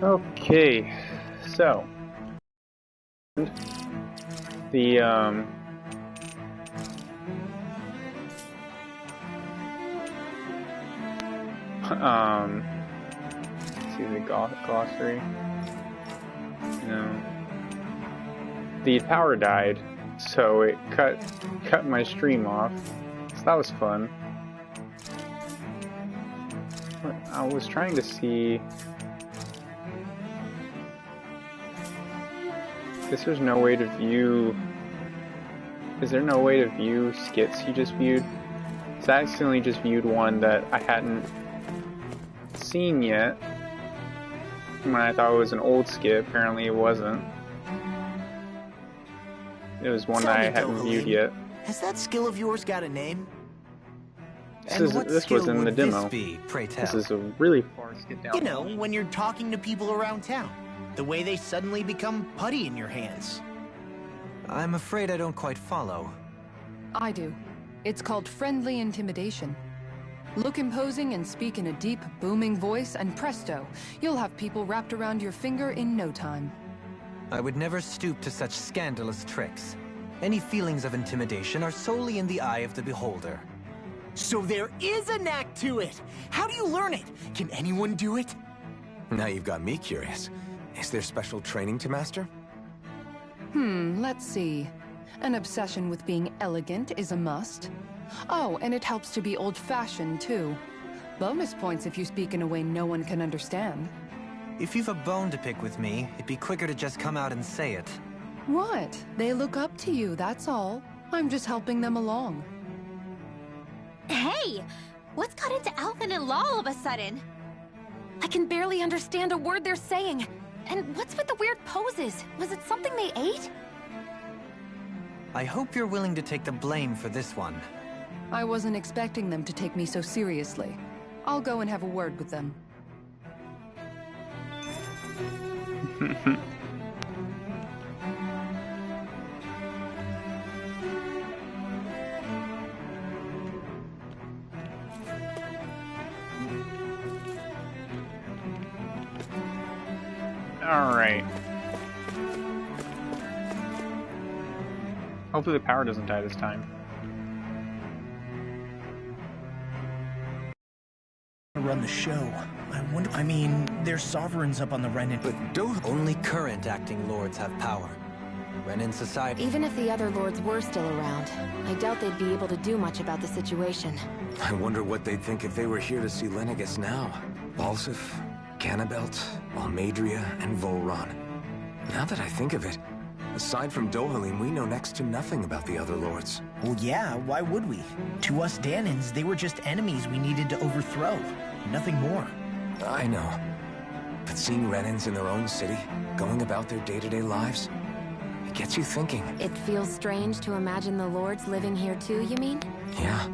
Okay, so the let's see the glossary. No, the power died, so it cut my stream off. So that was fun. I was trying to see. There's no way to view. Is there no way to view skits you just viewed? So I accidentally just viewed one that I hadn't seen yet. When I thought it was an old skit, apparently it wasn't. It was one that I hadn't viewed yet. Has that skill of yours got a name? This was in the demo. Pray tell? This is a really far skit down. You know, when you're talking to people around town. The way they suddenly become putty in your hands. I'm afraid I don't quite follow. I do. It's called friendly intimidation. Look imposing and speak in a deep, booming voice, and presto, you'll have people wrapped around your finger in no time. I would never stoop to such scandalous tricks. Any feelings of intimidation are solely in the eye of the beholder. So there is a knack to it! How do you learn it? Can anyone do it? Now you've got me curious. Is there special training to master? Let's see. An obsession with being elegant is a must. Oh, and it helps to be old-fashioned, too. Bonus points if you speak in a way no one can understand. If you've a bone to pick with me, it'd be quicker to just come out and say it. What? They look up to you, that's all. I'm just helping them along. Hey! What's got into Alvin and Law all of a sudden? I can barely understand a word they're saying. And what's with the weird poses? Was it something they ate? I hope you're willing to take the blame for this one. I wasn't expecting them to take me so seriously. I'll go and have a word with them. Alright. Hopefully the power doesn't die this time. Run the show. I mean, there's sovereigns up on the Renin. But don't only current acting lords have power. Renin society... Even if the other lords were still around, I doubt they'd be able to do much about the situation. I wonder what they'd think if they were here to see Lenegis now. Balsif, Cannabelt, Almadria, and Volron. Now that I think of it, aside from Dohalim, we know next to nothing about the other lords. Well, yeah, why would we? To us Danans, they were just enemies we needed to overthrow. Nothing more. I know. But seeing Renins in their own city, going about their day-to-day lives, it gets you thinking. It feels strange to imagine the lords living here too, you mean? Yeah,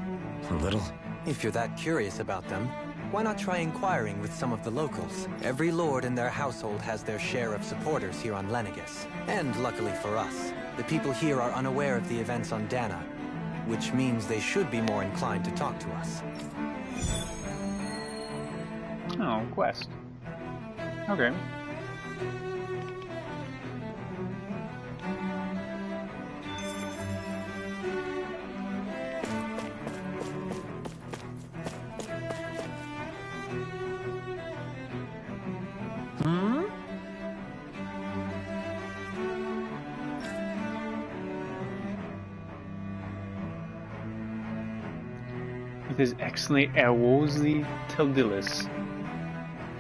a little. If you're that curious about them, why not try inquiring with some of the locals? Every lord in their household has their share of supporters here on Lenegis. And luckily for us, the people here are unaware of the events on Dana, which means they should be more inclined to talk to us. Oh, quest. Okay. With his excellent Erwozi Tildilis.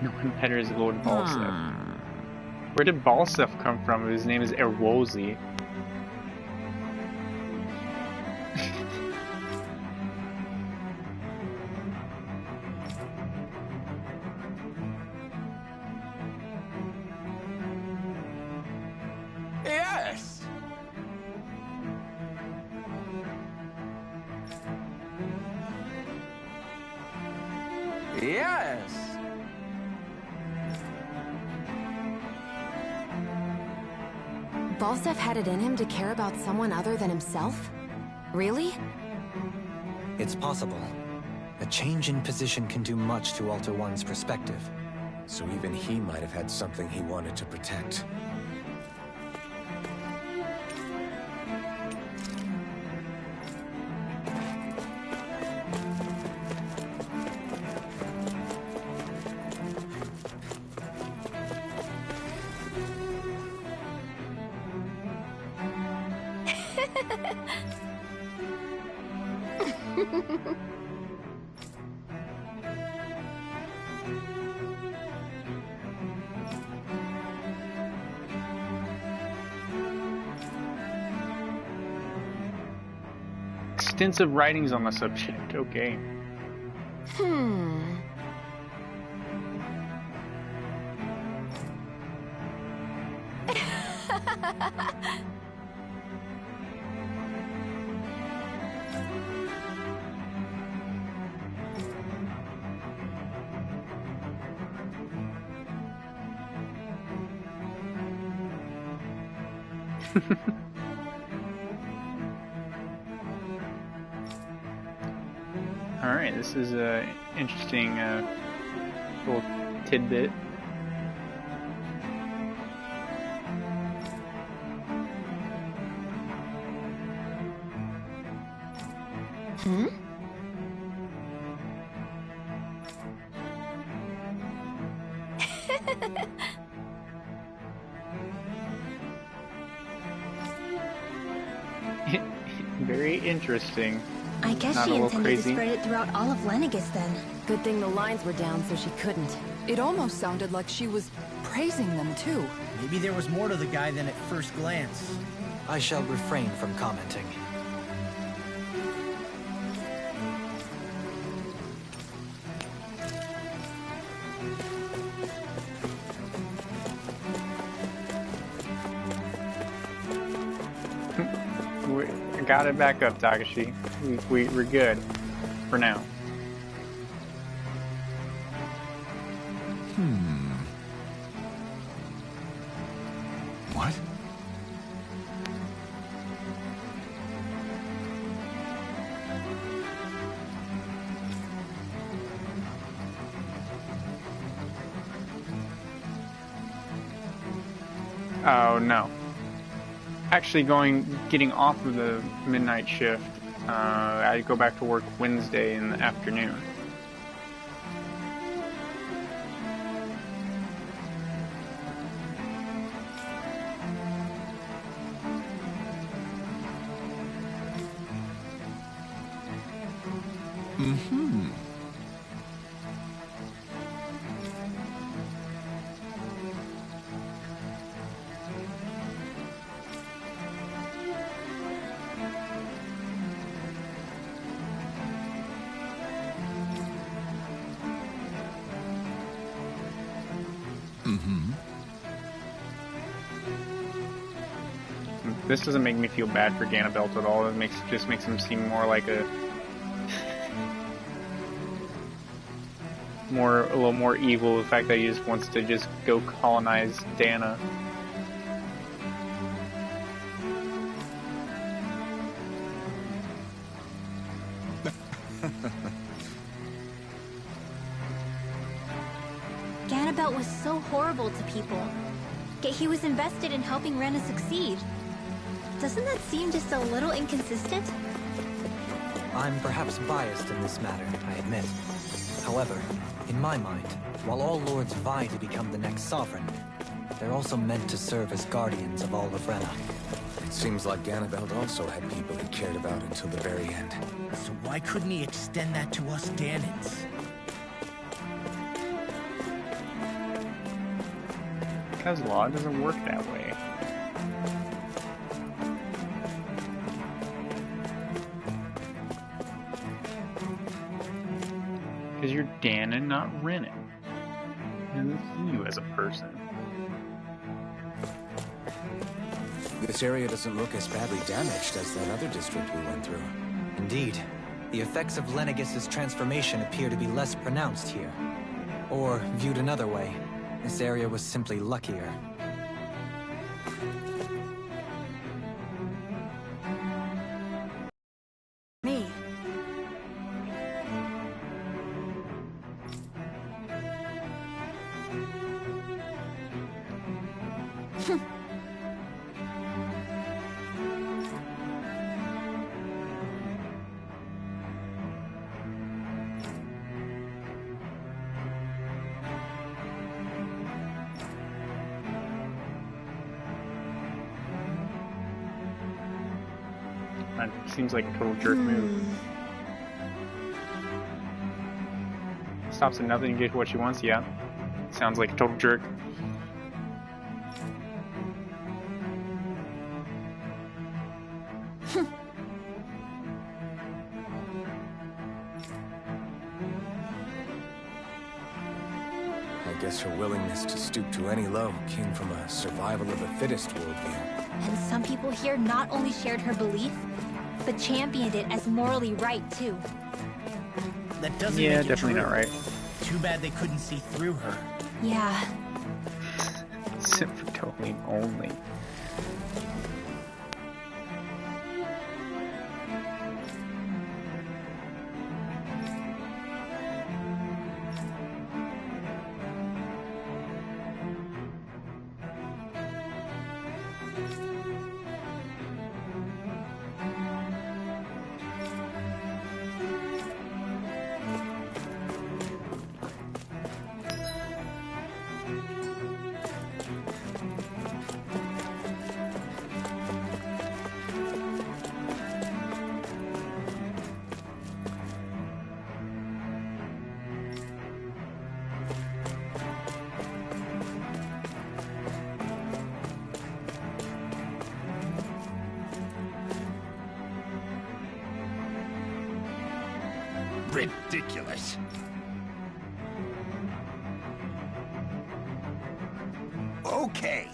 No one better is Lord Balsef. Where did Balsef come from if his name is Erwozi? Yes! Yes! Balsef had it in him to care about someone other than himself? Really? It's possible. A change in position can do much to alter one's perspective. So even he might have had something he wanted to protect. Extensive writings on the subject. Okay. Alright, this is a interesting little tidbit. Very interesting. I guess Not she a little intended to crazy. spread it throughout all of Lenegis then. Good thing the lines were down so she couldn't. It almost sounded like she was praising them too. Maybe there was more to the guy than at first glance. I shall refrain from commenting. I got it back up, Takashi. We're good. For now. What? Oh no. Actually getting off of the midnight shift, I go back to work Wednesday in the afternoon. This doesn't make me feel bad for Ganabelt at all. It just makes him seem more like a little more evil. The fact that he just wants to just go colonize Dana. Ganabelt was so horrible to people. Yet he was invested in helping Rena succeed. Doesn't that seem just a little inconsistent? I'm perhaps biased in this matter, I admit. However, in my mind, while all lords vie to become the next sovereign, they're also meant to serve as guardians of all of Rena. It seems like Ganabelt also had people he cared about until the very end. So why couldn't he extend that to us Danans? Because law doesn't work that way. Because you're Danon, not Renan. And see you as a person. This area doesn't look as badly damaged as that other district we went through. Indeed, the effects of Lenegis's transformation appear to be less pronounced here. Or, viewed another way, this area was simply luckier. Me. That seems like a total jerk move. Stops at nothing to get what she wants, yeah. Sounds like a total jerk. I guess her willingness to stoop to any low came from a survival of the fittest worldview. And some people here not only shared her belief, but championed it as morally right, too. That doesn't Yeah, make it definitely true. not right. Too bad they couldn't see through her. Yeah. Simp for Dohalim only. Ridiculous. Okay.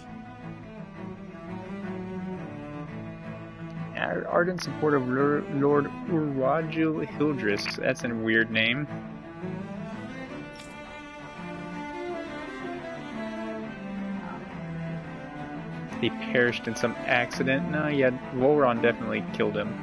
Ardent support of Lord Urajil Hildris. That's a weird name. He perished in some accident. No, yeah, Volron definitely killed him.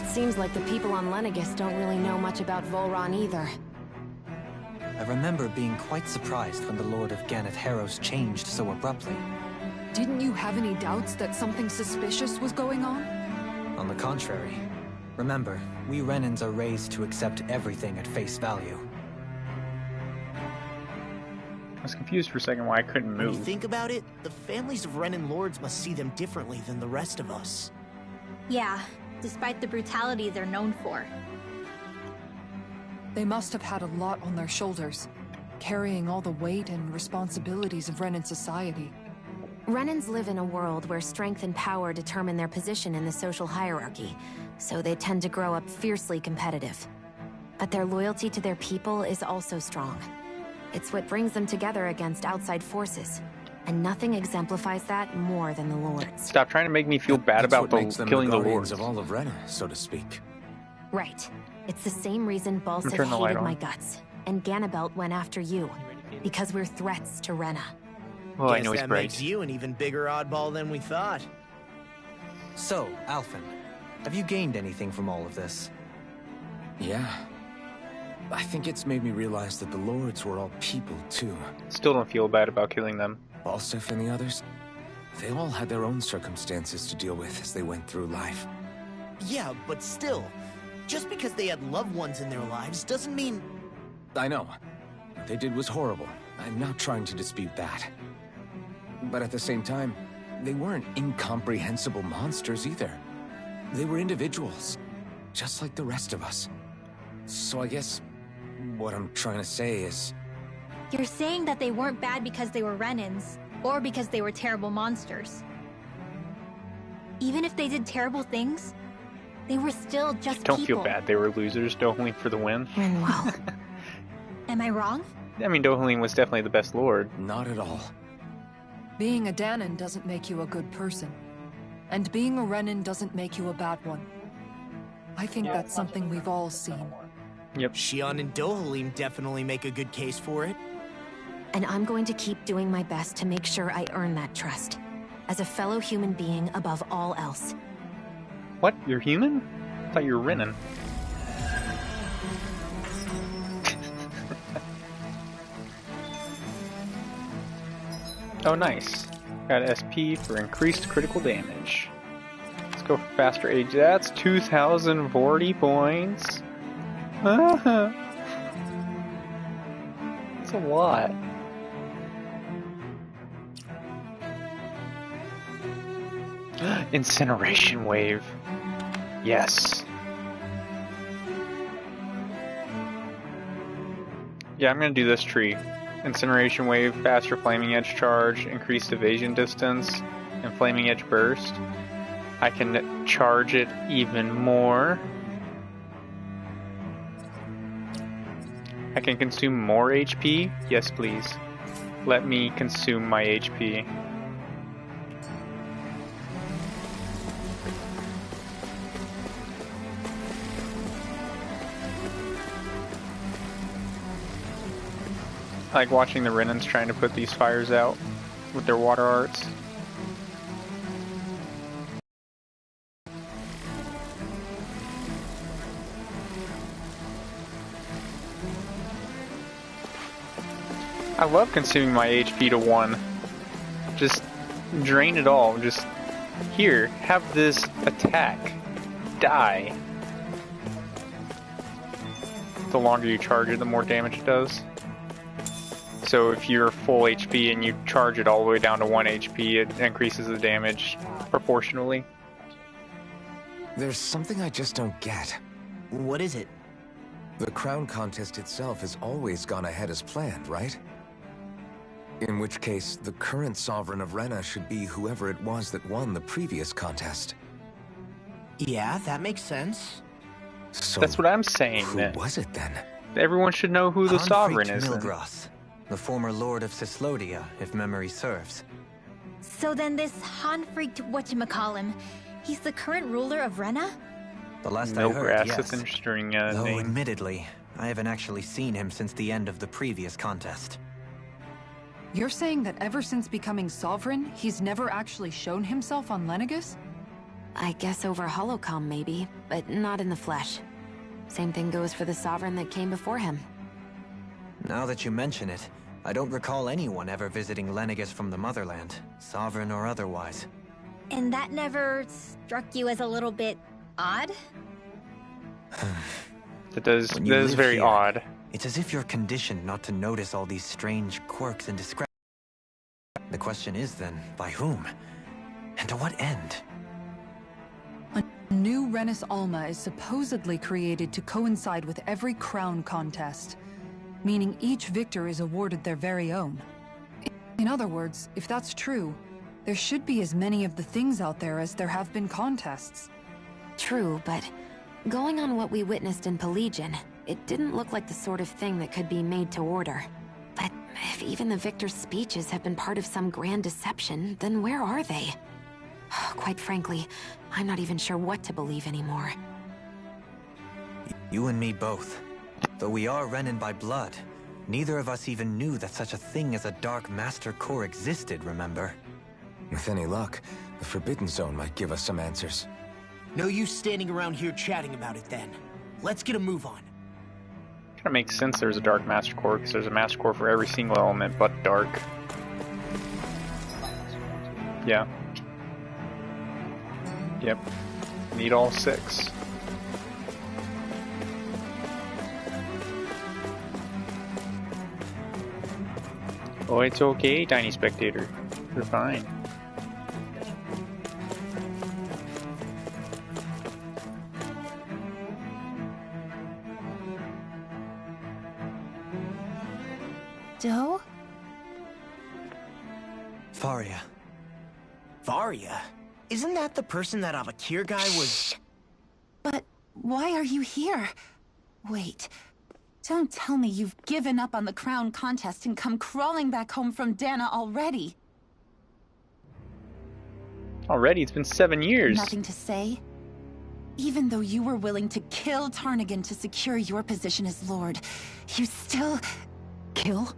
Seems like the people on Lenegis don't really know much about Volron either. I remember being quite surprised when the Lord of Ganeth Harrows changed so abruptly. Didn't you have any doubts that something suspicious was going on? On the contrary. Remember, we Renans are raised to accept everything at face value. I was confused for a second why I couldn't When you move. think about it, the families of Renan lords must see them differently than the rest of us. Yeah, despite the brutality they're known for. They must have had a lot on their shoulders, carrying all the weight and responsibilities of Renan society. Renans live in a world where strength and power determine their position in the social hierarchy, so they tend to grow up fiercely competitive. But their loyalty to their people is also strong. It's what brings them together against outside forces, and nothing exemplifies that more than the Lords. Stop trying to make me feel bad That's about what makes them killing the guardians lords. of all of Rena, so to speak. Right. It's the same reason Balsif turn the light hated on. my guts, and Ganabelt went after you, because we're threats to Rena. Well, I Guess know he's that bright. makes you an even bigger oddball than we thought. So, Alphen, have you gained anything from all of this? Yeah. I think it's made me realize that the lords were all people, too. Still don't feel bad about killing them. Balsif and the others, they all had their own circumstances to deal with as they went through life. Yeah, but still, just because they had loved ones in their lives doesn't mean... I know. What they did was horrible. I'm not trying to dispute that. But at the same time, they weren't incomprehensible monsters either. They were individuals, just like the rest of us. So I guess what I'm trying to say is... You're saying that they weren't bad because they were Renans, or because they were terrible monsters. Even if they did terrible things, they were still just Don't people. feel bad. They were losers. Dohalim for the win. Well, Am I wrong? I mean, Dohalim was definitely the best lord. Not at all. Being a Danon doesn't make you a good person. And being a Renin doesn't make you a bad one. I think that's something we've all seen. Yep. Xion and Dohalim definitely make a good case for it. And I'm going to keep doing my best to make sure I earn that trust. As a fellow human being above all else. What? You're human? I thought you were Renin. Oh, nice. Got SP for increased critical damage. Let's go for faster age. That's 2,040 points. That's a lot. Incineration wave. Yes. Yeah, I'm gonna do this tree. Incineration wave, faster flaming edge charge, increased evasion distance, and flaming edge burst. I can charge it even more. I can consume more HP. Yes, please. Let me consume my HP. I like watching the Renins trying to put these fires out with their water arts. I love consuming my HP to 1. Just drain it all. Just here, have this attack. Die. The longer you charge it, the more damage it does. So if you're full HP and you charge it all the way down to 1 HP, it increases the damage proportionally. There's something I just don't get. What is it? The crown contest itself has always gone ahead as planned, right? In which case, the current sovereign of Rena should be whoever it was that won the previous contest. Yeah, that makes sense. So that's what I'm saying. Who was it then? Everyone should know who the sovereign is. Milgras, the former lord of Cislodia, if memory serves. So then this Han-freaked whatchamacallem, he's the current ruler of Rena? The last I heard, yes. That's interesting Though, name. admittedly, I haven't actually seen him since the end of the previous contest. You're saying that ever since becoming sovereign, he's never actually shown himself on Lenegis? I guess over holocom maybe, but not in the flesh. Same thing goes for the sovereign that came before him. Now that you mention it, I don't recall anyone ever visiting Lenegis from the motherland, sovereign or otherwise. And that never struck you as a little bit odd? That is very odd. It's as if you're conditioned not to notice all these strange quirks and discrepancies. The question is then, by whom? And to what end? A new Renis Alma is supposedly created to coincide with every crown contest, meaning each victor is awarded their very own. In other words, if that's true, there should be as many of the things out there as there have been contests. True, but going on what we witnessed in Pelagian, it didn't look like the sort of thing that could be made to order. But if even the victor's speeches have been part of some grand deception, then where are they? Quite frankly, I'm not even sure what to believe anymore. You and me both. Though we are Renin by blood, neither of us even knew that such a thing as a Dark Master Corps existed, remember? With any luck, the Forbidden Zone might give us some answers. No use standing around here chatting about it then. Let's get a move on. Kind of makes sense there's a Dark Master Core, because there's a Master Core for every single element but Dark. Yeah. Yep. Need all 6. Oh, it's okay, Tiny Spectator. You're fine. Doe? Faria. Varia? Isn't that the person that Avakir guy was... But why are you here? Wait. Don't tell me you've given up on the crown contest and come crawling back home from Dana already. Already, it's been 7 years. Nothing to say? Even though you were willing to kill Tarnigan to secure your position as Lord, you still... Kill?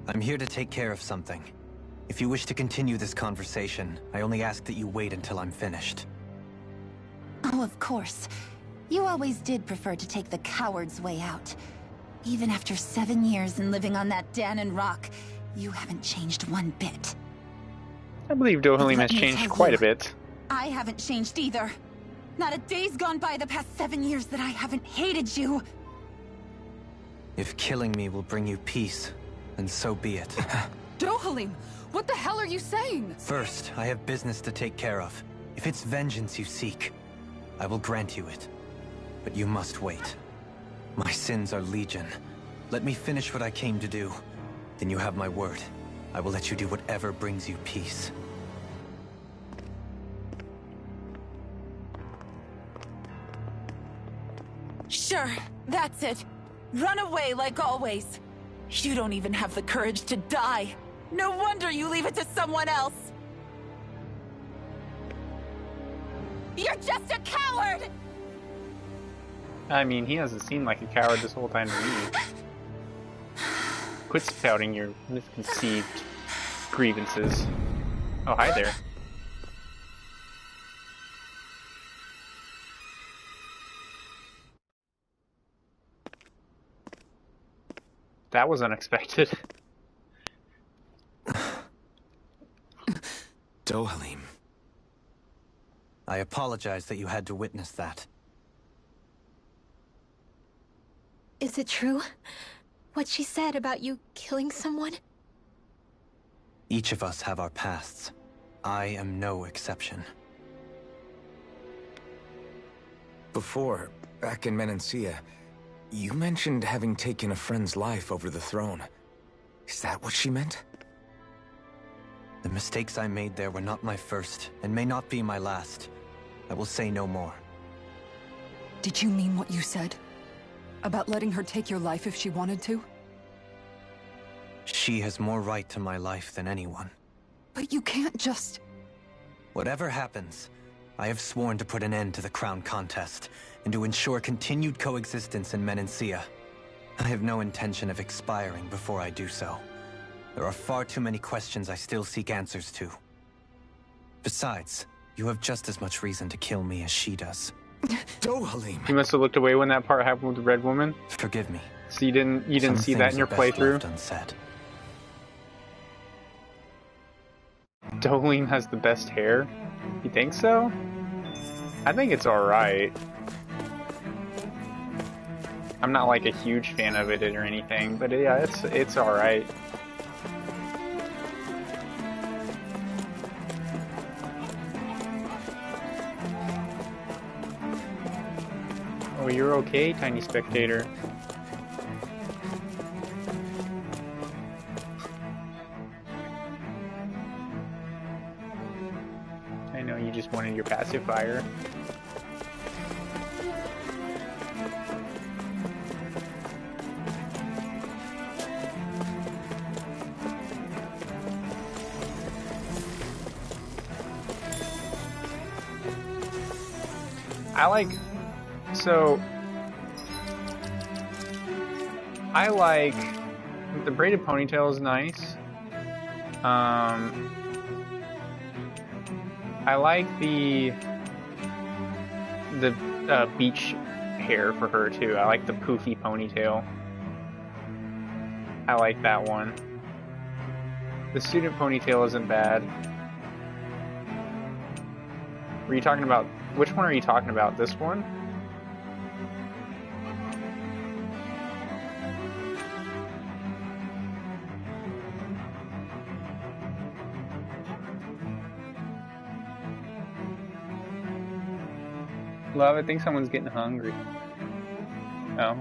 I'm here to take care of something. If you wish to continue this conversation, I only ask that you wait until I'm finished. Oh, of course. You always did prefer to take the coward's way out. Even after 7 years and living on that Danon rock, you haven't changed one bit. I believe Dohalim has Let me changed tell quite you, a bit. I haven't changed either. Not a day's gone by the past 7 years that I haven't hated you. If killing me will bring you peace, then so be it. Dohalim, what the hell are you saying? First, I have business to take care of. If it's vengeance you seek, I will grant you it. But you must wait. My sins are legion. Let me finish what I came to do. Then you have my word. I will let you do whatever brings you peace. Sure, that's it. Run away like always. You don't even have the courage to die. No wonder you leave it to someone else. You're just a coward! I mean, he hasn't seemed like a coward this whole time to me. Quit spouting your misconceived grievances. Oh, hi there. That was unexpected. Dohalim. I apologize that you had to witness that. Is it true? What she said about you killing someone? Each of us have our pasts. I am no exception. Before, back in Menancia, you mentioned having taken a friend's life over the throne. Is that what she meant? The mistakes I made there were not my first, and may not be my last. I will say no more. Did you mean what you said? About letting her take your life if she wanted to? She has more right to my life than anyone. But you can't just... Whatever happens, I have sworn to put an end to the crown contest, and to ensure continued coexistence in Menancia. I have no intention of expiring before I do so. There are far too many questions I still seek answers to. Besides, you have just as much reason to kill me as she does. Dohalim! You must have looked away when that part happened with the red woman. Forgive me. So you didn't Some see that in things your are best playthrough? left unsaid. Dohalim has the best hair? You think so? I think it's alright. I'm not like a huge fan of it or anything, but yeah, it's alright. Oh, you're okay, tiny spectator. I know you just wanted your pacifier. I like the braided ponytail is nice. I like the beach hair for her too. I like the poofy ponytail. I like that one. The student ponytail isn't bad. Were you talking about, which one are you talking about? This one? Love, I think someone's getting hungry. Oh.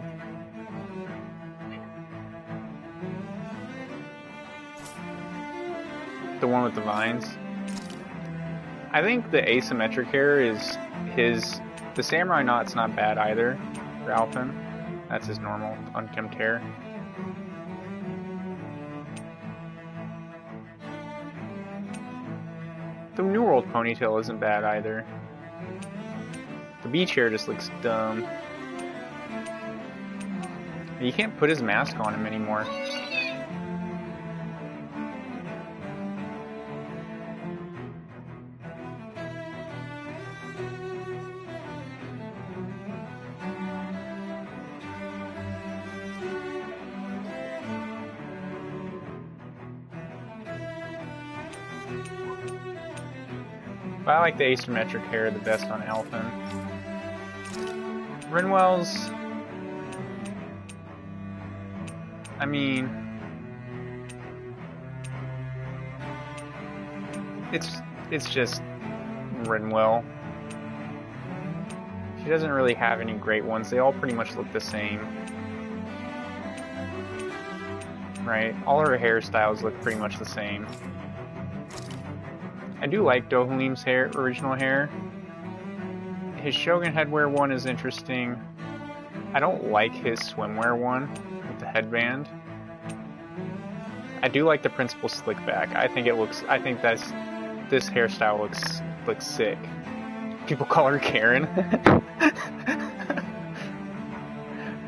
The one with the vines. I think the asymmetric hair is his... The samurai knot's not bad either for Alphen. That's his normal unkempt hair. The New World ponytail isn't bad either. The beach hair just looks dumb. You can't put his mask on him anymore. But I like the asymmetric hair the best on Elfin. Rinwell's... I mean... It's just Rinwell. She doesn't really have any great ones. They all pretty much look the same. Right? All her hairstyles look pretty much the same. I do like Dohalim's hair, original hair. His Shogun headwear one is interesting. I don't like his swimwear one with the headband. I do like the principal slick back. I think this hairstyle looks sick. People call her Karen.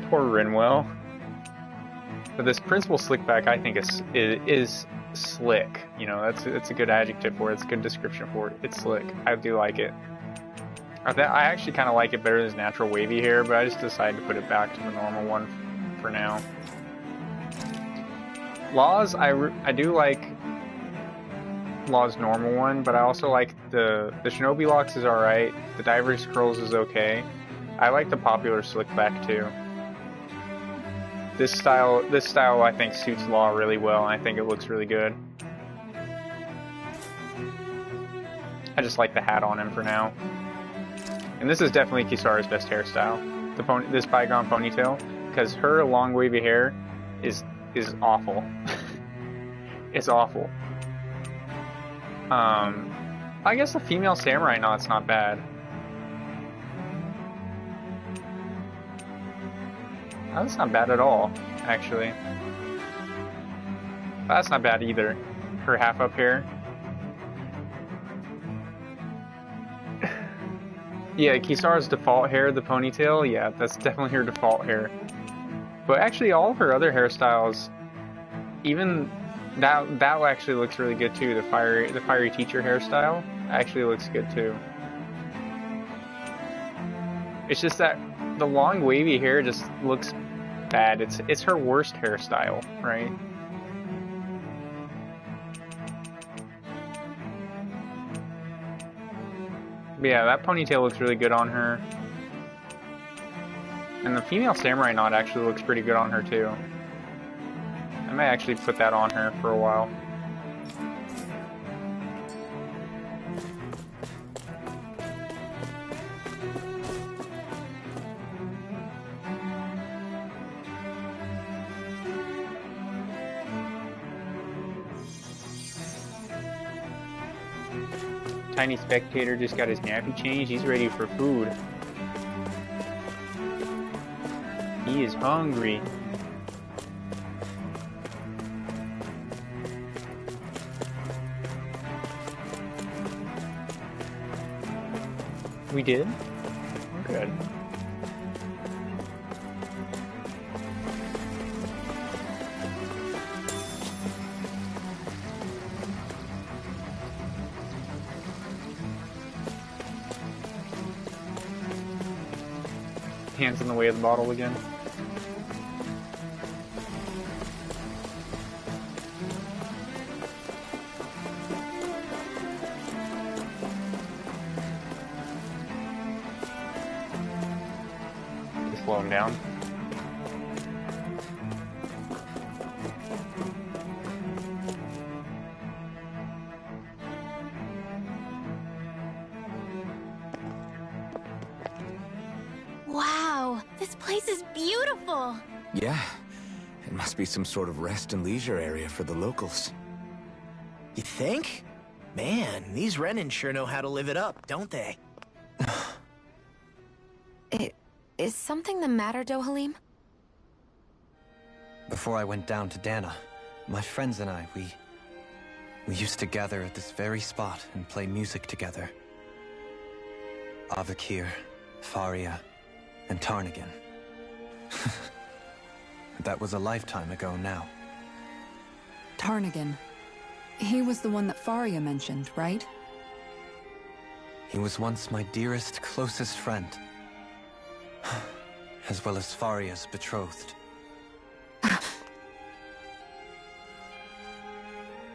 Poor Rinwell. But this principal slick back I think is slick. You know, that's a good adjective for it. It's a good description for it. It's slick. I do like it. I actually kind of like it better than his natural wavy hair, but I just decided to put it back to the normal one for now. Law's, I do like Law's normal one, but I also like the Shinobi locks is alright. The Diver's curls is okay. I like the popular slick back too. This style I think suits Law really well, and I think it looks really good. I just like the hat on him for now. And this is definitely Kisara's best hairstyle. This bygone ponytail, because her long wavy hair is awful. It's awful. I guess the female samurai knot's not bad. That's not bad at all, actually. That's not bad either. Her half up hair. Yeah, Kisara's default hair, the ponytail, yeah, that's definitely her default hair. But actually, all of her other hairstyles, even that actually looks really good too. The fiery teacher hairstyle actually looks good too. It's just that the long wavy hair just looks bad. It's her worst hairstyle, right? But yeah, that ponytail looks really good on her. And the female samurai knot actually looks pretty good on her too. I may actually put that on her for a while. Tiny spectator just got his nappy changed. He's ready for food. He is hungry. We did? Good. Hands in the way of the bottle again. Just slow him down. Wow, this place is beautiful. Yeah, it must be some sort of rest and leisure area for the locals. You think? Man, these Renans sure know how to live it up, don't they? Is something the matter, Dohalim? Before I went down to Dana, my friends and I, We used to gather at this very spot and play music together. Avakir, Faria, and Tarnigan. That was a lifetime ago now. Tarnigan. He was the one that Faria mentioned, right? He was once my dearest, closest friend. As well as Faria's betrothed.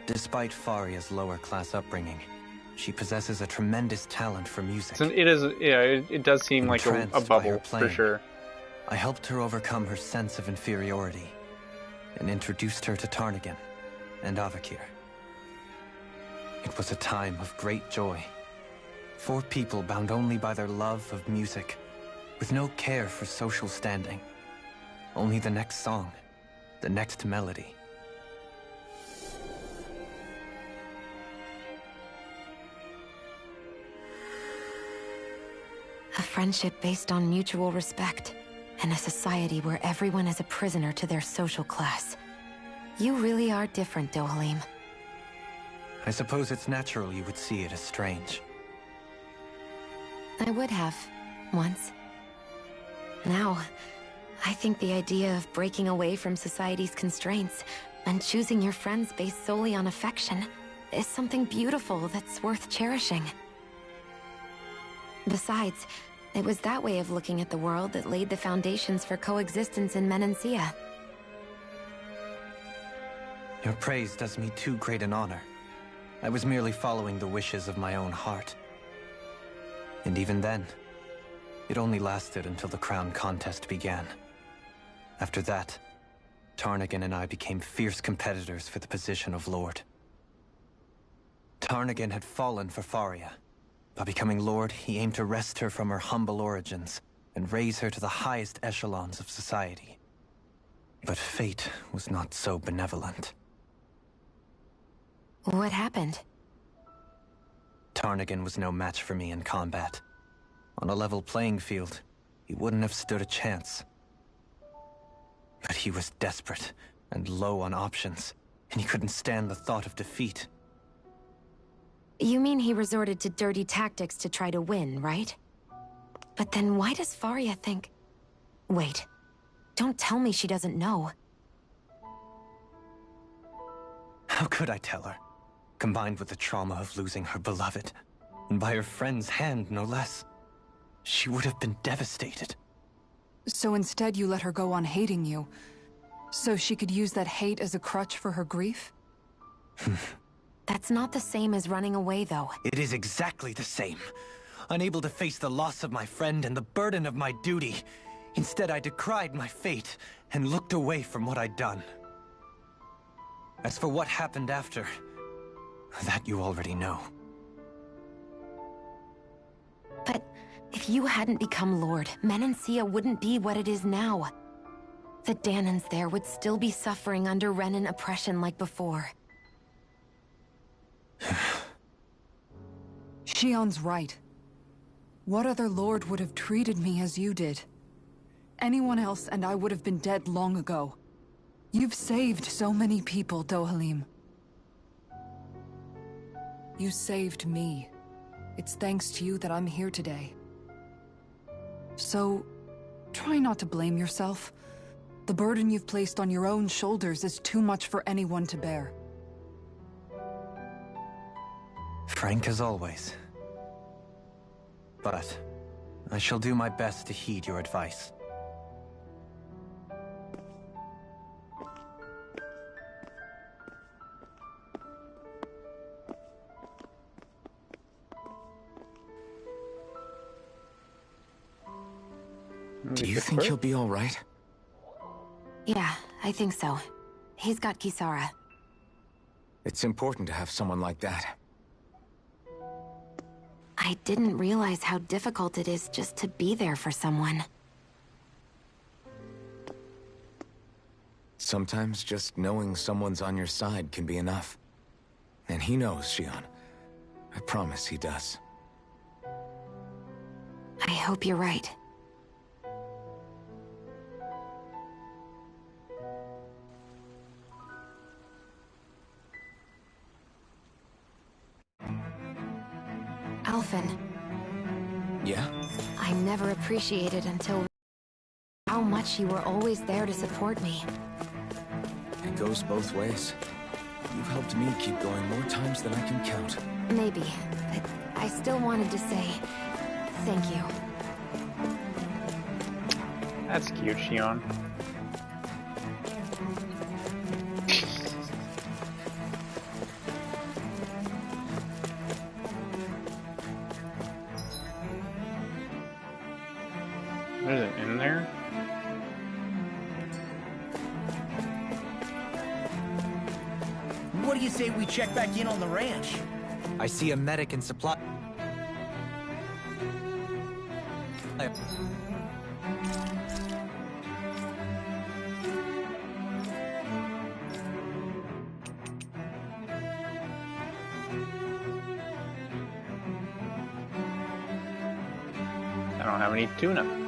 Despite Faria's lower-class upbringing, she possesses a tremendous talent for music. So it is, yeah, it does seem like a bubble, for sure. I helped her overcome her sense of inferiority, and introduced her to Tarnigan and Avakir. It was a time of great joy. 4 people bound only by their love of music, with no care for social standing. Only the next song, the next melody. A friendship based on mutual respect, and a society where everyone is a prisoner to their social class. You really are different, Dohalim. I suppose it's natural you would see it as strange. I would have, once. Now, I think the idea of breaking away from society's constraints and choosing your friends based solely on affection is something beautiful that's worth cherishing. Besides, it was that way of looking at the world that laid the foundations for coexistence in Menancia. Your praise does me too great an honor. I was merely following the wishes of my own heart. And even then, it only lasted until the crown contest began. After that, Tarnigan and I became fierce competitors for the position of Lord. Tarnigan had fallen for Faria. By becoming Lord, he aimed to wrest her from her humble origins and raise her to the highest echelons of society. But fate was not so benevolent. What happened? Tarnigan was no match for me in combat. On a level playing field, he wouldn't have stood a chance. But he was desperate and low on options, and he couldn't stand the thought of defeat. You mean he resorted to dirty tactics to try to win, right? But then why does Faria think... Wait, don't tell me she doesn't know. How could I tell her? Combined with the trauma of losing her beloved, and by her friend's hand, no less. She would have been devastated. So instead you let her go on hating you, so she could use that hate as a crutch for her grief? That's not the same as running away, though. It is exactly the same. Unable to face the loss of my friend and the burden of my duty. Instead, I decried my fate and looked away from what I'd done. As for what happened after, that you already know. But if you hadn't become Lord, Menancia wouldn't be what it is now. The Danans there would still be suffering under Renan oppression like before. Shion's right. What other lord would have treated me as you did? Anyone else and I would have been dead long ago. You've saved so many people, Dohalim. You saved me. It's thanks to you that I'm here today. So, try not to blame yourself. The burden you've placed on your own shoulders is too much for anyone to bear. Frank as always. But I shall do my best to heed your advice. Do you think he'll be all right? Yeah, I think so. He's got Kisara. It's important to have someone like that. I didn't realize how difficult it is just to be there for someone. Sometimes just knowing someone's on your side can be enough. And he knows, Shion. I promise he does. I hope you're right. Alphen, Yeah? I never appreciated until how much you were always there to support me. It goes both ways. You've helped me keep going more times than I can count. Maybe, but I still wanted to say thank you. That's cute, Shion. There's an in there? What do you say we check back in on the ranch? I see a medic and supply. I don't have any tuna.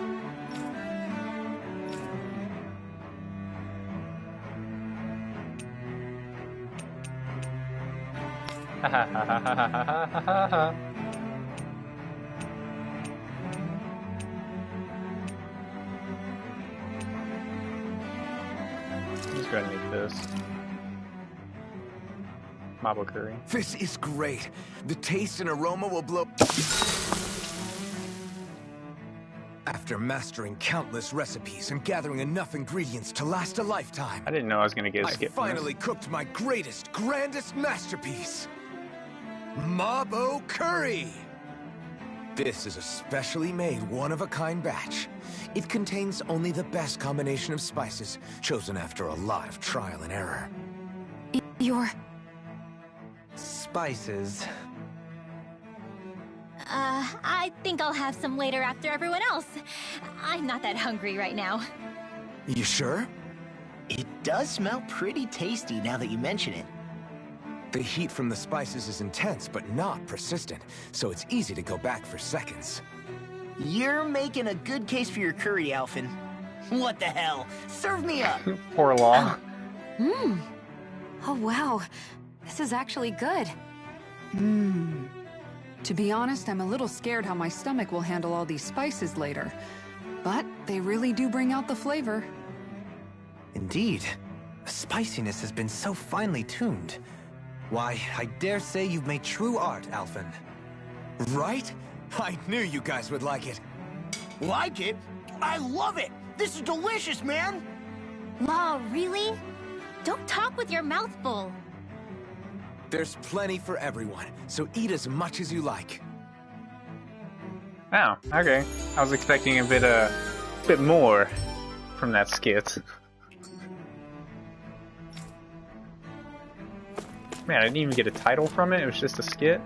Ha ha ha ha ha ha ha ha ha. Let's go ahead and make this. Mabo curry. This is great. The taste and aroma will blow. After mastering countless recipes and gathering enough ingredients to last a lifetime, I didn't know I was gonna get I skipped. finally cooked my greatest, grandest masterpiece. Mabo curry! This is a specially made, one-of-a-kind batch. It contains only the best combination of spices, chosen after a lot of trial and error. Your... Spices. I think I'll have some later after everyone else. I'm not that hungry right now. You sure? It does smell pretty tasty now that you mention it. The heat from the spices is intense, but not persistent, so it's easy to go back for seconds. You're making a good case for your curry, Alphen. What the hell? Serve me up! Poor Law. Mmm. Oh, wow. This is actually good. Mmm. To be honest, I'm a little scared how my stomach will handle all these spices later. But they really do bring out the flavor. Indeed. The spiciness has been so finely tuned. Why, I dare say you've made true art, Alphen. Right? I knew you guys would like it. Like it? I love it! This is delicious, man! Wow, really? Don't talk with your mouth full. There's plenty for everyone, so eat as much as you like. Oh, okay. I was expecting a bit more from that skit. Man, I didn't even get a title from it. It was just a skit.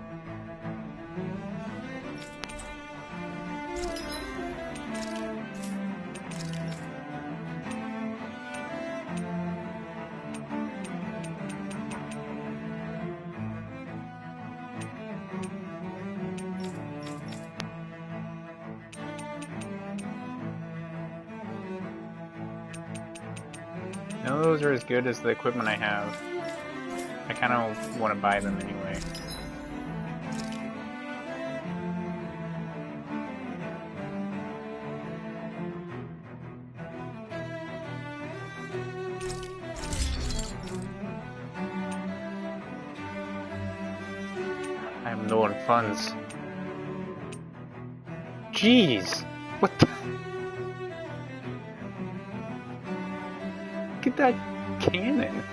None of those are as good as the equipment I have. I kind of want to buy them anyway. I'm low on funds. Jeez! What the? Look at that cannon!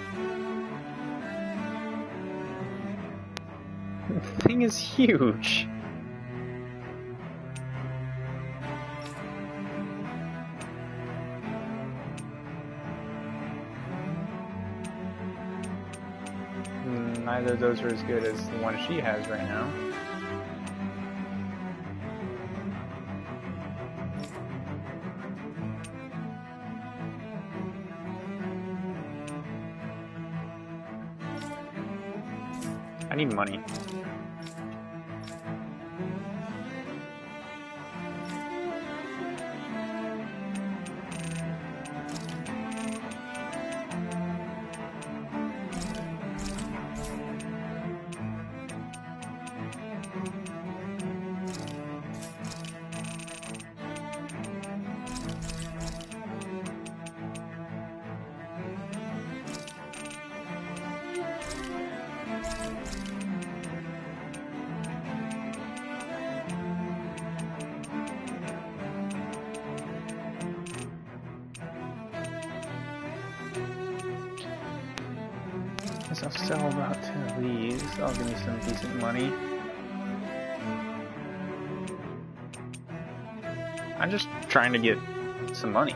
The thing is huge! Neither of those are as good as the one she has right now. I need money. Guess I'll sell about 10 of these. That'll give me some decent money. I'm just trying to get some money.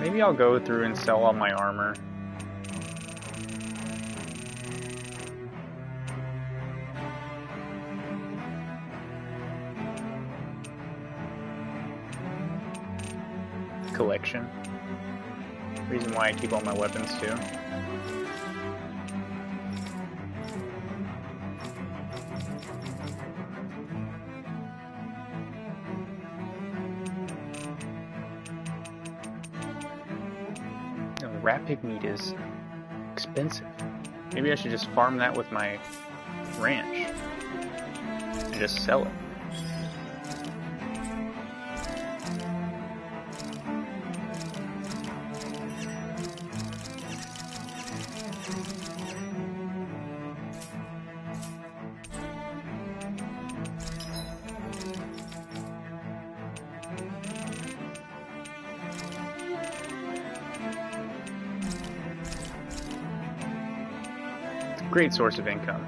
Maybe I'll go through and sell all my armor. Collection. Reason why I keep all my weapons too. Rat pig meat is expensive. Maybe I should just farm that with my ranch and just sell it. Great source of income.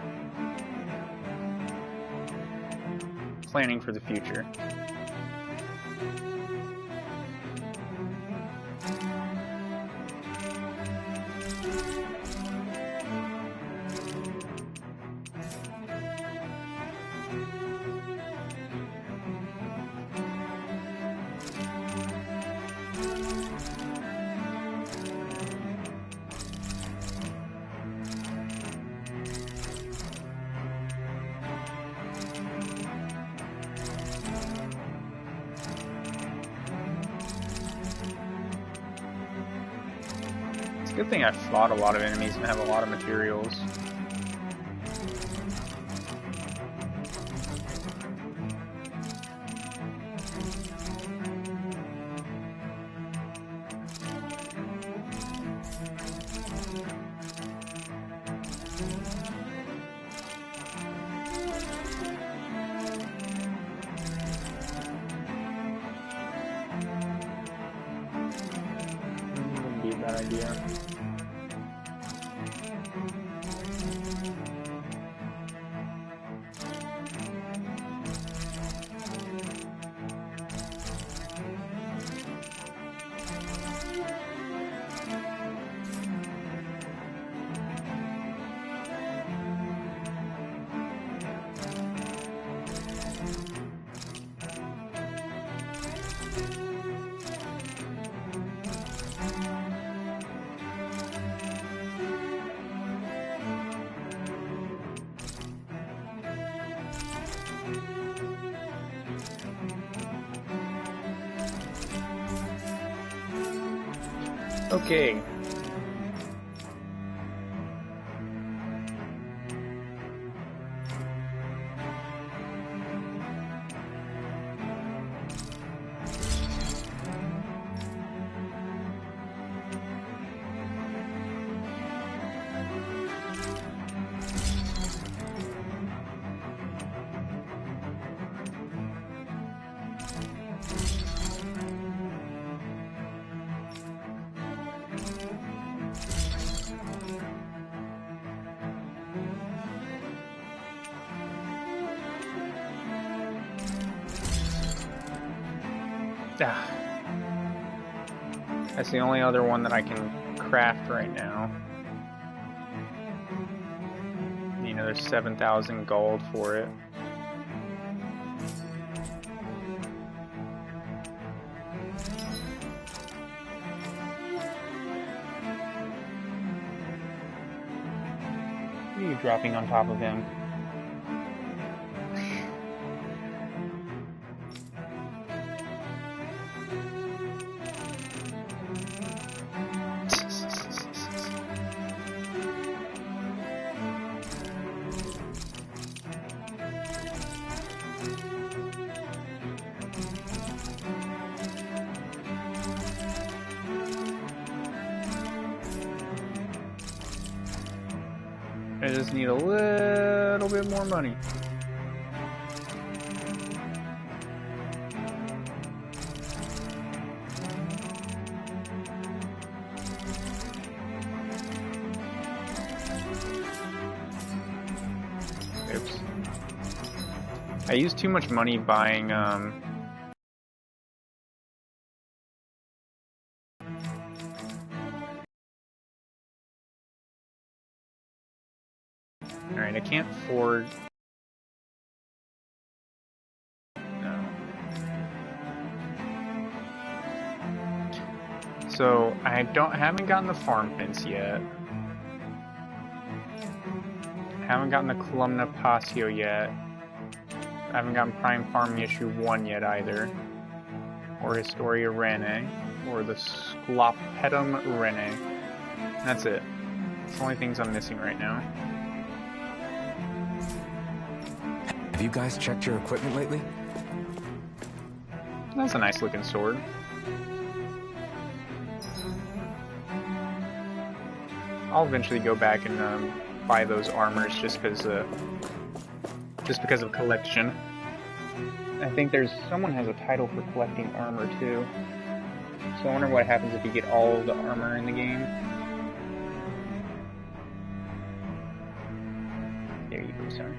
Planning for the future. Good thing I fought a lot of enemies and have a lot of materials. Wouldn't be a bad idea. Okay. That's the only other one that I can craft right now. You know, there's 7,000 gold for it. What are you dropping on top of him? I just need a little bit more money. I used too much money buying, Alright, I can't afford... No. So, I haven't gotten the farm fence yet. Haven't gotten the Columna Passio yet. I haven't gotten Prime Farming Issue 1 yet either. Or Historia Rene. Or the Sclopetum Rene. That's it. It's the only things I'm missing right now. Have you guys checked your equipment lately? That's a nice looking sword. I'll eventually go back and buy those armors just because of collection. I think someone has a title for collecting armor too. So I wonder what happens if you get all of the armor in the game. There you go, son.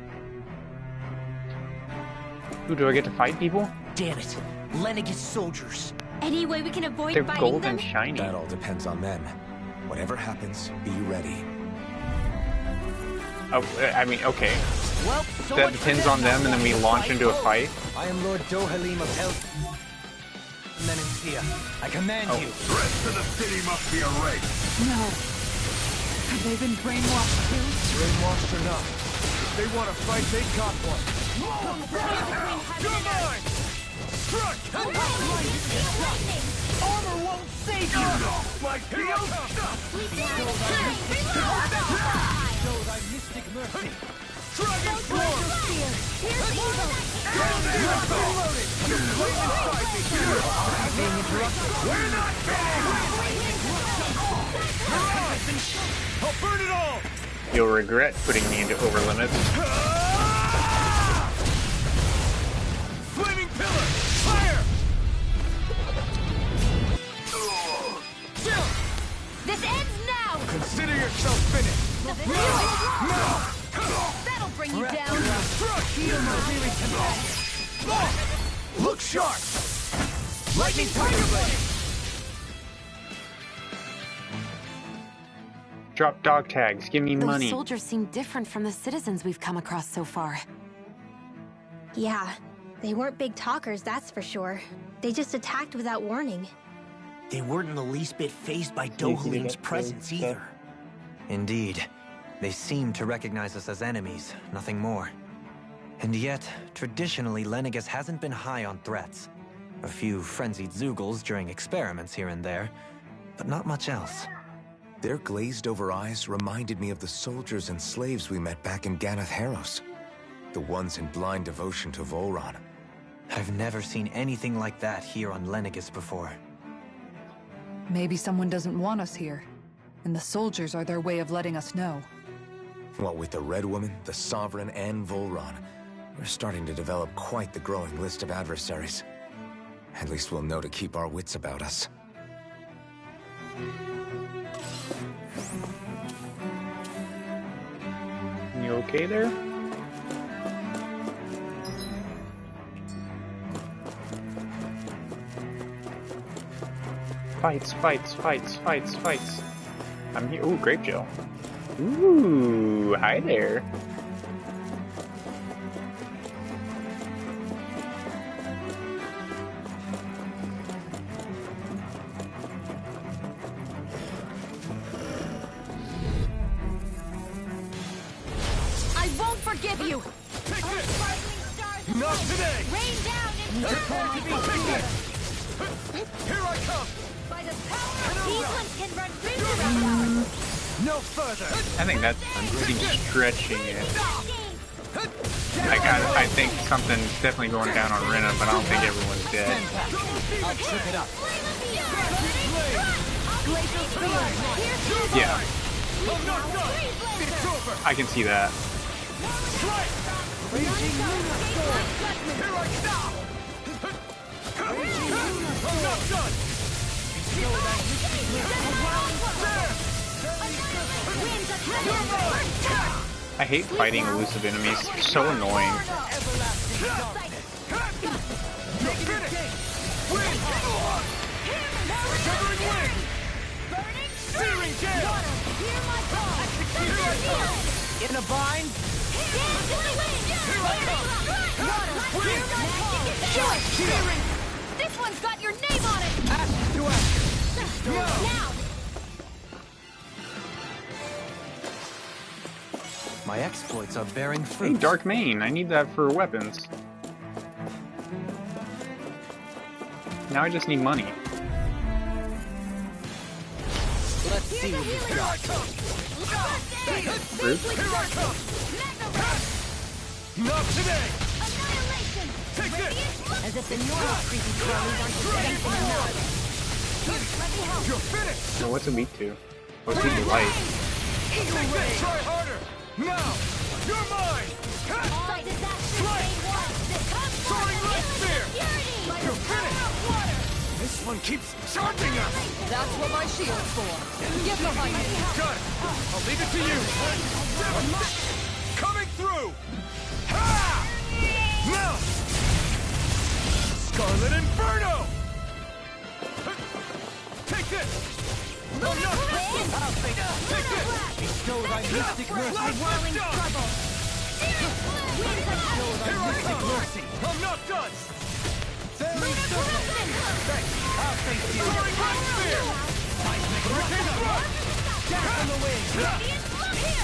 Ooh, do I get to fight people? Damn it. Lenegis soldiers. Any way we can avoid They're fighting gold them? and shiny. That all depends on them. Whatever happens, be ready. Oh, I mean, okay. Well, so That much for depends them. on them, and then we launch into a fight. I am Lord Dohalim of Hell. Menencia. I command you. The rest of the city must be erased. No. Have they been brainwashed too? Brainwashed or not, if they want to fight, they got one. Armor won't save you! My heel! Show thy mystic mercy. We're not I'll burn it all! You'll regret putting me into over limits. Flaming pillar! Fire! This ends now! Consider yourself finished! That'll bring you down! Look sharp! Lightning Tiger Blade! Drop dog tags, give me Those money. soldiers seem different from the citizens we've come across so far. Yeah, they weren't big talkers, that's for sure. They just attacked without warning. They weren't in the least bit fazed by Dohalim's presence either. Indeed. They seem to recognize us as enemies, nothing more. And yet, traditionally, Lenegis hasn't been high on threats. A few frenzied Zeugles during experiments here and there, but not much else. Their glazed-over eyes reminded me of the soldiers and slaves we met back in Ganath Haros. The ones in blind devotion to Volron. I've never seen anything like that here on Lenegis before. Maybe someone doesn't want us here, and the soldiers are their way of letting us know. What with the Red Woman, the Sovereign, and Volron, we're starting to develop quite the growing list of adversaries. At least we'll know to keep our wits about us. You okay there? Fights, fights, fights, fights, fights. I'm here. Ooh, grape gel. Ooh, hi there. I won't forgive you! Not today! Rain down in You're going to be taken! Here I come! By the power of these ones can run rings around. No further! I think that seems stretching it. I think something's definitely going down on Rena, but I don't think everyone's dead. I'll trip it up. Yeah, I'm not done! It's over! I can see that. Strike! Raging Luna Storm! Here I come! I'm not done! I hate fighting elusive enemies. They're so annoying. In a bind? This one's got your name on it! Ash to ash. Now! My exploits are bearing Hey, fruit. Dark Mane, I need that for weapons. Now I just need money. Let's see what you've got. Fruit? Not today! Annihilation! Take this! As if the normal creepy crawlies aren't preventing enough. Here, let me help. You're finished! No, what's it weak to? Oh, it's weak to light. Try harder! Now! You're mine! All disaster made one. Soaring light spear! Security! You're finished! This one keeps charging us! That's what my shield's for. Get behind me. Got it! I'll leave it to you! Coming through! Ha! Now! Scarlet Inferno! Take this! I'm not... Take this! Bestow thy mystic mercy. Whirling struggle. Here I come! I'm not done! Fairy serpent. Thanks! I'll face you. Soaring light spear! Hurricane thrust! Down on the wing.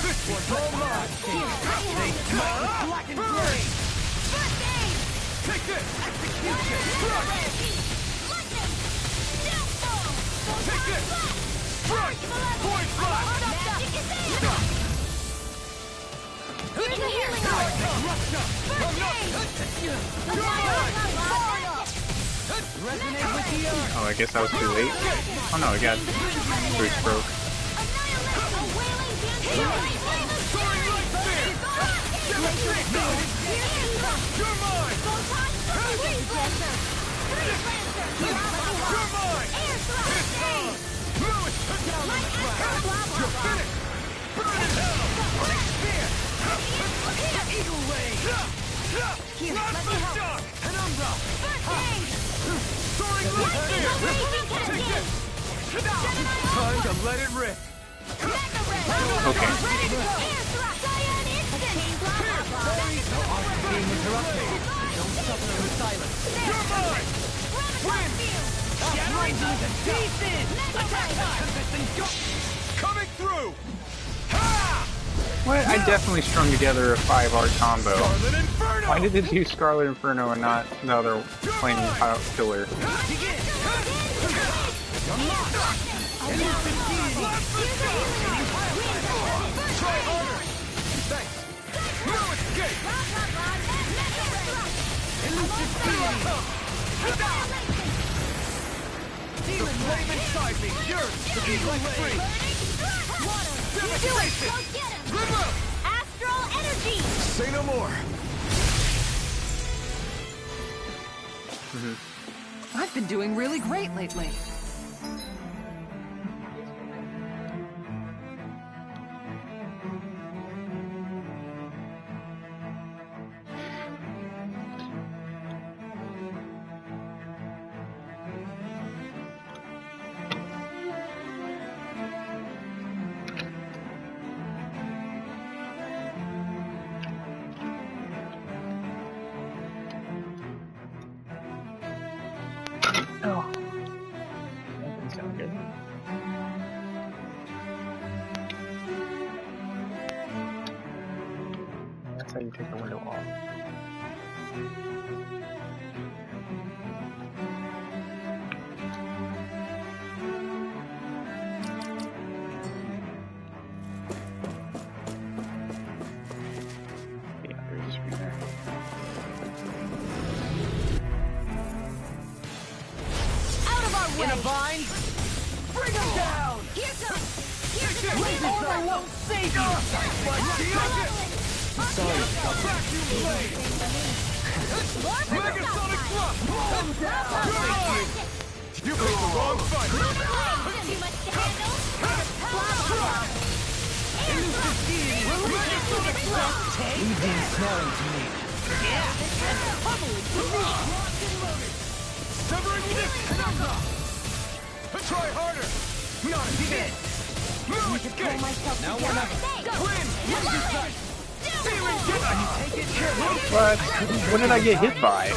This one's all mine! They smite with black and gray. Take this! Execution! Thrust! Take this! Strike! Point flash! Giving a healing art. I'm not... You're mine! Resonate with the earth. Oh, I guess I was too late. Oh no, I got fruit broke. Soaring light spear! You're mine! You're mine! It's on! Lewis! You're finished! Burn in hell! Spear! Eagle ray! Plasma shock! Penumbra! Soaring light spear! Take this! Time to let it rip! Okay. Being interrupted. Don't suffer in silence. You're mine! Win! Shattering to pieces. Attack time. Coming through! Ha! What? I definitely strung together a 5-art combo. Scarlet Inferno! Why did it do Scarlet Inferno and not the other plain killer? Begin. Try harder! Thanks! No escape! The flame inside me yearns to be let free! Devastation! River! Astral energy! Say no more! I've been doing really great lately. Oh. That doesn't sound good. That's how you take the window off. Yeah, there's a screen there. Out of our way! In a bind. Bring them down. Here's a Order won't save you. My shield! Sorry. Vacuum blade! Megasonic thrust! You're mine! You picked the wrong fight! Too much to handle? Elusive deity. Megasonic thrust! Leave the ensnaring to me. Try harder! Not again! No escape! Now we're not win! What? What did I get hit by?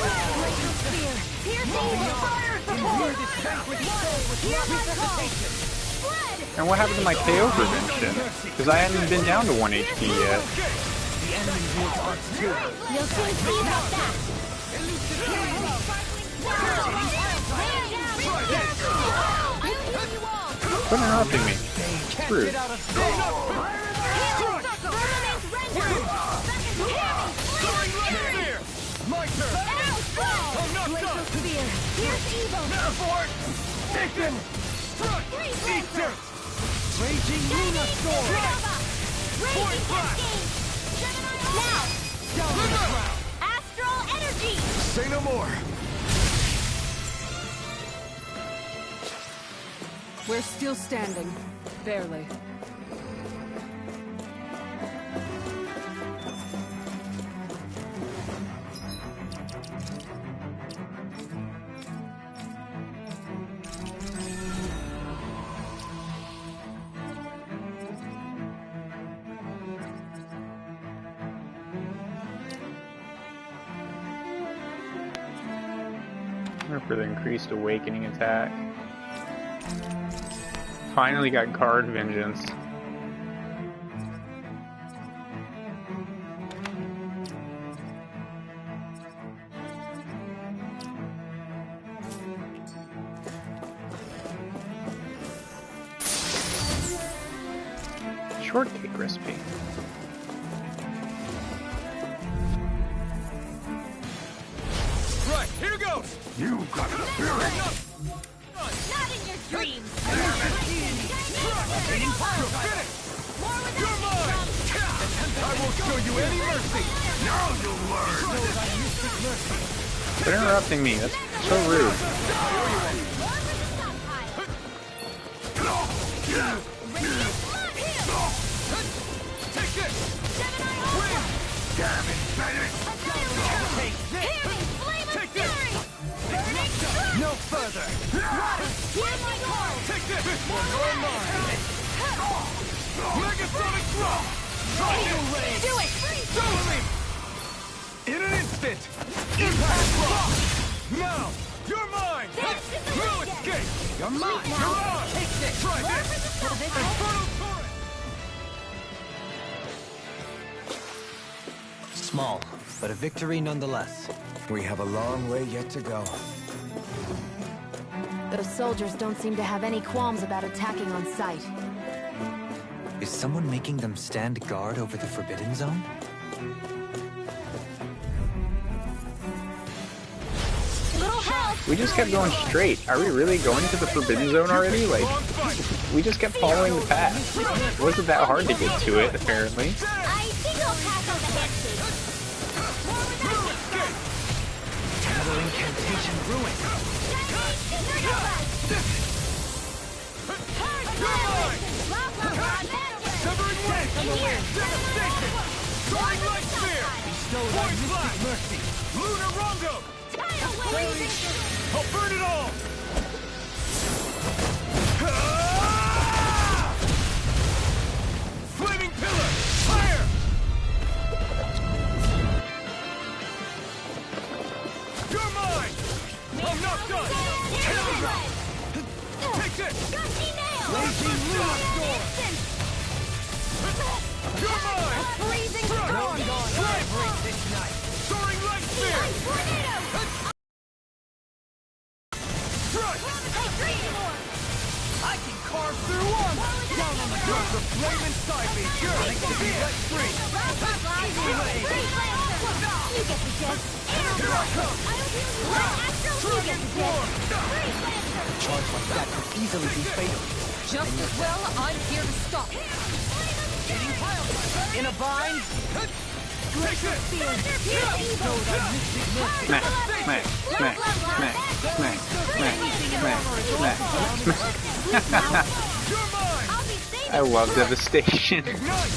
And what happened to my KO prevention? Because I haven't been down to 1 HP yet. You'll soon see about that. Quit interrupting me. It's rude. My turn! I'm not done! Metaphor! Taken! Eat dirt! Raging Luna Storm! Point flash! Now! Down to the ground! Astral energy! Say no more! We're still standing. Barely. For the increased awakening attack. Finally got guard vengeance. Shortcake recipe. Right, here goes! You got the spirit! Not in your dreams! You're mine! I won't show you any mercy! Now you'll learn! Quit interrupting me. That's so rude. Take this! Win! Damn it, Bennett! Take this! No further! Take this! This one's all mine! Megasonic drop! Do it! Totally! In an instant! Impact block! Now! You're mine! No escape! You're mine! You're on! Take this! Try this! Infernal torrent! Small, but a victory nonetheless. We have a long way yet to go. Those soldiers don't seem to have any qualms about attacking on sight. Is someone making them stand guard over the Forbidden Zone? Little help! We just kept going straight. Are we really going to the Forbidden Zone already? Like, we just kept following the path. It wasn't that hard to get to it, apparently. I think I'll pass on the handshake. Another incantation ruin. Severing wave! Devastation! Soaring light spear! Bestowed on mystic mercy. Lunar Rongo! I'll burn it all! Flaming pillar! Fire! You're mine! I'm not done! Take this! Raging Luna Storm! You're mine! Freezing Thrust! storm! Flame! Soaring light spear! Thrust! I can carve through armor. Down on the ground! The flame inside me yearns to be let free! You get the gist. Here I come! Dragon form! Charge like that could easily be fatal. Just as well, I'm here to stop. Getting piled. In a bind. Take this! Bestowed on mystic mercy. Smack, smack, smack, smack, smack, smack, smack, smack. You're mine! I love devastation. Ignite!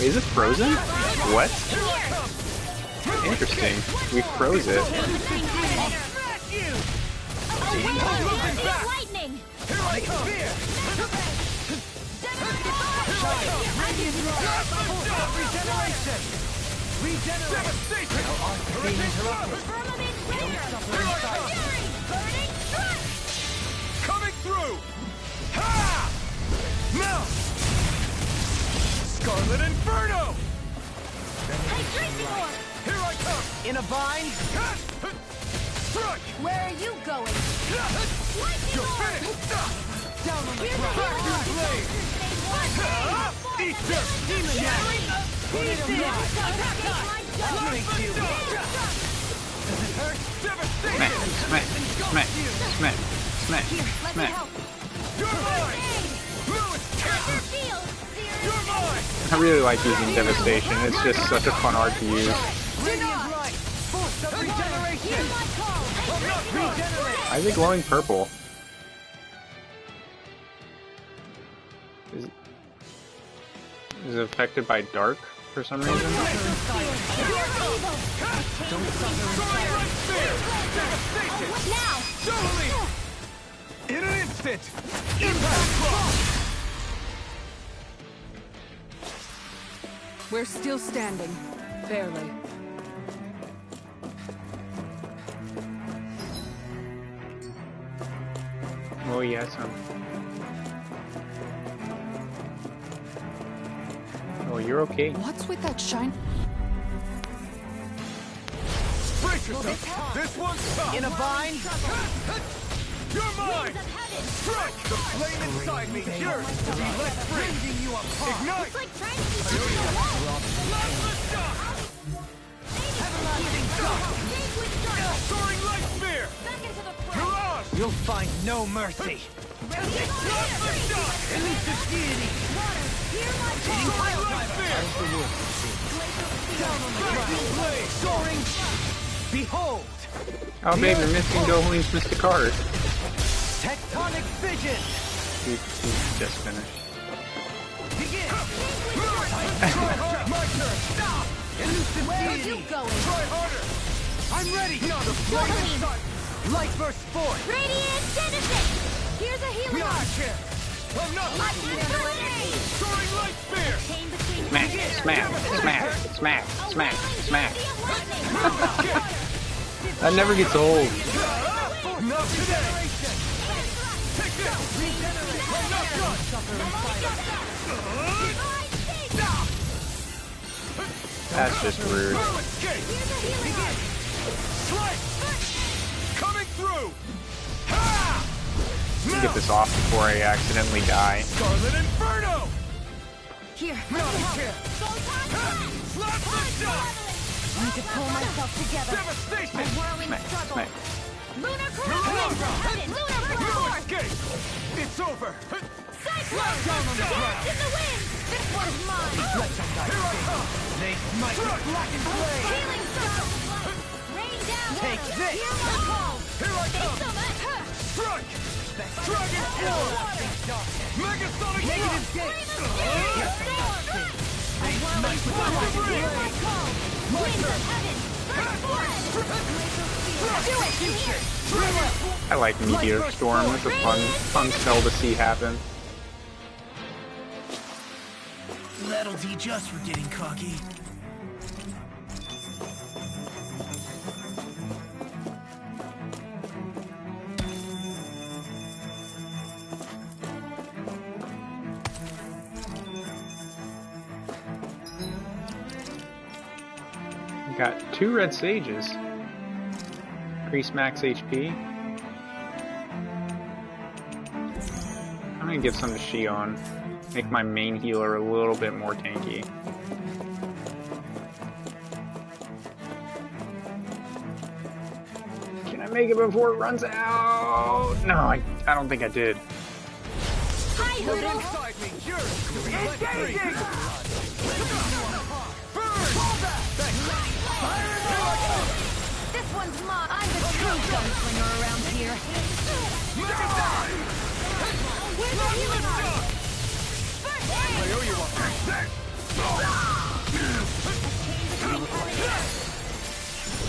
Wait, is it frozen? What? Here I come! Interesting. We froze it. Lightning! Here I come! Regeneration! Devastation! Being interrupted. Coming through! Ha! Now! Scarlet Inferno! Here I come! In a vine? Strike! Where are you going? You're finished! Down on the ground. Back your blade! Eat dirt! Demon Shattering! Smack, smack, smack, smack, smack, smack. You're mine! Lewis, you're mine! I really like using Devastation. It's just such a fun art to use. Radiant light! Boost of regeneration! Regenerate! Why is it glowing purple? Is it affected by dark for some reason? Don't Now! Totally! In an instant! Impact Cross! We're still standing. Barely. Oh yes, Oh, you're okay. What's with that shine? Brace yourself! This one's tough! In a vine? You're mine! Strike! The flame inside me yearns to be let free! Ignite! It's like trying to be stuck in a wall. Lava shock! Everlasting shock! Soaring light spear! Back into the fray. Mirage! You'll find no mercy! Lava shock! Elusive deity! Hear my Hitting call. pile Light driver! spear! As the wolf down on the ground! Blade! Soaring! Behold! Oh babe, you're missing Dolene's Mystic Card. Tectonic vision! He's just finished. Begin! My turn! Stop! Elusive Where are deity! you going? Try harder! I'm ready! Not a flame Doubling. inside! Light burst forth! Radiant Citizen! Here's a healing Not a arc. chance! I'm not I can handle it. Soaring light spear! Chain between Smack, smack, smack, smack, smack, smack. That never gets old. Not today! Take this! I'm not done! That's just rude. No escape! Strike! Coming through! Ha! Let me get this off before I accidentally die. Scarlet Inferno! Here, Not a chance! Slap the shot! need to pull myself together. Devastation! A whirling Smack, struggle. smack. Lunar corruption! Lunar No power! escape! It's over! Cyclone! Dance in the wind! This one's mine! Here I come! They smite with blackened blade! Healing circle! Rain down! Take this! Hear my call! Here I come! Face Strike! Dragon Form! Megasonic Negative Thrust! gate! They smite with blackened blade! Hear my call! Winds of heaven! Do it! I like Meteor Storm. It's a fun spell to see happen. That'll teach us for getting cocky. Got 2 red sages. Increase max HP. I'm gonna give some to Shion. Make my main healer a little bit more tanky. Can I make it before it runs out? No, I don't think I did. Hi, Hoodoo! Inside me yearns to be let free! This one's mine! I'm the true gunslinger around here! Where's the healing arc? First I aid! owe you one!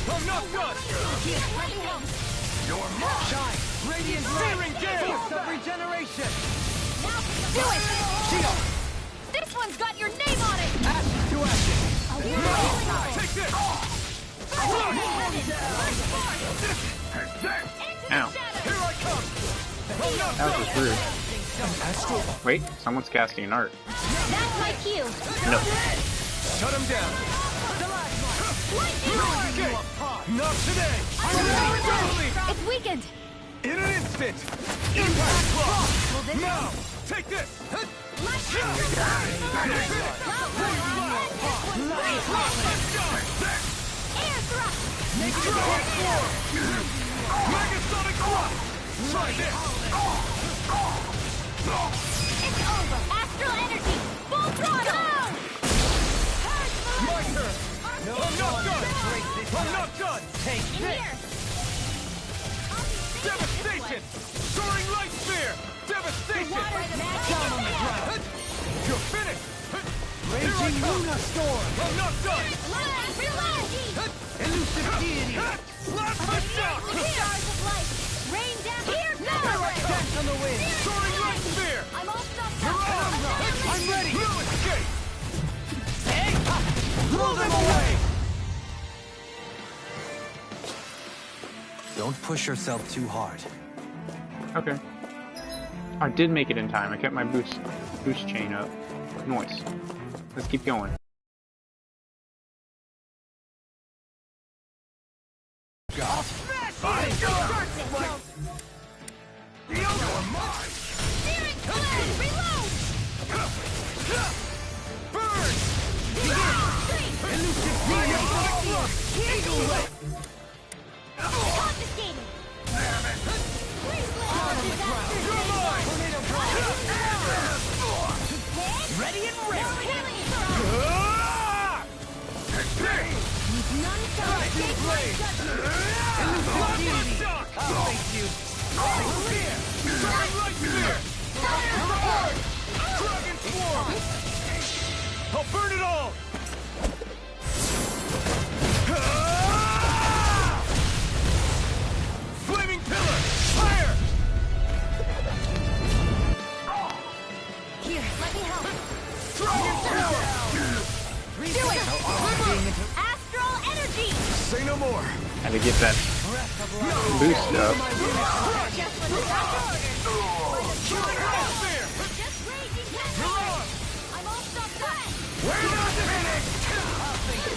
I'm not done! Your mark! Shine! Radiant Searing gale! Force of regeneration! Do it! Shield! This one's got your name on it! Ashes to ashes! Take this! Ow. Here I come! I'm not That done! was rude. Wait, someone's casting an art. That's my cue. No. Shut him down! No escape! Not today! It's weakened! In an instant! Impact block! Now! Take this! Air thrust. Megasonic thrust! Try this! It's over. Astral energy. Full throttle. My turn! I'm not done! I'm not done! Take In this! here. Devastation! Soaring light sphere! Devastation! Down on the ground! You're finished! Here I Raging come! Luna Storm! I'm not done! Reload. Elusive deity! Slap my shot! Stars of light. Rain down here. Dance on the wind! Soaring light sphere! I'm all stuffed Mirage! up. I'm ready! No escape! Blow them away! Don't push yourself too hard. Okay. I did make it in time. I kept my boost chain up. Nice. Let's keep going. Ready and ready! I'll face you! I'll burn it all! Flaming pillar! Fire! Here, let me help. Do it! Astral energy. Say no more! Had to get that boost up. Just what the doctor ordered. Just raging Mirage! I'm all stuffed up. We're not finished!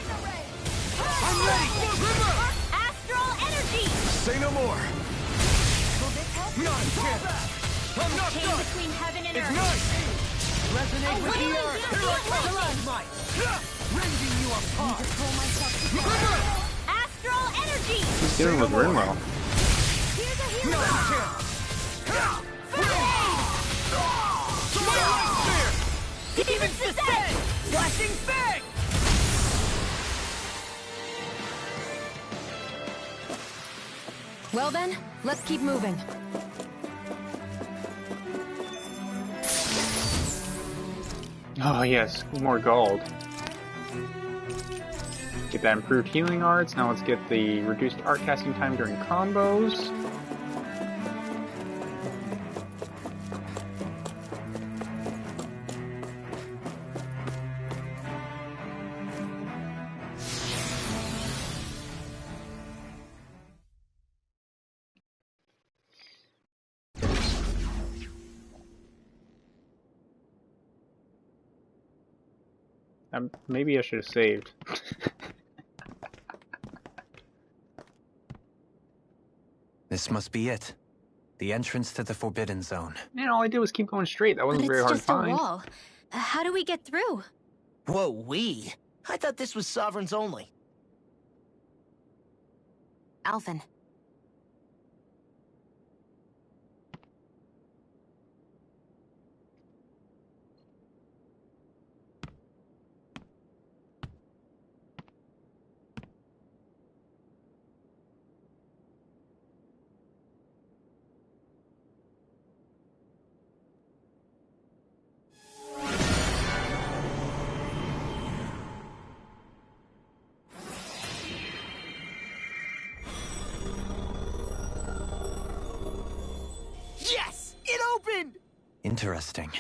I'm ready! Astral energy. Say no more! Will this help? Not a chance! I'm not Chain done! between heaven and It's earth. nice! Resonate with what the do I earth! do? Stalagmite! Rending you apart! Pull myself Astral energy. He's dealing with Rinwell. Here's a hero. Not a chance! Demons descend. Flashing fang! Well then, let's keep moving. Oh yes, more gold. Get that improved healing arts. Now let's get the reduced art casting time during combos. Maybe I should have saved. This must be it. The entrance to the Forbidden Zone. Man, all I did was keep going straight. That wasn't But very it's hard to just a find. wall. How do we get through? Whoa, we? I thought this was Sovereigns only. Alphen, Interesting.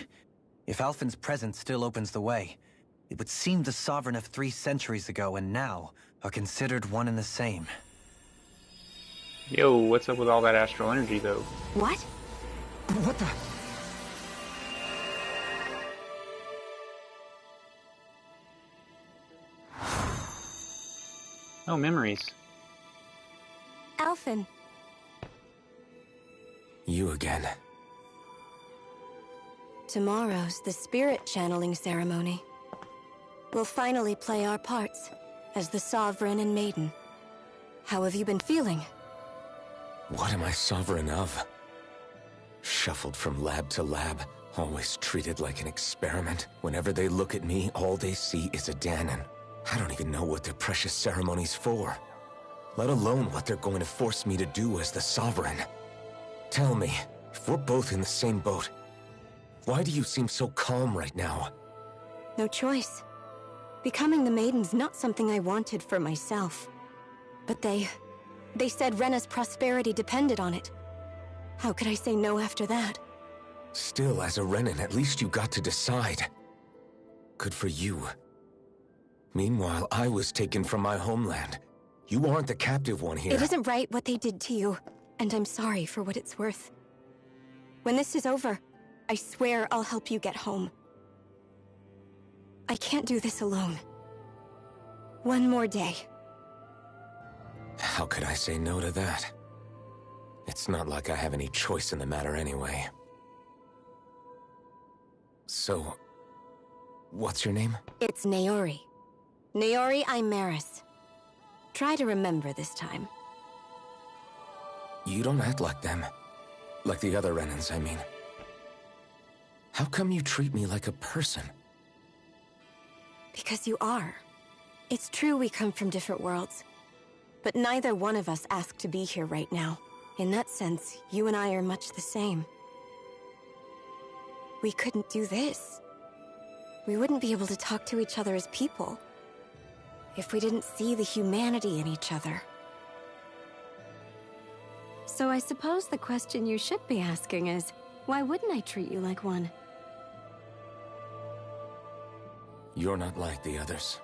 If Alphen's presence still opens the way, it would seem the Sovereign of 3 centuries ago and now are considered one and the same. Yo, what's up with all that astral energy, though? What? What the? Oh, memories. Alphen. You again. Tomorrow's the spirit channeling ceremony. We'll finally play our parts as the Sovereign and Maiden. How have you been feeling? What am I sovereign of? Shuffled from lab to lab, always treated like an experiment. Whenever they look at me, all they see is a Dahnan. I don't even know what their precious ceremony's for, let alone what they're going to force me to do as the Sovereign. Tell me, if we're both in the same boat, why do you seem so calm right now? No choice. Becoming the Maiden's not something I wanted for myself. But they said Rena's prosperity depended on it. How could I say no after that? Still, as a Renan, at least you got to decide. Good for you. Meanwhile, I was taken from my homeland. You aren't the captive one here. It isn't right what they did to you, and I'm sorry for what it's worth. When this is over, I swear I'll help you get home. I can't do this alone. One more day. How could I say no to that? It's not like I have any choice in the matter anyway. So, what's your name? It's Naori. Naori Imaris. Try to remember this time. You don't act like them. Like the other Renans, I mean. How come you treat me like a person? Because you are. It's true we come from different worlds. But neither one of us asked to be here right now. In that sense, you and I are much the same. We couldn't do this. We wouldn't be able to talk to each other as people if we didn't see the humanity in each other. So I suppose the question you should be asking is, why wouldn't I treat you like one? You're not like the others.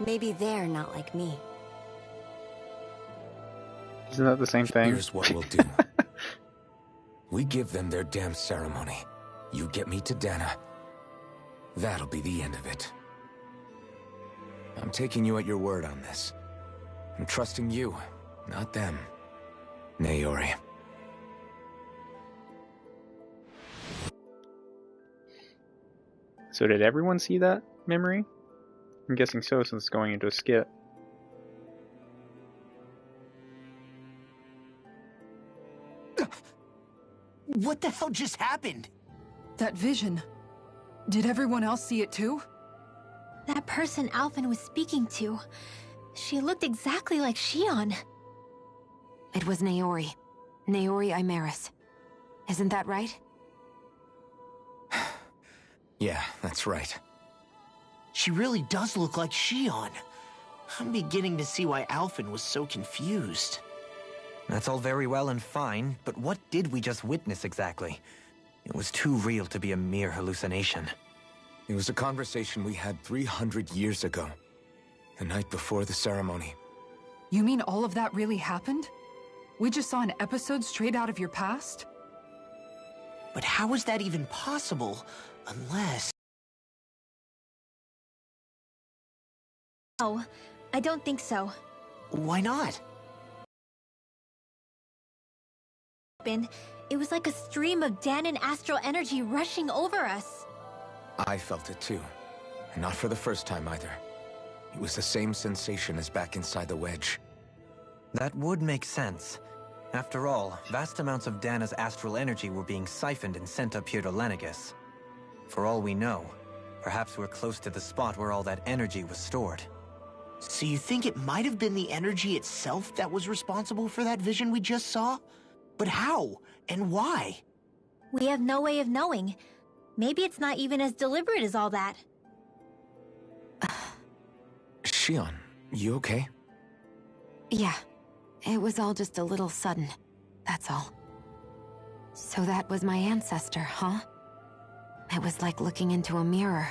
Maybe they're not like me. Isn't that the same thing? Here's what we'll do. We give them their damn ceremony. You get me to Dana. That'll be the end of it. I'm taking you at your word on this. I'm trusting you, not them. Naori. So did everyone see that memory? I'm guessing so, since it's going into a skit. What the hell just happened? That vision. Did everyone else see it too? That person Alphen was speaking to, she looked exactly like Shion. It was Naori. Naori Imaris. Isn't that right? Yeah, that's right. She really does look like Shion. I'm beginning to see why Alphen was so confused. That's all very well and fine, but what did we just witness exactly? It was too real to be a mere hallucination. It was a conversation we had 300 years ago. The night before the ceremony. You mean all of that really happened? We just saw an episode straight out of your past? But how is that even possible? Unless... Oh, I don't think so. Why not? It was like a stream of Dahnan astral energy rushing over us. I felt it too. And not for the first time either. It was the same sensation as back inside the wedge. That would make sense. After all, vast amounts of Dana's astral energy were being siphoned and sent up here to Lenegis. For all we know, perhaps we're close to the spot where all that energy was stored. So you think it might have been the energy itself that was responsible for that vision we just saw? But how? And why? We have no way of knowing. Maybe it's not even as deliberate as all that. Shion, you okay? Yeah. It was all just a little sudden. That's all. So that was my ancestor, huh? It was like looking into a mirror.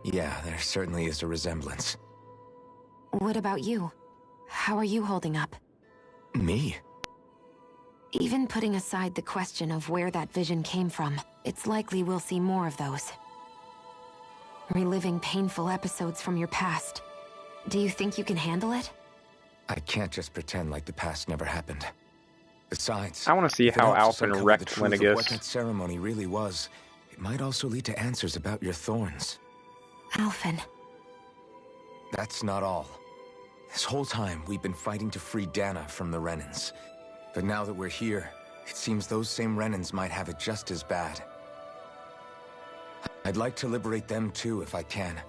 Yeah, there certainly is a resemblance. What about you? How are you holding up? Me? Even putting aside the question of where that vision came from, it's likely we'll see more of those. Reliving painful episodes from your past. Do you think you can handle it? I can't just pretend like the past never happened. Besides, I want to see if it how helps us Alphen uncover wrecked the truth of what that Lenegis. ceremony really was, it might also lead to answers about your thorns. Alphen. That's not all. This whole time, we've been fighting to free Dana from the Renans. But now that we're here, it seems those same Renans might have it just as bad. I'd like to liberate them too, if I can.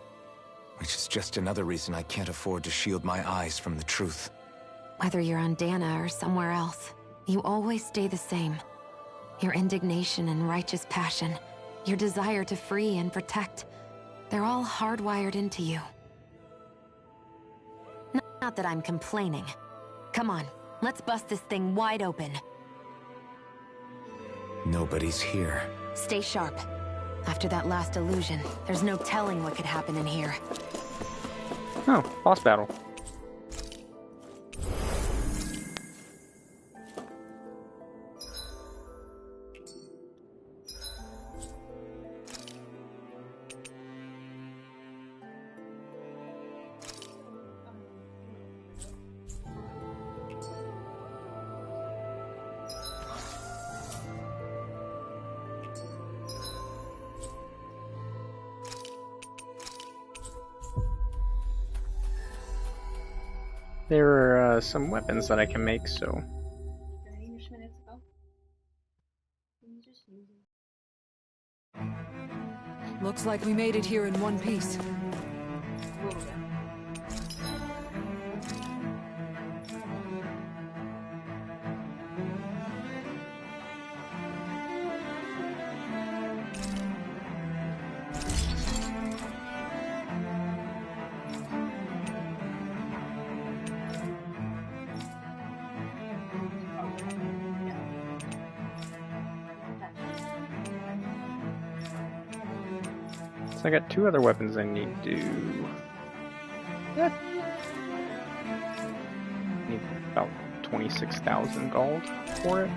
Which is just another reason I can't afford to shield my eyes from the truth. Whether you're on Dana or somewhere else, you always stay the same. Your indignation and righteous passion, your desire to free and protect, they're all hardwired into you. Not that I'm complaining. Come on, let's bust this thing wide open. Nobody's here. Stay sharp. After that last illusion, there's no telling what could happen in here. Oh, boss battle. There are some weapons that I can make, so... Looks like we made it here in one piece. So I got 2 other weapons I need to... Need about 26,000 gold for it.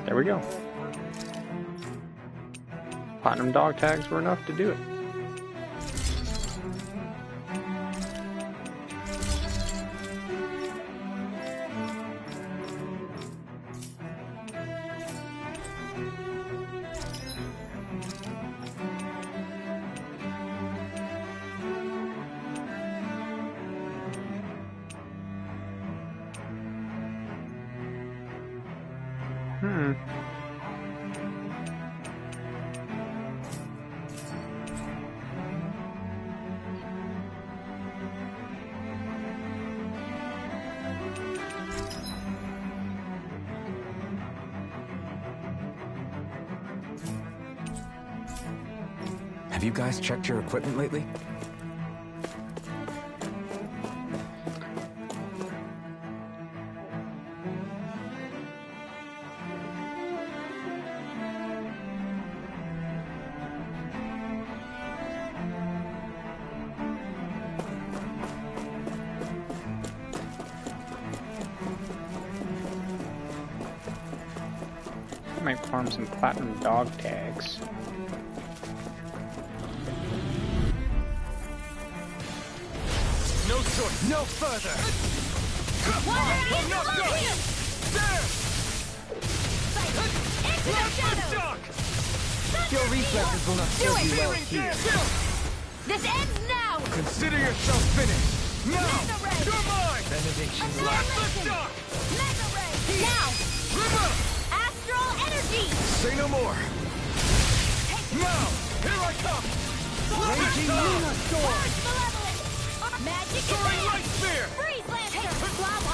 There we go. Platinum dog tags were enough to do it. Have you guys checked your equipment lately? I might farm some platinum dog tags. No choice, no further! I'm not done! There! Shock! Your reflexes will not serve you well here. This ends now! Consider yourself finished! Now! You're mine! Benediction. Blast the shock! Mega Ray! Now! River! Astral energy! Say no more! Now! Here I come! Raging Luna Storm! Malevolent! Magic Soaring advance! Light Spear! Freeze Lancer!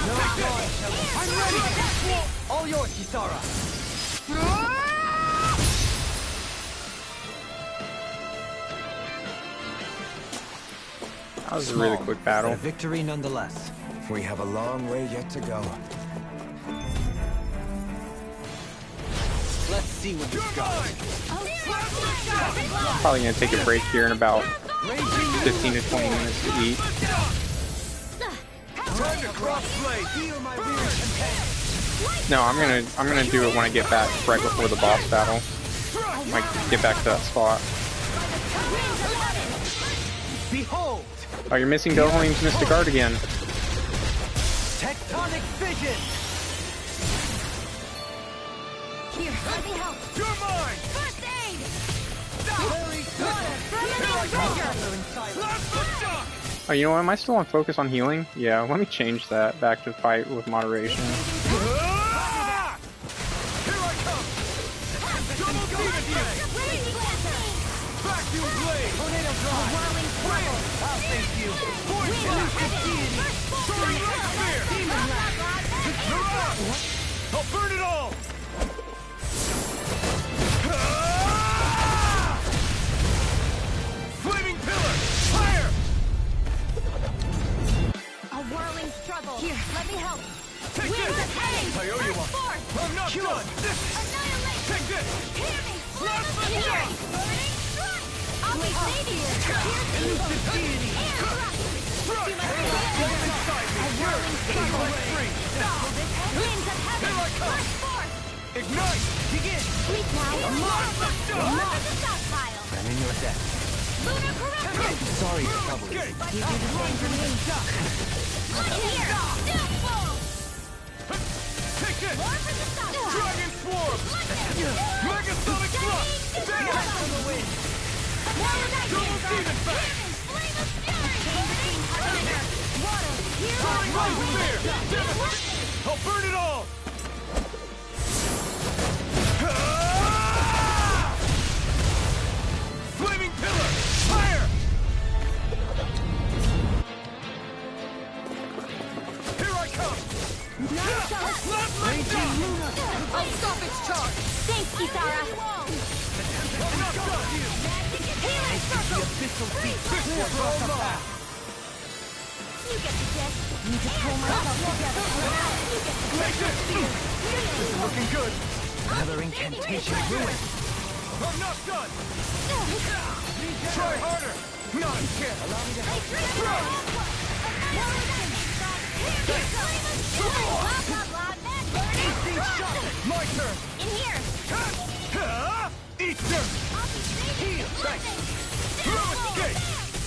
No God, I'm ready! All yours, Kisara! That was a really quick battle. A victory nonetheless. We have a long way yet to go. see what you've got. Probably gonna take a break here in about 15 to 20 minutes to eat. No, I'm gonna do it when I get back, right before the boss battle. Like, get back to that spot. Behold! Oh, you're missing Dohalim's Mystic Art again. Tectonic vision! Here, let me help. You're mine! First aid! Oh, you know what? Am I still on focus on healing? Yeah, let me change that back to fight with moderation. Ah! Here I come! Double demon heal! Vacuum blade! Tornado drive! I'll thank you! Poison! Soaring light spear! You're up! I'll burn it all! Ah! Flaming pillar! Fire! A whirling struggle. Here, let me help. Take Winds this! of pain! I owe you one! Force! I'm not done! Annihilate! Take this! Hear me! Blast the Hear shot! me! Burning strike! I'll be Xavier! Elusive deity! Thrust! Thrust! You must Come inside me! A whirling struggle. Let free! Winds of heaven! Here I come! Burst forth! Ignite! Begin! Sleep now! Blast the shot! More of the stockpile! I'm in your debt. Lunar corruption! Sorry to trouble you. Escape! You do the same for me. Look here! Doomful! Take this! More for the stockpile! Dragon Swarm! Megasonic Thrust! Damn! On the wind. Double Demon Fang! Flame of fury! Burning thunder! Water! Here Soaring light spear! Damn it! I'll burn it all! Ah! Flaming pillar! Fire! Here I come! I'll stop its charge! Thanks, Kisara! I'm not done! Healing circle! Clear across the path! You get the gist. Need to pull myself together. You get the Take this! This is looking good! Another incantation ruined. I'm not done! Try harder! Not again! Allow me to help you. My turn! In here! Eat dirt! Heal! Thanks! Throw escape!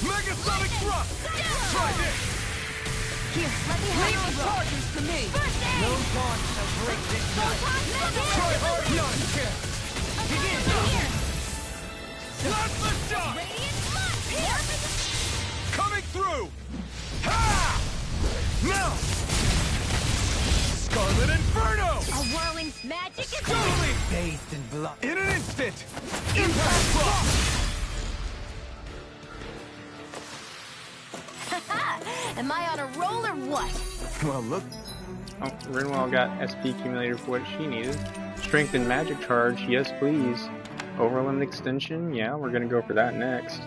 Megasonic thrust! Try this! Here, let me help you. charges to me. First aid! No dawn shall break this night. Try hard! Not again! Begin! Here! Blast the shot! Radiant blood! Here! Coming through! Ha! Now! Scarlet Inferno! A whirling magic is Totally! Bathed in blood. In an instant! Impact block! Am I on a roll or what? Well, look. Oh, Rinwell got SP accumulator for what she needed. Strength and magic charge, yes please. Overlimit extension, yeah, we're gonna go for that next.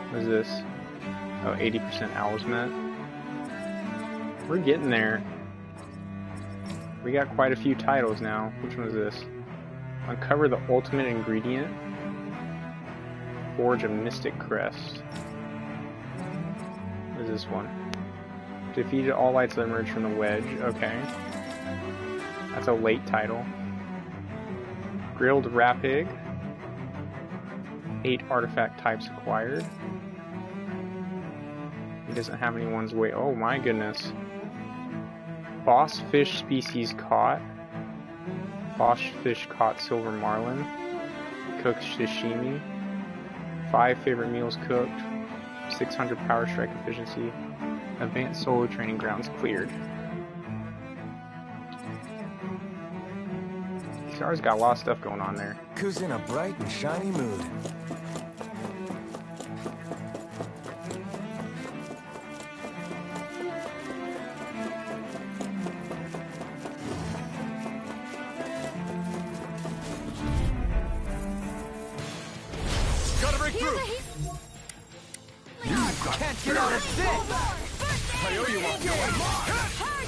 What is this? Oh, 80% owls met. We're getting there. We got quite a few titles now. Which one is this? Uncover the ultimate ingredient. Forge a Mystic Crest. What is this one? Defeated all lights that emerge from the wedge. Okay. That's a late title. Grilled Rapig. 8 artifact types acquired. He doesn't have any ones wait. Oh my goodness. Boss fish species caught. Boss fish caught silver marlin. Cooked sashimi. 5 favorite meals cooked. 600 power strike efficiency. Advanced solo training grounds cleared. Kisara's got a lot of stuff going on there. Who's in a bright and shiny mood? Gotta break through! Can't get out of this! I owe you one!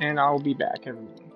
And I'll be back, everyone.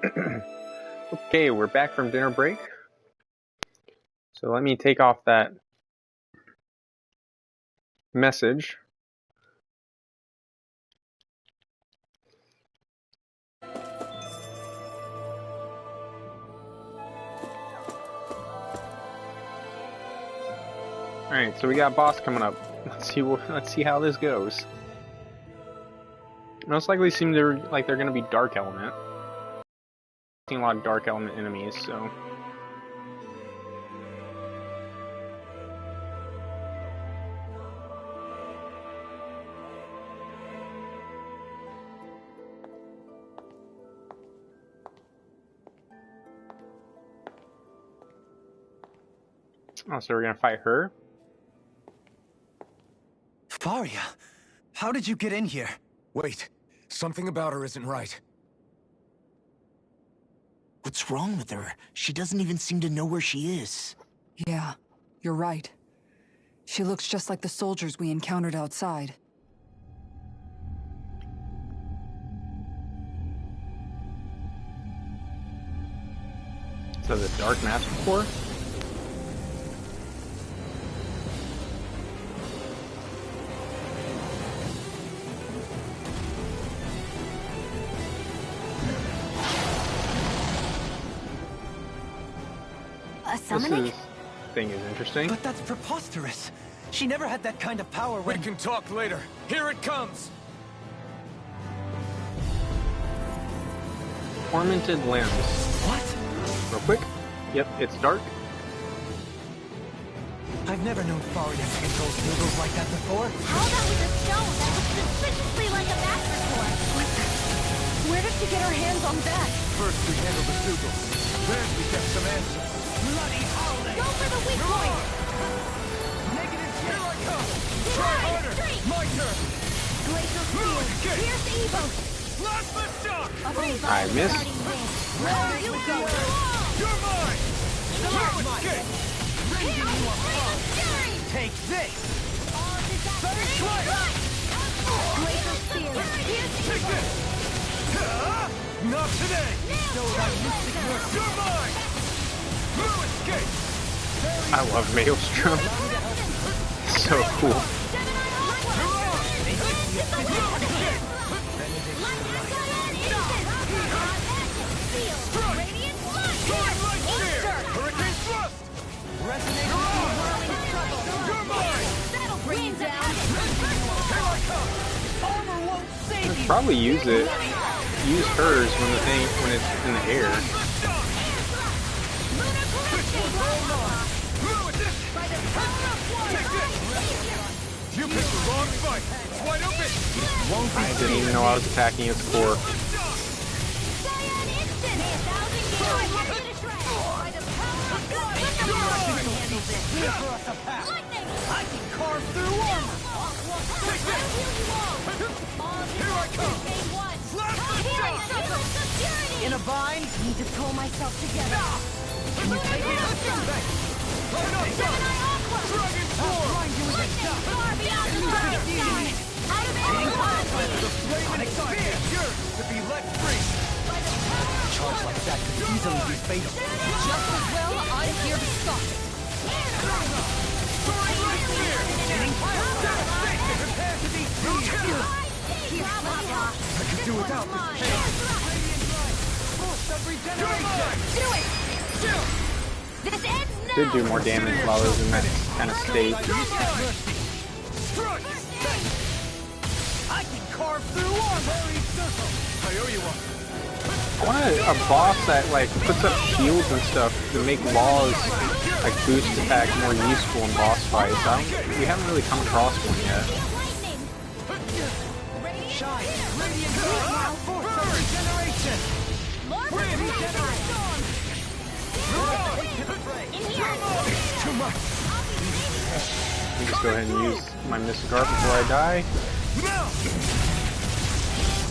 Okay, we're back from dinner break. So let me take off that message. Alright, so we got boss coming up. Let's see how this goes. Most likely seem like they're gonna be dark element. A lot of dark element enemies, so so we're gonna fight her. Faria, how did you get in here? Wait, something about her isn't right. What's wrong with her? She doesn't even seem to know where she is. Yeah, you're right. She looks just like the soldiers we encountered outside. So the Dark Master Corps? Summoning? Thing is interesting. But that's preposterous. She never had that kind of power when... We can talk later. Here it comes! Tormented limbs. What? Real quick. Yep, it's dark. I've never known Faria to control noodles like that before. How about with a stone that looks suspiciously like a master sword? Where did she get her hands on that? First we handle the Sugals. Then we get some answers. Bloody howling! Go for the weak point! Negative, here I come! Try harder! My turn! Glacial Spear! Pierce Evo! Plasma shock! I missed. Where you go? You're mine! Now escape! Take this! Glacial Spear! Pierce Take Evo! this! Not today! You're mine! Now escape! I love Maelstrom. So cool. Hurricane thrust! You're mine! Here I come! Probably use hers when it's in the air. You picked the wrong fight. It's wide open. I didn't even know I was attacking its core. I can carve through armor! Take this! Here I come! In a bind? Need to pull myself together. Can you take it? Line up, Dragon Sword! Flaming spear! Yours to be let free! A charge like that could easily be fatal. Just as well, I'm here to stop it. Soaring light spear! Devastation! Prepare to be seized! I could do without this chaos! Boost of regeneration! Do it! This ends now! Did do more damage while I was in that kind of state. Strike! I can carve through armor! I owe you one. I want a boss that like puts up shields and stuff to make Law's like boost attack more useful in boss fights. We haven't really come across one yet. Shine! Radiant now! Force of regeneration! It's too much. Let me just go ahead and use my Mystic Art before I die. Now!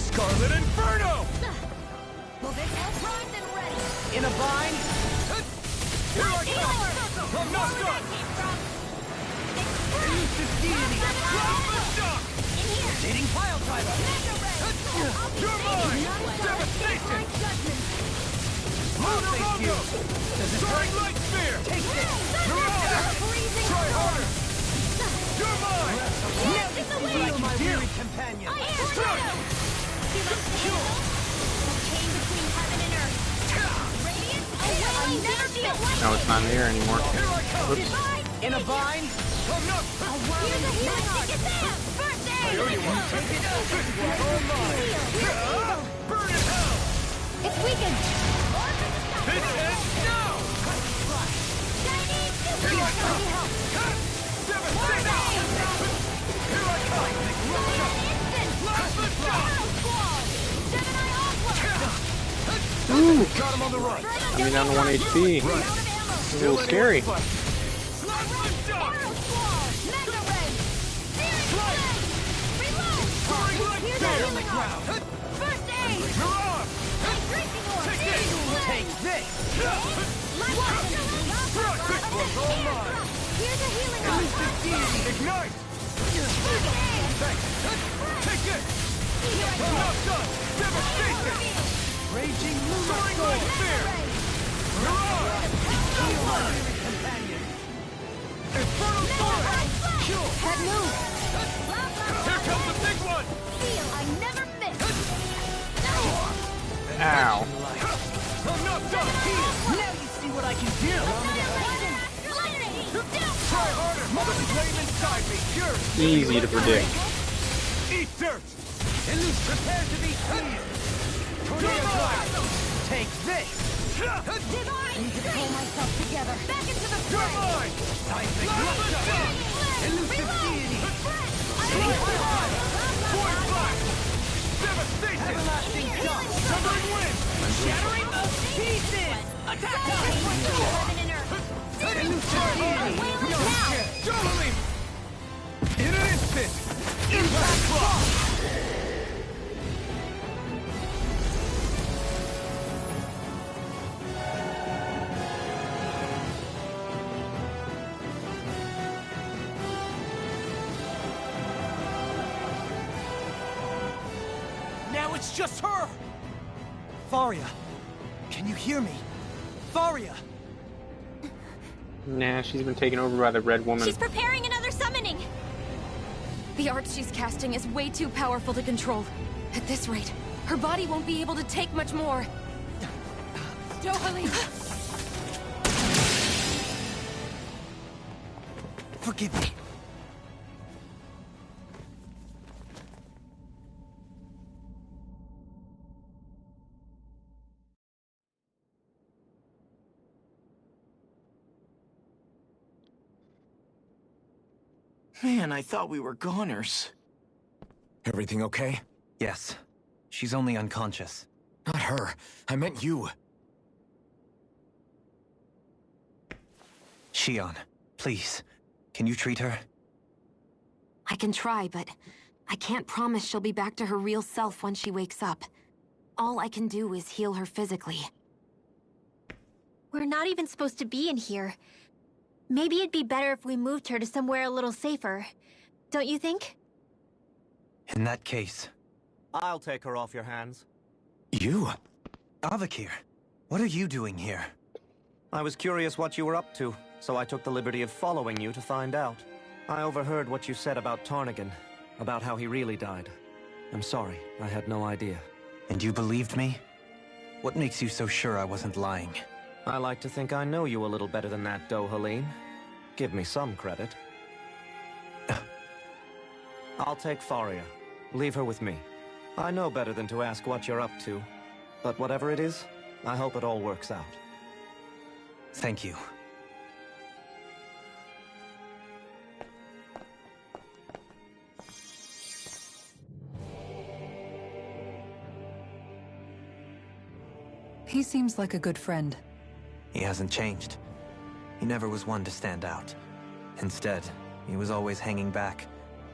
Scarlet Inferno! In a bind? Here I come! I'm not done! Plasma shock! Rotating pile driver! You're mine! Devastation! Thank you. Soaring light spear. Take this. You're out. Try harder. You're mine. Yes, in the way. My weary companion. I am tornado. He likes to handle the chain between heaven and earth. Radiant, I never feel like No, it's not there anymore. Whoops. divine. In a vine? I'm not. Here's a healing ticket there. First aid. Take it. All mine. Burn in hell. It's weakened. This ends now. Chinese super. Here I come. Devastation. Here I come. Instant. Last the shot. Squad. Gemini Aqua. Ooh, Got him on the run. coming down to 1 HP. It's a little scary. Last the shot. Arrow Squad. Mega Ray. Searing Flame. Reload. Soaring light Here's spear. a healing arm. First aid. You're on. Drinking orb. Take this. Take this. This one's all mine. Here's a healing arm. Ignite. First aid. Thanks. Take this. I'm not done. Devastation. Raging Soaring light spear. You're on. companion. Infernal sword. Head move. Here comes the big one. Feel I never miss. Ow. I'm not done. Now you see what I can do. Try harder. Mother flame inside me. Yours. Easy to predict. Eat dirt. Prepare to be cleared. You're mine. Take this. Divine pull myself together. Back into the You're fray. mine. Time to Last the shot. elusive deity. Void blast. Devastation. Everlasting dust. Severing wind. Shattering the pieces. Attack time. Heaven and earth. Elusive deity. Doubling. In an instant. Impact block. Now it's just her. Faria, can you hear me? Faria. Nah, she's been taken over by the red woman. She's preparing another summoning. The art she's casting is way too powerful to control. At this rate, her body won't be able to take much more. Dohalim! Forgive me. Man, I thought we were goners. Everything okay? Yes. She's only unconscious. Not her. I meant you. Shion, please. Can you treat her? I can try, but I can't promise she'll be back to her real self when she wakes up. All I can do is heal her physically. We're not even supposed to be in here. Maybe it'd be better if we moved her to somewhere a little safer. Don't you think? In that case... I'll take her off your hands. You? Avakir, what are you doing here? I was curious what you were up to, so I took the liberty of following you to find out. I overheard what you said about Tarnigan, about how he really died. I'm sorry, I had no idea. And you believed me? What makes you so sure I wasn't lying? I like to think I know you a little better than that, Dohalim. Give me some credit. I'll take Faria. Leave her with me. I know better than to ask what you're up to. But whatever it is, I hope it all works out. Thank you. He seems like a good friend. He hasn't changed. He never was one to stand out. Instead, he was always hanging back,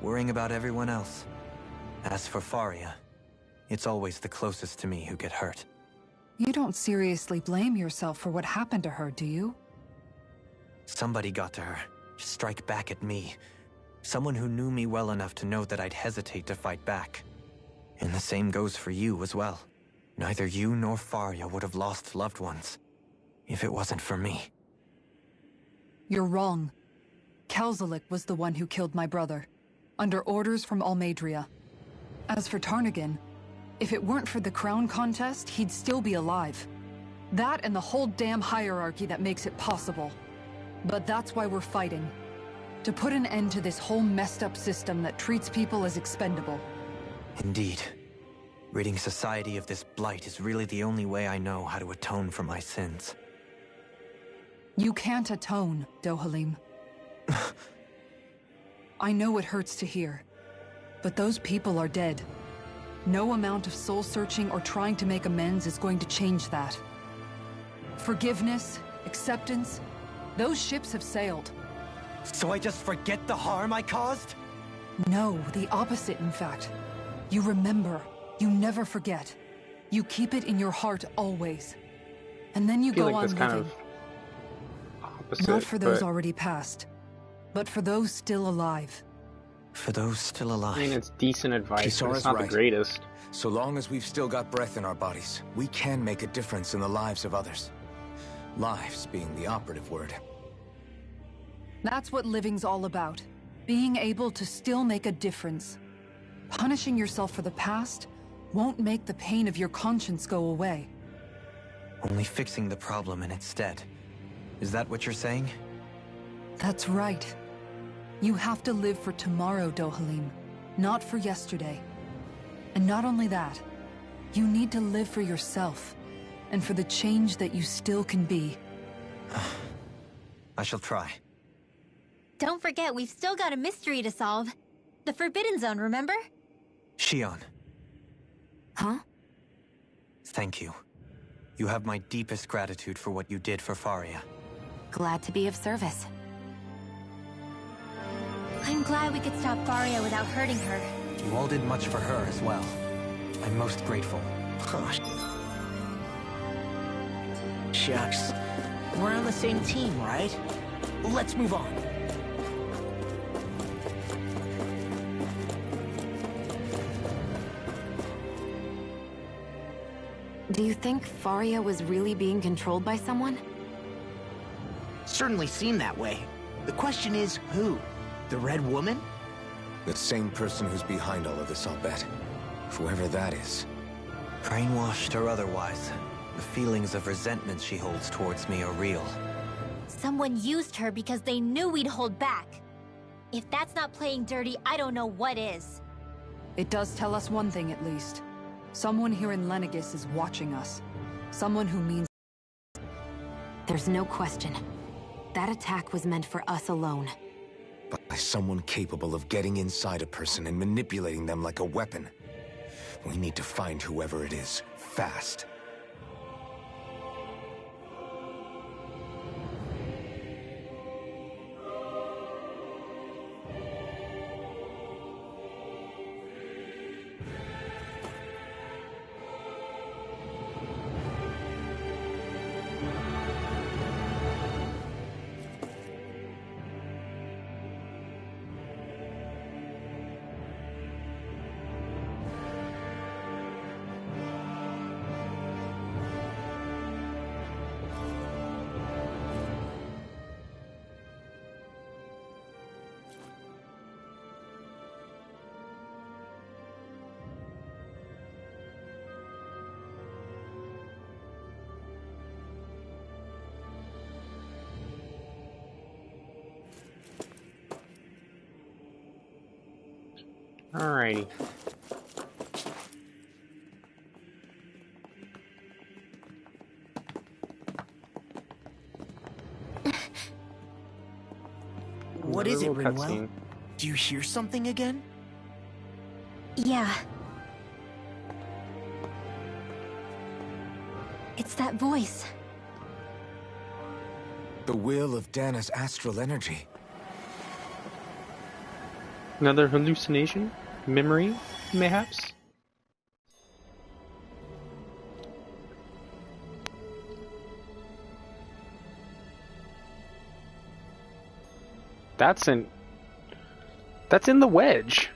worrying about everyone else. As for Faria, it's always the closest to me who get hurt. You don't seriously blame yourself for what happened to her, do you? Somebody got to her, to strike back at me. Someone who knew me well enough to know that I'd hesitate to fight back. And the same goes for you as well. Neither you nor Faria would have lost loved ones if it wasn't for me. You're wrong. Kelzelik was the one who killed my brother, under orders from Almadria. As for Tarnagin, if it weren't for the crown contest, he'd still be alive. That and the whole damn hierarchy that makes it possible. But that's why we're fighting. To put an end to this whole messed up system that treats people as expendable. Indeed. Ridding society of this blight is really the only way I know how to atone for my sins. You can't atone, Dohalim. I know it hurts to hear, but those people are dead. No amount of soul-searching or trying to make amends is going to change that. Forgiveness, acceptance, those ships have sailed. So I just forget the harm I caused? No, the opposite, in fact. You remember. You never forget. You keep it in your heart always. And then you go on living. Kind of opposite, not for those already passed, but for those still alive. For those still alive. I mean, it's decent advice, but it's not right. the greatest. So long as we've still got breath in our bodies, we can make a difference in the lives of others. Lives being the operative word. That's what living's all about. Being able to still make a difference. Punishing yourself for the past won't make the pain of your conscience go away. Only fixing the problem in its stead. Is that what you're saying? That's right. You have to live for tomorrow, Dohalim, not for yesterday. And not only that, you need to live for yourself, and for the change that you still can be. I shall try. Don't forget, we've still got a mystery to solve. The Forbidden Zone, remember? Shion. Huh? Thank you. You have my deepest gratitude for what you did for Faria. Glad to be of service. I'm glad we could stop Faria without hurting her. You all did much for her as well. I'm most grateful. Shucks. We're on the same team, right? Let's move on. Do you think Faria was really being controlled by someone? Certainly seemed that way. The question is, who? The Red Woman? The same person who's behind all of this, I'll bet. Whoever that is. Brainwashed or otherwise, the feelings of resentment she holds towards me are real. Someone used her because they knew we'd hold back. If that's not playing dirty, I don't know what is. It does tell us one thing at least. Someone here in Lenegis is watching us. Someone who means... There's no question. That attack was meant for us alone. By someone capable of getting inside a person and manipulating them like a weapon. We need to find whoever it is, fast. Alrighty. What is it, Another little Rinwell? cutscene. Do you hear something again? Yeah. It's that voice. The will of Dana's astral energy. Another hallucination? Memory, mayhaps? That's in the wedge.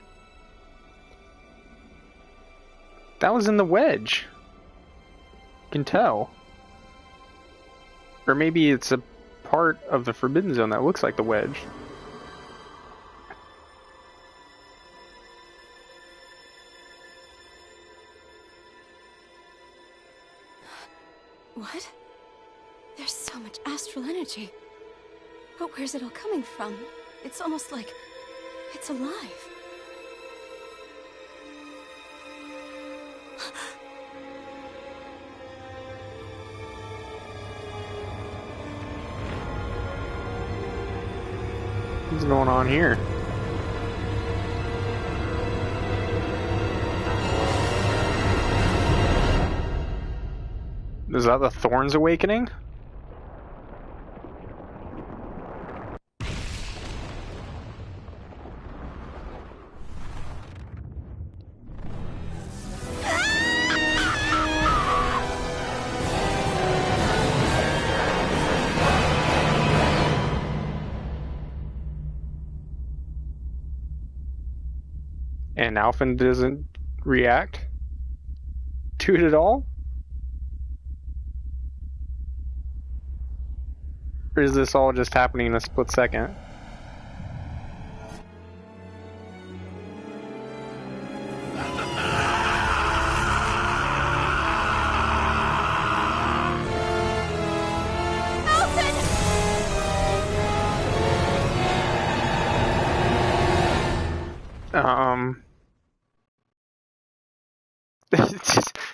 That was in the wedge. can tell. Or maybe it's a part of the Forbidden Zone that looks like the wedge. What? There's so much astral energy. But where's it all coming from? It's almost like it's alive. What's going on here? Is that the Thorns awakening? And Alphen doesn't react to it at all? Or is this all just happening in a split second?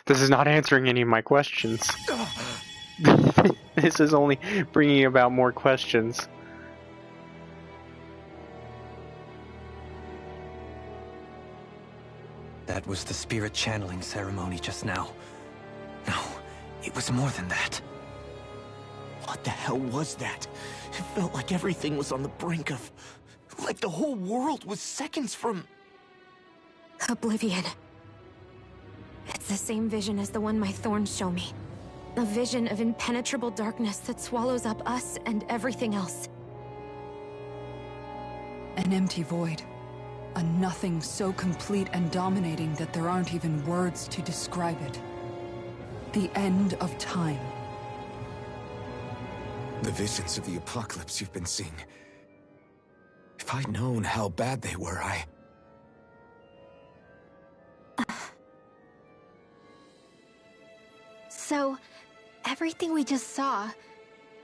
This is not answering any of my questions. This is only bringing about more questions. That was the spirit channeling ceremony just now. No, it was more than that. What the hell was that? It felt like everything was on the brink of... like the whole world was seconds from... Oblivion. It's the same vision as the one my thorns show me. A vision of impenetrable darkness that swallows up us and everything else. An empty void. A nothing so complete and dominating that there aren't even words to describe it. The end of time. The visions of the apocalypse you've been seeing. If I'd known how bad they were, So, everything we just saw,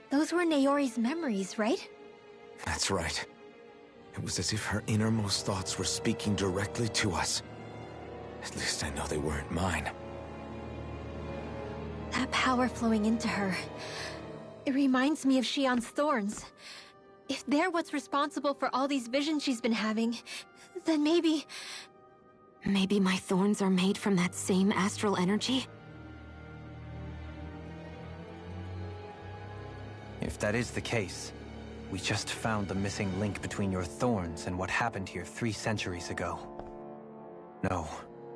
those were Naori's memories, right? That's right. It was as if her innermost thoughts were speaking directly to us. At least I know they weren't mine. That power flowing into her, it reminds me of Shion's thorns. If they're what's responsible for all these visions she's been having, then maybe... Maybe my thorns are made from that same astral energy? If that is the case, we just found the missing link between your thorns and what happened here 3 centuries ago. No,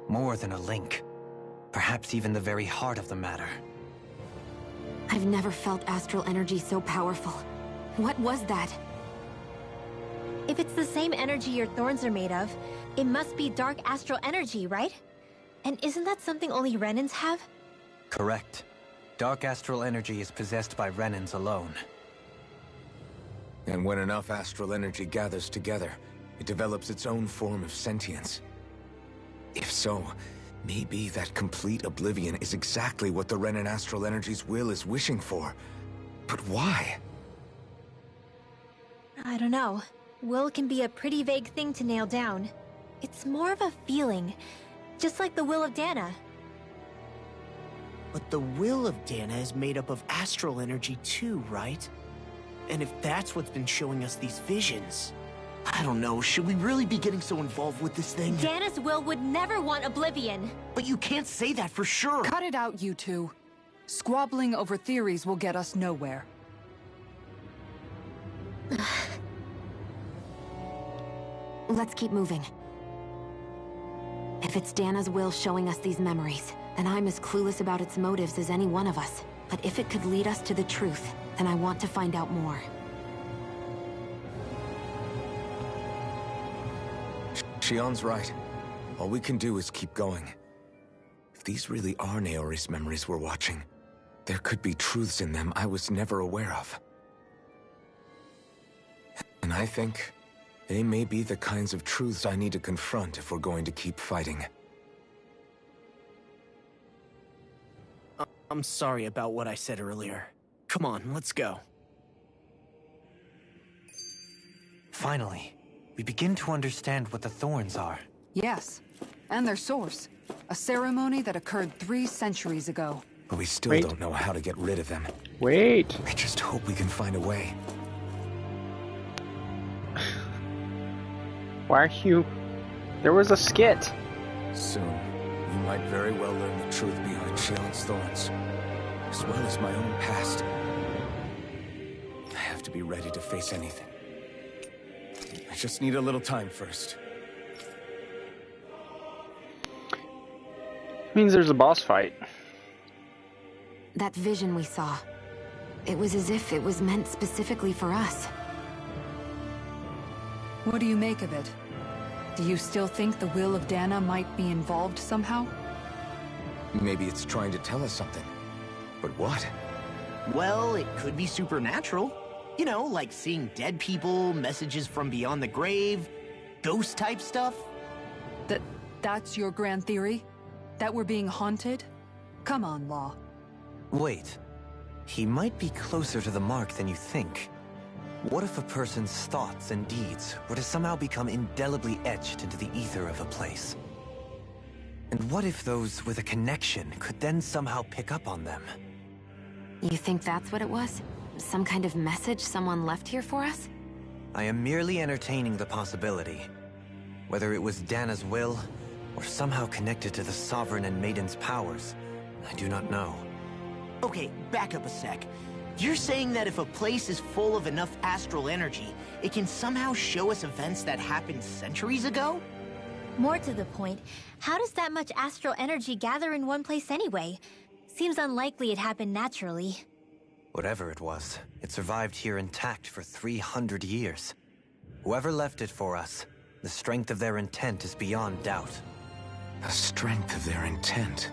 more than a link. Perhaps even the very heart of the matter. I've never felt astral energy so powerful. What was that? If it's the same energy your thorns are made of, it must be dark astral energy, right? And isn't that something only Renans have? Correct. Dark astral energy is possessed by Renans alone. And when enough astral energy gathers together, it develops its own form of sentience. If so, maybe that complete oblivion is exactly what the Renan astral energy's will is wishing for. But why? I don't know. Will can be a pretty vague thing to nail down. It's more of a feeling, just like the will of Dana. But the will of Dana is made up of astral energy too, right? And if that's what's been showing us these visions... I don't know, should we really be getting so involved with this thing? Dana's will would never want oblivion. But you can't say that for sure. Cut it out, you two. Squabbling over theories will get us nowhere. Let's keep moving. If it's Dana's will showing us these memories, then I'm as clueless about its motives as any one of us. But if it could lead us to the truth, then I want to find out more. Shion's right. All we can do is keep going. If these really are Naori's memories we're watching, There could be truths in them I was never aware of. And I think they may be the kinds of truths I need to confront if we're going to keep fighting. I'm sorry about what I said earlier. Come on, let's go. Finally, we begin to understand what the thorns are. Yes, and their source. A ceremony that occurred 3 centuries ago. But we still don't know how to get rid of them. Wait. I just hope we can find a way. Why are you... There was a skit. Soon, you might very well learn the truth behind Shion's thorns, as well as my own past. I have to be ready to face anything. I just need a little time first. Means there's a boss fight. That vision we saw. It was as if it was meant specifically for us. What do you make of it? Do you still think the will of Dana might be involved somehow? Maybe it's trying to tell us something. But what? Well, it could be supernatural. You know, like seeing dead people, messages from beyond the grave, ghost-type stuff. That's your grand theory? That we're being haunted? Come on, Law. Wait. He might be closer to the mark than you think. What if a person's thoughts and deeds were to somehow become indelibly etched into the ether of a place? And what if those with a connection could then somehow pick up on them? You think that's what it was? Some kind of message someone left here for us? I am merely entertaining the possibility. Whether it was Dana's will, or somehow connected to the Sovereign and Maiden's powers, I do not know. Okay, back up a sec. You're saying that if a place is full of enough astral energy, it can somehow show us events that happened centuries ago? More to the point, how does that much astral energy gather in one place anyway? Seems unlikely it happened naturally. Whatever it was, it survived here intact for 300 years. Whoever left it for us, the strength of their intent is beyond doubt. The strength of their intent.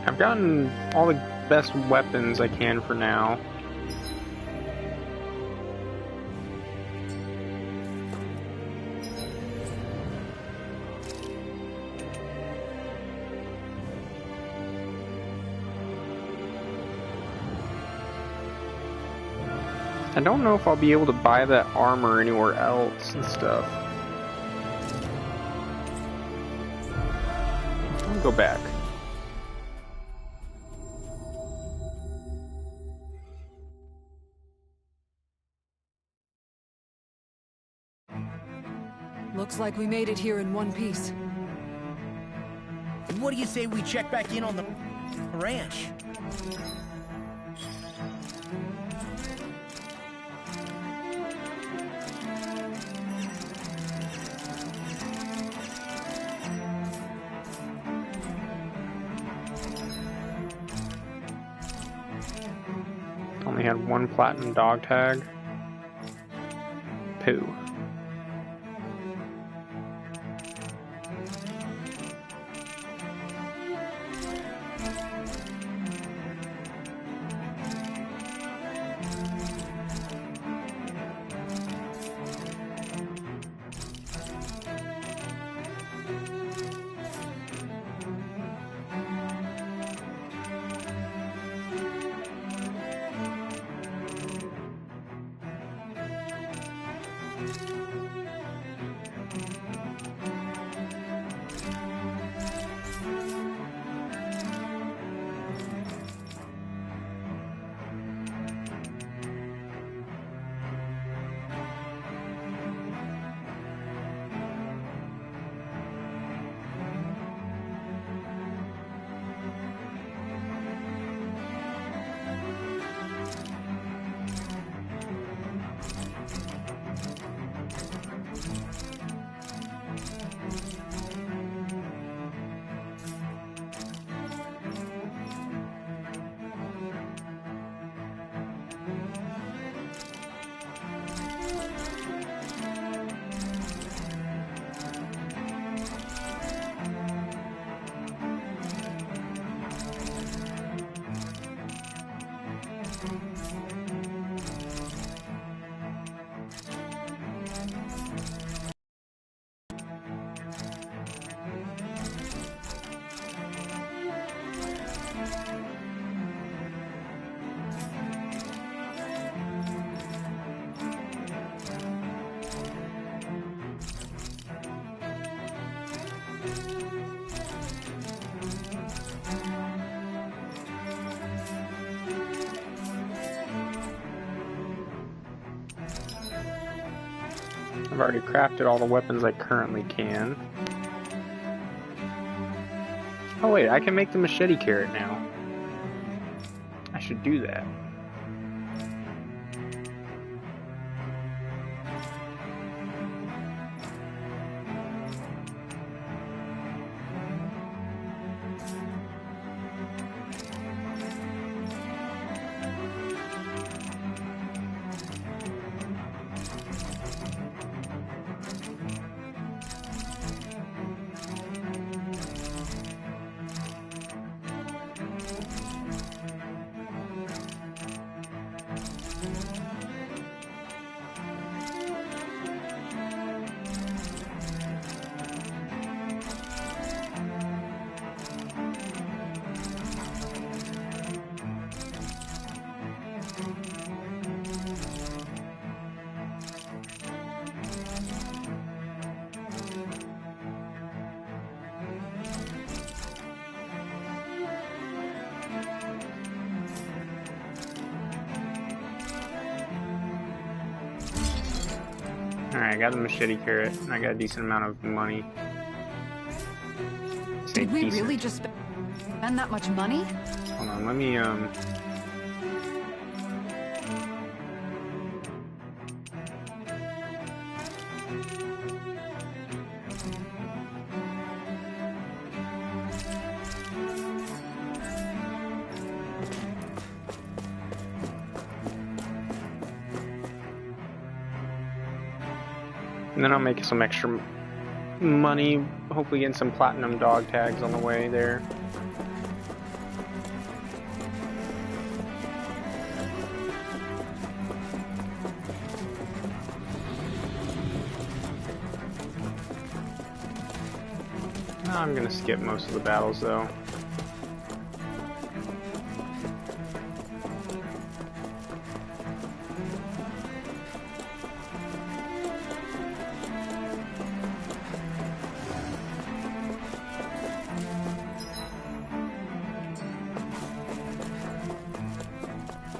I've gotten all the best weapons I can for now. I don't know if I'll be able to buy that armor anywhere else and stuff. Let me go back. Looks like we made it here in one piece. What do you say we check back in on the ranch? Only had one platinum dog tag. Pooh. I've already crafted all the weapons I currently can. Oh wait, I can make the machete carrot now. I should do that. Alright, I got the machete carrot, and I got a decent amount of money. Did we really just spend that much money? Hold on, let me, and then I'll make some extra money, hopefully getting some platinum dog tags on the way there. I'm gonna skip most of the battles though.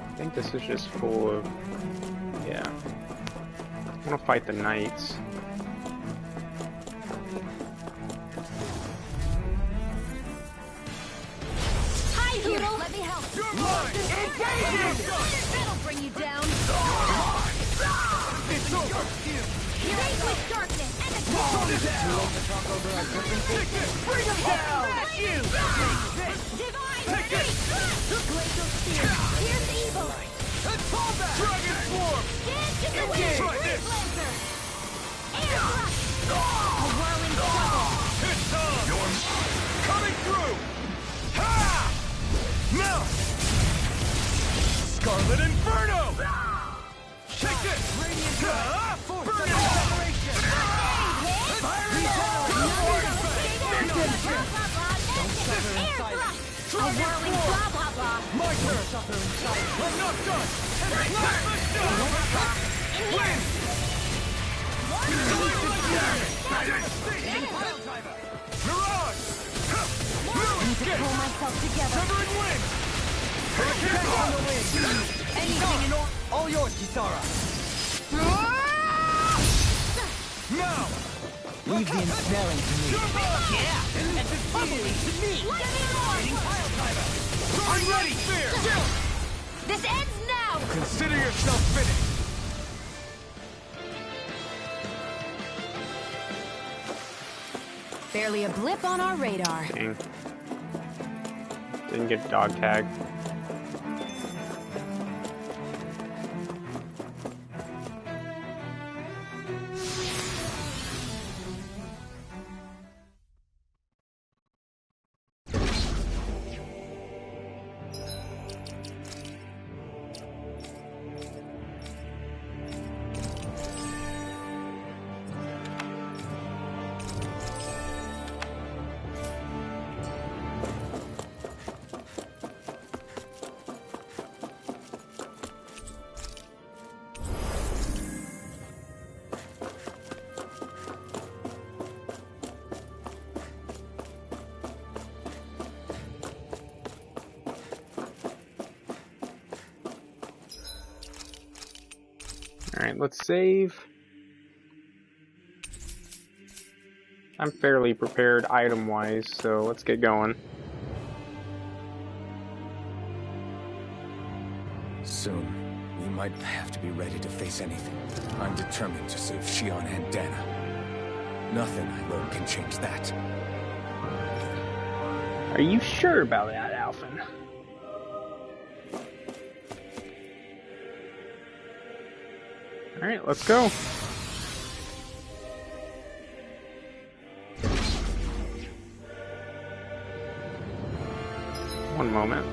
I think this is just full of, yeah. I want to fight the knights. Hi, Hoodle! Let me help! You're mine! That'll bring you down! It's over! Face with darkness and a Bring him down! divine speed! Glacial spear! Here's evil! Dragon Swarm! Dance in the wind! Try this! Lancer! Air thrust! A whirling trouble! It's on! Coming through! Ha! Now! Scarlet Inferno! Take this! Radiant Burn it! A whirling blah blah blah! My turn! I'm not done! Win! Mirage! Need to pull myself together. Severing wind! Hurricane on the wing! Anything in All yours, Kisara. Now! Leave the ensnaring to me. You're mine! Yeah, and probably to me. I'm ready! Fear! This ends now! Consider yourself finished! Barely a blip on our radar. Dang. Didn't get dog tag. Alright, let's save. I'm fairly prepared item-wise, so let's get going. Soon, we might have to be ready to face anything. I'm determined to save Shion and Dana. Nothing I learn can change that. Are you sure about that, Alphen? Alright, let's go. One moment.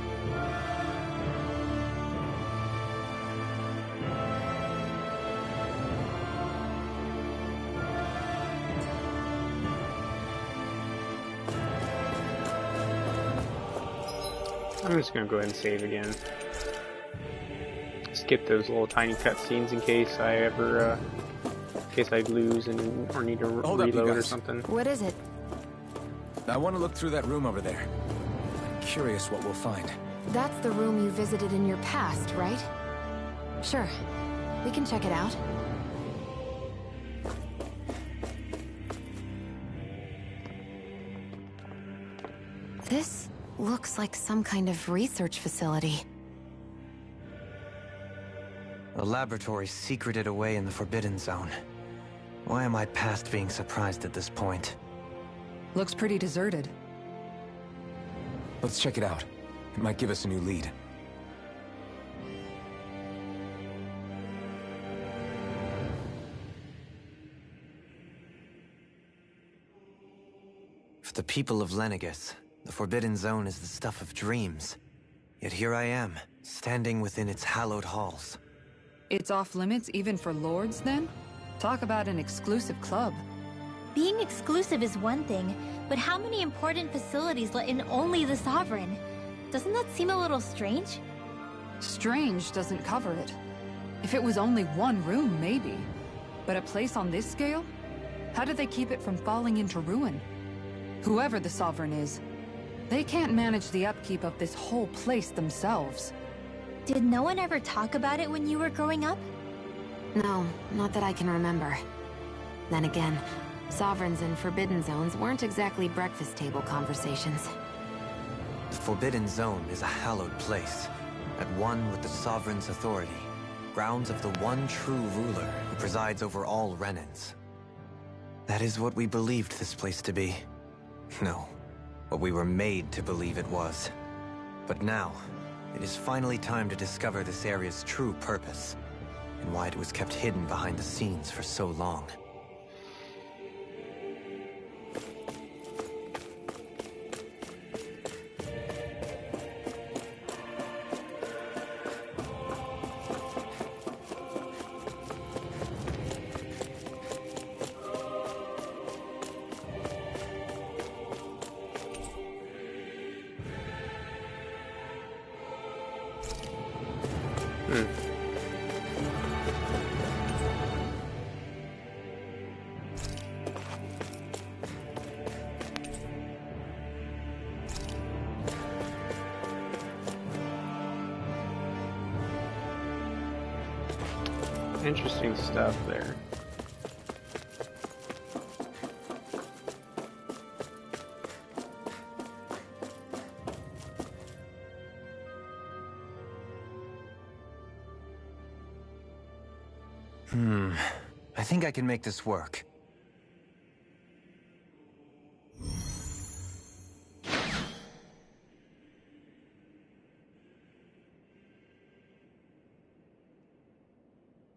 I'm just gonna go ahead and save again. Skip those little tiny cutscenes in case I ever, in case I lose and or need to reload or something. What is it? I want to look through that room over there. I'm curious what we'll find. That's the room you visited in your past, right? Sure. We can check it out. This looks like some kind of research facility. A laboratory secreted away in the Forbidden Zone. Why am I past being surprised at this point? Looks pretty deserted. Let's check it out. It might give us a new lead. For the people of Lenegis, the Forbidden Zone is the stuff of dreams. Yet here I am, standing within its hallowed halls. It's off limits even for lords, then? Talk about an exclusive club. Being exclusive is one thing, but how many important facilities let in only the Sovereign? Doesn't that seem a little strange? Strange doesn't cover it. If it was only one room, maybe. But a place on this scale? How do they keep it from falling into ruin? Whoever the Sovereign is, they can't manage the upkeep of this whole place themselves. Did no one ever talk about it when you were growing up? No, not that I can remember. Then again, Sovereigns and Forbidden Zones weren't exactly breakfast table conversations. The Forbidden Zone is a hallowed place, at one with the Sovereign's authority, grounds of the one true ruler who presides over all Renans. That is what we believed this place to be. No, what we were made to believe it was. But now, it is finally time to discover this area's true purpose, and why it was kept hidden behind the scenes for so long. Interesting stuff there. I think I can make this work.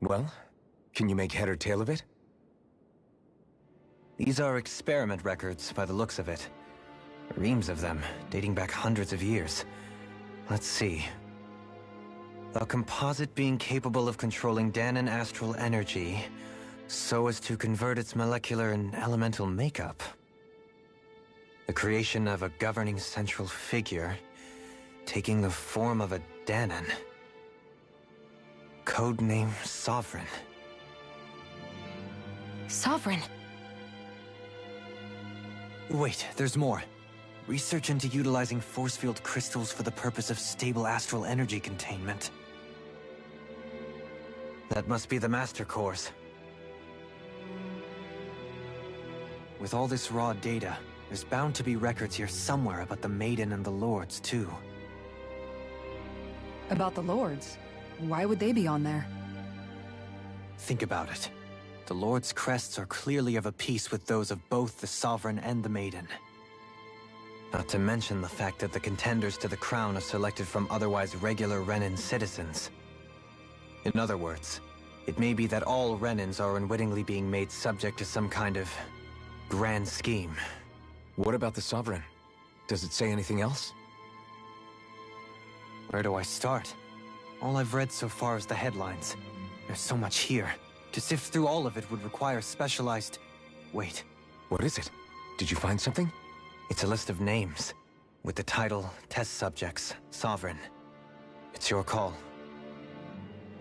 Well, can you make head or tail of it? These are experiment records, by the looks of it. Reams of them, dating back hundreds of years. Let's see. A composite being capable of controlling Danan astral energy, so as to convert its molecular and elemental makeup. The creation of a governing central figure, taking the form of a Danan. Codename Sovereign. Sovereign! Wait, there's more. Research into utilizing force field crystals for the purpose of stable astral energy containment. That must be the master cores. With all this raw data, there's bound to be records here somewhere about the Maiden and the Lords, too. About the Lords? Why would they be on there? Think about it. The Lord's crests are clearly of a piece with those of both the Sovereign and the Maiden. Not to mention the fact that the contenders to the crown are selected from otherwise regular Renin citizens. In other words, it may be that all Renins are unwittingly being made subject to some kind of grand scheme. What about the Sovereign? Does it say anything else? Where do I start? All I've read so far is the headlines. There's so much here. To sift through all of it would require specialized... Wait. What is it? Did you find something? It's a list of names, with the title, Test Subjects, Sovereign. It's your call.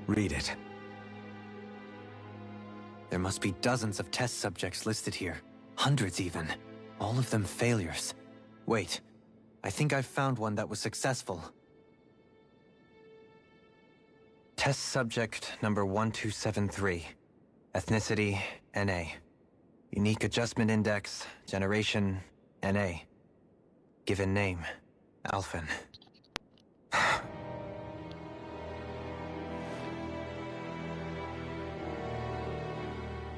Read it. There must be dozens of test subjects listed here. Hundreds even. All of them failures. Wait, I think I've found one that was successful. Test subject number 1273. Ethnicity, NA. Unique adjustment index, generation, NA. Given name, Alphen.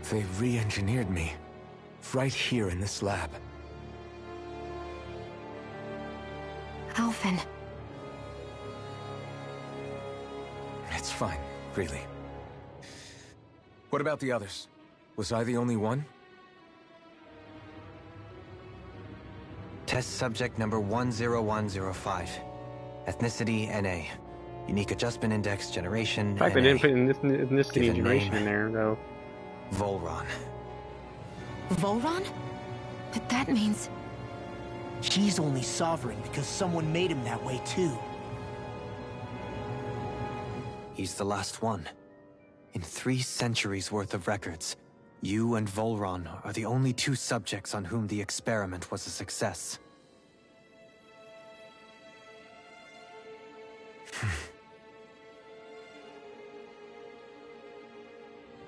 They re-engineered me. Right here in this lab. Alphen. It's fine, really. What about the others? Was I the only one? Test subject number 10105. Ethnicity, NA. Unique adjustment index, generation, In fact, NA. they didn't put ethnicity Given generation name. in there, though. Volron. Volron? But that means... He's only sovereign because someone made him that way, too. He's the last one. In 3 centuries worth of records, you and Volron are the only 2 subjects on whom the experiment was a success.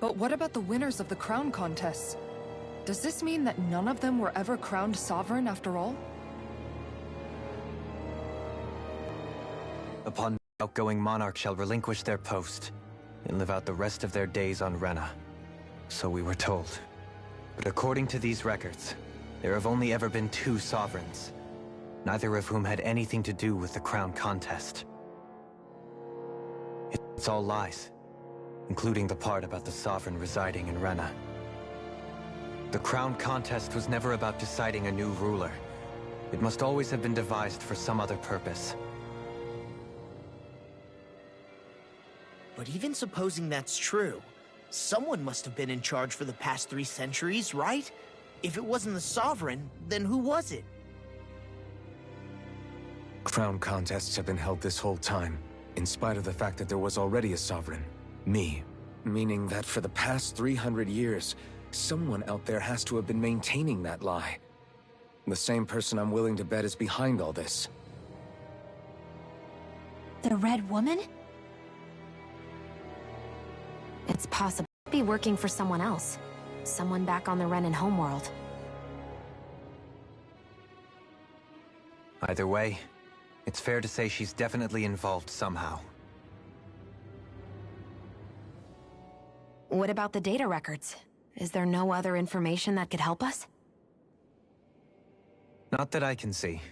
But what about the winners of the crown contests? Does this mean that none of them were ever crowned sovereign after all? Upon outgoing monarch shall relinquish their post and live out the rest of their days on Rena. So we were told. But according to these records, there have only ever been 2 sovereigns, neither of whom had anything to do with the crown contest. It's all lies, including the part about the sovereign residing in Rena. The crown contest was never about deciding a new ruler. It must always have been devised for some other purpose. But even supposing that's true, someone must have been in charge for the past 3 centuries, right? If it wasn't the Sovereign, then who was it? Crown contests have been held this whole time, in spite of the fact that there was already a sovereign. Me. Meaning that for the past 300 years, someone out there has to have been maintaining that lie. The same person I'm willing to bet is behind all this. The Red Woman? It's possible to be working for someone else. Someone back on the Renin homeworld. Either way, it's fair to say she's definitely involved somehow. What about the data records? Is there no other information that could help us? Not that I can see.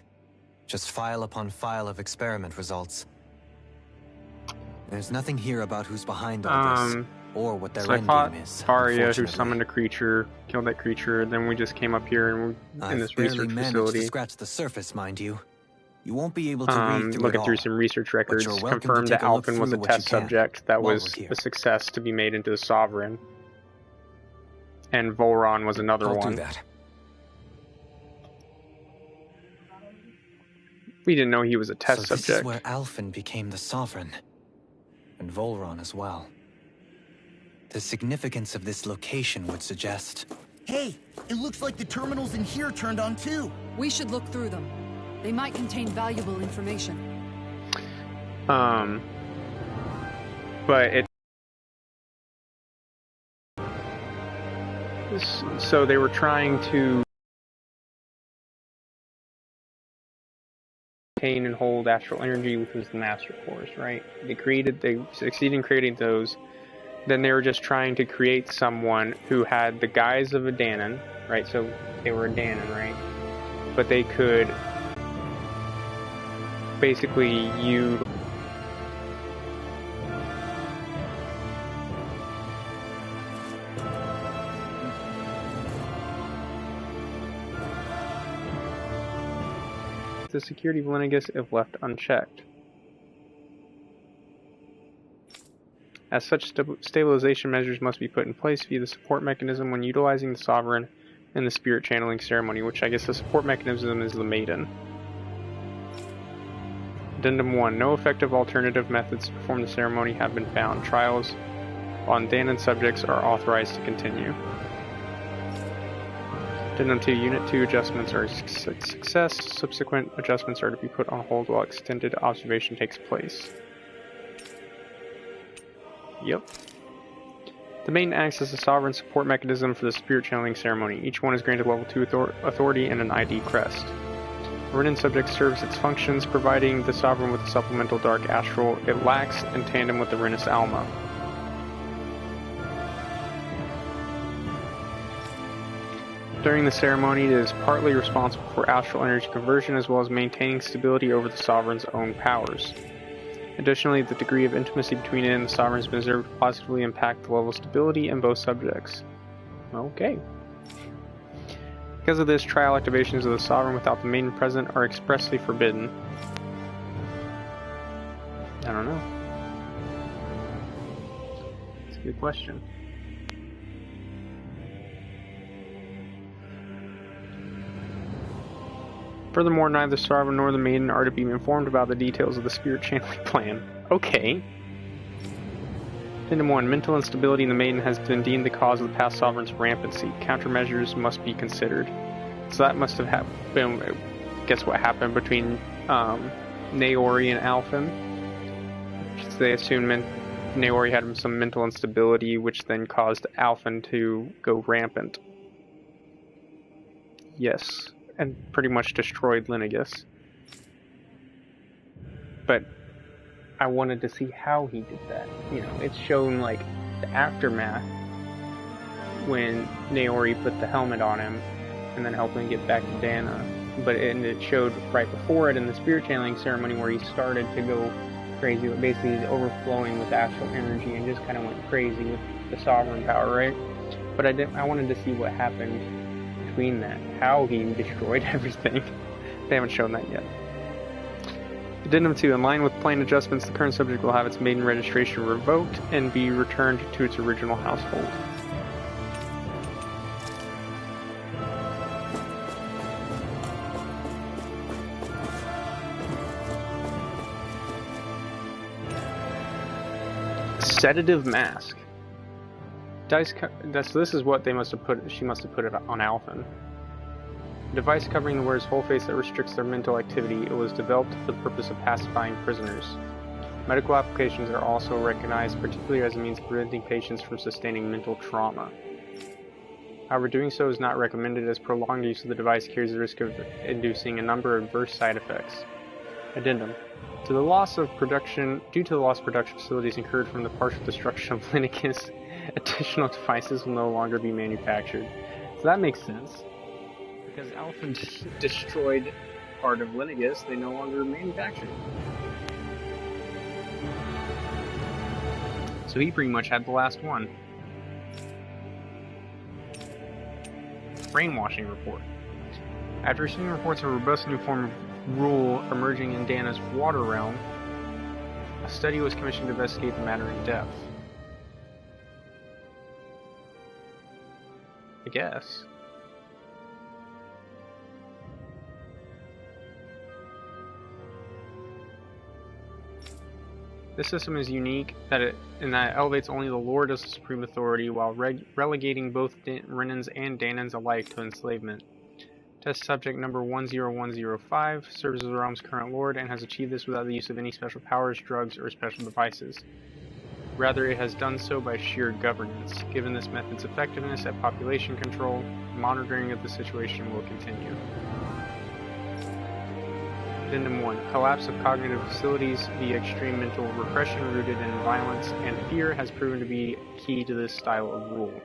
Just file upon file of experiment results. There's nothing here about who's behind all this, or what their So I end fought game is. Faria, who unfortunately. summoned a creature, killed that creature, then we just came up here and we're in I've this barely research managed facility. to scratch the surface, mind you. You won't be able to read through looking it through all. some research records, you're welcome to confirmed take that a look Alphen was a through what you test can subject that while was we're here. a success to be made into a sovereign. And Volron was another I'll one. do that. We didn't know he was a test so subject. This is where Alphen became the Sovereign. And Volron as well. The significance of this location would suggest... Hey, it looks like the terminals in here turned on too. We should look through them. They might contain valuable information. But it... So they were trying to contain and hold astral energy, which was the Master Cores, right? They succeeded in creating those. Then they were just trying to create someone who had the guise of a Danon, right? So they were a Danon, right? But they could basically use the security of Lenegis if left unchecked. As such, stabilization measures must be put in place via the support mechanism when utilizing the Sovereign in the spirit channeling ceremony, which I guess the support mechanism is the Maiden. Addendum 1. No effective alternative methods to perform the ceremony have been found. Trials on Danon subjects are authorized to continue. Addendum 2. Unit 2 adjustments are a success. Subsequent adjustments are to be put on hold while extended observation takes place. Yep. The Maiden acts as a sovereign support mechanism for the spirit channeling ceremony. Each one is granted level 2 authority and an ID crest. The Renin subject serves its functions, providing the sovereign with a supplemental dark astral it lacks in tandem with the Renis Alma. During the ceremony, it is partly responsible for astral energy conversion as well as maintaining stability over the sovereign's own powers. Additionally, the degree of intimacy between it and the sovereign has been observed to positively impact the level of stability in both subjects. Okay. Because of this, trial activations of the sovereign without the maiden present are expressly forbidden. I don't know. It's a good question. Furthermore, neither the sovereign nor the maiden are to be informed about the details of the spirit channeling plan. Okay. Addendum 1. Mental instability in the maiden has been deemed the cause of the past sovereign's rampancy. Countermeasures must be considered. So that must have been, guess what happened between Naori and Alphen. They assumed Naori had some mental instability, which then caused Alphen to go rampant. Yes. And pretty much destroyed Lenegis. But I wanted to see how he did that. You know, it's shown like the aftermath when Naori put the helmet on him and then helped him get back to Dana. But it showed right before it in the spirit channeling ceremony where he started to go crazy. Basically, he's overflowing with astral energy and just kind of went crazy with the sovereign power, right? But I wanted to see what happened between that, how he destroyed everything. They haven't shown that yet. Addendum 2. In line with plan adjustments, the current subject will have its maiden registration revoked and be returned to its original household. Sedative mask. So this is what they must have put. She must have put it on Alphen. A device covering the wearer's whole face that restricts their mental activity. It was developed for the purpose of pacifying prisoners. Medical applications are also recognized, particularly as a means of preventing patients from sustaining mental trauma. However, doing so is not recommended as prolonged use of the device carries the risk of inducing a number of adverse side effects. Addendum. Due to the loss of production facilities incurred from the partial destruction of Lenegis, additional devices will no longer be manufactured. So that makes sense. Because Alphen destroyed part of Lenegis, they no longer manufactured. So he pretty much had the last one. Brainwashing report. After receiving reports of a robust new form of rule emerging in Dana's water realm, a study was commissioned to investigate the matter in depth. I guess. This system is unique in that it elevates only the Lord as the supreme authority while relegating both Renins and Danons alike to enslavement. Test subject number 10105 serves as the realm's current lord and has achieved this without the use of any special powers, drugs, or special devices. Rather, it has done so by sheer governance. Given this method's effectiveness at population control, monitoring of the situation will continue. Addendum 1. Collapse of cognitive facilities via extreme mental repression rooted in violence and fear has proven to be key to this style of rule.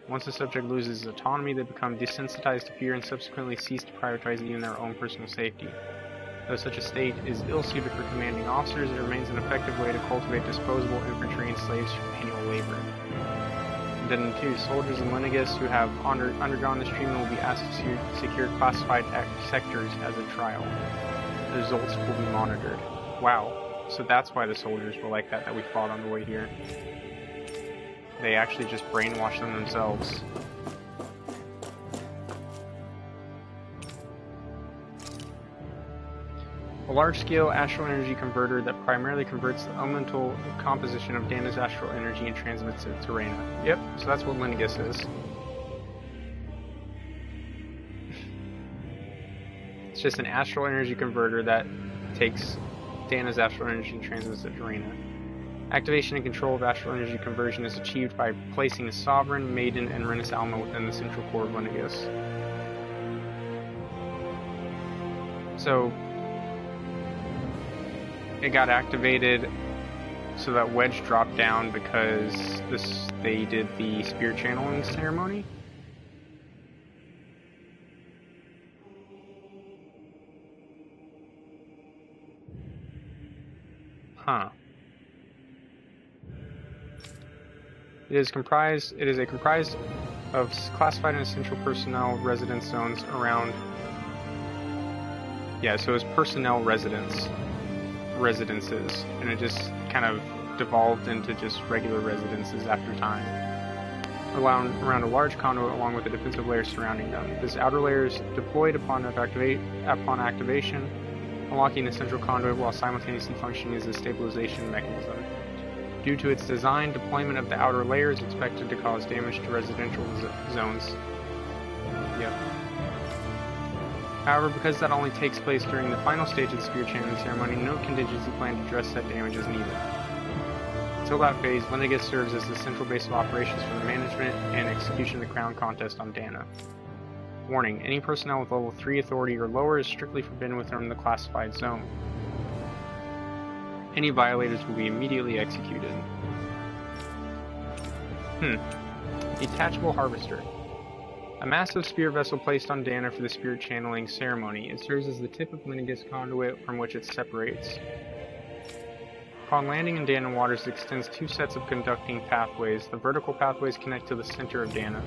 Once the subject loses autonomy, they become desensitized to fear and subsequently cease to prioritize even their own personal safety. Though such a state is ill-suited for commanding officers, it remains an effective way to cultivate disposable infantry and slaves for manual labor. Addendum 2. Soldiers in Lenegus who have undergone this treatment will be asked to secure classified sectors as a trial. The results will be monitored. Wow. So that's why the soldiers were like that we fought on the way here. They actually just brainwashed them themselves. A large-scale astral energy converter that primarily converts the elemental composition of Dana's astral energy and transmits it to Reyna. Yep, so that's what Lenegus is. It's just an astral energy converter that takes Dana's astral energy and transmits it to Reyna. Activation and control of astral energy conversion is achieved by placing a Sovereign, Maiden, and Renis Alma within the central core of Lenegus. So, it got activated so that Wedge dropped down because they did the spirit channeling ceremony. Huh. It is comprised of classified and essential personnel residence zones around. Yeah, so it's personnel residences, and it just kind of devolved into just regular residences after time. Around a large conduit along with a defensive layer surrounding them. This outer layer is deployed upon activation, unlocking the central conduit while simultaneously functioning as a stabilization mechanism. Due to its design, deployment of the outer layer is expected to cause damage to residential zones. Yep. However, because that only takes place during the final stage of the spirit channeling ceremony, no contingency plan to address that damage is needed. Until that phase, Lenegus serves as the central base of operations for the management and execution of the Crown Contest on Dana. Warning, any personnel with level 3 authority or lower is strictly forbidden within the classified zone. Any violators will be immediately executed. Detachable Harvester. A massive spear vessel placed on Dana for the spirit channeling ceremony. It serves as the tip of Lenegus conduit from which it separates. Upon landing in Dana waters, it extends 2 sets of conducting pathways. The vertical pathways connect to the center of Dana.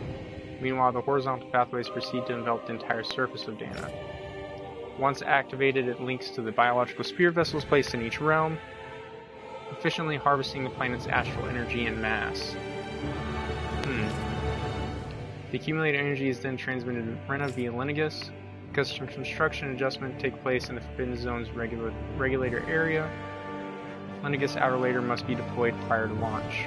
Meanwhile, the horizontal pathways proceed to envelop the entire surface of Dana. Once activated, it links to the biological spear vessels placed in each realm, efficiently harvesting the planet's astral energy and mass. The accumulated energy is then transmitted to Rena via Lenegus. Custom construction adjustment take place in the Forbidden Zone's regulator area. Lenegus outer layer must be deployed prior to launch.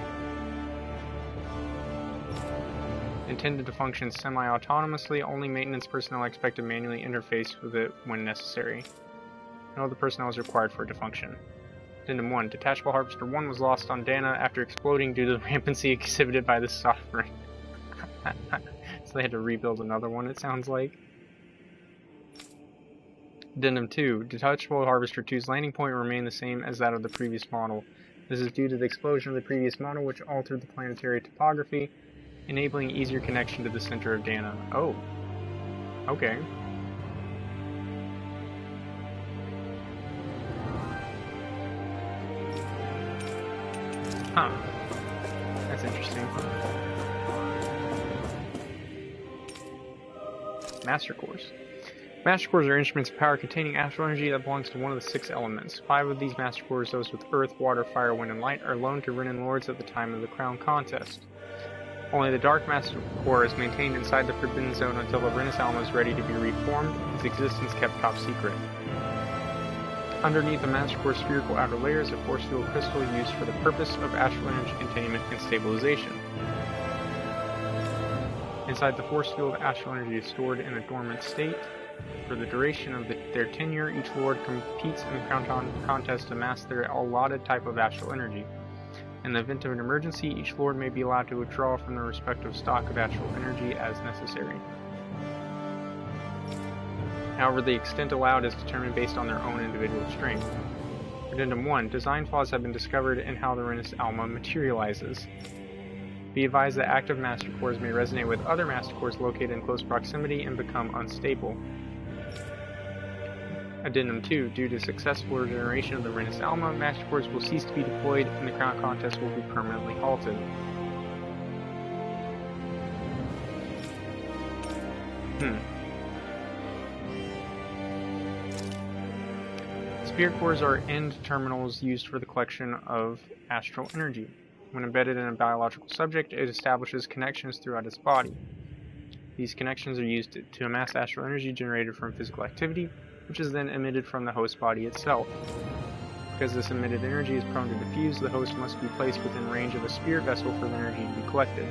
Intended to function semi-autonomously, only maintenance personnel are expected to manually interface with it when necessary. No other personnel is required for it to function. Addendum 1. Detachable Harvester 1 was lost on Dana after exploding due to the rampancy exhibited by the Sovereign. So they had to rebuild another one, it sounds like. Addendum 2. Detachable Harvester 2's landing point remained the same as that of the previous model. This is due to the explosion of the previous model, which altered the planetary topography, enabling easier connection to the center of Dana. Oh. Okay. Huh. That's interesting. Master Cores. Master Cores are instruments of power containing astral energy that belongs to one of the 6 elements. 5 of these Master Cores, those with earth, water, fire, wind, and light, are loaned to Renin Lords at the time of the Crown Contest. Only the Dark Master Core is maintained inside the Forbidden Zone until the Renis Alma is ready to be reformed, its existence kept top secret. Underneath the Master Core's spherical outer layer is a force field crystal used for the purpose of astral energy containment and stabilization. Inside the force field, astral energy is stored in a dormant state. For the duration of their tenure, each Lord competes in the Crown Contest to amass their allotted type of astral energy. In the event of an emergency, each Lord may be allowed to withdraw from their respective stock of astral energy as necessary. However, the extent allowed is determined based on their own individual strength. Addendum 1. Design flaws have been discovered in how the Renus Alma materializes. Be advised that active master cores may resonate with other master cores located in close proximity and become unstable. Addendum 2. Due to successful regeneration of the Renus Alma, master cores will cease to be deployed and the crown contest will be permanently halted. Spirit cores are end terminals used for the collection of astral energy. When embedded in a biological subject, it establishes connections throughout its body. These connections are used to amass astral energy generated from physical activity, which is then emitted from the host body itself. Because this emitted energy is prone to diffuse, the host must be placed within range of a spirit vessel for the energy to be collected.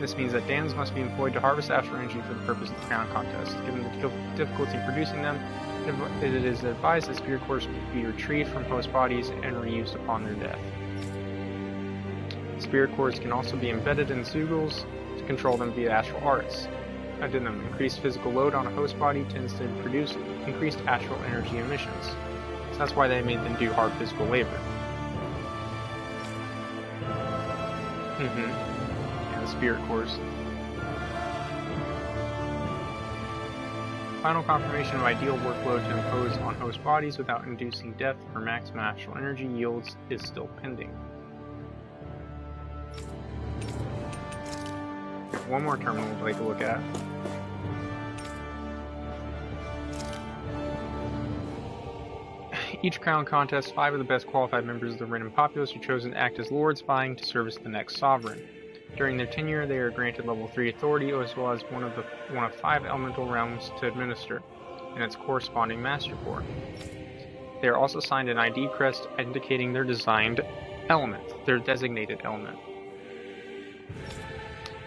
This means that dams must be employed to harvest astral energy for the purpose of the crown contest. Given the difficulty producing them, it is advised that spirit cores be retrieved from host bodies and reused upon their death. Spirit cores can also be embedded in Zeugles to control them via astral arts. Addendum: increased physical load on a host body tends to produce increased astral energy emissions. So that's why they made them do hard physical labor. Yeah, the spirit cores. Final confirmation of ideal workload to impose on host bodies without inducing death for maximum astral energy yields is still pending. One more terminal we'd like to look at. Each crown contest, 5 of the best qualified members of the Renin populace are chosen to act as lords vying to service the next sovereign. During their tenure, they are granted level 3 authority as well as one of 5 elemental realms to administer, and its corresponding master core. They are also assigned an ID crest indicating their designated element.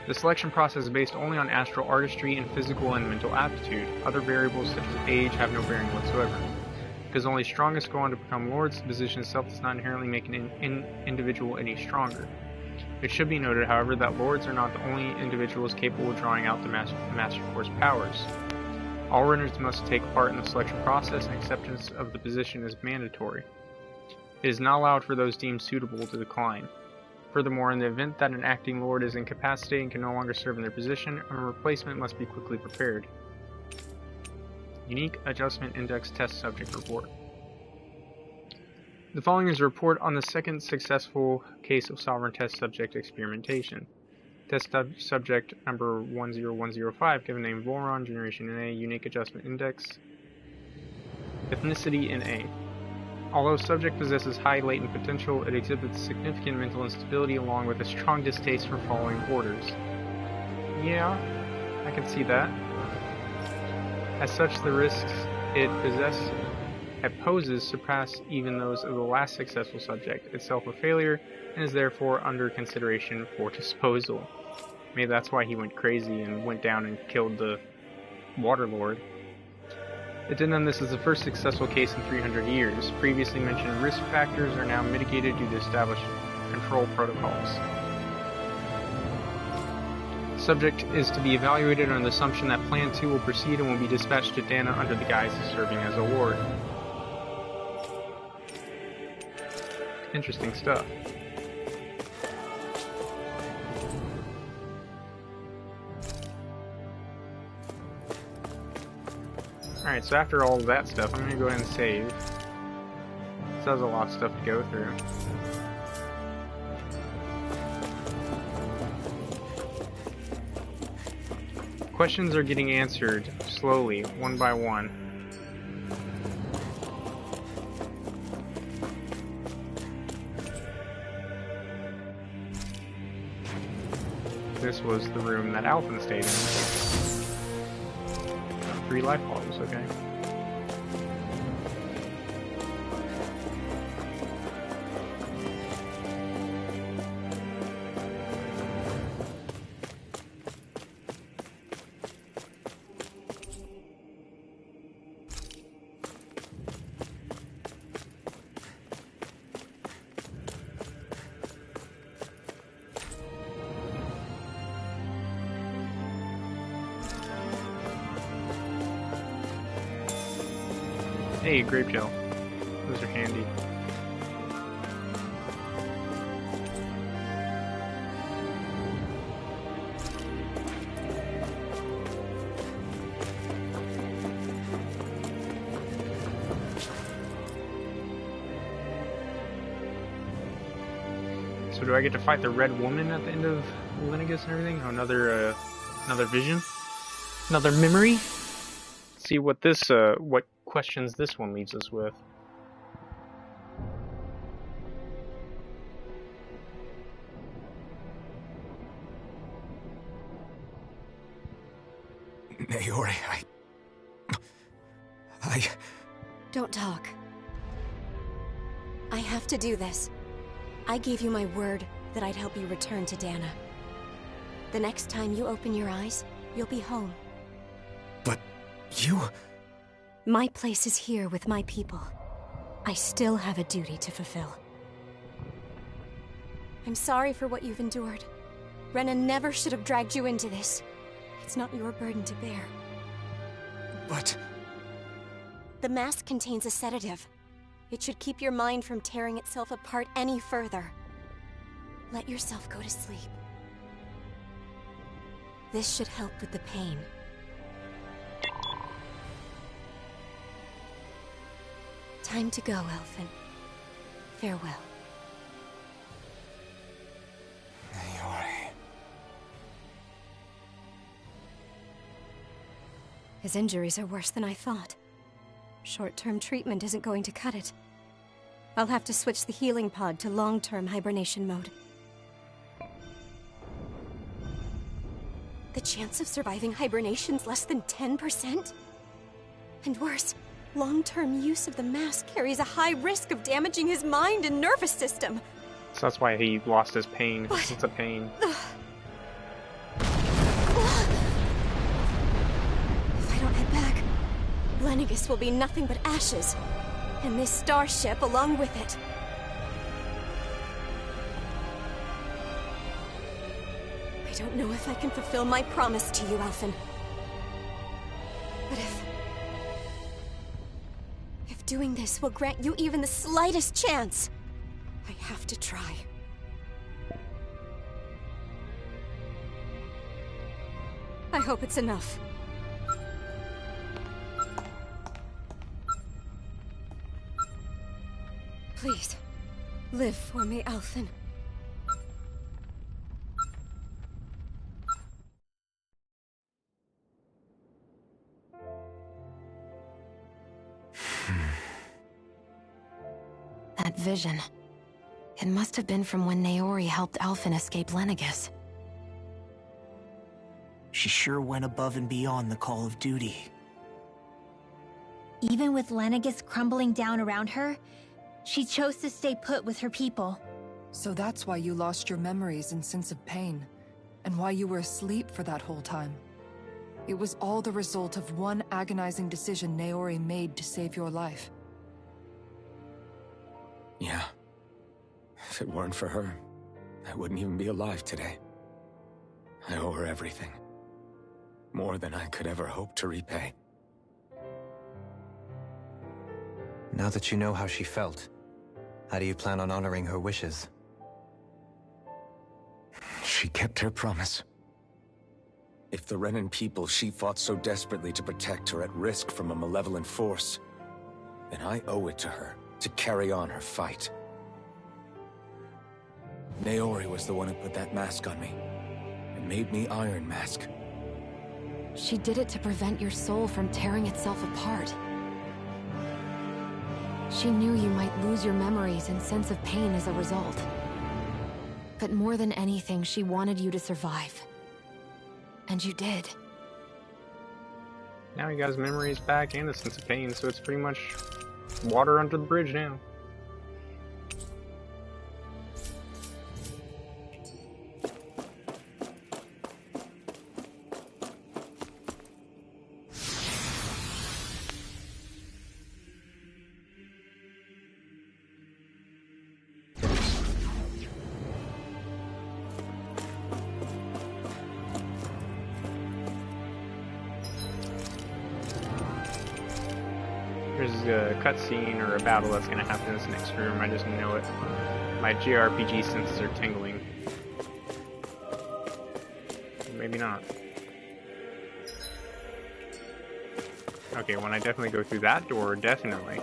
The selection process is based only on astral artistry and physical and mental aptitude. Other variables such as age have no bearing whatsoever. Because only strongest go on to become lords, the position itself does not inherently make an individual any stronger. It should be noted, however, that lords are not the only individuals capable of drawing out the master core's powers. All runners must take part in the selection process, and acceptance of the position is mandatory. It is not allowed for those deemed suitable to decline. Furthermore, in the event that an acting lord is incapacitated and can no longer serve in their position, a replacement must be quickly prepared. Unique Adjustment Index Test Subject Report. The following is a report on the second successful case of Sovereign Test Subject experimentation. Test Subject number 10105, given name Volron, Generation NA, Unique Adjustment Index, Ethnicity NA. Although subject possesses high latent potential, it exhibits significant mental instability along with a strong distaste for following orders. Yeah, I can see that. As such, the risks it poses surpass even those of the last successful subject, itself a failure, and is therefore under consideration for disposal. Maybe that's why he went crazy and went down and killed the Waterlord. Addendum: this is the first successful case in 300 years. Previously mentioned risk factors are now mitigated due to established control protocols. Subject is to be evaluated on the assumption that Plan 2 will proceed and will be dispatched to Dana under the guise of serving as a ward. Interesting stuff. Alright, so after all of that stuff, I'm going to go ahead and save. This has a lot of stuff to go through. Questions are getting answered slowly, one by one. This was the room that Alphen stayed in. 3 life bottles, okay. Hey, grape gel. Those are handy. So do I get to fight the red woman at the end of Lenegis and everything? Oh, another vision? Another memory? Let's see what this, what questions this one leaves us with. Naori, I... Don't talk. I have to do this. I gave you my word that I'd help you return to Dana. The next time you open your eyes, you'll be home. But you... My place is here with my people. I still have a duty to fulfill. I'm sorry for what you've endured. Renan never should have dragged you into this. It's not your burden to bear. But... The mask contains a sedative. It should keep your mind from tearing itself apart any further. Let yourself go to sleep. This should help with the pain. Time to go, Elfin. Farewell. Naori... His injuries are worse than I thought. Short-term treatment isn't going to cut it. I'll have to switch the healing pod to long-term hibernation mode. The chance of surviving hibernation's less than 10%? And worse, long-term use of the mask carries a high risk of damaging his mind and nervous system. So that's why he lost his pain. It's a pain. If I don't head back, Lenegis will be nothing but ashes. And this starship along with it. I don't know if I can fulfill my promise to you, Elfin. But if doing this will grant you even the slightest chance, I have to try. I hope it's enough. Please, live for me, Elfin. That vision. It must have been from when Naori helped Elfin escape Lenegis. She sure went above and beyond the call of duty. Even with Lenegis crumbling down around her, she chose to stay put with her people. So that's why you lost your memories and sense of pain, and why you were asleep for that whole time. It was all the result of one agonizing decision Naori made to save your life. Yeah. If it weren't for her, I wouldn't even be alive today. I owe her everything. More than I could ever hope to repay. Now that you know how she felt, how do you plan on honoring her wishes? She kept her promise. If the Renan people she fought so desperately to protect are at risk from a malevolent force, then I owe it to her to carry on her fight. Naori was the one who put that mask on me, and made me Iron Mask. She did it to prevent your soul from tearing itself apart. She knew you might lose your memories and sense of pain as a result. But more than anything, she wanted you to survive. And you did. Now he got his memories back and a sense of pain, so it's pretty much water under the bridge now. there's a cutscene or a battle that's gonna happen in this next room. I just know it. My JRPG senses are tingling. Maybe not. Okay, when I definitely go through that door, definitely.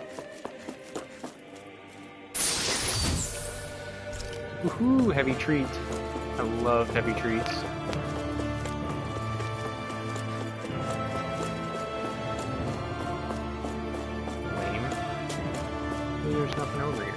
Woohoo! Heavy treat. I love heavy treats. Lame. Maybe there's nothing over here.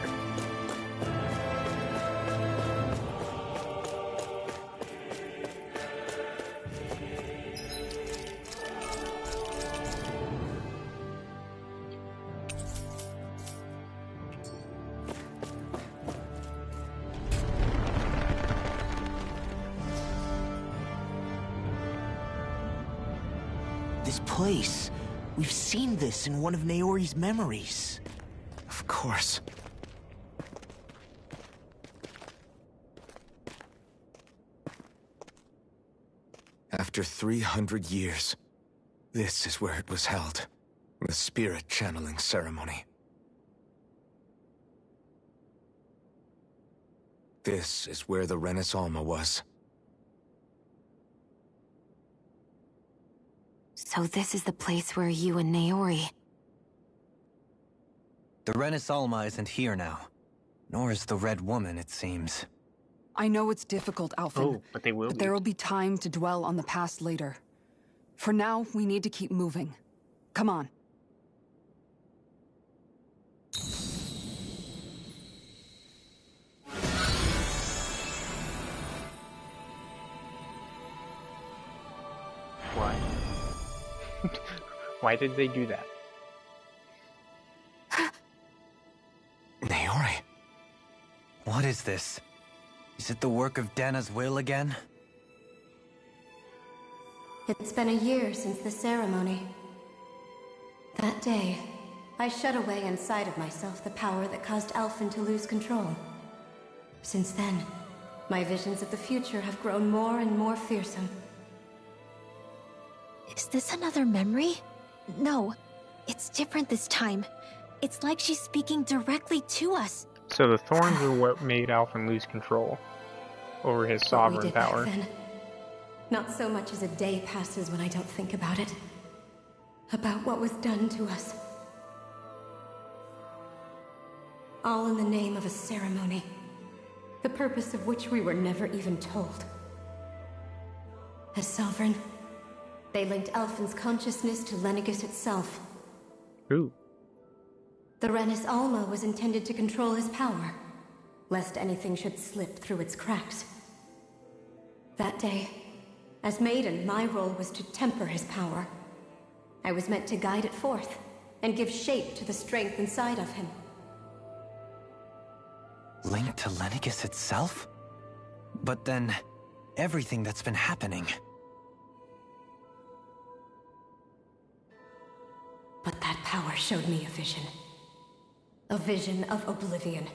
This place. We've seen this in one of Naori's memories. Of course. After 300 years, this is where it was held. The spirit channeling ceremony. This is where the Renis Alma was. So this is the place where you and Naori... The Renis Alma isn't here now. Nor is the Red Woman, it seems. I know it's difficult, Alphen. Oh, but they will But be. there will be time to dwell on the past later. For now, we need to keep moving. Come on. Why? Why did they do that? Naori. What is this? Is it the work of Dana's will again? It's been a year since the ceremony. That day, I shut away inside of myself the power that caused Alphen to lose control. Since then, my visions of the future have grown more and more fearsome. Is this another memory? No, it's different this time. It's like she's speaking directly to us. So the thorns are what made Alphen lose control over his What we sovereign did back power. then. Not so much as a day passes when I don't think about it. About what was done to us. All in the name of a ceremony. The purpose of which we were never even told. As sovereign, they linked Alphen's consciousness to Lenegis itself. Ooh. The Renis Alma was intended to control his power, lest anything should slip through its cracks. That day, as Maiden, my role was to temper his power. I was meant to guide it forth, and give shape to the strength inside of him. Linked to Lenegis itself? But then, everything that's been happening... But that power showed me a vision. A vision of oblivion.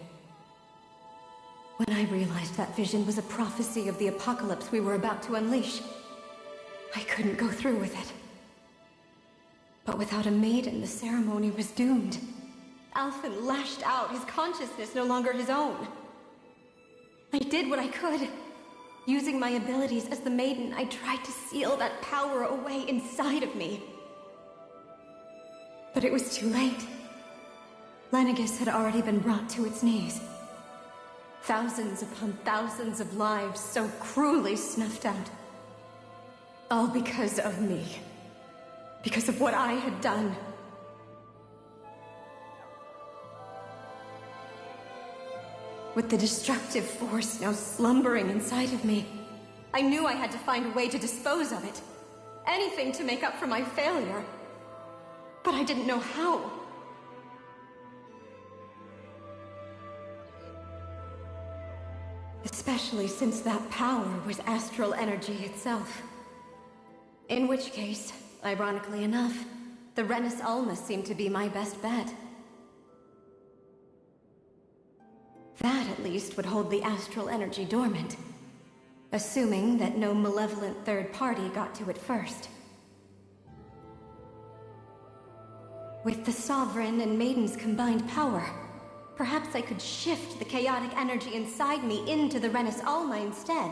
When I realized that vision was a prophecy of the apocalypse we were about to unleash, I couldn't go through with it. But without a maiden, the ceremony was doomed. Alphen lashed out, his consciousness no longer his own. I did what I could. Using my abilities as the maiden, I tried to seal that power away inside of me. But it was too late. Lenegis had already been brought to its knees. Thousands upon thousands of lives so cruelly snuffed out. All because of me. Because of what I had done. With the destructive force now slumbering inside of me, I knew I had to find a way to dispose of it. Anything to make up for my failure. But I didn't know how. Especially since that power was astral energy itself. In which case, ironically enough, the Renis Alma seemed to be my best bet. That, at least, would hold the astral energy dormant. Assuming that no malevolent third party got to it first. With the Sovereign and Maiden's combined power, perhaps I could shift the chaotic energy inside me into the Renis Alma instead.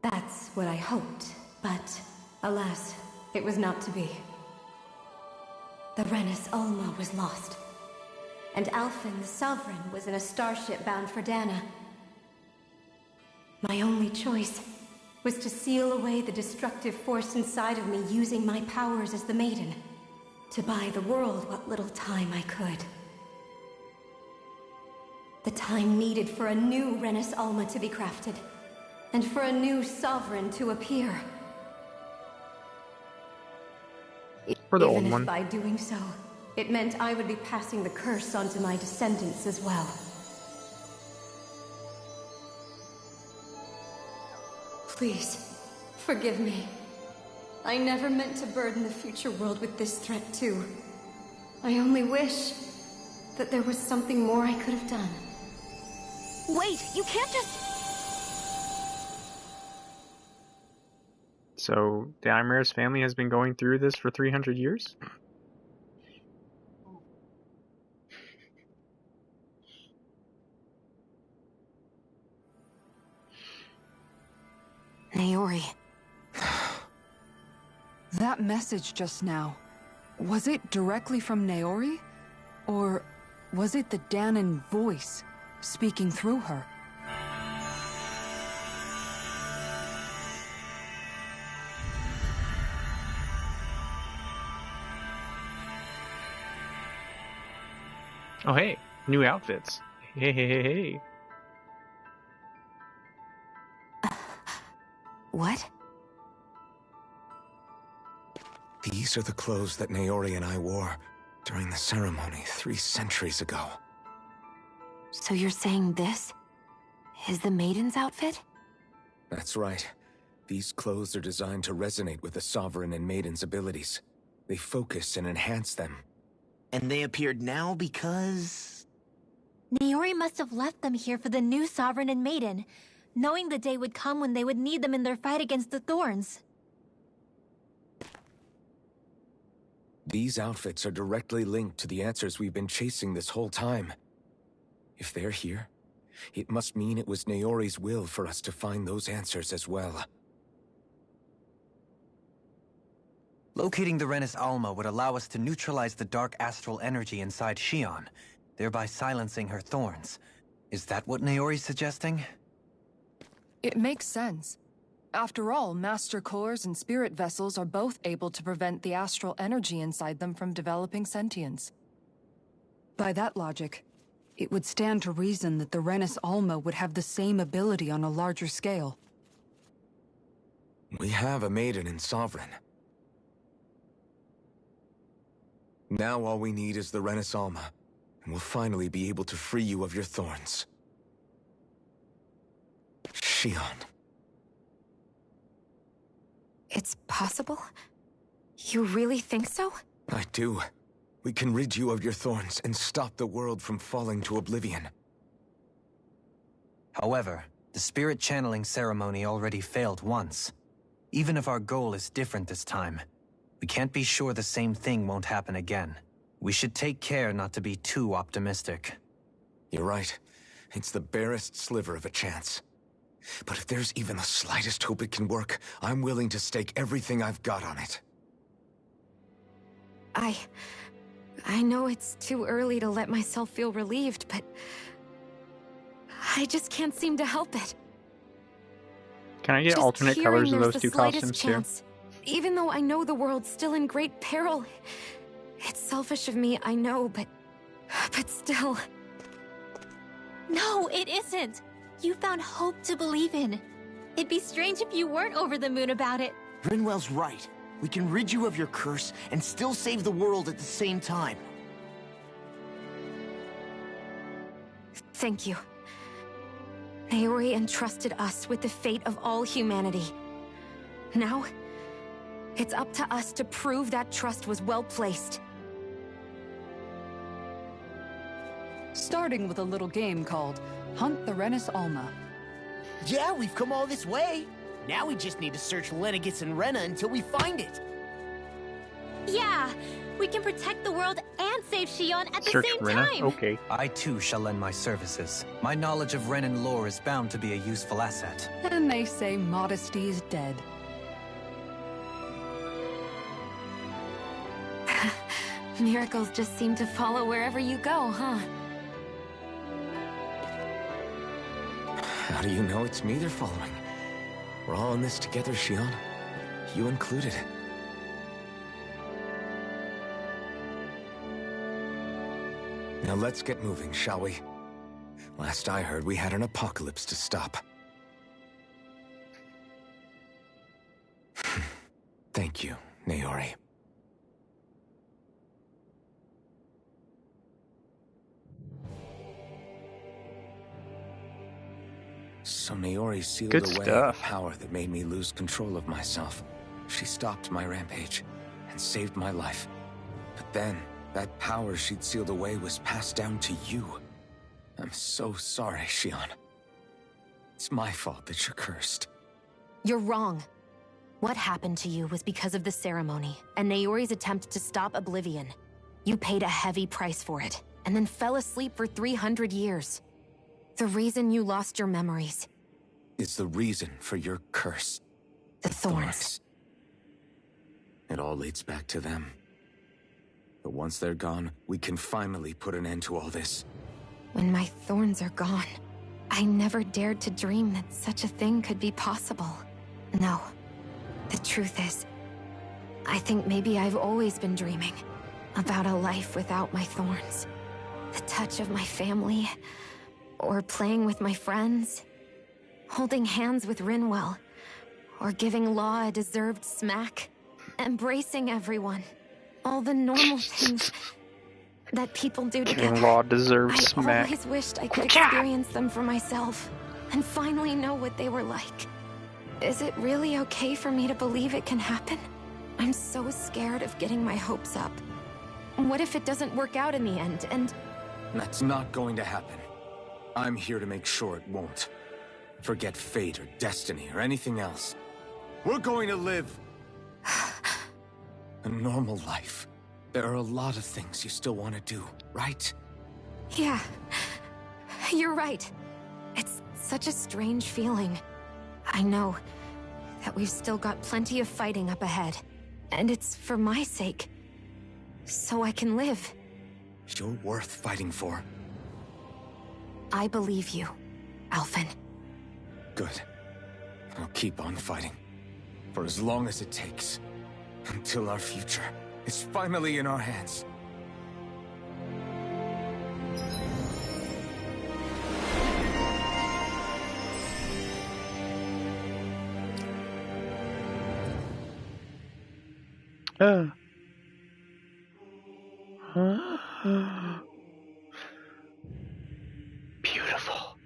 That's what I hoped, but alas, it was not to be. The Renis Alma was lost, and Alphen the Sovereign was in a starship bound for Dana. My only choice was to seal away the destructive force inside of me using my powers as the Maiden, to buy the world what little time I could. The time needed for a new Renis Alma to be crafted, and for a new Sovereign to appear. For the Even old if one. by doing so, it meant I would be passing the curse onto my descendants as well. Please, forgive me. I never meant to burden the future world with this threat too. I only wish that there was something more I could have done. Wait, you can't just... So, the Imera's family has been going through this for 300 years? Naori. That message just now, was it directly from Naori? Or was it the Danon voice speaking through her? Oh hey, new outfits. Hey, hey, hey, hey. What? These are the clothes that Naori and I wore during the ceremony 3 centuries ago. So you're saying this is the Maiden's outfit? That's right. These clothes are designed to resonate with the Sovereign and Maiden's abilities. They focus and enhance them. And they appeared now because... Naori must have left them here for the new Sovereign and Maiden, knowing the day would come when they would need them in their fight against the Thorns. These outfits are directly linked to the answers we've been chasing this whole time. If they're here, it must mean it was Naori's will for us to find those answers as well. Locating the Renis Alma would allow us to neutralize the dark astral energy inside Xion, thereby silencing her thorns. Is that what Naori's suggesting? It makes sense. After all, Master Cores and Spirit Vessels are both able to prevent the astral energy inside them from developing sentience. By that logic, it would stand to reason that the Renis Alma would have the same ability on a larger scale. We have a Maiden and Sovereign. Now all we need is the Renis Alma, and we'll finally be able to free you of your thorns. Xion. It's possible? You really think so? I do. We can rid you of your thorns and stop the world from falling to oblivion. However, the spirit channeling ceremony already failed once. Even if our goal is different this time, we can't be sure the same thing won't happen again. We should take care not to be too optimistic. You're right. It's the barest sliver of a chance. But if there's even the slightest hope it can work, I'm willing to stake everything I've got on it. I know it's too early to let myself feel relieved, but I just can't seem to help it. Can I get Just alternate hearing colors of there's those the two slightest costumes chance, even though I know the world's still in great peril. It's selfish of me, I know, but still. No, it isn't. You found hope to believe in. It'd be strange if you weren't over the moon about it. Rinwell's right. We can rid you of your curse and still save the world at the same time. Thank you. Naori entrusted us with the fate of all humanity. Now, it's up to us to prove that trust was well placed. Starting with a little game called Hunt the Renis Alma. Yeah, we've come all this way. Now we just need to search Lenegis and Rena until we find it. Yeah, we can protect the world and save Shion at the Search same Rena? time. Okay. I too shall lend my services. My knowledge of Renan lore is bound to be a useful asset. And they say modesty is dead. Miracles just seem to follow wherever you go, huh? How do you know it's me they're following? We're all in this together, Shion. You included. Now let's get moving, shall we? Last I heard, we had an apocalypse to stop. Thank you, Naori. So Naori sealed Good away stuff. the power that made me lose control of myself. She stopped my rampage and saved my life. But then, that power she'd sealed away was passed down to you. I'm so sorry, Shion. It's my fault that you're cursed. You're wrong. What happened to you was because of the ceremony and Naori's attempt to stop Oblivion. You paid a heavy price for it, and then fell asleep for 300 years. The reason you lost your memories. It's the reason for your curse. The thorns. It all leads back to them. But once they're gone, we can finally put an end to all this. When my thorns are gone, I never dared to dream that such a thing could be possible. No. The truth is, I think maybe I've always been dreaming about a life without my thorns. The touch of my family, or playing with my friends, holding hands with Rinwell, or giving Law a deserved smack, embracing everyone. All the normal things that people do together. Law deserves I smack. always wished I could experience them for myself, and finally know what they were like. Is it really okay for me to believe it can happen? I'm so scared of getting my hopes up. What if it doesn't work out in the end, and... That's not going to happen. I'm here to make sure it won't. Forget fate or destiny or anything else. We're going to live a normal life. There are a lot of things you still want to do, right? Yeah, you're right. It's such a strange feeling. I know that we've still got plenty of fighting up ahead, and it's for my sake, so I can live. You're worth fighting for. I believe you, Alphen. Good. I'll keep on fighting. For as long as it takes. Until our future is finally in our hands. Beautiful.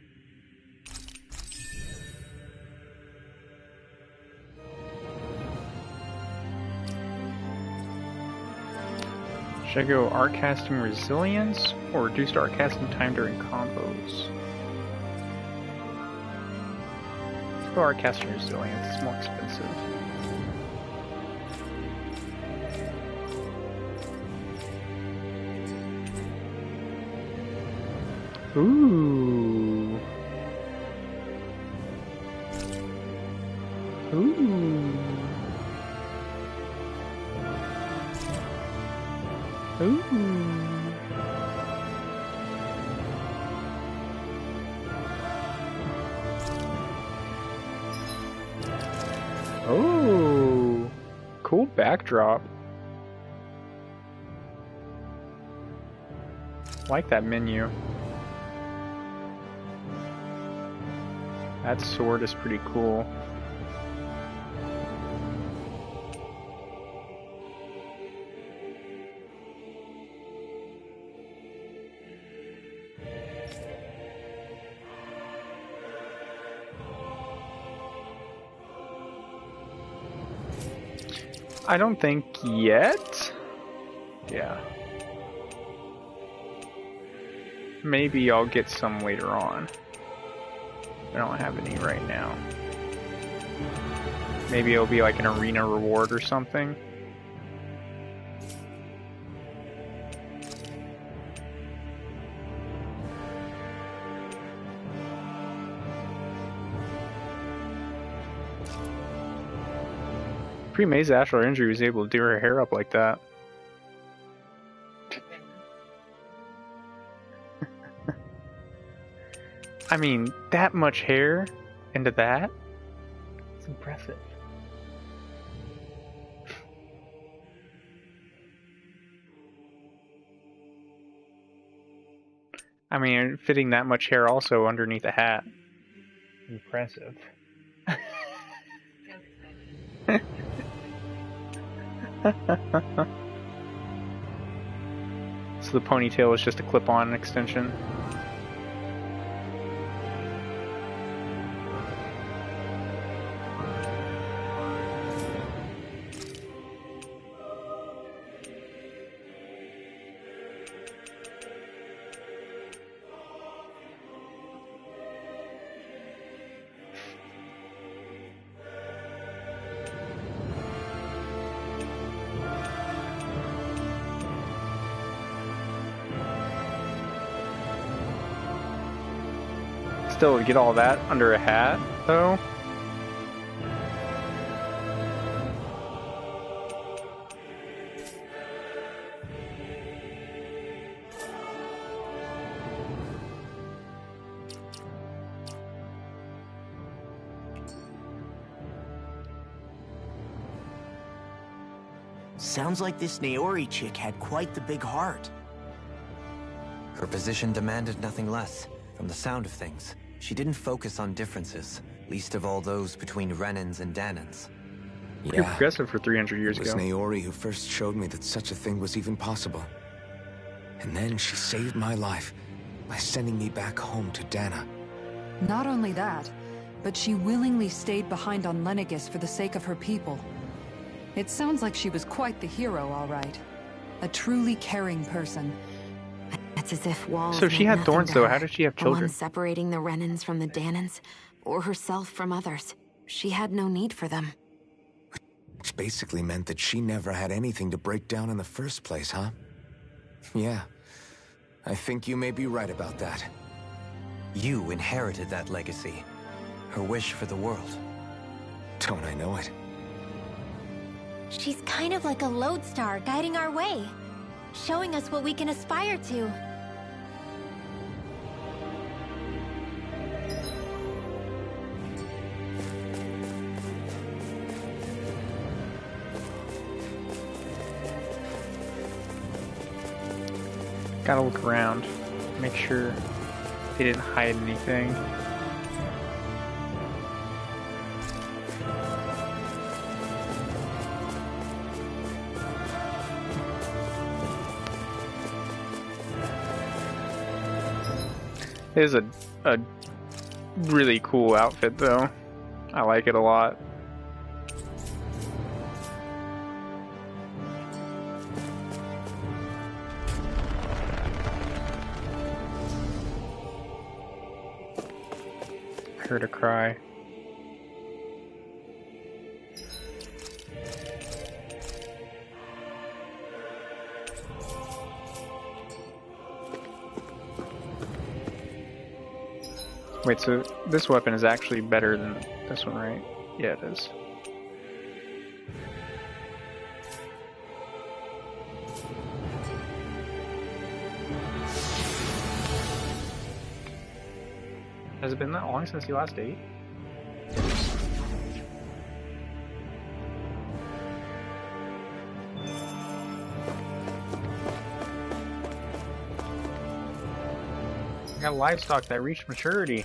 Should I go art casting resilience or reduced art casting time during combos? Let's go art casting resilience, it's more expensive. Ooh. Ooh. Ooh. Oh. Cool backdrop. Like that menu. That sword is pretty cool. I don't think yet. Yeah. Maybe I'll get some later on. I don't have any right now. Maybe it'll be like an arena reward or something. Pretty amazed that Astral Injury was able to do her hair up like that. I mean, that much hair into that? It's impressive. I mean, fitting that much hair also underneath a hat. Impressive. So the ponytail is just a clip-on extension. Still, to get all that under a hat, though. Sounds like this Naori chick had quite the big heart. Her position demanded nothing less, from the sound of things. She didn't focus on differences, least of all those between Renans and Danans. Pretty progressive for 300 years ago. It was Naori who first showed me that such a thing was even possible. And then she saved my life by sending me back home to Dana. Not only that, but she willingly stayed behind on Lenegis for the sake of her people. It sounds like she was quite the hero, all right. A truly caring person. It's as if walls. So she had thorns, though. How did she have children? The one separating the Renans from the Danans, or herself from others. She had no need for them. Which basically meant that she never had anything to break down in the first place, huh? Yeah. I think you may be right about that. You inherited that legacy. Her wish for the world. Don't I know it? She's kind of like a lodestar guiding our way, showing us what we can aspire to. Gotta look around, make sure they didn't hide anything. It is a really cool outfit, though. I like it a lot. I heard a cry. Wait, so this weapon is actually better than this one, right? Yeah, it is. Has it been that long since you last ate? I got livestock that reached maturity,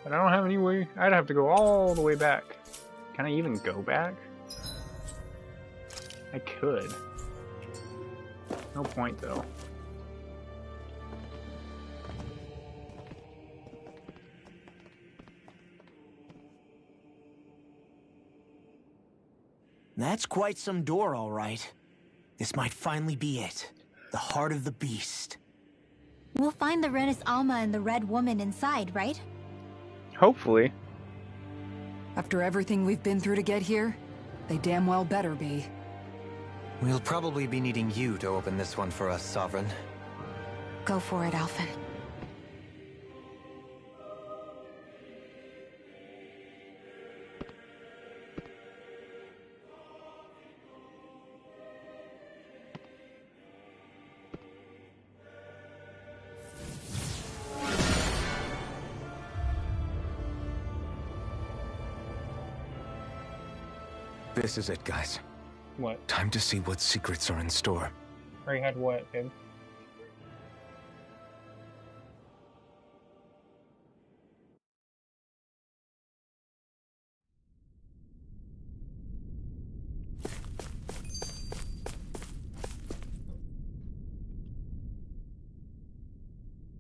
but I don't have any way. I'd have to go all the way back. Can I even go back? I could. No point though. That's quite some door, all right. This might finally be it. The heart of the beast. We'll find the Renis Alma and the Red Woman inside, right? Hopefully. After everything we've been through to get here, they damn well better be. We'll probably be needing you to open this one for us, Sovereign. Go for it, Alphen. This is it, guys. What? Time to see what secrets are in store. Already had what, babe?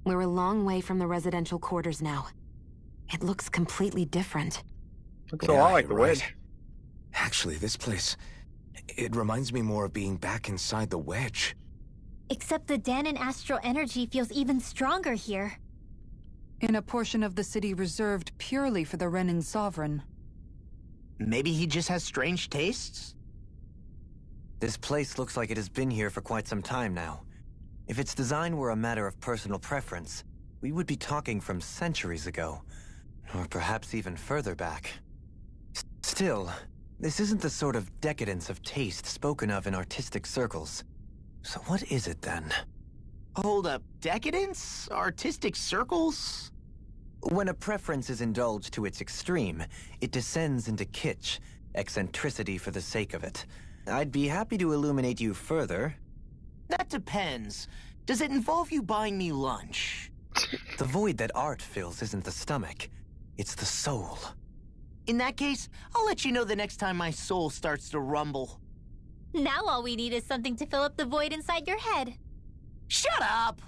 We're a long way from the residential quarters now. It looks completely different. Looks a lot like the you're right. Wedge. Actually, this place, it reminds me more of being back inside the Wedge. Except the Danon astral energy feels even stronger here. In a portion of the city reserved purely for the Renin Sovereign. Maybe he just has strange tastes? This place looks like it has been here for quite some time now. If its design were a matter of personal preference, we would be talking from centuries ago. Or perhaps even further back. Still, this isn't the sort of decadence of taste spoken of in artistic circles. So what is it then? Hold up, decadence? Artistic circles? When a preference is indulged to its extreme, it descends into kitsch, eccentricity for the sake of it. I'd be happy to illuminate you further. That depends. Does it involve you buying me lunch? The void that art fills isn't the stomach, it's the soul. In that case, I'll let you know the next time my soul starts to rumble. Now all we need is something to fill up the void inside your head. Shut up!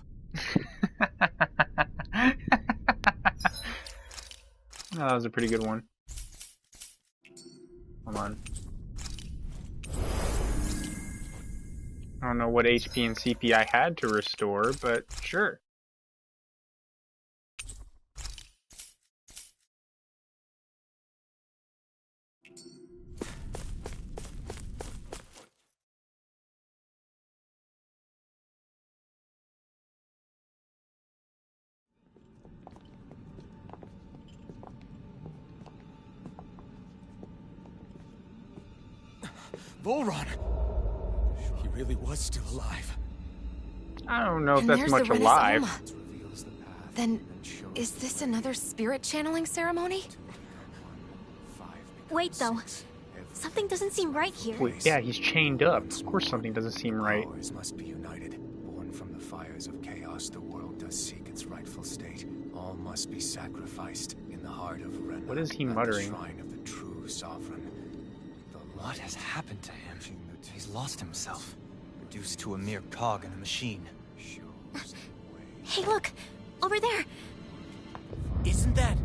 Oh, that was a pretty good one. Hold on. I don't know what HP and CP I had to restore, but sure. Volron! He really was still alive. I don't know if And that's there's much the Renis alive. Alma. Then, is this another spirit channeling ceremony? Wait, though. Something doesn't seem right here. Wait, yeah, he's chained up. Of course something doesn't seem right. Powers must be united. Born from the fires of chaos, the world does seek its rightful state. All must be sacrificed in the heart of Ren. What is he at muttering? The shrine of the true sovereign. What has happened to him? He's lost himself, reduced to a mere cog in a machine. Hey, look! Over there! Isn't that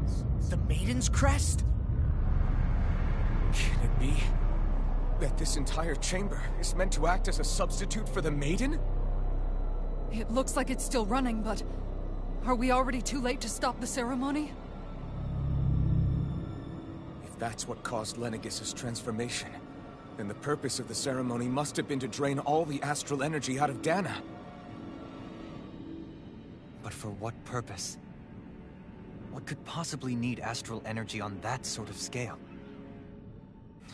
the Maiden's crest? Can it be that this entire chamber is meant to act as a substitute for the Maiden? It looks like it's still running, but are we already too late to stop the ceremony? If that's what caused Lenegis' transformation, then the purpose of the ceremony must have been to drain all the astral energy out of Dana. But for what purpose? What could possibly need astral energy on that sort of scale?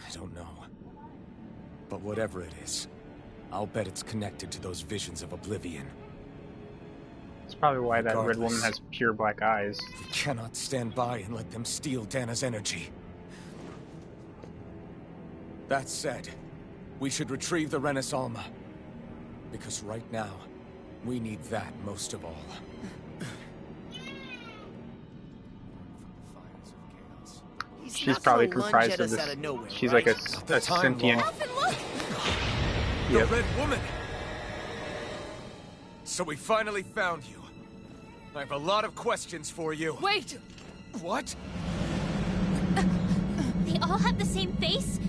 I don't know. But whatever it is, I'll bet it's connected to those visions of oblivion. That's probably why that red Regardless. woman has pure black eyes. We cannot stand by and let them steal Dana's energy. That said, we should retrieve the Renis Alma. Because right now, we need that most of all. She's probably comprised of this. She's like a sentient. The Red Woman! So we finally found you. I have a lot of questions for you. Wait! What? They all have the same face?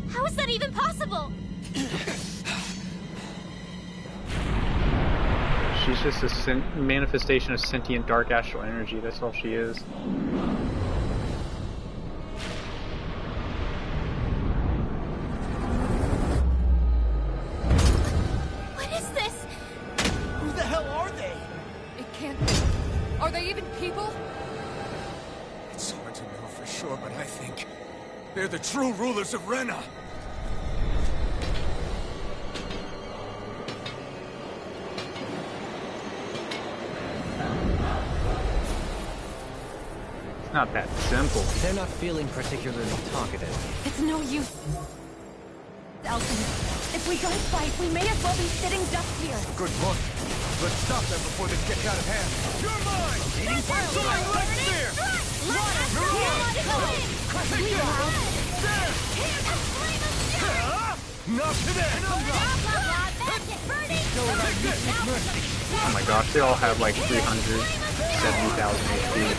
How is that even possible? She's just a manifestation of sentient dark astral energy. That's all she is. They're the true rulers of Rena. It's not that simple. They're not feeling particularly talkative. It's no use. Elton, if we don't fight, we may as well be sitting ducks here. Good point. Let's stop them before this gets out of hand. You're mine! Soaring light spear! Not today! Oh my gosh, they all have like 370,000 HP.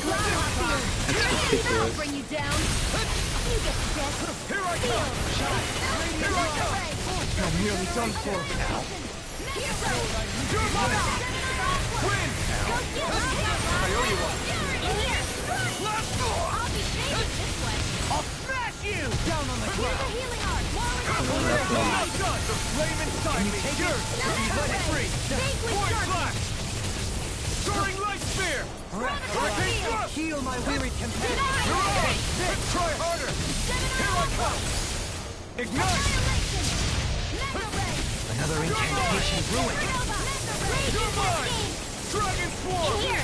That's ridiculous. Bring you down. You get to death. Here I come! Here I come! You're nearly done for. You're mine! Win! I owe you one. Let's go! I'll smash you! Down on the ground! Well done! The flame inside me! Yours! Let it free! Point flash! Soaring light spear! Hurricane thrust! Heal my weary companion. Try harder! Here I come! Ignite! Another incantation ruined. You're mine! Dragon Swarm! Here!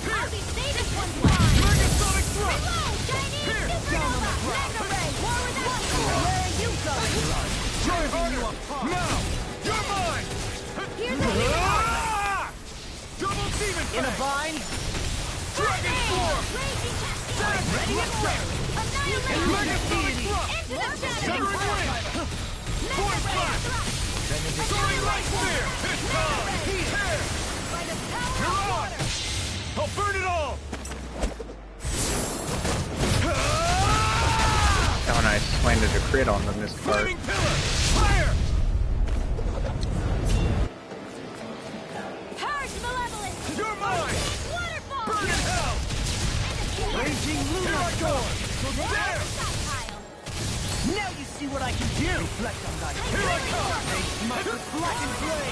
Here! This one's mine! Dragon-sonic thrust! Here! Down on the ground! Where are you going? Try harder! Now! You're mine! Here's a Ah! Double demon In a fang! bind. Dragon Swarm! Ready and ready! Dragon-sonic thrust! Into the shadow! Severing wind! Point flash! Soaring light spear! It's time! Here! You're on! I'll burn it all! Oh nice, landed a crit on the missed part. Flaming pillar! Fire! Purge malevolence! You're mine! Waterfall! Burn in hell! Raging Here I lunar go! storm. There! Now you see what I can do. Reflect on that. Here I come! They smite with black and gray.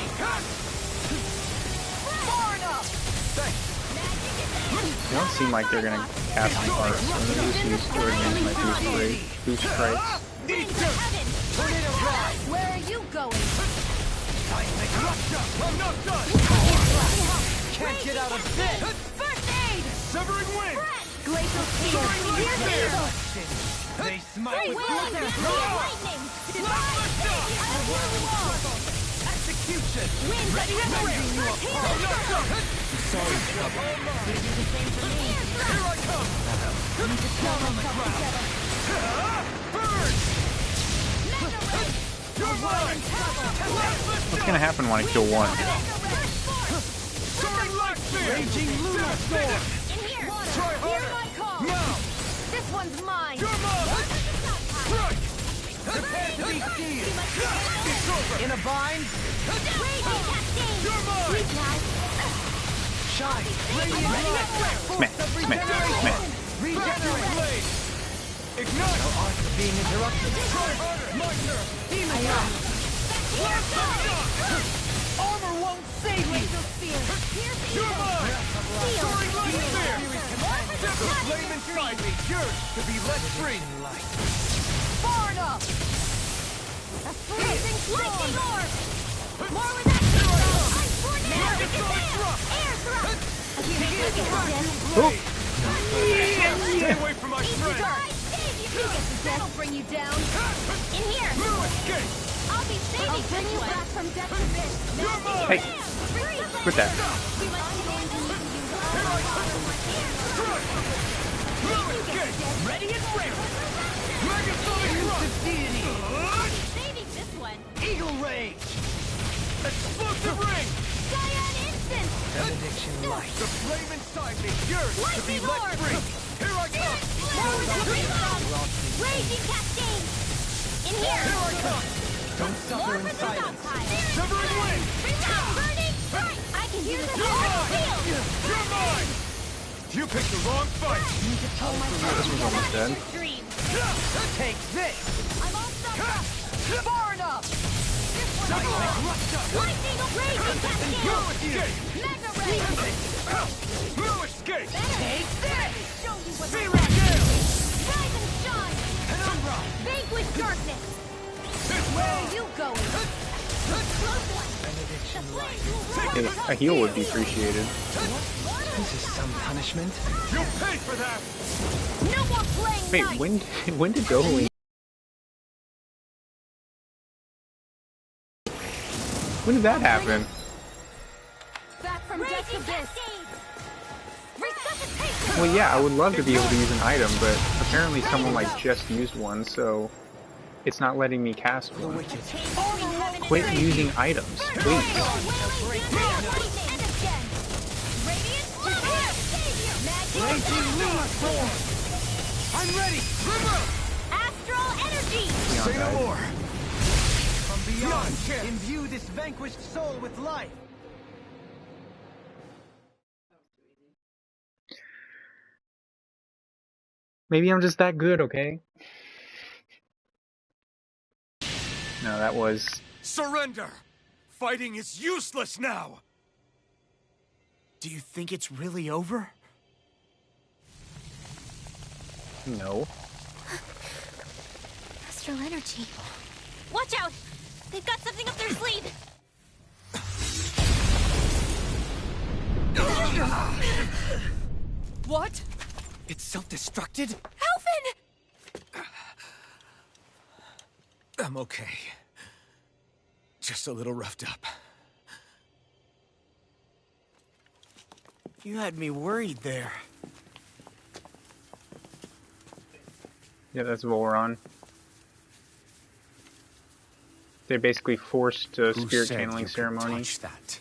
Far enough! Thanks! They don't seem like they're gonna cast any parts, so I'm gonna just use Ordnance, my boost strikes. Eat dirt! Tornado ride. Where are you going? I'm not done! Can't get out of this. First aid! Severing wind! Glacial spear! Soaring light spear! They smite with black and gray. Lightning! Execution. Wind! Ready and ready. You are I'm not done! sorry, trouble. Here I come! Down on the ground. Burn! You're mine! What's gonna happen when I kill one? Soaring light spear! Raging lunar storm. Try harder! Now! This one's mine! You're mine! Strike! Prepare to be sealed. It's over! In a bind. Raging cascade! You're mine! Shine. Radiant light. Smack, smack, smack. Regenerate. Blade! Ignite! No art for being interrupted. Try harder! My turn! Demon Blast. Armor won't save me. You're mine! Soaring light spear! The flame inside me yearns to be let free! Far enough! A freezing lightning orb! More with that ice tornado! Air thrust! Stay away from my friend! That'll bring you down! In here! No escape! I'll be saving I'll bring you back from death to this. You're mine! Hey, quit that. No escape! Ready and ready. Megasonic thrust! Deity. Saving this one! Eagle rage. Explosive ring! Cyan Instant! Benediction light. The flame inside me yearns to be Lightning let orb! free! Here I come! Raging cascade! In here! Here I come! Don't suffer in More for the silence. stockpile! Severing wind! Burning strike! I can use this You're whole mine! field! You're mine! You picked the wrong fight! This was almost dead. Dream! Take this. I'm all stuck up! Far enough. Lightning raging cascade! No escape! Mega ray! No escape! Take this. Show you what Spirit Gale! Right Where are you going? A heal would be appreciated. This is some punishment. You'll pay for that! No more playing Wait, nice. when did Dohalim? When did that happen? Back from death abyss. Resuscitation. Well, yeah, I would love to be able to use an item, but apparently someone like just used one, so it's not letting me cast one. Quit using items, please. I'm ready! Astral energy! Say no more! From beyond, imbue this vanquished soul with life. Maybe I'm just that good, okay? No, that was... Surrender! Fighting is useless now! Do you think it's really over? No. Astral energy. Watch out! They've got something up their sleeve! What? It's self-destructed? Alphen! I'm okay. Just a little roughed up. You had me worried there. Yeah, that's Volron. They basically forced a spirit channeling ceremony. Touch that?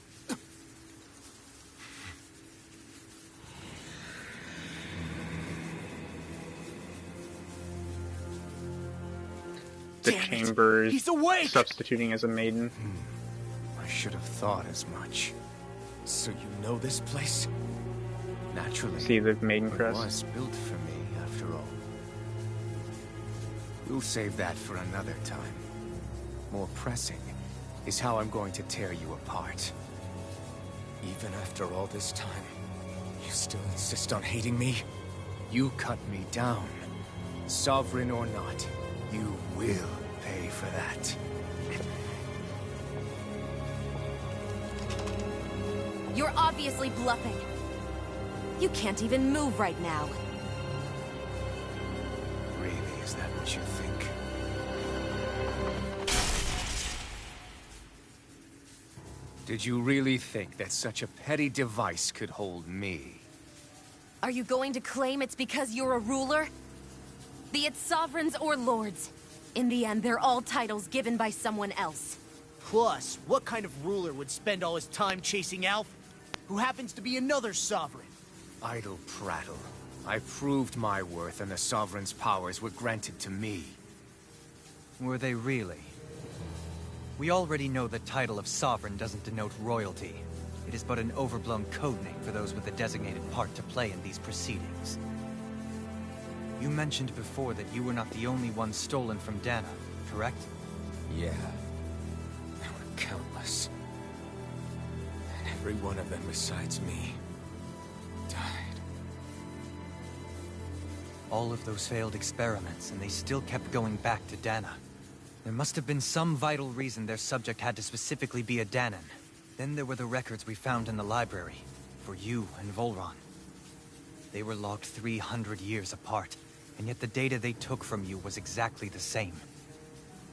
The chambers He's awake! substituting as a maiden. I should have thought as much. So you know this place? Naturally. See the maiden It crest? was built for me, after all. We'll save that for another time. More pressing is how I'm going to tear you apart. Even after all this time, you still insist on hating me? You cut me down. Sovereign or not, you will pay for that. You're obviously bluffing. You can't even move right now. Really, is that what you think? Did you really think that such a petty device could hold me? Are you going to claim it's because you're a ruler? Be it sovereigns or lords. In the end, they're all titles given by someone else. Plus, what kind of ruler would spend all his time chasing Alphen, who happens to be another sovereign? Idle prattle. I proved my worth and the Sovereign's powers were granted to me. Were they really? We already know the title of Sovereign doesn't denote royalty. It is but an overblown codename for those with a designated part to play in these proceedings. You mentioned before that you were not the only one stolen from Dana, correct? Yeah. There were countless. And every one of them besides me died. All of those failed experiments, and they still kept going back to Dana. There must have been some vital reason their subject had to specifically be a Danan. Then there were the records we found in the library, for you and Volron. They were logged 300 years apart, and yet the data they took from you was exactly the same.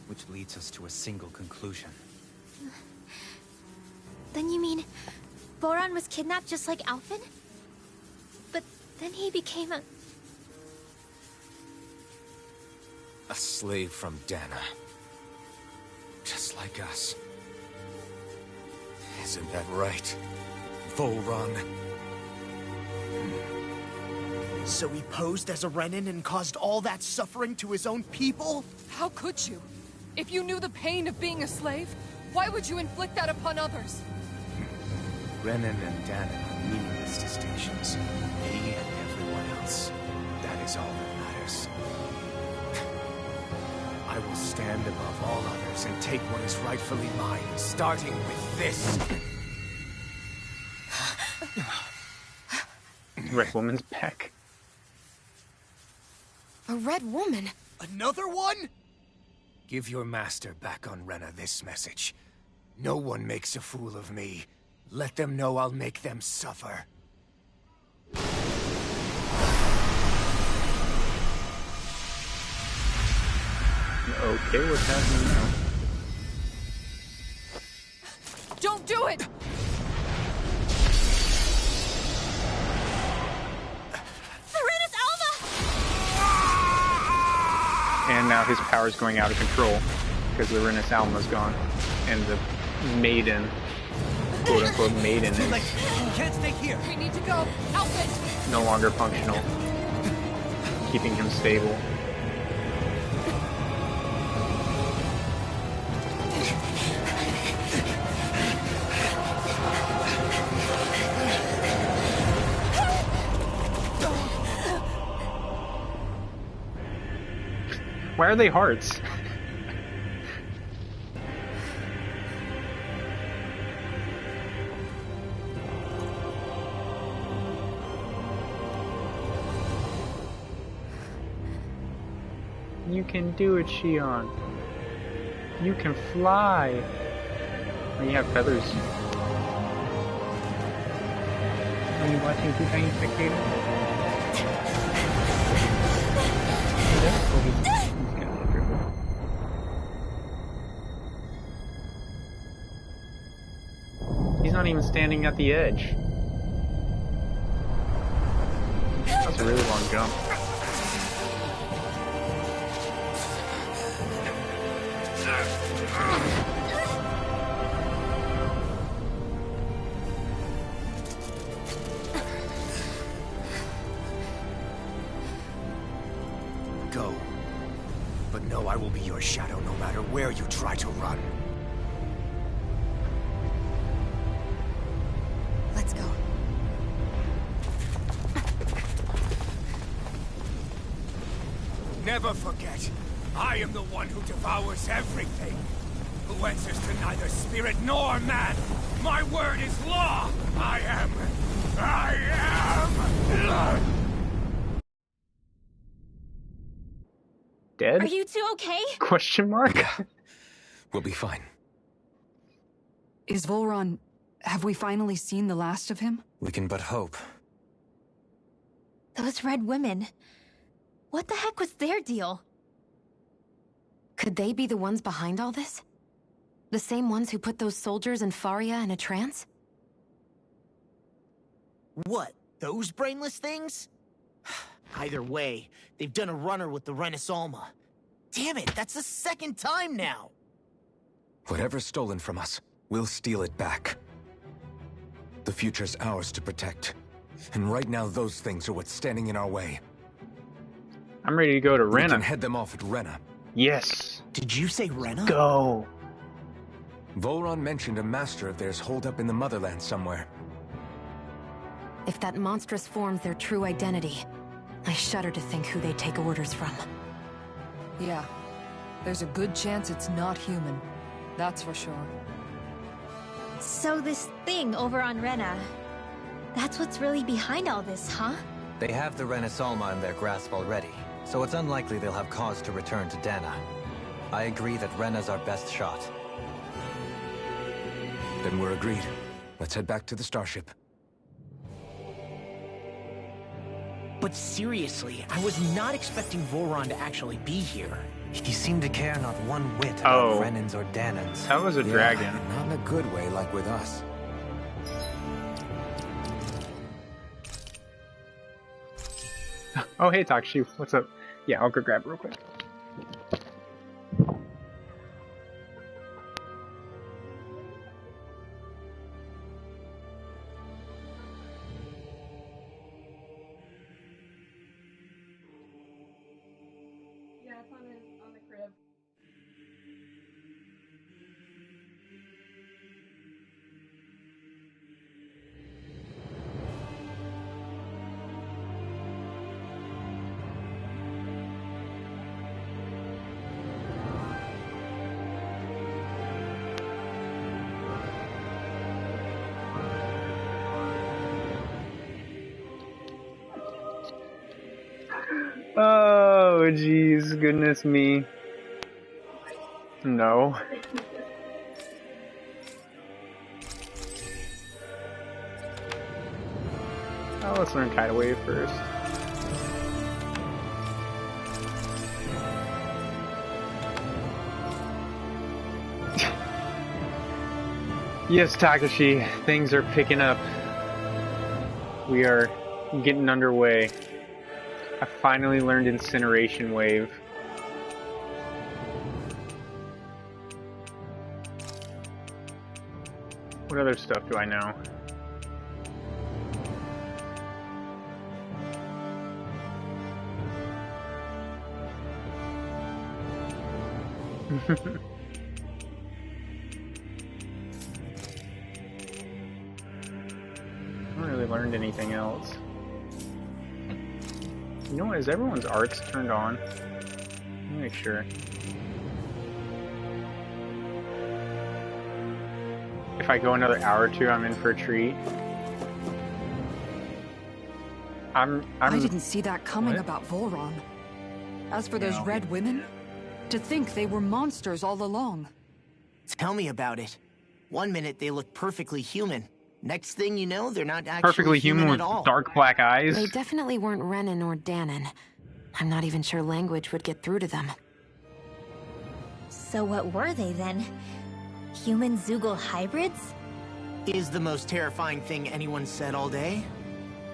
Which leads us to a single conclusion. Then you mean... Voron was kidnapped just like Alphen? But then he became a... A slave from Dana. Just like us. Isn't that right, Volron? So he posed as a Renin and caused all that suffering to his own people? How could you? If you knew the pain of being a slave, why would you inflict that upon others? Renin and Danan are meaningless distinctions. Me and everyone else. That is all that matters. I will stand above all others and take what is rightfully mine, starting with this. Red Woman's back. A red woman? Another one? Give your master back on Rena this message. No one makes a fool of me. Let them know I'll make them suffer. Okay, what's happening now? Don't do it! And now his power's going out of control because the Renus Alma's gone, and the maiden, quote-unquote maiden, is Can't stay here. We need to go. Help it! no longer functional, keeping him stable. Why are they hearts? You can do it, Shion. You can fly. Oh, you have feathers. Are you watching Two Tiny Spectator? He's not even standing at the edge. That's a really long jump. Go. But know I will be your shadow no matter where you try to run. Let's go. Never forget, I am the one who devours everything. Who answers to neither spirit nor man. My word is law. I am. Dead? Are you two okay? Question mark? We'll be fine. Is Volron... Have we finally seen the last of him? We can but hope. Those red women. What the heck was their deal? Could they be the ones behind all this? The same ones who put those soldiers in Faria in a trance? What? Those brainless things? Either way, they've done a runner with the Renus Alma. Damn it, that's the second time now! Whatever's stolen from us, we'll steal it back. The future's ours to protect. And right now, those things are what's standing in our way. I'm ready to go to We Rena. can head them off at Rena. Yes. Did you say Rena? Go. Volron mentioned a master of theirs holed up in the motherland somewhere. If that monstrous form's their true identity, I shudder to think who they take orders from. Yeah. There's a good chance it's not human. That's for sure. So this thing over on Rena, that's what's really behind all this, huh? They have the Renus Alma in their grasp already, so it's unlikely they'll have cause to return to Dana. I agree that Rena's our best shot. Then we're agreed. Let's head back to the starship. But seriously, I was not expecting Volron to actually be here. He seemed to care not one whit about Oh. Renans or Danans. That was a dragon. Not in a good way like with us. Oh, hey, Takshu. What's up? Yeah, I'll go grab it real quick. Yeah, it's on the crib. Oh, jeez, goodness me. No. Oh, let's learn Tidal Wave first. Yes, Takashi, things are picking up. We are getting underway. I finally learned Incineration Wave. What other stuff do I know? I haven't really learned anything else. You know what? Is everyone's arts turned on? Let me make sure. If I go another hour or two, I'm in for a treat. I didn't see that coming about Volron. As for those red women, to think they were monsters all along. Tell me about it. One minute they look perfectly human. Next thing you know, they're not actually perfectly human with at all. dark black eyes. They definitely weren't Renin or Danon. I'm not even sure language would get through to them. So what were they then? Human Zoogle hybrids? Is the most terrifying thing anyone said all day?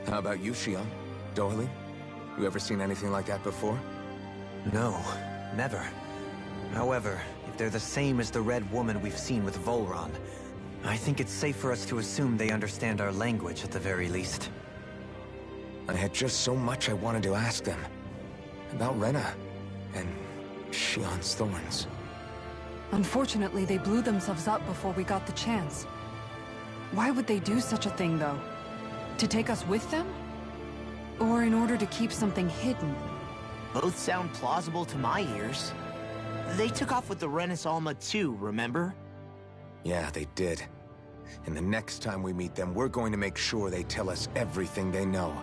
How about you, Shion? Doily? You ever seen anything like that before? No, never. However, if they're the same as the red woman we've seen with Volron, I think it's safe for us to assume they understand our language at the very least. I had just so much I wanted to ask them. About Rena, and Shion's thorns. Unfortunately, they blew themselves up before we got the chance. Why would they do such a thing, though? To take us with them? Or in order to keep something hidden? Both sound plausible to my ears. They took off with the Renis Alma too, remember? Yeah, they did. And the next time we meet them, we're going to make sure they tell us everything they know.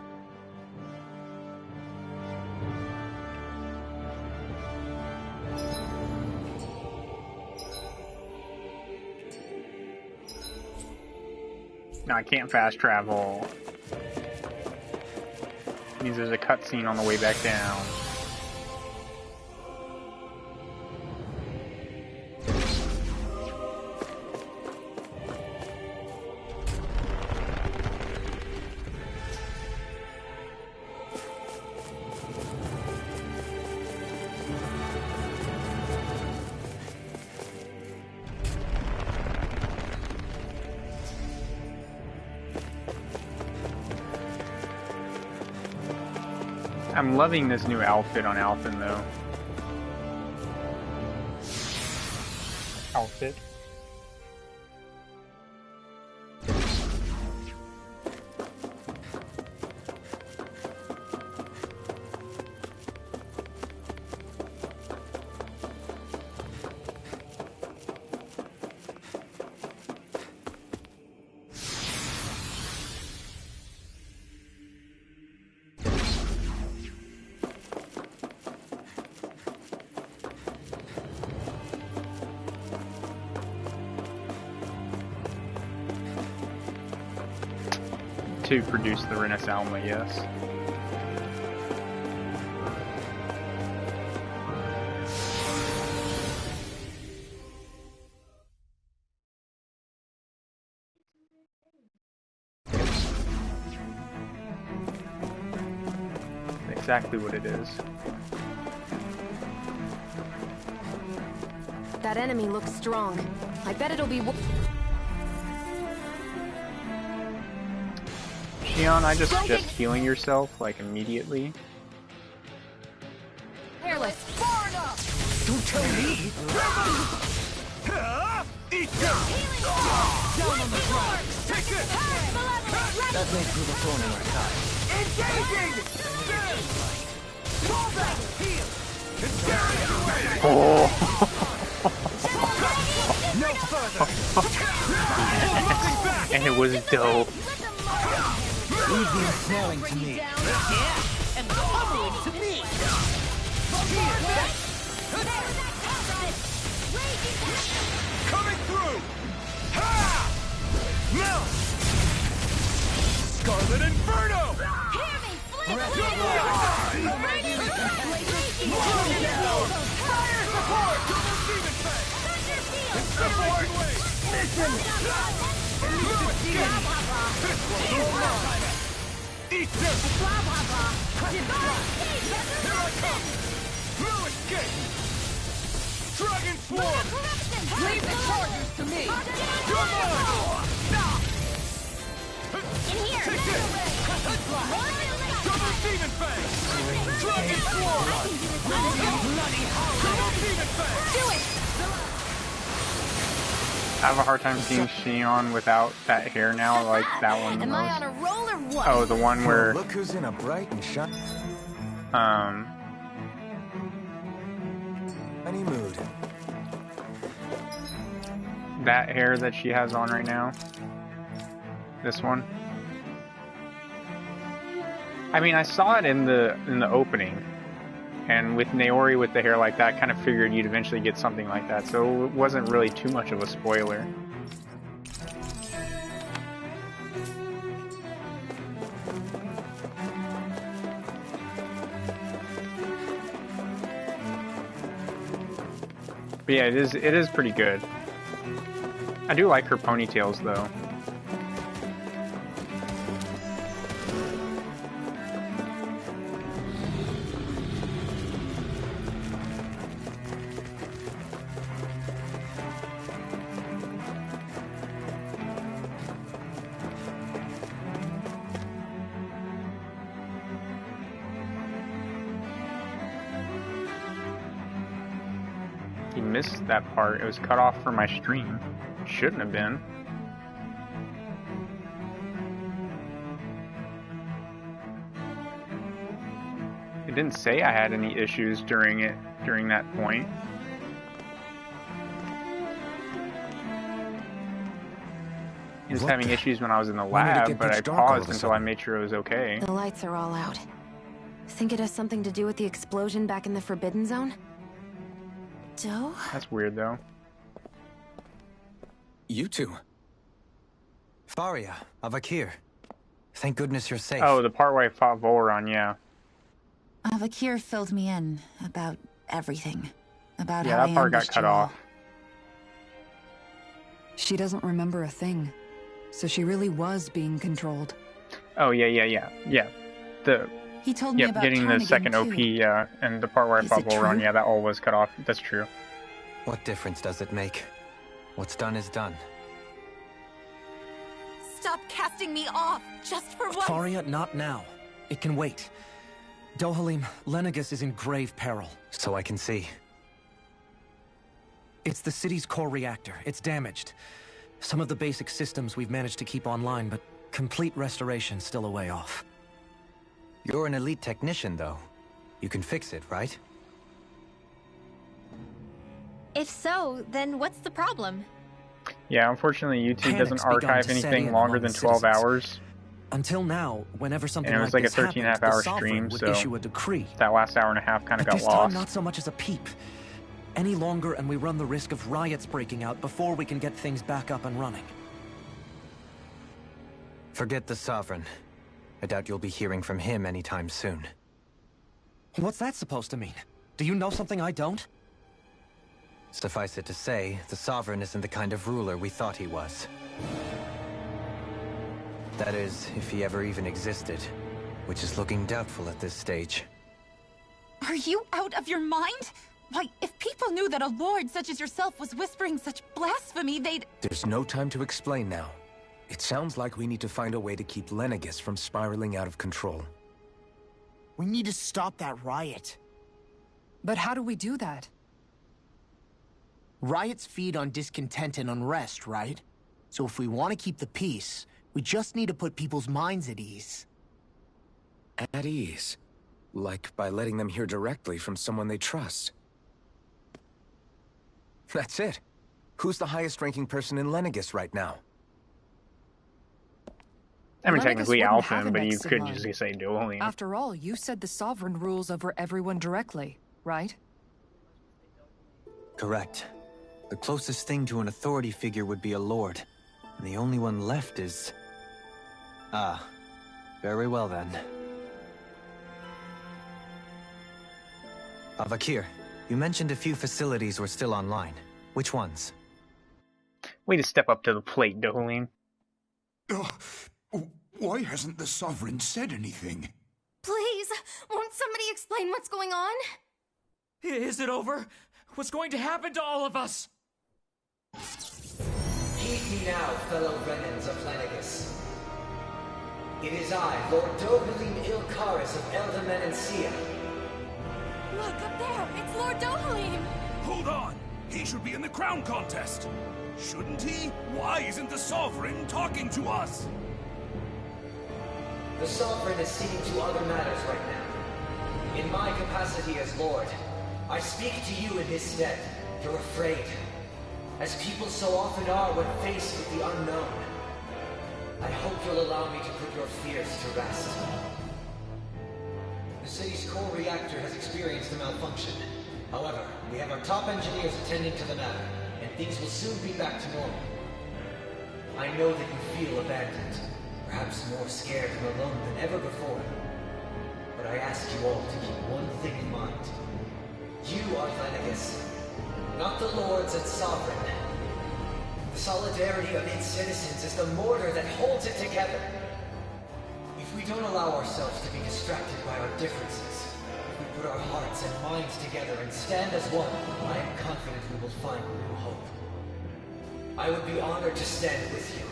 No, I can't fast travel. Means there's a cutscene on the way back down. I'm loving this new outfit on Alphen, though. Outfit? To produce the Renis Alma, yes. Exactly what it is. That enemy looks strong. I bet it'll be... Shion, I just healing yourself, like, immediately. Hairless. Don't tell me! Eat down! Down on the ground! Take it! That may prove a thorn in our side. Engaging! Pull back! Heal! No further! And it was dope. Leave the ensnaring to me. Yeah, and pummeling to me! Here! Coming through! Ha! Now! Scarlet Inferno! Hear me, flip! Fire support! Double demon fang! Support! Mission! This will eat this! Here I come! No escape! Dragon Swarm! Leave the charges to me! You're mine! In here! Take this! Double demon fang! Dragon Swarm! Double demon fang! Do it! I have a hard time seeing Xion without that hair now, like that one the Am I on most. a roll or what? Oh, the one where, Look who's in a bright and shiny mood. that hair that she has on right now. This one. I mean, I saw it in the opening, and with Naori with the hair like that, kind of figured you'd eventually get something like that, so it wasn't really too much of a spoiler. But yeah, it is pretty good. I do like her ponytails though. You missed that part. It was cut off from my stream. Shouldn't have been. It didn't say I had any issues during that point. I was having issues when I was in the lab, but I paused until I made sure it was okay. The lights are all out. Think it has something to do with the explosion back in the Forbidden Zone? Doe? That's weird though. You two. Faria, Avakir. Thank goodness you're safe. Oh, the part where I fought Volron, yeah. Avakir filled me in about everything. About Yeah, how that I part got ambushed cut you all. off. She doesn't remember a thing. So she really was being controlled. Oh, yeah. The He told me about getting the Tarnigan, second OP, too. yeah, and the part where I Is fought it Volron, true? yeah, that all was cut off. That's true. What difference does it make? What's done is done. Stop casting me off, just for once! Faria, not now. It can wait. Dohalim, Lenegis is in grave peril. So I can see. It's the city's core reactor. It's damaged. Some of the basic systems we've managed to keep online, but complete restoration's still a way off. You're an elite technician, though. You can fix it, right? If so, then what's the problem? Yeah, unfortunately, YouTube Panic's doesn't begun archive to set anything in longer among than the 12 citizens. hours. Until now, whenever something And it was like like a this 13 happened, half-hour the Sovereign stream, would so issue a decree. That last hour and a half kind of But got this time, lost. not so much as a peep. Any longer, and we run the risk of riots breaking out before we can get things back up and running. Forget the Sovereign. I doubt you'll be hearing from him anytime soon. What's that supposed to mean? Do you know something I don't? Suffice it to say, the Sovereign isn't the kind of ruler we thought he was. That is, if he ever even existed, which is looking doubtful at this stage. Are you out of your mind? Why, if people knew that a lord such as yourself was whispering such blasphemy, they'd... There's no time to explain now. It sounds like we need to find a way to keep Lenegis from spiraling out of control. We need to stop that riot. But how do we do that? Riots feed on discontent and unrest, right? So if we want to keep the peace, we just need to put people's minds at ease. At ease? Like by letting them hear directly from someone they trust. That's it. Who's the highest-ranking person in Lenegis right now? I mean, Lenegis technically wouldn't have Alphen, an but you next in could line. just say Dueling. After all, you said the Sovereign rules over everyone directly, right? Correct. The closest thing to an authority figure would be a lord. And the only one left is... Ah, very well then. Avakir, you mentioned a few facilities were still online. Which ones? Way to step up to the plate, Dohalim. Why hasn't the Sovereign said anything? Please, won't somebody explain what's going on? Is it over? What's going to happen to all of us? Heed me now, fellow Renans of Lenegus. It is I, Lord Dohalim Ilkaris of Eldaman and Sia. Look, up there! It's Lord Dohalim! Hold on! He should be in the crown contest! Shouldn't he? Why isn't the Sovereign talking to us? The Sovereign is seeing to other matters right now. In my capacity as Lord, I speak to you in his stead. You're afraid. As people so often are when faced with the unknown. I hope you'll allow me to put your fears to rest. The city's core reactor has experienced a malfunction. However, we have our top engineers attending to the matter, and things will soon be back to normal. I know that you feel abandoned, perhaps more scared and alone than ever before. But I ask you all to keep one thing in mind. You are Lenegus, not the Lords and Sovereign. The solidarity of its citizens is the mortar that holds it together. If we don't allow ourselves to be distracted by our differences, if we put our hearts and minds together and stand as one, I am confident we will find new hope. I would be honored to stand with you.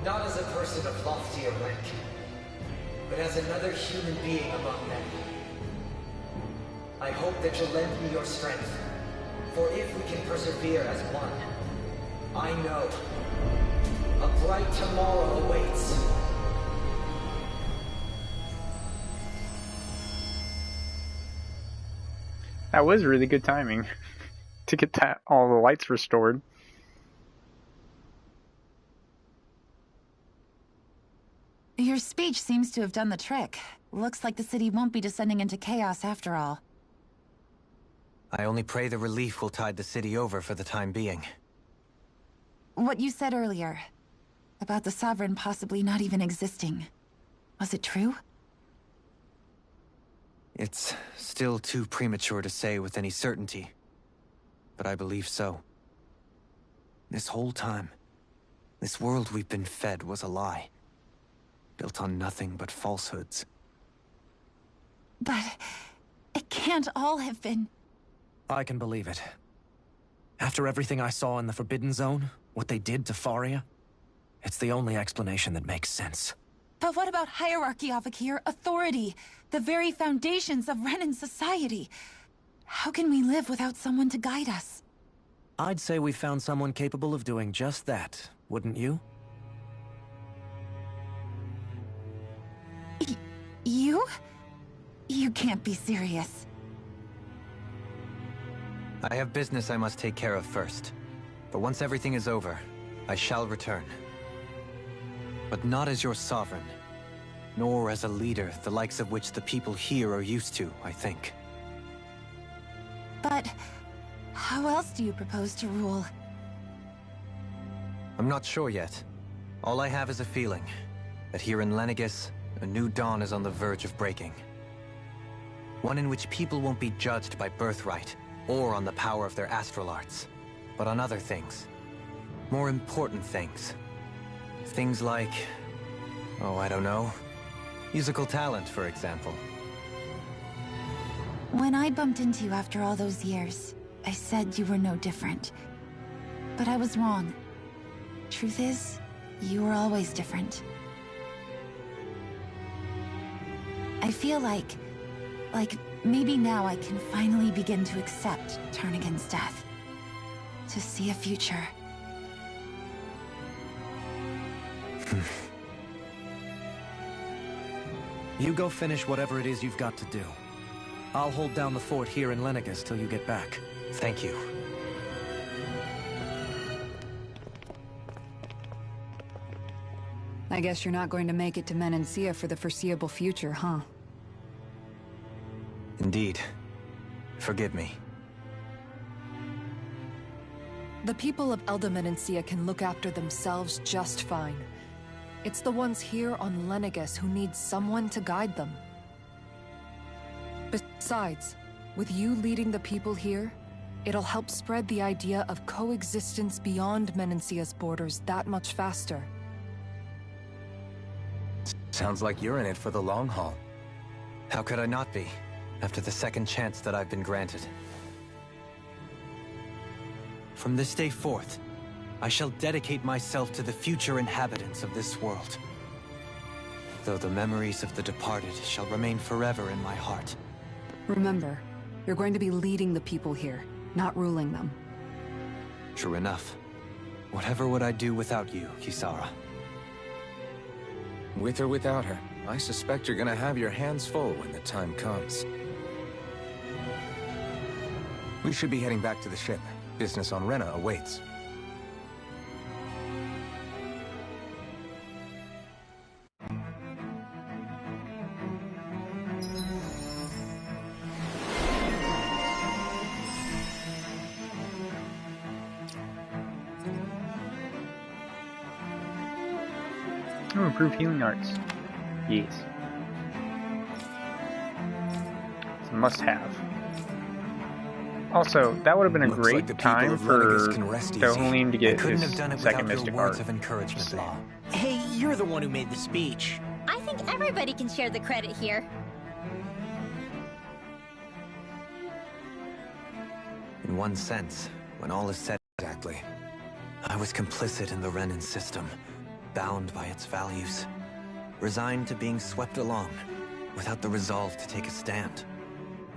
Not as a person of loftier rank, but as another human being among men. I hope that you'll lend me your strength, for if we can persevere as one, I know a bright tomorrow awaits. That was really good timing to get that all the lights restored. Your speech seems to have done the trick. Looks like the city won't be descending into chaos after all. I only pray the relief will tide the city over for the time being. What you said earlier, about the Sovereign possibly not even existing, was it true? It's still too premature to say with any certainty, but I believe so. This whole time, this world we've been fed was a lie, built on nothing but falsehoods. But it can't all have been... I can believe it. After everything I saw in the Forbidden Zone, what they did to Faria, it's the only explanation that makes sense. But what about hierarchy, Avakir? Authority? The very foundations of Renan society? How can we live without someone to guide us? I'd say we found someone capable of doing just that, wouldn't you? You? You can't be serious. I have business I must take care of first. But once everything is over, I shall return. But not as your sovereign, nor as a leader the likes of which the people here are used to, I think. But how else do you propose to rule? I'm not sure yet. All I have is a feeling that here in Lenegus, a new dawn is on the verge of breaking. One in which people won't be judged by birthright, or on the power of their astral arts, but on other things. More important things. Things like... oh, I don't know. Musical talent, for example. When I bumped into you after all those years, I said you were no different. But I was wrong. Truth is, you were always different. I feel like maybe now I can finally begin to accept Tarnigan's death. To see a future. You go finish whatever it is you've got to do. I'll hold down the fort here in Lenegus till you get back. Thank you. I guess you're not going to make it to Menancia for the foreseeable future, huh? Indeed. Forgive me. The people of Eldomenencia can look after themselves just fine. It's the ones here on Lenegis who need someone to guide them. Besides, with you leading the people here, it'll help spread the idea of coexistence beyond Menencia's borders that much faster. Sounds like you're in it for the long haul. How could I not be, after the second chance that I've been granted? From this day forth, I shall dedicate myself to the future inhabitants of this world. Though the memories of the departed shall remain forever in my heart. Remember, you're going to be leading the people here, not ruling them. True enough. Whatever would I do without you, Kisara? With or without her, I suspect you're gonna have your hands full when the time comes. We should be heading back to the ship. Business on Rena awaits. Oh, improve healing arts. Yes. It's a must-have. Also, that would have been a Looks great like time for Dohalim to get his second mystic art. Of encouragement, Law. Hey, you're the one who made the speech. I think everybody can share the credit here. In one sense, when all is said exactly, I was complicit in the Renan system, bound by its values, resigned to being swept along, without the resolve to take a stand.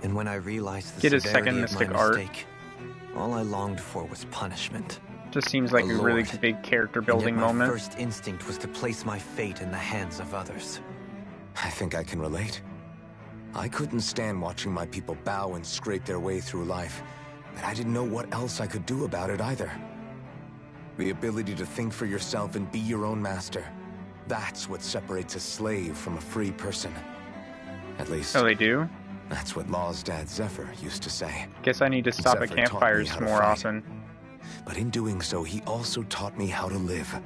And when I realized the severity of my mistake, all I longed for was punishment. Just seems like a really big character building moment. My first instinct was to place my fate in the hands of others. I think I can relate. I couldn't stand watching my people bow and scrape their way through life, but I didn't know what else I could do about it either. The ability to think for yourself and be your own master. That's what separates a slave from a free person. At least... Oh, they do? That's what Law's dad Zephyr used to say. Guess I need to stop at campfires more often. But in doing so, he also taught me how to live.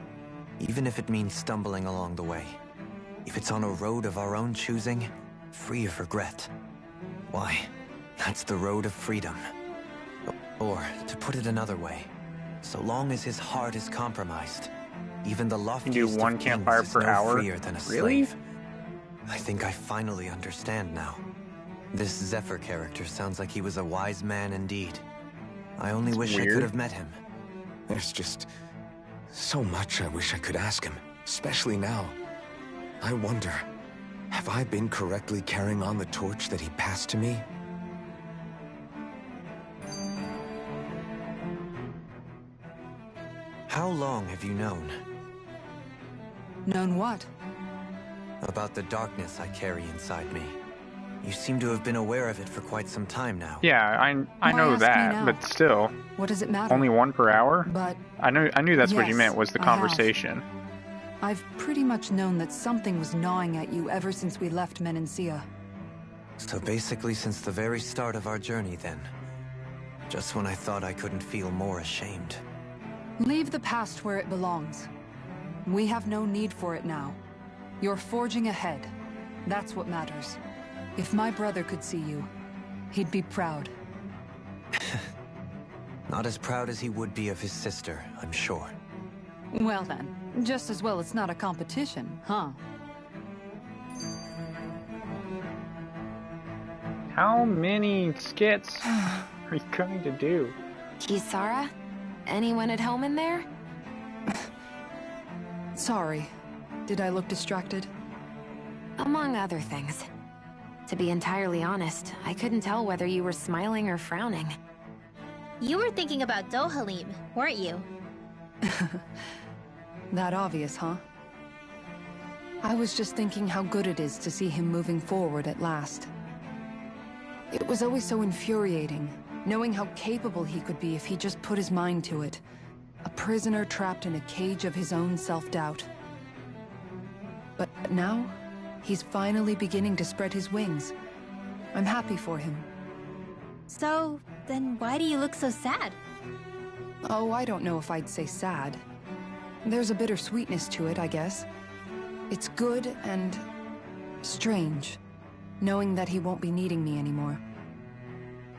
Even if it means stumbling along the way. If it's on a road of our own choosing, free of regret. Why, that's the road of freedom. Or, to put it another way, so long as his heart is compromised, even the loftiest you do one campfire per hour? Freer than a really? Slave. I think I finally understand now. This Zephyr character sounds like he was a wise man indeed. I only wish I could have met him. There's just so much I wish I could ask him, especially now. I wonder, have I been correctly carrying on the torch that he passed to me? How long have you known? Known what? About the darkness I carry inside me. You seem to have been aware of it for quite some time now. Yeah, I know that, but still. What does it matter? Only one per hour? But I knew that's what you yes, meant, was the conversation. I've pretty much known that something was gnawing at you ever since we left Menencia. So basically since the very start of our journey then. Just when I thought I couldn't feel more ashamed. Leave the past where it belongs. We have no need for it now. You're forging ahead. That's what matters. If my brother could see you, he'd be proud. Not as proud as he would be of his sister, I'm sure. Well then, just as well it's not a competition, huh? How many skits are you going to do? Kisara? Anyone at home in there? Sorry. Did I look distracted? Among other things. To be entirely honest, I couldn't tell whether you were smiling or frowning. You were thinking about Dohalim, weren't you? That obvious, huh? I was just thinking how good it is to see him moving forward at last. It was always so infuriating, knowing how capable he could be if he just put his mind to it. A prisoner trapped in a cage of his own self-doubt. But now, he's finally beginning to spread his wings. I'm happy for him. So, then why do you look so sad? Oh, I don't know if I'd say sad. There's a bittersweetness to it, I guess. It's good and strange, knowing that he won't be needing me anymore.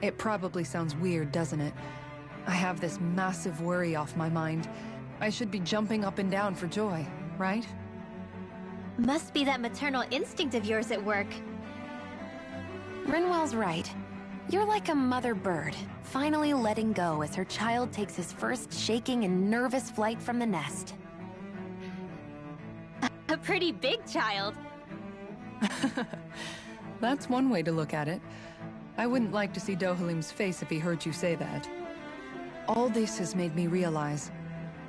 It probably sounds weird, doesn't it? I have this massive worry off my mind. I should be jumping up and down for joy, right? Must be that maternal instinct of yours at work. Rinwell's right. You're like a mother bird, finally letting go as her child takes his first shaking and nervous flight from the nest. A pretty big child. That's one way to look at it. I wouldn't like to see Dohalim's face if he heard you say that. All this has made me realize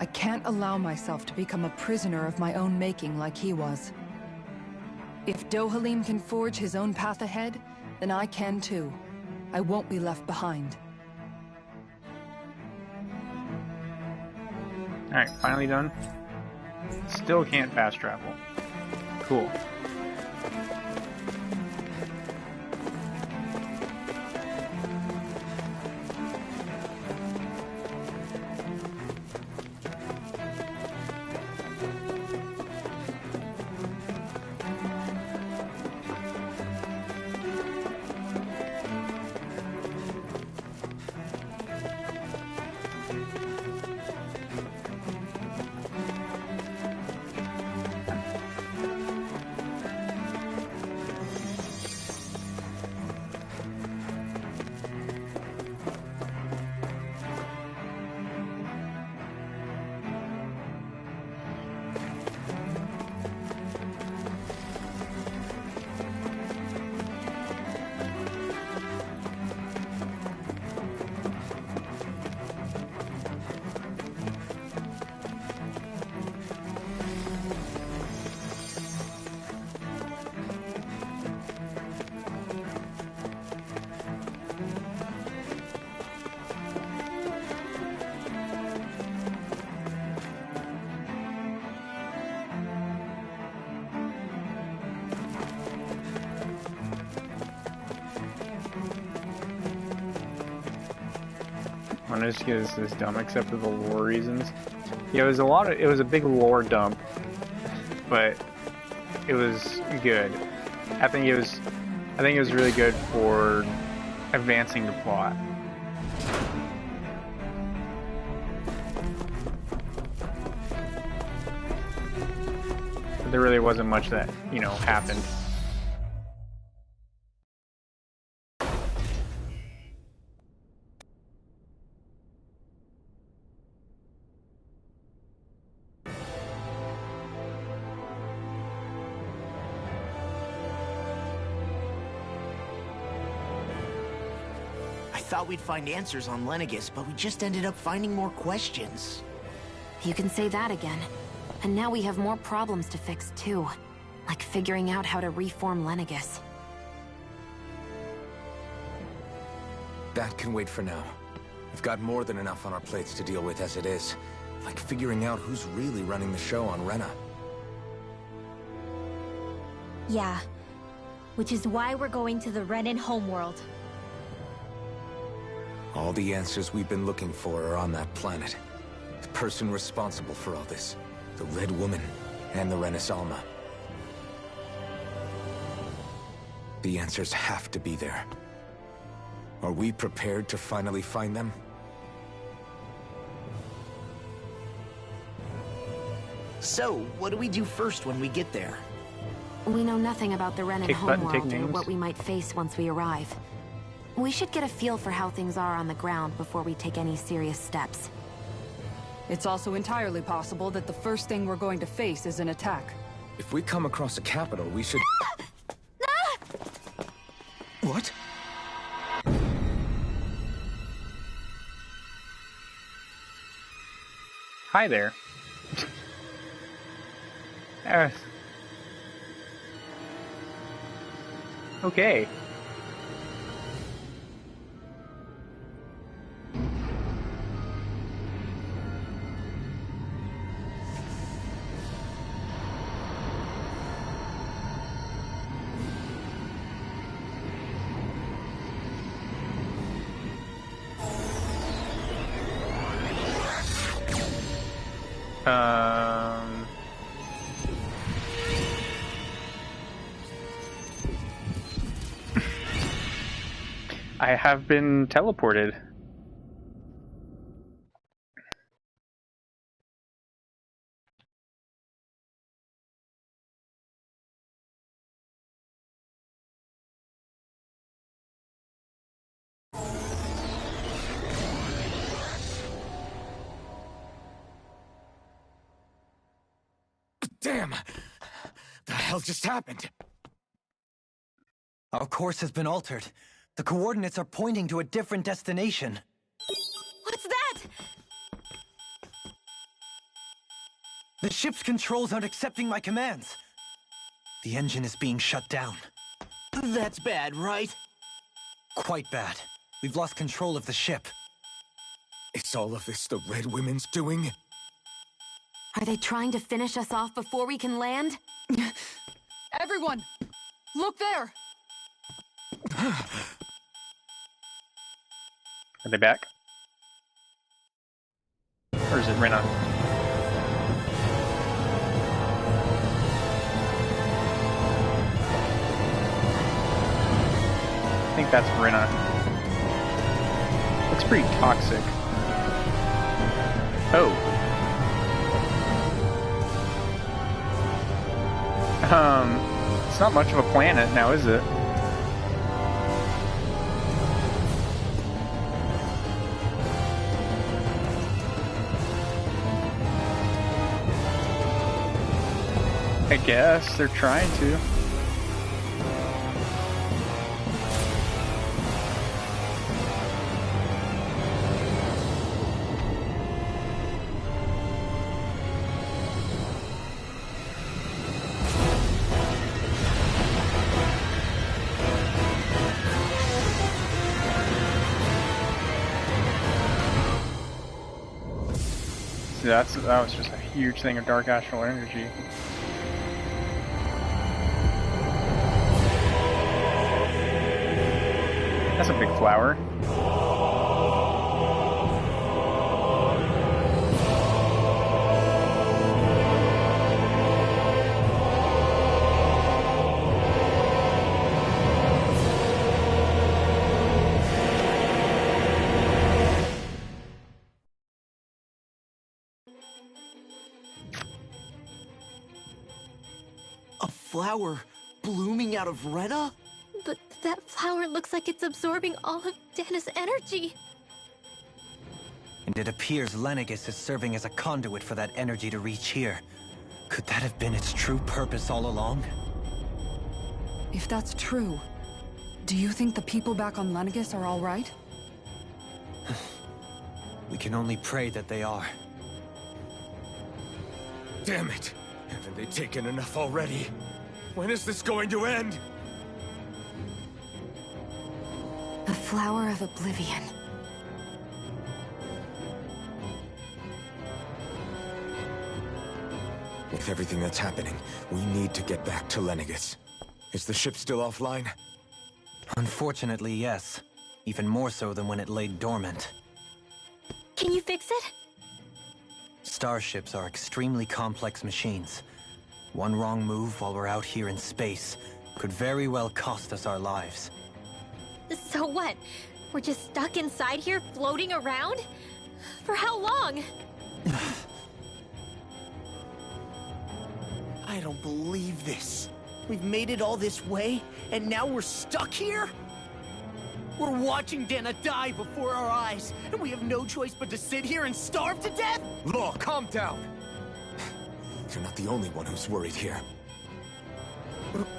I can't allow myself to become a prisoner of my own making like he was. If Dohalim can forge his own path ahead, then I can too. I won't be left behind. Alright, finally done. Still can't fast travel. Cool. Just because this dumb, except for the lore reasons. Yeah, it was a big lore dump, but it was good. I think it was really good for advancing the plot. But there really wasn't much that, you know, happened. Thought we'd find answers on Lenegis, but we just ended up finding more questions. You can say that again. And now we have more problems to fix too. Like figuring out how to reform Lenegis. That can wait for now. We've got more than enough on our plates to deal with as it is. Like figuring out who's really running the show on Rena. Yeah. Which is why we're going to the Renan homeworld. All the answers we've been looking for are on that planet. The person responsible for all this. The Red Woman and the Renis Alma. The answers have to be there. Are we prepared to finally find them? So, what do we do first when we get there? We know nothing about the Renan Take button, take homeworld or names. what we might face once we arrive. We should get a feel for how things are on the ground before we take any serious steps. It's also entirely possible that the first thing we're going to face is an attack. If we come across a capital, we should... What? Hi there. Okay. Um... I have been teleported. Damn! The hell just happened? Our course has been altered. The coordinates are pointing to a different destination. What's that? The ship's controls aren't accepting my commands. The engine is being shut down. That's bad, right? Quite bad. We've lost control of the ship. Is all of this the Red Women's doing? Are they trying to finish us off before we can land? Everyone! Look there! Are they back? Or is it Rena? I think that's Rena. Looks pretty toxic. Oh. It's not much of a planet now, is it? I guess they're trying to. That was just a huge thing of dark astral energy. That's a big flower. A flower blooming out of Rena? But that flower looks like it's absorbing all of Dana's energy. And it appears Lenegis is serving as a conduit for that energy to reach here. Could that have been its true purpose all along? If that's true, do you think the people back on Lenegis are all right? We can only pray that they are. Damn it! Haven't they taken enough already? When is this going to end? The Flower of Oblivion. With everything that's happening, we need to get back to Lenegis. Is the ship still offline? Unfortunately, yes. Even more so than when it lay dormant. Can you fix it? Starships are extremely complex machines. One wrong move while we're out here in space could very well cost us our lives. So what? We're just stuck inside here, floating around? For how long? I don't believe this. We've made it all this way, and now we're stuck here? We're watching Dana die before our eyes, and we have no choice but to sit here and starve to death? Law, calm down! You're not the only one who's worried here.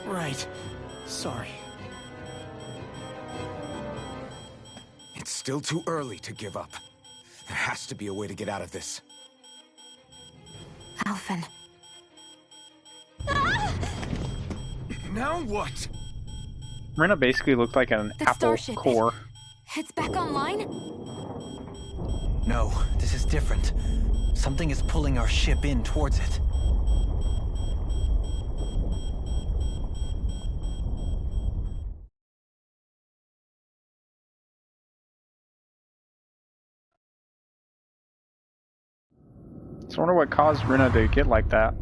Right. Sorry. It's still too early to give up. There has to be a way to get out of this. Alphen. Now what? Rena basically looked like an The apple starship. core. It's back online? No, this is different. Something is pulling our ship in towards it. So I wonder what caused Rena to get like that.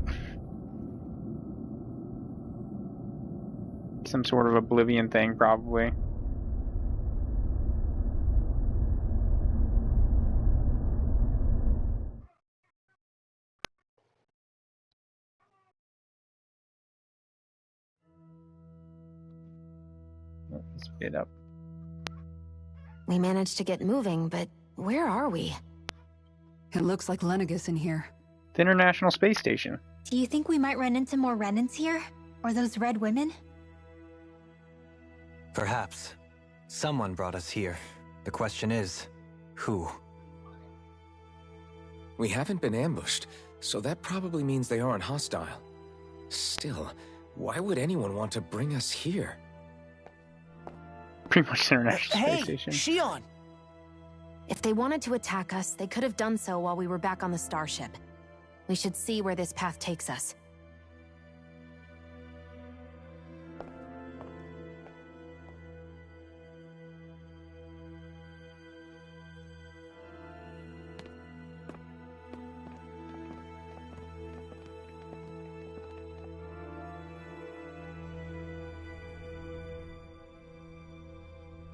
Some sort of oblivion thing, probably. Speed up. We managed to get moving, but where are we? It looks like Lenegis in here. The International Space Station. Do you think we might run into more Renans here? Or those red women? Perhaps. Someone brought us here. The question is, who? We haven't been ambushed, so that probably means they aren't hostile. Still, why would anyone want to bring us here? Pretty much the International Space Station. Shion! If they wanted to attack us, they could have done so while we were back on the starship. We should see where this path takes us.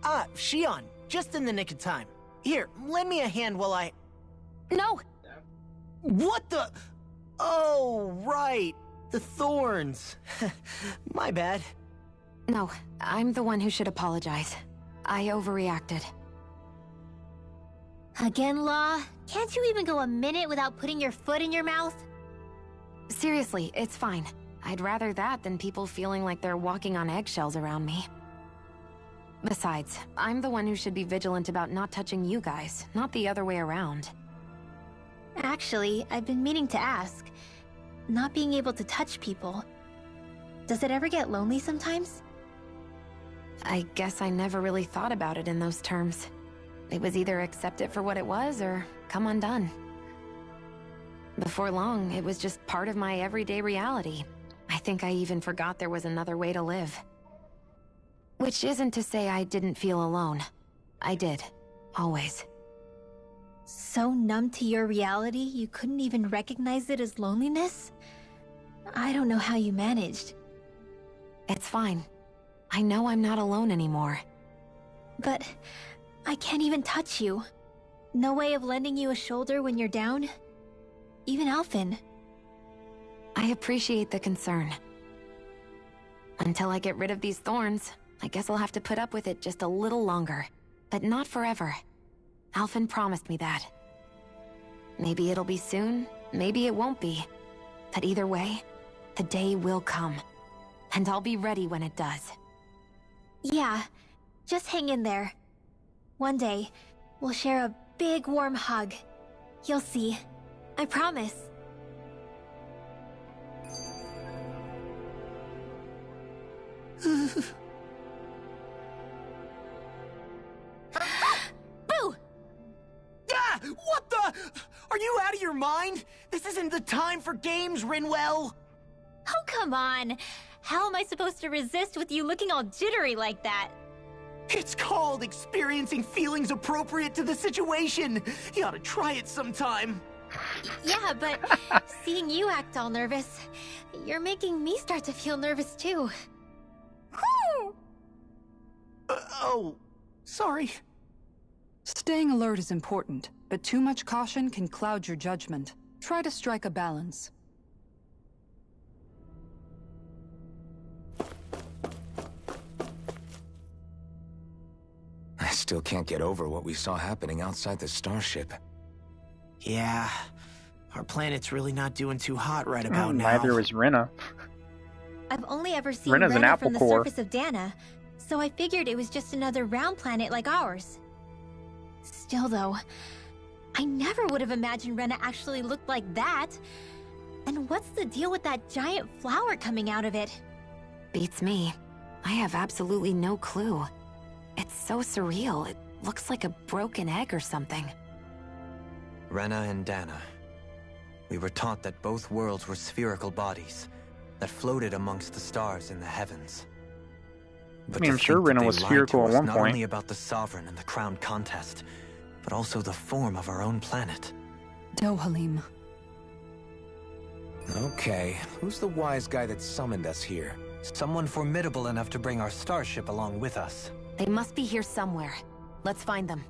Ah, Shion, just in the nick of time. Here, lend me a hand while I... No! What the... Oh, right. The thorns. My bad. No, I'm the one who should apologize. I overreacted. Again, Law? Can't you even go a minute without putting your foot in your mouth? Seriously, it's fine. I'd rather that than people feeling like they're walking on eggshells around me. Besides, I'm the one who should be vigilant about not touching you guys, not the other way around. Actually, I've been meaning to ask. Not being able to touch people. Does it ever get lonely sometimes? I guess I never really thought about it in those terms. It was either accept it for what it was, or come undone. Before long, it was just part of my everyday reality. I think I even forgot there was another way to live. Which isn't to say I didn't feel alone. I did. Always. So numb to your reality, you couldn't even recognize it as loneliness? I don't know how you managed. It's fine. I know I'm not alone anymore. But I can't even touch you. No way of lending you a shoulder when you're down? Even Alphen. I appreciate the concern. Until I get rid of these thorns, I guess I'll have to put up with it just a little longer. But not forever. Alphen promised me that. Maybe it'll be soon, maybe it won't be. But either way, the day will come. And I'll be ready when it does. Yeah, just hang in there. One day, we'll share a big warm hug. You'll see. I promise. Boo! Ah! What the? Are you out of your mind? This isn't the time for games, Rinwell! Oh, come on. How am I supposed to resist with you looking all jittery like that? It's called experiencing feelings appropriate to the situation. You ought to try it sometime. Yeah, but seeing you act all nervous, you're making me start to feel nervous too. Oh, sorry. Staying alert is important, but too much caution can cloud your judgment. Try to strike a balance. I still can't get over what we saw happening outside the starship. Yeah, our planet's really not doing too hot right about now. Neither was Rena. I've only ever seen Rena's an Rena apple from the core. surface of Dana, so I figured it was just another round planet like ours. Still though, I never would have imagined Rena actually looked like that. And what's the deal with that giant flower coming out of it? Beats me. I have absolutely no clue. It's so surreal. It looks like a broken egg or something. Rena and Dana. We were taught that both worlds were spherical bodies that floated amongst the stars in the heavens. But I mean, I'm to sure think that Rena they was lied spherical to at us one not point. only about the Sovereign and the crown contest, but also the form of our own planet. Dohalim. Okay, who's the wise guy that summoned us here? Someone formidable enough to bring our starship along with us. They must be here somewhere. Let's find them.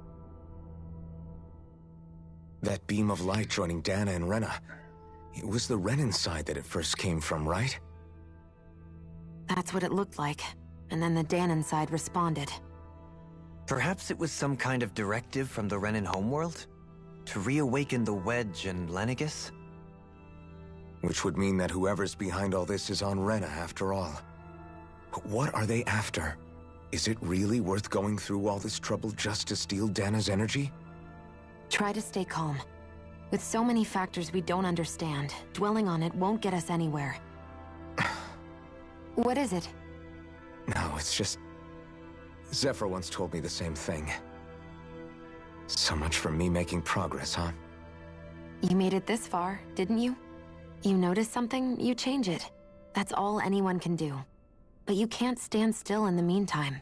That beam of light joining Dana and Rena. It was the Renin side that it first came from, right? That's what it looked like. And then the Danon side responded. Perhaps it was some kind of directive from the Renin homeworld? To reawaken the Wedge and Lenegis? Which would mean that whoever's behind all this is on Rena after all. But what are they after? Is it really worth going through all this trouble just to steal Dana's energy? Try to stay calm. With so many factors we don't understand, dwelling on it won't get us anywhere. What is it? No, it's just... Zephyr once told me the same thing. So much for me making progress, huh? You made it this far, didn't you? You notice something, you change it. That's all anyone can do. But you can't stand still in the meantime.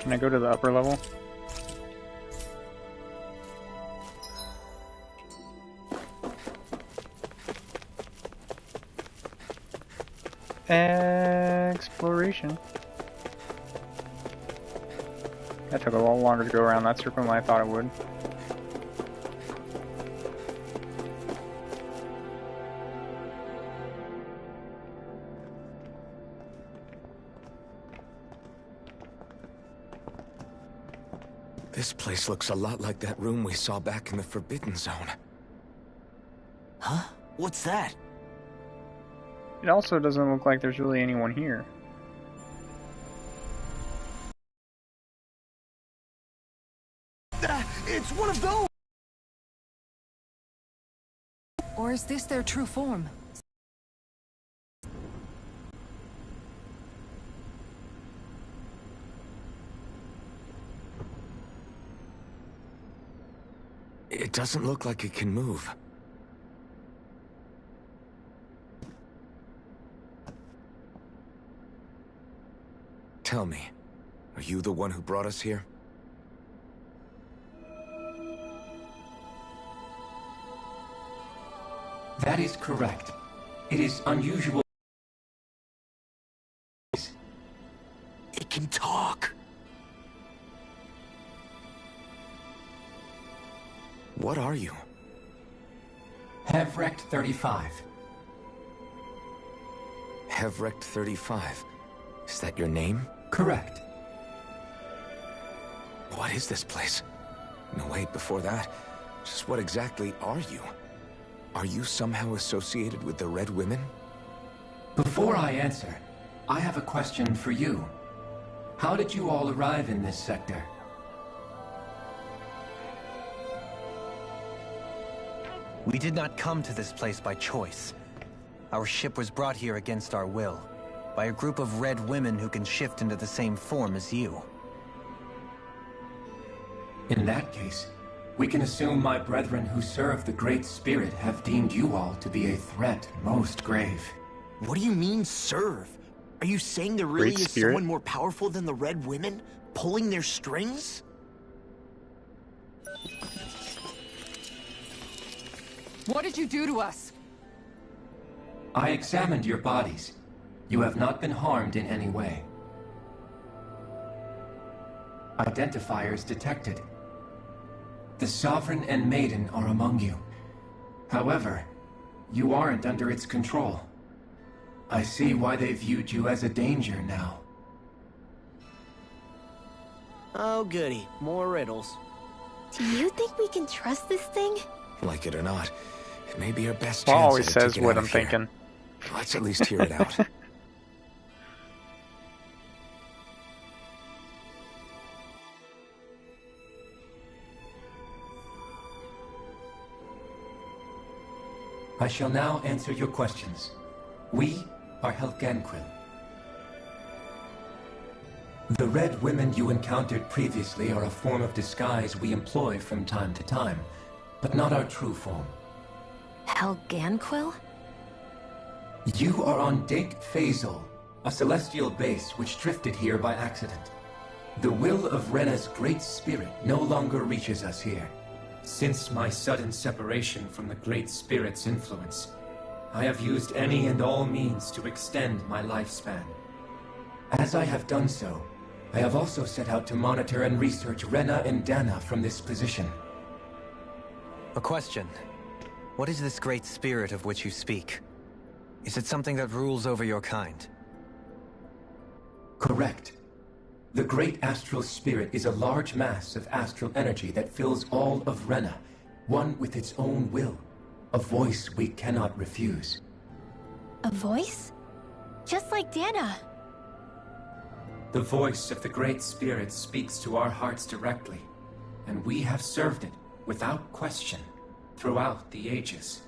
Can I go to the upper level? Exploration. That took a lot longer to go around that circle than I thought it would. This place looks a lot like that room we saw back in the Forbidden Zone. Huh? What's that? It also doesn't look like there's really anyone here. It's one of those! Or is this their true form? It doesn't look like it can move. Tell me, are you the one who brought us here? That is correct. It is unusual. It can talk. What are you? Hevrect 35. Hevrect 35. Is that your name? Correct. What is this place? No, wait, before that, just what exactly are you? Are you somehow associated with the Red Women? Before I answer, I have a question for you. How did you all arrive in this sector? We did not come to this place by choice. Our ship was brought here against our will, by a group of red women who can shift into the same form as you. In that case, we can assume my brethren who serve the Great Spirit have deemed you all to be a threat most grave. What do you mean, serve? Are you saying there really is someone more powerful than the Red Women, pulling their strings? What did you do to us? I examined your bodies. You have not been harmed in any way. Identifiers detected. The Sovereign and Maiden are among you. However, you aren't under its control. I see why they viewed you as a danger now. Oh goody, more riddles. Do you think we can trust this thing? Like it or not, it may be our best Paul chance always at a says ticket what out I'm of here. thinking. Let's at least hear it out. I shall now answer your questions. We are Helganquil. The red women you encountered previously are a form of disguise we employ from time to time, but not our true form. Helganquil? You are on Dake Phasol, a celestial base which drifted here by accident. The will of Rena's great spirit no longer reaches us here. Since my sudden separation from the Great Spirit's influence, I have used any and all means to extend my lifespan. As I have done so, I have also set out to monitor and research Rena and Dana from this position. A question. What is this Great Spirit of which you speak? Is it something that rules over your kind? Correct. The Great Astral Spirit is a large mass of astral energy that fills all of Rena, one with its own will, a voice we cannot refuse. A voice? Just like Dana. The voice of the Great Spirit speaks to our hearts directly, and we have served it, without question, throughout the ages.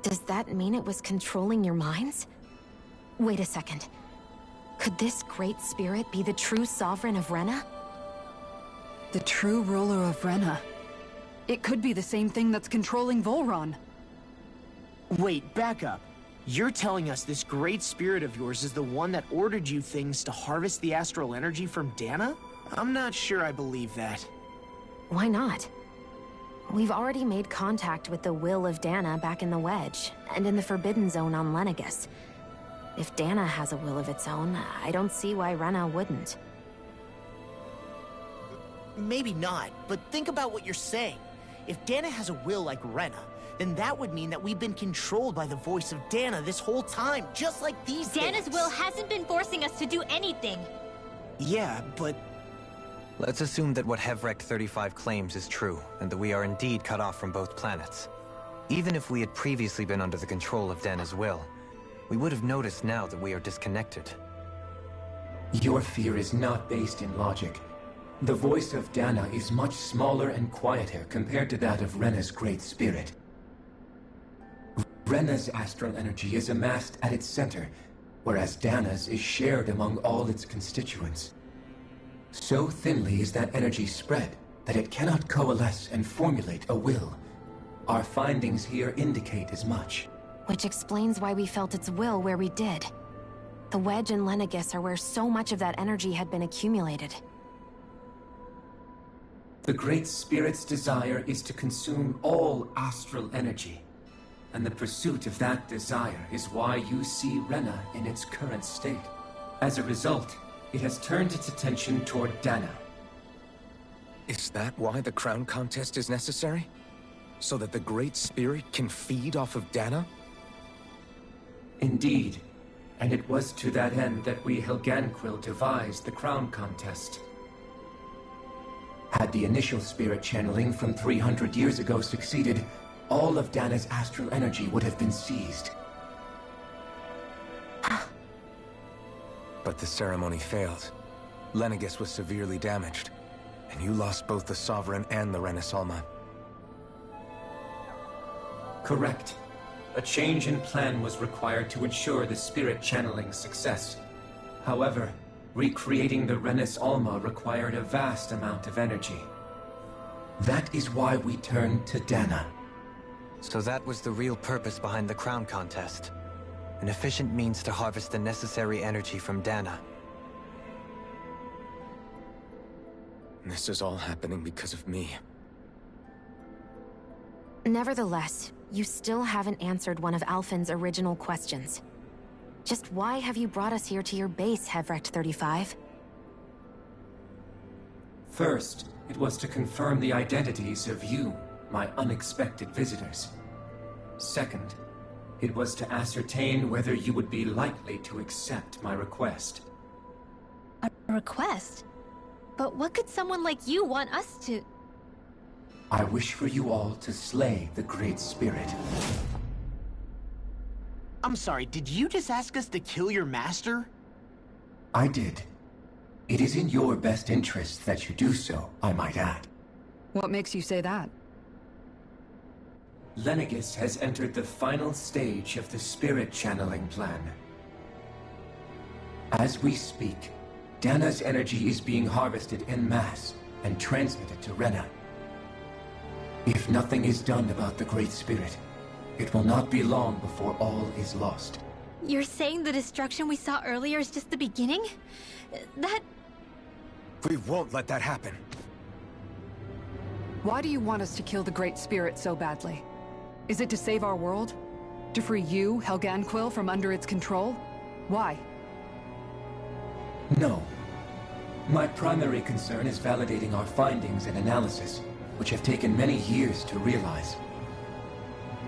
Does that mean it was controlling your minds? Wait a second. Could this Great Spirit be the true sovereign of Rena? The true ruler of Rena. It could be the same thing that's controlling Volron. Wait, back up. You're telling us this Great Spirit of yours is the one that ordered you things to harvest the astral energy from Dana? I'm not sure I believe that. Why not? We've already made contact with the will of Dana back in the Wedge, and in the Forbidden Zone on Lenegus. If Dana has a will of its own, I don't see why Rena wouldn't. Maybe not, but think about what you're saying. If Dana has a will like Rena, then that would mean that we've been controlled by the voice of Dana this whole time, just like these Dana's things. will hasn't been forcing us to do anything. Yeah, but... Let's assume that what Hevrect 35 claims is true, and that we are indeed cut off from both planets. Even if we had previously been under the control of Dana's will, we would have noticed now that we are disconnected. Your fear is not based in logic. The voice of Dana is much smaller and quieter compared to that of Rena's Great Spirit. Rena's astral energy is amassed at its center, whereas Dana's is shared among all its constituents. So thinly is that energy spread that it cannot coalesce and formulate a will. Our findings here indicate as much. Which explains why we felt its will where we did. The Wedge and Lenegus are where so much of that energy had been accumulated. The Great Spirit's desire is to consume all astral energy. And the pursuit of that desire is why you see Rena in its current state. As a result, it has turned its attention toward Dana. Is that why the crown contest is necessary? So that the Great Spirit can feed off of Dana? Indeed, and it was to that end that we Helganquil devised the crown contest. Had the initial spirit channeling from 300 years ago succeeded, all of Dana's astral energy would have been seized. But the ceremony failed. Lenegus was severely damaged, and you lost both the Sovereign and the Renasalma. Correct. A change in plan was required to ensure the spirit channeling success. However, recreating the Renis Alma required a vast amount of energy. That is why we turned to Dana. So that was the real purpose behind the crown contest. An efficient means to harvest the necessary energy from Dana. This is all happening because of me. Nevertheless, you still haven't answered one of Alphen's original questions. Just why have you brought us here to your base, Hevrect 35? First, it was to confirm the identities of you, my unexpected visitors. Second, it was to ascertain whether you would be likely to accept my request. A request? But what could someone like you want us to... I wish for you all to slay the Great Spirit. I'm sorry, did you just ask us to kill your master? I did. It is in your best interest that you do so, I might add. What makes you say that? Lenegis has entered the final stage of the spirit channeling plan. As we speak, Dana's energy is being harvested en masse and transmitted to Rena. If nothing is done about the Great Spirit, it will not be long before all is lost. You're saying the destruction we saw earlier is just the beginning? That... We won't let that happen. Why do you want us to kill the Great Spirit so badly? Is it to save our world? To free you, Helganquil, from under its control? Why? No. My primary concern is validating our findings and analysis, which have taken many years to realize.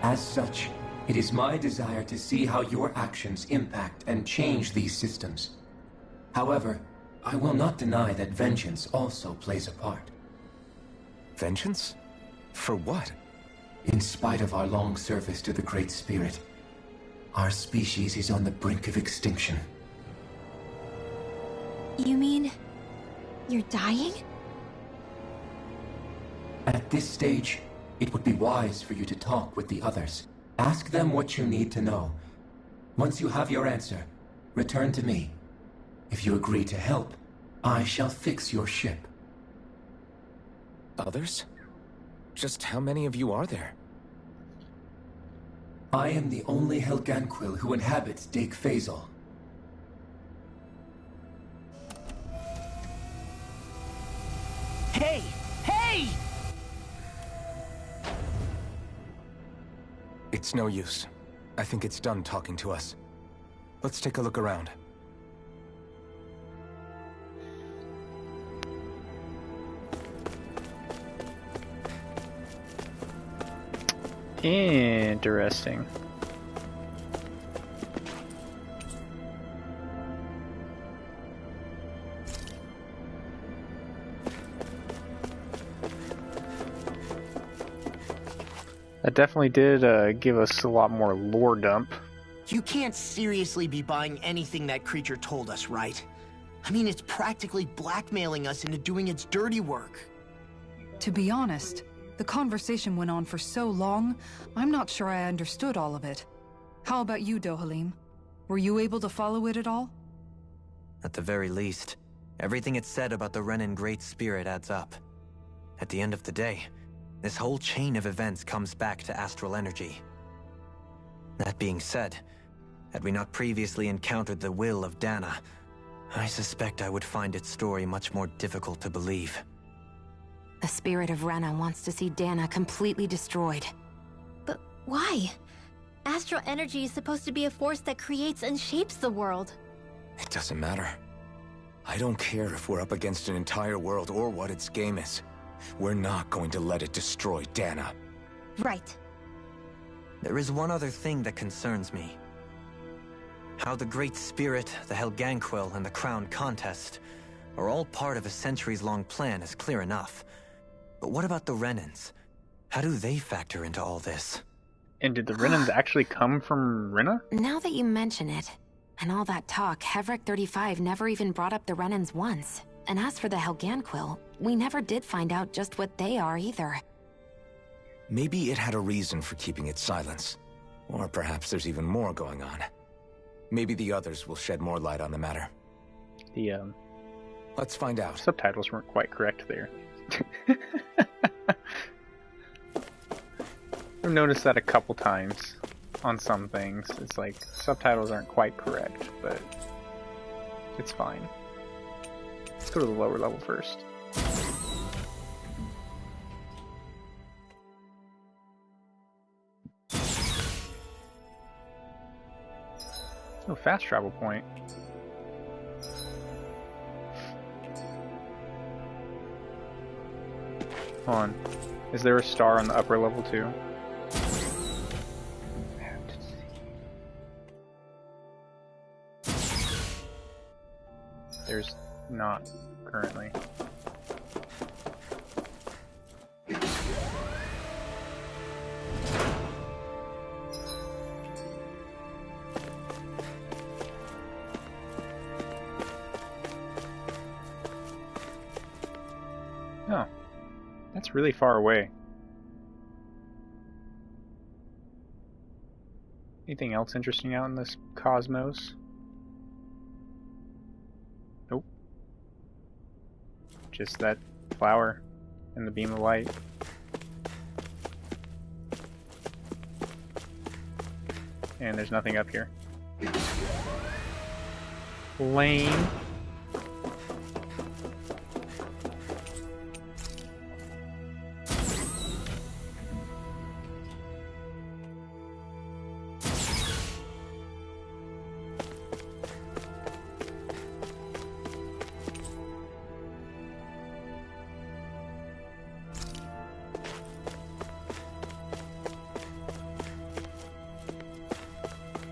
As such, it is my desire to see how your actions impact and change these systems. However, I will not deny that vengeance also plays a part. Vengeance? For what? In spite of our long service to the Great Spirit, our species is on the brink of extinction. You mean... you're dying? At this stage, it would be wise for you to talk with the others. Ask them what you need to know. Once you have your answer, return to me. If you agree to help, I shall fix your ship. Others? Just how many of you are there? I am the only Helganquil who inhabits Dake Phasal. Hey! Hey! It's no use. I think it's done talking to us. Let's take a look around. Interesting. That definitely did give us a lot more lore dump. You can't seriously be buying anything that creature told us, right? I mean, it's practically blackmailing us into doing its dirty work. To be honest, the conversation went on for so long, I'm not sure I understood all of it. How about you, Dohalim? Were you able to follow it at all? At the very least, everything it said about the Renan Great Spirit adds up. At the end of the day, this whole chain of events comes back to astral energy. That being said, had we not previously encountered the will of Dana, I suspect I would find its story much more difficult to believe. The spirit of Rena wants to see Dana completely destroyed. But why? Astral energy is supposed to be a force that creates and shapes the world. It doesn't matter. I don't care if we're up against an entire world or what its game is. We're not going to let it destroy Dana. Right. There is one other thing that concerns me. How the Great Spirit, the Helganquil, and the Crown Contest are all part of a centuries-long plan is clear enough. But what about the Renans? How do they factor into all this? And did the Renans actually come from Rena? Now that you mention it, and all that talk, Hevric 35 never even brought up the Renans once. And as for the Helganquil, we never did find out just what they are either. Maybe it had a reason for keeping its silence. Or perhaps there's even more going on. Maybe the others will shed more light on the matter. Let's find out. Subtitles weren't quite correct there. I've noticed that a couple times on some things. It's like subtitles aren't quite correct, but it's fine. Let's go to the lower level first. Oh, fast travel point. Hold on. Is there a star on the upper level too? There's not currently. Oh, that's really far away. Anything else interesting out in this cosmos? Nope. Just that flower and the beam of light. And there's nothing up here. Lame.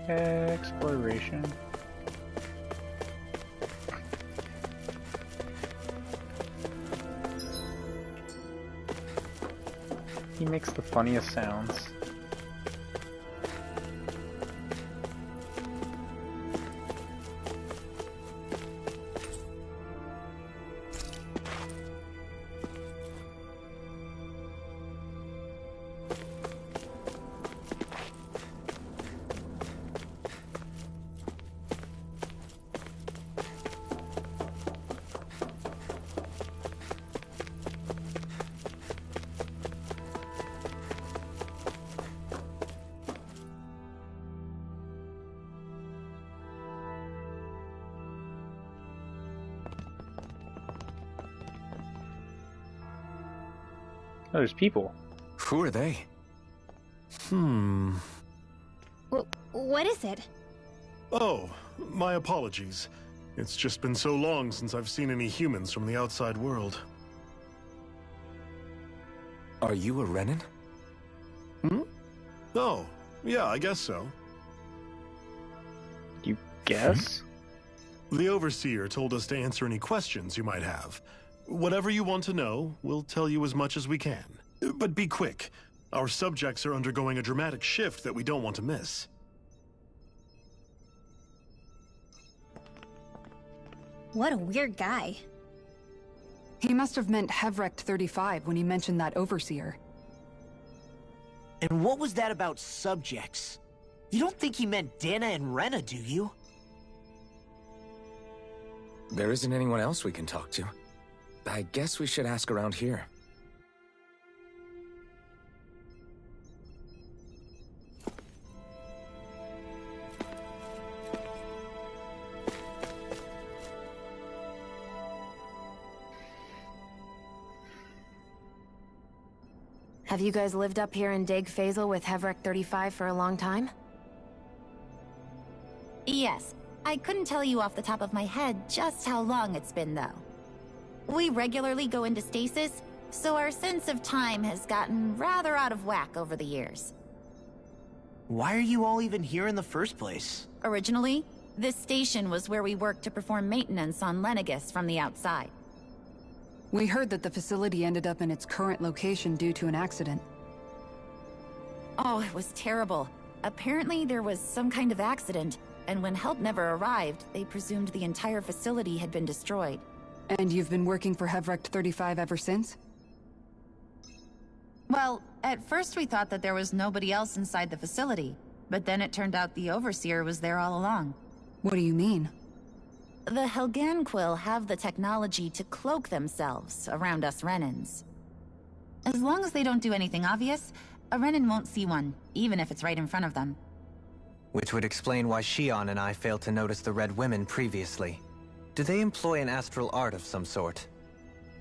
Exploration. He makes the funniest sounds. Oh, there's people. Who are they? What is it? Oh, my apologies. It's just been so long since I've seen any humans from the outside world. Are you a Renin? Oh, yeah, I guess so. You guess? The Overseer told us to answer any questions you might have. Whatever you want to know, we'll tell you as much as we can. But be quick. Our subjects are undergoing a dramatic shift that we don't want to miss. What a weird guy. He must have meant Hevrect 35 when he mentioned that Overseer. And what was that about subjects? You don't think he meant Dana and Rena, do you? There isn't anyone else we can talk to. I guess we should ask around here. Have you guys lived up here in Dag Fazel with Hevrect 35 for a long time? Yes. I couldn't tell you off the top of my head just how long it's been, though. We regularly go into stasis, so our sense of time has gotten rather out of whack over the years. Why are you all even here in the first place? Originally, this station was where we worked to perform maintenance on Lenegis from the outside. We heard that the facility ended up in its current location due to an accident. Oh, it was terrible. Apparently there was some kind of accident, and when help never arrived, they presumed the entire facility had been destroyed. And you've been working for Hevrect 35 ever since? Well, at first we thought that there was nobody else inside the facility, but then it turned out the Overseer was there all along. What do you mean? The Helganquil have the technology to cloak themselves around us Renins. As long as they don't do anything obvious, a Renin won't see one, even if it's right in front of them. Which would explain why Shion and I failed to notice the Red Women previously. Do they employ an astral art of some sort?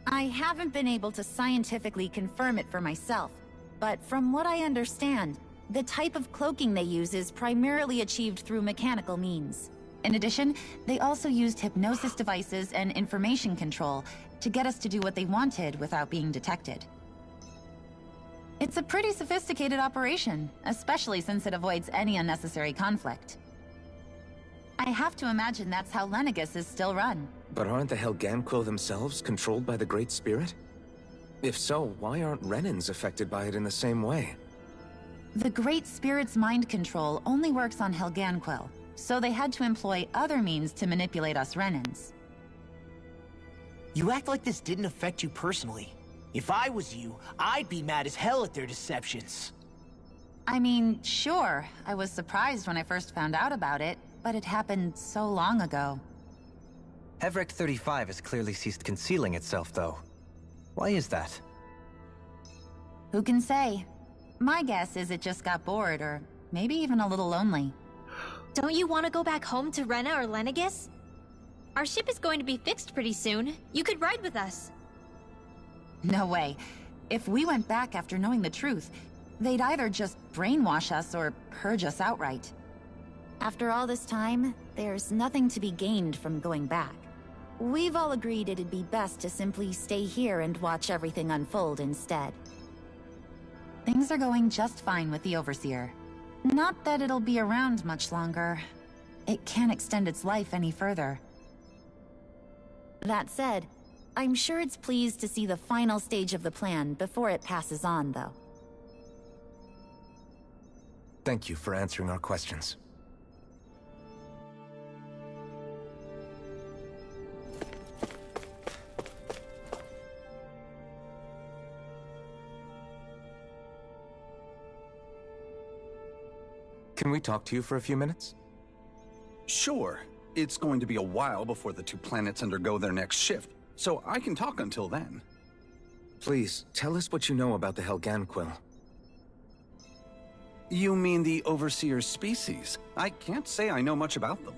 I haven't been able to scientifically confirm it for myself, but from what I understand, the type of cloaking they use is primarily achieved through mechanical means. In addition, they also used hypnosis devices and information control to get us to do what they wanted without being detected. It's a pretty sophisticated operation, especially since it avoids any unnecessary conflict. I have to imagine that's how Lenegis is still run. But aren't the Helganquil themselves controlled by the Great Spirit? If so, why aren't Renins affected by it in the same way? The Great Spirit's mind control only works on Helganquil, so they had to employ other means to manipulate us Renins. You act like this didn't affect you personally. If I was you, I'd be mad as hell at their deceptions. I mean, sure, I was surprised when I first found out about it, but it happened so long ago. Hevrek 35 has clearly ceased concealing itself, though. Why is that? Who can say? My guess is it just got bored, or maybe even a little lonely. Don't you want to go back home to Rena or Lenegis? Our ship is going to be fixed pretty soon. You could ride with us. No way. If we went back after knowing the truth, they'd either just brainwash us or purge us outright. After all this time, there's nothing to be gained from going back. We've all agreed it'd be best to simply stay here and watch everything unfold instead. Things are going just fine with the Overseer. Not that it'll be around much longer. It can't extend its life any further. That said, I'm sure it's pleased to see the final stage of the plan before it passes on, though. Thank you for answering our questions. Can we talk to you for a few minutes? Sure. It's going to be a while before the two planets undergo their next shift, so I can talk until then. Please, tell us what you know about the Helganquil. You mean the Overseer's species? I can't say I know much about them.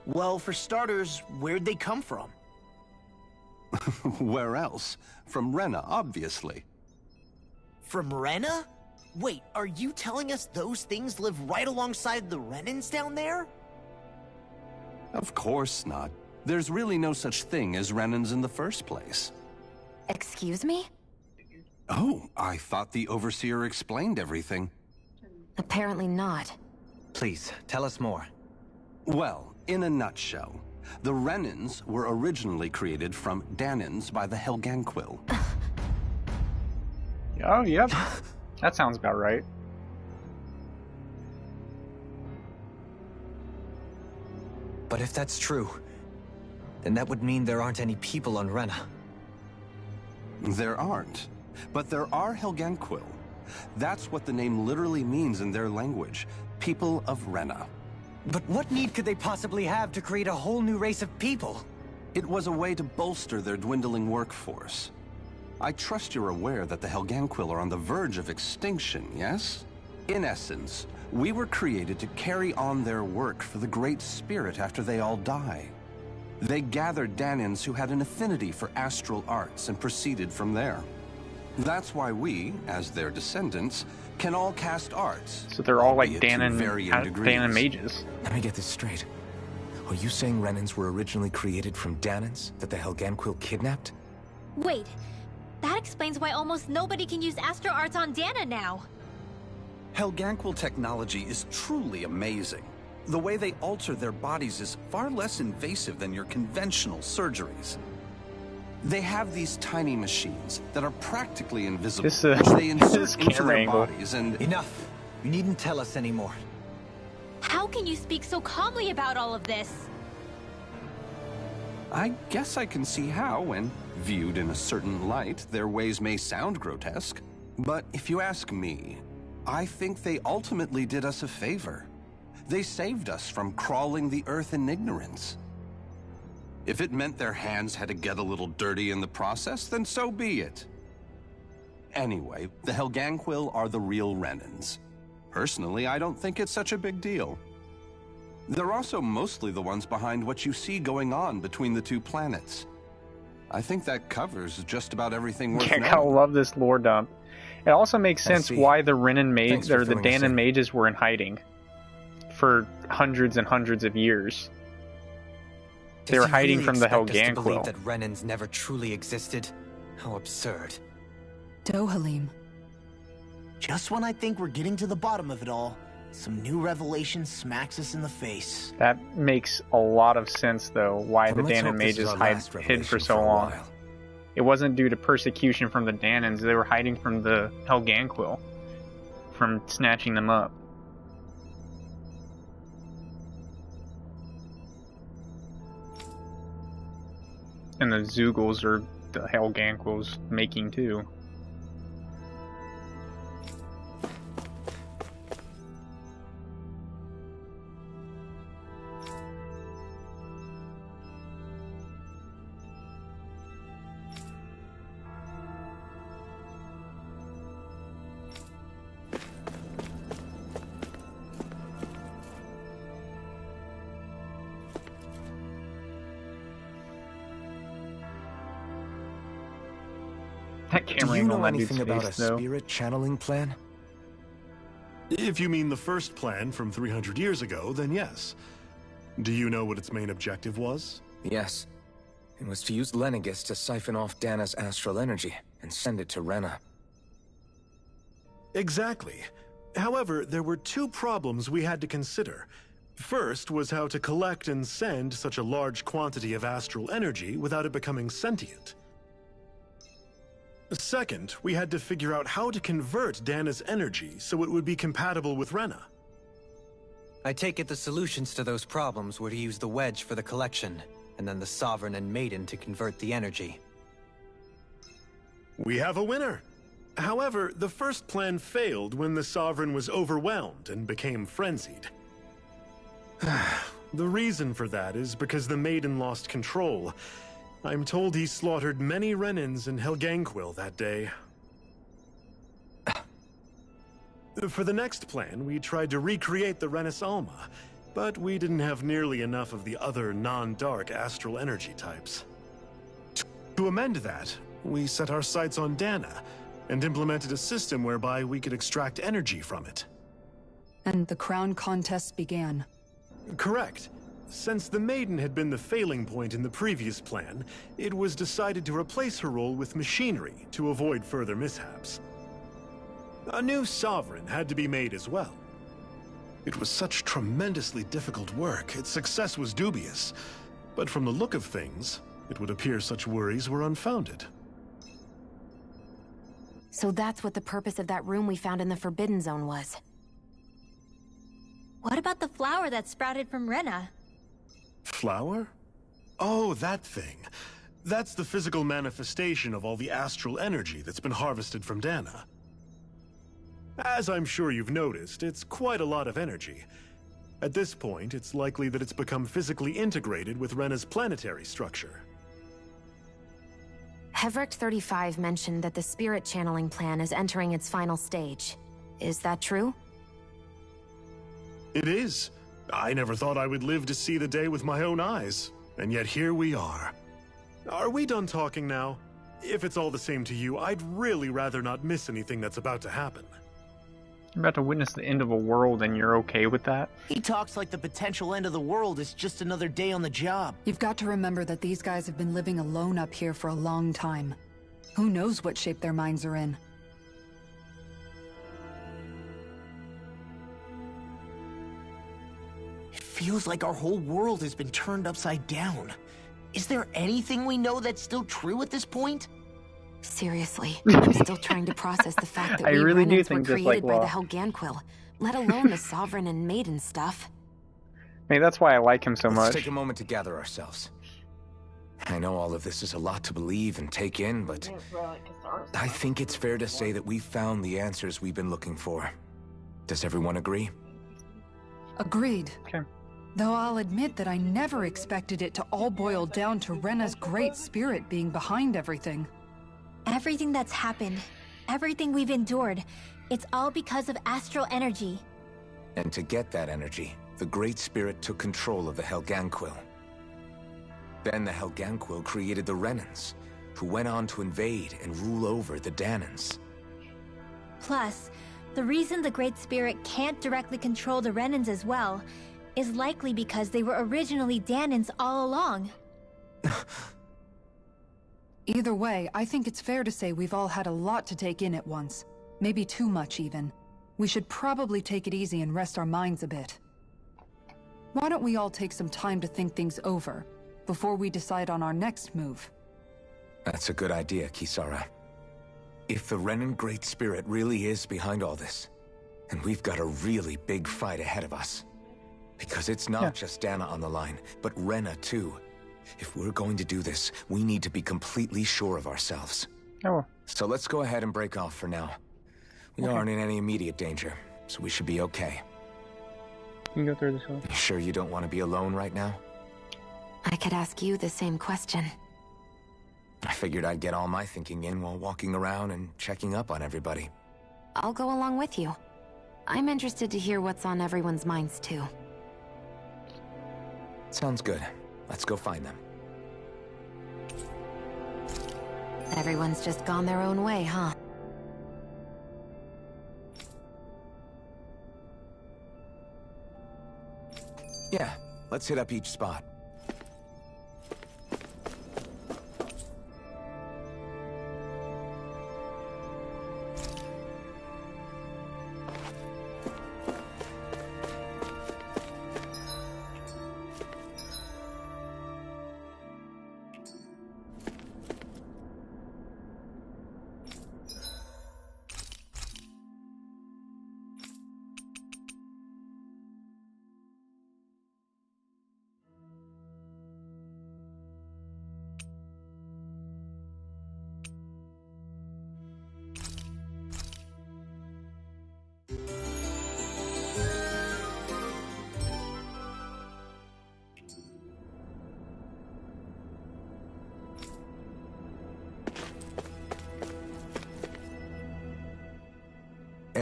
Well, for starters, where'd they come from? Where else? From Rena, obviously. From Rena? Wait, are you telling us those things live right alongside the Renans down there? Of course not. There's really no such thing as Renans in the first place. Excuse me? Oh, I thought the Overseer explained everything. Apparently not. Please, tell us more. Well, in a nutshell, the Renans were originally created from Danans by the Helganquil. Oh, yep. That sounds about right. But if that's true, then that would mean there aren't any people on Rena. There aren't. But there are Helganquil. That's what the name literally means in their language. People of Rena. But what need could they possibly have to create a whole new race of people? It was a way to bolster their dwindling workforce. I trust you're aware that the Helganquil are on the verge of extinction, yes? In essence, we were created to carry on their work for the Great Spirit after they all die. They gathered Danans who had an affinity for astral arts and proceeded from there. That's why we, as their descendants, can all cast arts. So they're all like Danan mages. Let me get this straight. Are you saying Renans were originally created from Danans that the Helganquil kidnapped? Wait, that explains why almost nobody can use astro arts on Dana now. Helganquil technology is truly amazing. The way they alter their bodies is far less invasive than your conventional surgeries. They have these tiny machines that are practically invisible, which they insert into their bodies and... Enough! You needn't tell us anymore. How can you speak so calmly about all of this? I guess I can see how, when viewed in a certain light, their ways may sound grotesque. But if you ask me, I think they ultimately did us a favor. They saved us from crawling the earth in ignorance. If it meant their hands had to get a little dirty in the process, then so be it. Anyway, the Helganquil are the real Renans. Personally, I don't think it's such a big deal. They're also mostly the ones behind what you see going on between the two planets. I think that covers just about everything worth knowing. I love this lore dump. It also makes sense why the Renan mages or the Danan mages were in hiding for hundreds and hundreds of years. They were hiding from the Helganquil. Believe that Renans never truly existed? How absurd. Dohalim. Just when I think we're getting to the bottom of it all, some new revelation smacks us in the face. That makes a lot of sense, though, why the Danan mages hid for so long. It wasn't due to persecution from the Danans, they were hiding from the Helganquil, from snatching them up. And the Zeugles are the Helganquil's making too. That Do camera you angle know on that dude's anything about a face, though. spirit channeling plan? If you mean the first plan from 300 years ago, then yes. Do you know what its main objective was? Yes. It was to use Lenegis to siphon off Dana's astral energy and send it to Rena. Exactly. However, there were two problems we had to consider. First was how to collect and send such a large quantity of astral energy without it becoming sentient. Second, we had to figure out how to convert Dana's energy so it would be compatible with Rena. I take it the solutions to those problems were to use the wedge for the collection, and then the Sovereign and Maiden to convert the energy. We have a winner! However, the first plan failed when the Sovereign was overwhelmed and became frenzied. The reason for that is because the Maiden lost control. I'm told he slaughtered many Renans in Helganquil that day. For the next plan, we tried to recreate the Renis Alma, but we didn't have nearly enough of the other non-dark astral energy types. To amend that, we set our sights on Dana, and implemented a system whereby we could extract energy from it. And the crown contest began. Correct. Since the Maiden had been the failing point in the previous plan, it was decided to replace her role with machinery to avoid further mishaps. A new Sovereign had to be made as well. It was such tremendously difficult work, its success was dubious. But from the look of things, it would appear such worries were unfounded. So that's what the purpose of that room we found in the Forbidden Zone was. What about the flower that sprouted from Rena? Flower? Oh, that thing. That's the physical manifestation of all the astral energy that's been harvested from Dana. As I'm sure you've noticed, it's quite a lot of energy. At this point, it's likely that it's become physically integrated with Rena's planetary structure. Hevric 35 mentioned that the spirit channeling plan is entering its final stage. Is that true? It is. I never thought I would live to see the day with my own eyes, and yet here we are. Are we done talking now? If it's all the same to you, I'd really rather not miss anything that's about to happen. You're about to witness the end of a world and you're okay with that? He talks like the potential end of the world is just another day on the job. You've got to remember that these guys have been living alone up here for a long time. Who knows what shape their minds are in? It feels like our whole world has been turned upside down. Is there anything we know that's still true at this point? Seriously, I'm still trying to process the fact that I we really do Renans think were just like created by the Law. Helganquil, let alone the Sovereign and Maiden stuff. Maybe that's why I like him so Let's much. take a moment to gather ourselves. I know all of this is a lot to believe and take in, but I think it's fair to say that we've found the answers we've been looking for. Does everyone agree? Agreed. Okay. Though I'll admit that I never expected it to all boil down to Rena's great spirit being behind everything. Everything that's happened, everything we've endured, it's all because of astral energy. And to get that energy, the Great Spirit took control of the Helganquil. Then the Helganquil created the Renans, who went on to invade and rule over the Danans. Plus, the reason the Great Spirit can't directly control the Renans as well is likely because they were originally Danans all along. Either way, I think it's fair to say we've all had a lot to take in at once. Maybe too much, even. We should probably take it easy and rest our minds a bit. Why don't we all take some time to think things over, before we decide on our next move? That's a good idea, Kisara. If the Renan Great Spirit really is behind all this, then we've got a really big fight ahead of us. Because it's not just Dana on the line, but Rena too. If we're going to do this, we need to be completely sure of ourselves. Oh. So let's go ahead and break off for now. We aren't in any immediate danger, so we should be okay. You can go through this way. You sure you don't want to be alone right now? I could ask you the same question. I figured I'd get all my thinking in while walking around and checking up on everybody. I'll go along with you. I'm interested to hear what's on everyone's minds too. Sounds good. Let's go find them. Everyone's just gone their own way, huh? Yeah, let's hit up each spot.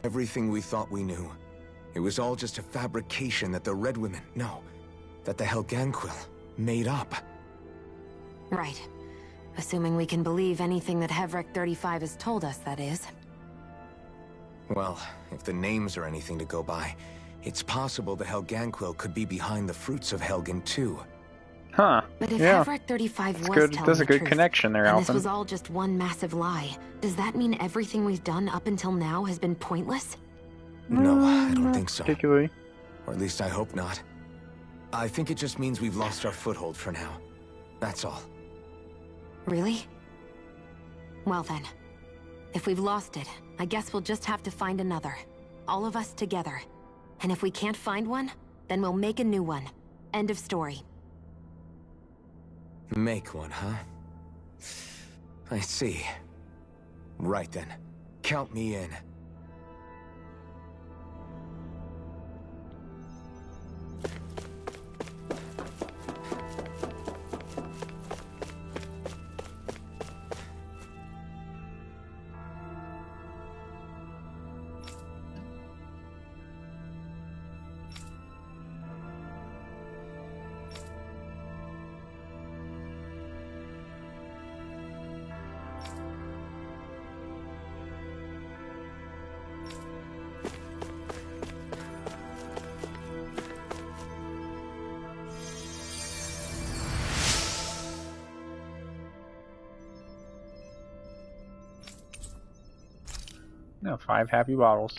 Everything we thought we knew. It was all just a fabrication that the Red Women, no, that the Helganquil made up. Right. Assuming we can believe anything that Hevrek 35 has told us, that is. Well, if the names are anything to go by, it's possible the Helganquil could be behind the fruits of Helgen too. Huh. But if Yeah. Hevrek 35 was Good. telling There's a the good truth, connection there, and Alphen. this was all just one massive lie, does that mean everything we've done up until now has been pointless? No, I don't think so. Particularly. Or at least I hope not. I think it just means we've lost our foothold for now. That's all. Really? Well then, if we've lost it, I guess we'll just have to find another. All of us together. And if we can't find one, then we'll make a new one. End of story. Make one, huh? I see. Right then. Count me in. No, 5 happy bottles.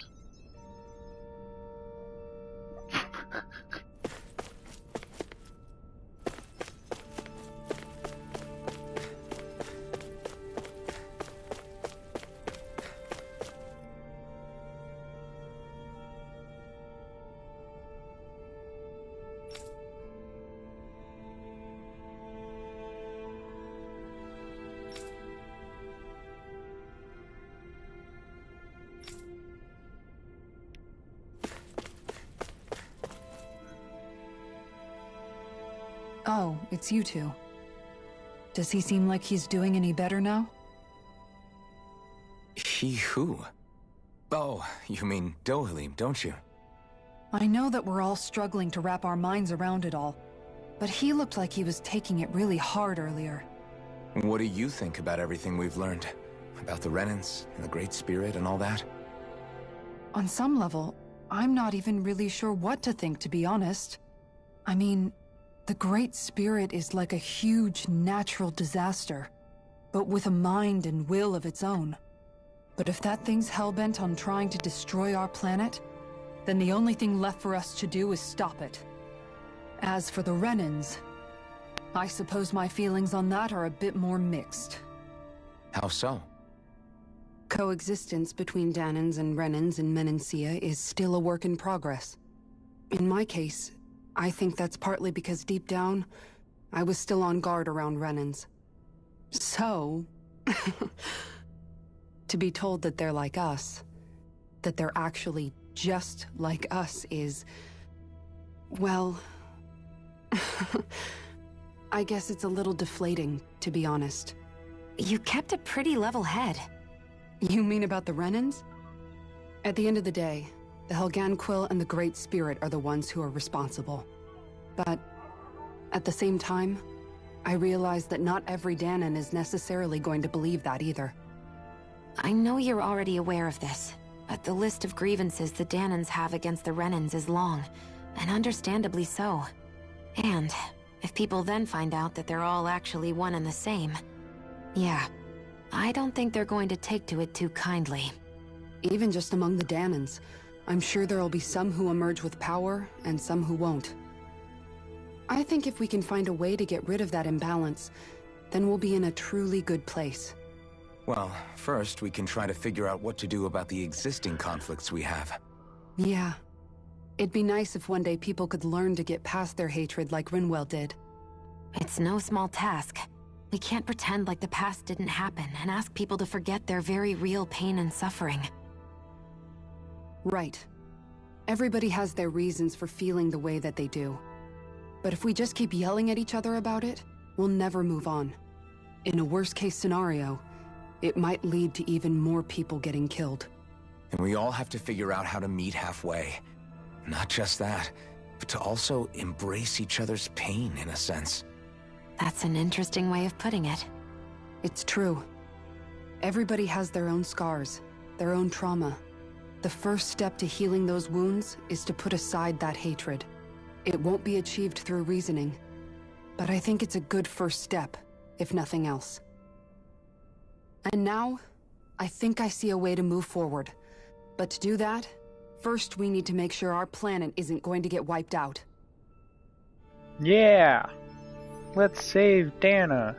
Oh, it's you two. Does he seem like he's doing any better now? He who? Oh, you mean Dohalim, don't you? I know that we're all struggling to wrap our minds around it all, but he looked like he was taking it really hard earlier. What do you think about everything we've learned? About the Renans, and the Great Spirit, and all that? On some level, I'm not even really sure what to think, to be honest. I mean, the Great Spirit is like a huge natural disaster, but with a mind and will of its own. But if that thing's hellbent on trying to destroy our planet, then the only thing left for us to do is stop it. As for the Renans, I suppose my feelings on that are a bit more mixed. How so? Coexistence between Danans and Renans in Menancia is still a work in progress. In my case, I think that's partly because deep down, I was still on guard around Renans. So, to be told that they're like us, that they're actually just like us is, well, I guess it's a little deflating, to be honest. You kept a pretty level head. You mean about the Renans? At the end of the day, the Helganquil and the Great Spirit are the ones who are responsible. But at the same time, I realize that not every Danon is necessarily going to believe that either. I know you're already aware of this, but the list of grievances the Danons have against the Renans is long, and understandably so. And if people then find out that they're all actually one and the same, yeah, I don't think they're going to take to it too kindly. Even just among the Danons, I'm sure there'll be some who emerge with power and some who won't. I think if we can find a way to get rid of that imbalance, then we'll be in a truly good place. Well, first we can try to figure out what to do about the existing conflicts we have. Yeah. It'd be nice if one day people could learn to get past their hatred like Rinwell did. It's no small task. We can't pretend like the past didn't happen and ask people to forget their very real pain and suffering. Right. Everybody has their reasons for feeling the way that they do. But if we just keep yelling at each other about it, we'll never move on. In a worst-case scenario, it might lead to even more people getting killed. And we all have to figure out how to meet halfway. Not just that, but to also embrace each other's pain, in a sense. That's an interesting way of putting it. It's true. Everybody has their own scars, their own trauma. The first step to healing those wounds is to put aside that hatred. It won't be achieved through reasoning, but I think it's a good first step, if nothing else. And now, I think I see a way to move forward. But to do that, first we need to make sure our planet isn't going to get wiped out. Yeah! Let's save Dana!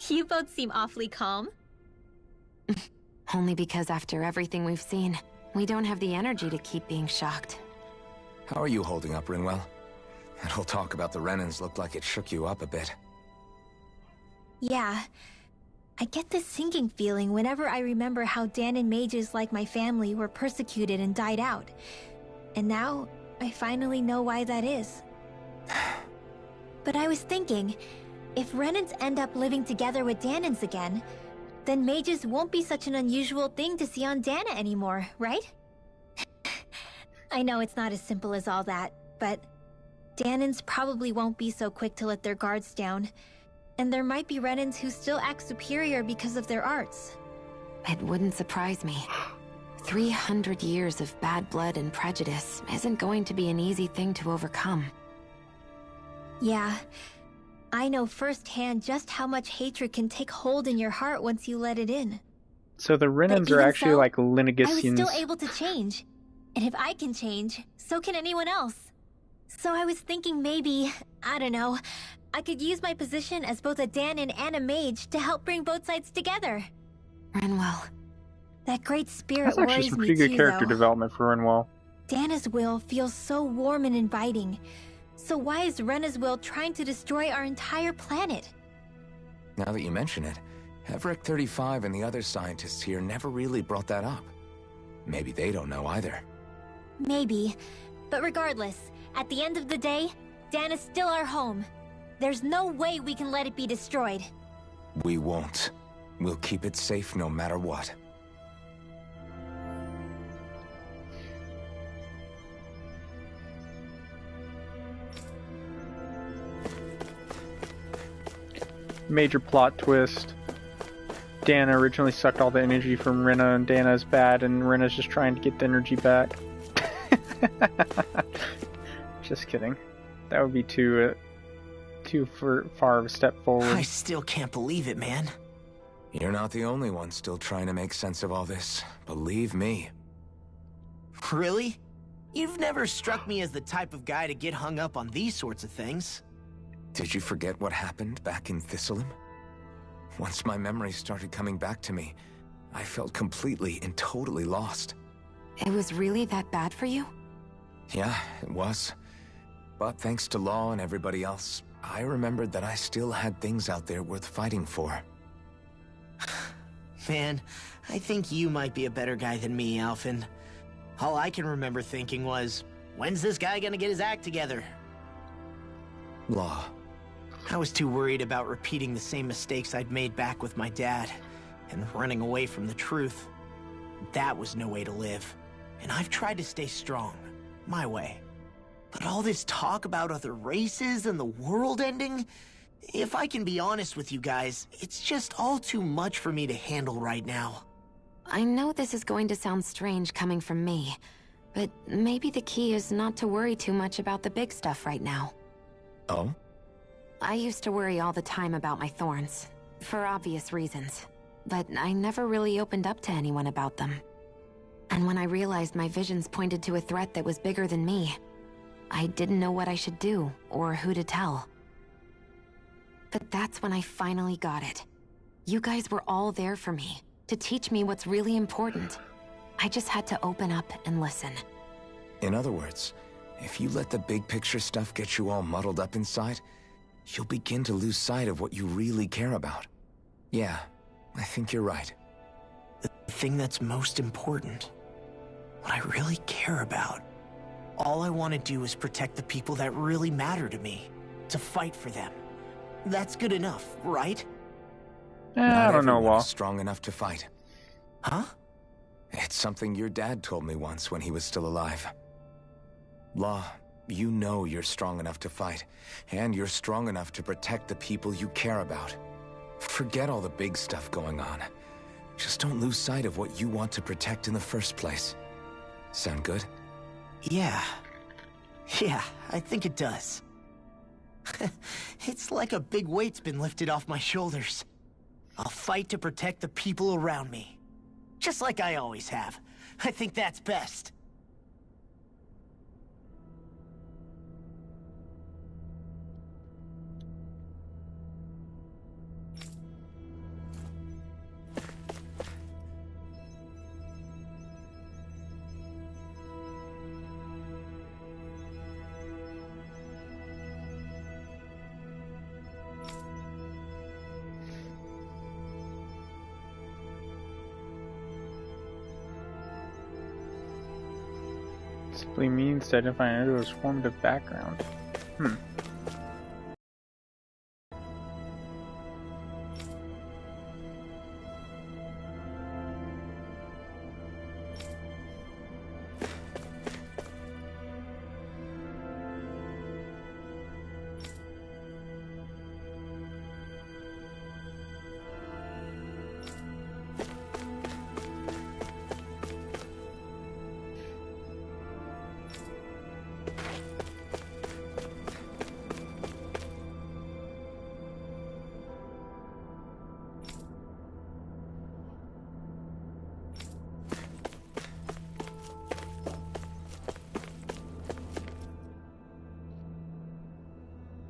You both seem awfully calm. Only because after everything we've seen, we don't have the energy to keep being shocked. How are you holding up, Rinwell? That whole talk about the Renans looked like it shook you up a bit. Yeah. I get this sinking feeling whenever I remember how Danon mages like my family were persecuted and died out. And now, I finally know why that is. But I was thinking, if Renans end up living together with Danons again, then mages won't be such an unusual thing to see on Dana anymore, right? I know it's not as simple as all that, but Danons probably won't be so quick to let their guards down. And there might be Renans who still act superior because of their arts. It wouldn't surprise me. 300 years of bad blood and prejudice isn't going to be an easy thing to overcome. Yeah. I know firsthand just how much hatred can take hold in your heart once you let it in. So the Renans are actually like Lenegesians. I was still able to change. And if I can change, so can anyone else. So I was thinking maybe, I don't know, I could use my position as both a Danon and a mage to help bring both sides together. Rinwell. That great spirit That's actually worries some me pretty good too, character though. development for Rinwell. Dana's will feels so warm and inviting. So why is Rena's will trying to destroy our entire planet? Now that you mention it, Everett 35 and the other scientists here never really brought that up. Maybe they don't know either. Maybe. But regardless, at the end of the day, Dana's still our home. There's no way we can let it be destroyed. We won't. We'll keep it safe no matter what. Major plot twist. Dana originally sucked all the energy from Rena, and Dana's bad, and Rena's just trying to get the energy back. Just kidding. That would be too far of a step forward. I still can't believe it, man. You're not the only one still trying to make sense of all this. Believe me. Really? You've never struck me as the type of guy to get hung up on these sorts of things. Did you forget what happened back in Thistleum? Once my memories started coming back to me, I felt completely and totally lost. It was really that bad for you? Yeah, it was. But thanks to Law and everybody else, I remembered that I still had things out there worth fighting for. Man, I think you might be a better guy than me, Alphen. All I can remember thinking was, when's this guy gonna get his act together? Law. I was too worried about repeating the same mistakes I'd made back with my dad, and running away from the truth. That was no way to live. And I've tried to stay strong, my way. But all this talk about other races and the world ending, if I can be honest with you guys, it's just all too much for me to handle right now. I know this is going to sound strange coming from me, but maybe the key is not to worry too much about the big stuff right now. Oh? I used to worry all the time about my thorns, for obvious reasons, but I never really opened up to anyone about them. And when I realized my visions pointed to a threat that was bigger than me, I didn't know what I should do or who to tell. But that's when I finally got it. You guys were all there for me, to teach me what's really important. I just had to open up and listen. In other words, if you let the big picture stuff get you all muddled up inside, you'll begin to lose sight of what you really care about. Yeah, I think you're right. The thing that's most important, what I really care about. All I want to do is protect the people that really matter to me, to fight for them. That's good enough, right? I don't know, Law. Strong enough to fight. Huh? It's something your dad told me once when he was still alive. Law, you know you're strong enough to fight, and you're strong enough to protect the people you care about. Forget all the big stuff going on. Just don't lose sight of what you want to protect in the first place. Sound good? Yeah, I think it does. It's like a big weight's been lifted off my shoulders. I'll fight to protect the people around me. Just like I always have. I think that's best. Simply means to identify an other's formative background.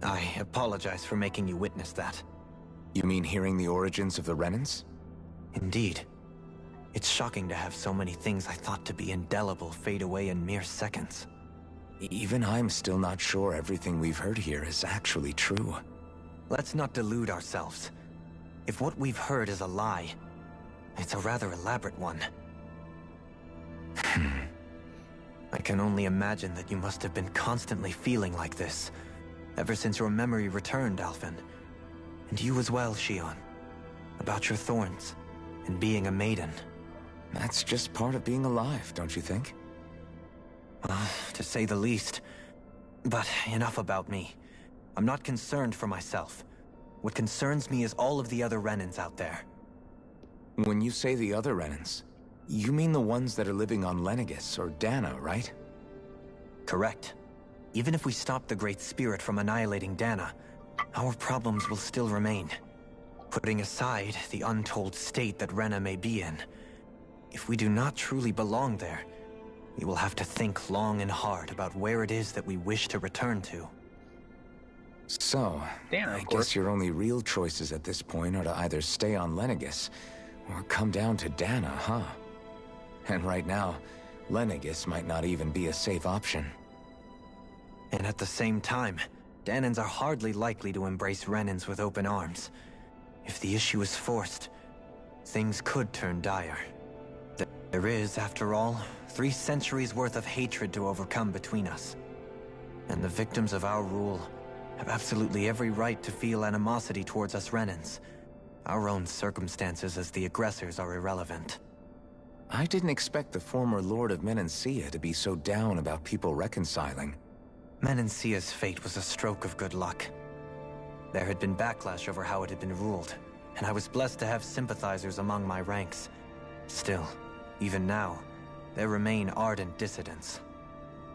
I apologize for making you witness that. You mean hearing the origins of the Renans? Indeed. It's shocking to have so many things I thought to be indelible fade away in mere seconds. Even I'm still not sure everything we've heard here is actually true. Let's not delude ourselves. If what we've heard is a lie, it's a rather elaborate one. I can only imagine that you must have been constantly feeling like this, ever since your memory returned, Alphen. And you as well, Shion. About your thorns, and being a maiden. That's just part of being alive, don't you think? To say the least. But enough about me. I'm not concerned for myself. What concerns me is all of the other Renans out there. When you say the other Renans, you mean the ones that are living on Lenegis or Dana, right? Correct. Even if we stop the Great Spirit from annihilating Dana, our problems will still remain. Putting aside the untold state that Rena may be in, if we do not truly belong there, we will have to think long and hard about where it is that we wish to return to. So, I guess your only real choices at this point are to either stay on Lenegis, or come down to Dana, huh? And right now, Lenegis might not even be a safe option. And at the same time, Danans are hardly likely to embrace Renans with open arms. If the issue is forced, things could turn dire. There is, after all, 3 centuries worth of hatred to overcome between us. And the victims of our rule have absolutely every right to feel animosity towards us Renans. Our own circumstances as the aggressors are irrelevant. I didn't expect the former Lord of Menancia to be so down about people reconciling. Menancia's fate was a stroke of good luck. There had been backlash over how it had been ruled, and I was blessed to have sympathizers among my ranks. Still, even now, there remain ardent dissidents.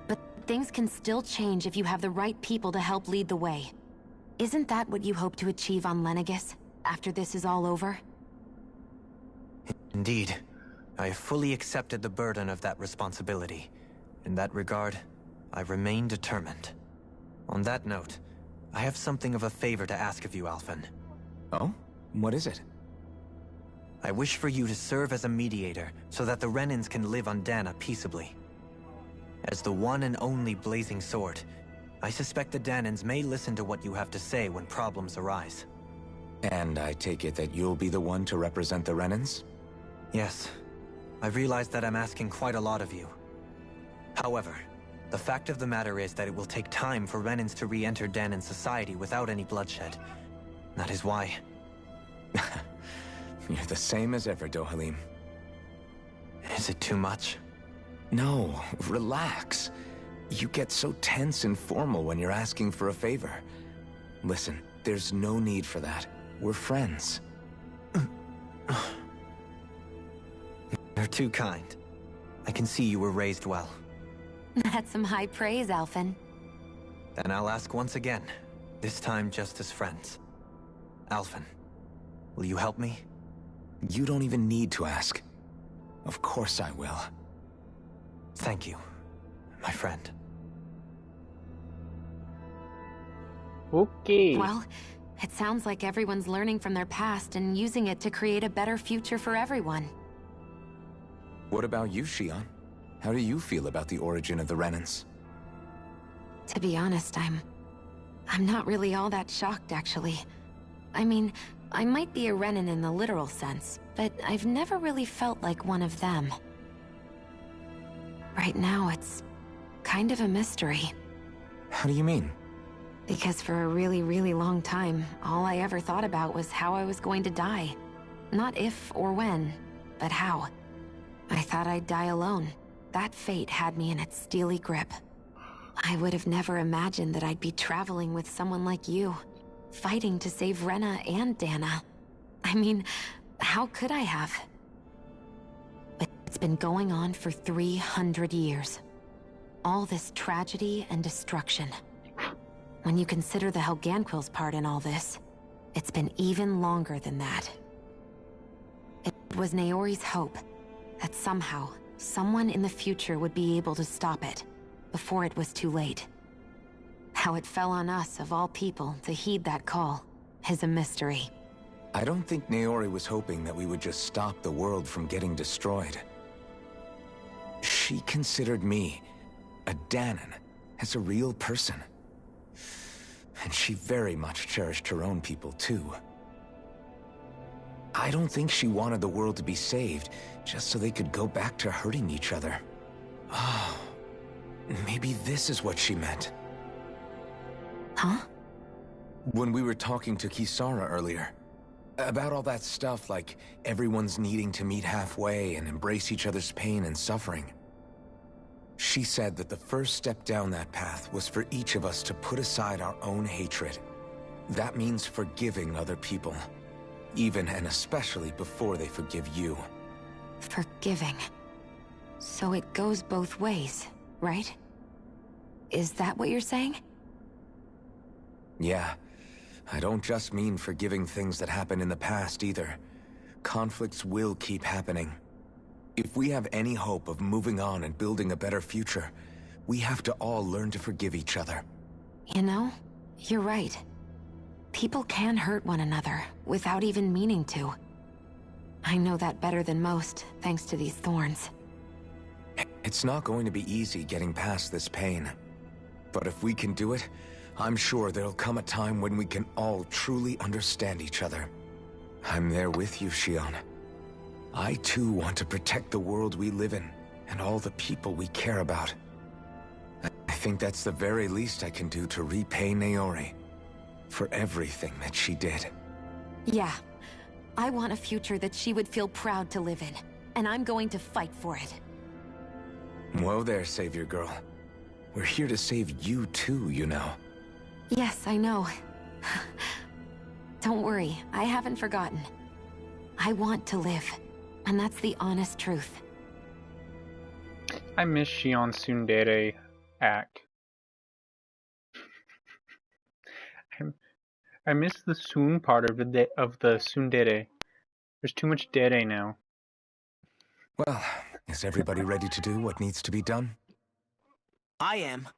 But things can still change if you have the right people to help lead the way. Isn't that what you hope to achieve on Lenegis, after this is all over? Indeed. I have fully accepted the burden of that responsibility. In that regard, I remain determined. On that note, I have something of a favor to ask of you, Alphen. Oh? What is it? I wish for you to serve as a mediator so that the Renans can live on Dana peaceably. As the one and only Blazing Sword, I suspect the Danans may listen to what you have to say when problems arise. And I take it that you'll be the one to represent the Renans? Yes. I realize that I'm asking quite a lot of you. However, the fact of the matter is that it will take time for Renans to re-enter Danan society without any bloodshed. That is why... You're the same as ever, Dohalim. Is it too much? No, relax. You get so tense and formal when you're asking for a favor. Listen, there's no need for that. We're friends. You're too kind. I can see you were raised well. That's some high praise, Alphen. Then I'll ask once again, this time just as friends. Alphen, will you help me? You don't even need to ask. Of course I will. Thank you, my friend. Okay. Well, it sounds like everyone's learning from their past and using it to create a better future for everyone. What about you, Shion? How do you feel about the origin of the Renans? To be honest, I'm not really all that shocked, actually. I mean, I might be a Renan in the literal sense, but I've never really felt like one of them. Right now, it's kind of a mystery. How do you mean? Because for a really, really long time, all I ever thought about was how I was going to die. Not if or when, but how. I thought I'd die alone. That fate had me in its steely grip. I would have never imagined that I'd be traveling with someone like you, fighting to save Rena and Dana. I mean, how could I have? But it's been going on for 300 years. All this tragedy and destruction. When you consider the Helganquil's part in all this, it's been even longer than that. It was Naori's hope that somehow, someone in the future would be able to stop it, before it was too late. How it fell on us, of all people, to heed that call, is a mystery. I don't think Naori was hoping that we would just stop the world from getting destroyed. She considered me, a Danan, as a real person. And she very much cherished her own people, too. I don't think she wanted the world to be saved, just so they could go back to hurting each other. Oh, maybe this is what she meant. Huh? When we were talking to Kisara earlier, about all that stuff like everyone's needing to meet halfway and embrace each other's pain and suffering. She said that the first step down that path was for each of us to put aside our own hatred. That means forgiving other people. Even and especially before they forgive you. Forgiving. So it goes both ways, right? Is that what you're saying? Yeah. I don't just mean forgiving things that happened in the past either. Conflicts will keep happening. If we have any hope of moving on and building a better future, we have to all learn to forgive each other. You know, you're right. People can hurt one another, without even meaning to. I know that better than most, thanks to these thorns. It's not going to be easy getting past this pain. But if we can do it, I'm sure there'll come a time when we can all truly understand each other. I'm there with you, Shion. I too want to protect the world we live in, and all the people we care about. I think that's the very least I can do to repay Naori. for everything that she did. Yeah. I want a future that she would feel proud to live in, and I'm going to fight for it. Whoa there, Savior Girl. We're here to save you too, you know. Yes, I know. Don't worry, I haven't forgotten. I want to live, and that's the honest truth. I miss Shion Tsundere act. I miss the Tsun part of the Tsundere. There's too much dere now. Well, is everybody ready to do what needs to be done? I am.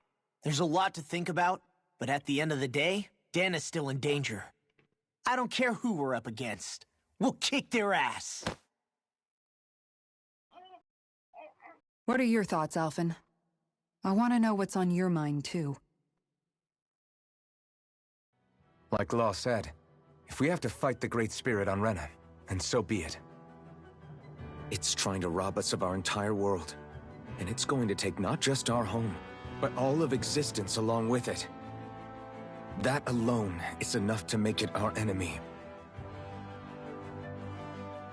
There's a lot to think about, but at the end of the day, Dan is still in danger. I don't care who we're up against. We'll kick their ass. What are your thoughts, Alphen? I want to know what's on your mind, too. Like Law said, if we have to fight the Great Spirit on Rena, then so be it. It's trying to rob us of our entire world. And it's going to take not just our home, but all of existence along with it. That alone is enough to make it our enemy.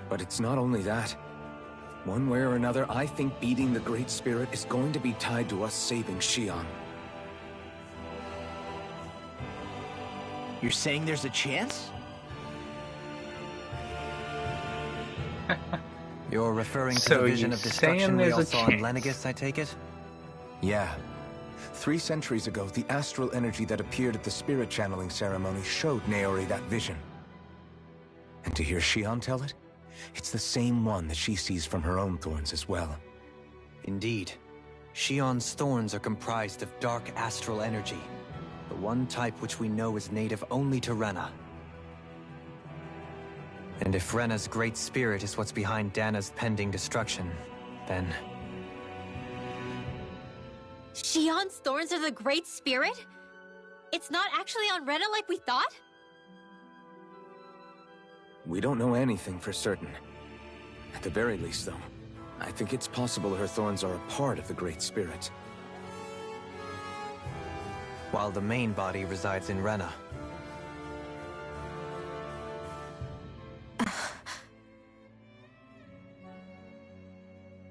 But it's not only that. One way or another, I think beating the Great Spirit is going to be tied to us saving Shion. You're saying there's a chance? You're referring to So the vision you of destruction saying we there's all a saw in chance? Lenegis, I take it? Yeah. 3 centuries ago, the astral energy that appeared at the spirit channeling ceremony showed Naori that vision. And to hear Shion tell it, it's the same one that she sees from her own thorns as well. Indeed. Shion's thorns are comprised of dark astral energy, the one type which we know is native only to Rena. And if Rena's great spirit is what's behind Dana's pending destruction, then... Shion's thorns are the Great Spirit? It's not actually on Rena like we thought? We don't know anything for certain. At the very least, though, I think it's possible her thorns are a part of the Great Spirit. While the main body resides in Rena.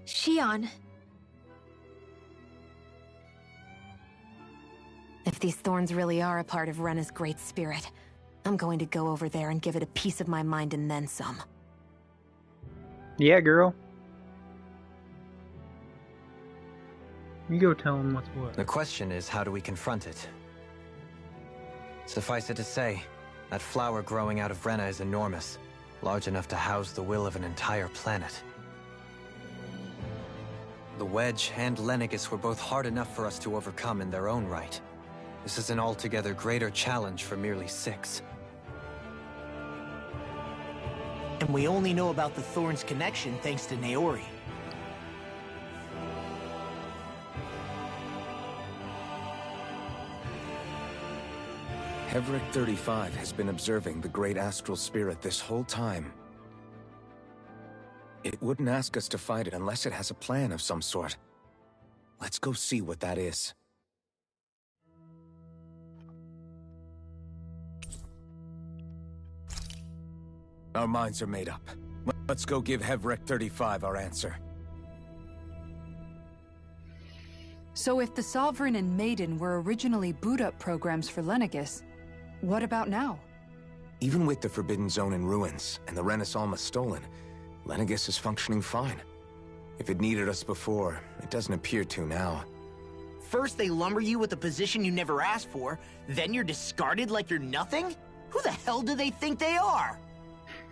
Shion. If these thorns really are a part of Rena's great spirit, I'm going to go over there and give it a piece of my mind and then some. Yeah, girl. You go tell him what's what. The question is, how do we confront it? Suffice it to say, that flower growing out of Rena is enormous, large enough to house the will of an entire planet. The Wedge and Lenegis were both hard enough for us to overcome in their own right. This is an altogether greater challenge for merely 6. And we only know about the Thorns connection thanks to Naori. Hevric 35 has been observing the Great Astral Spirit this whole time. It wouldn't ask us to fight it unless it has a plan of some sort. Let's go see what that is. Our minds are made up. Let's go give Hevric 35 our answer. So if the Sovereign and Maiden were originally boot-up programs for Lenegis, what about now? Even with the Forbidden Zone in ruins and the Renaissance stolen, Lenegis is functioning fine. If it needed us before, it doesn't appear to now. First they lumber you with a position you never asked for, then you're discarded like you're nothing? Who the hell do they think they are?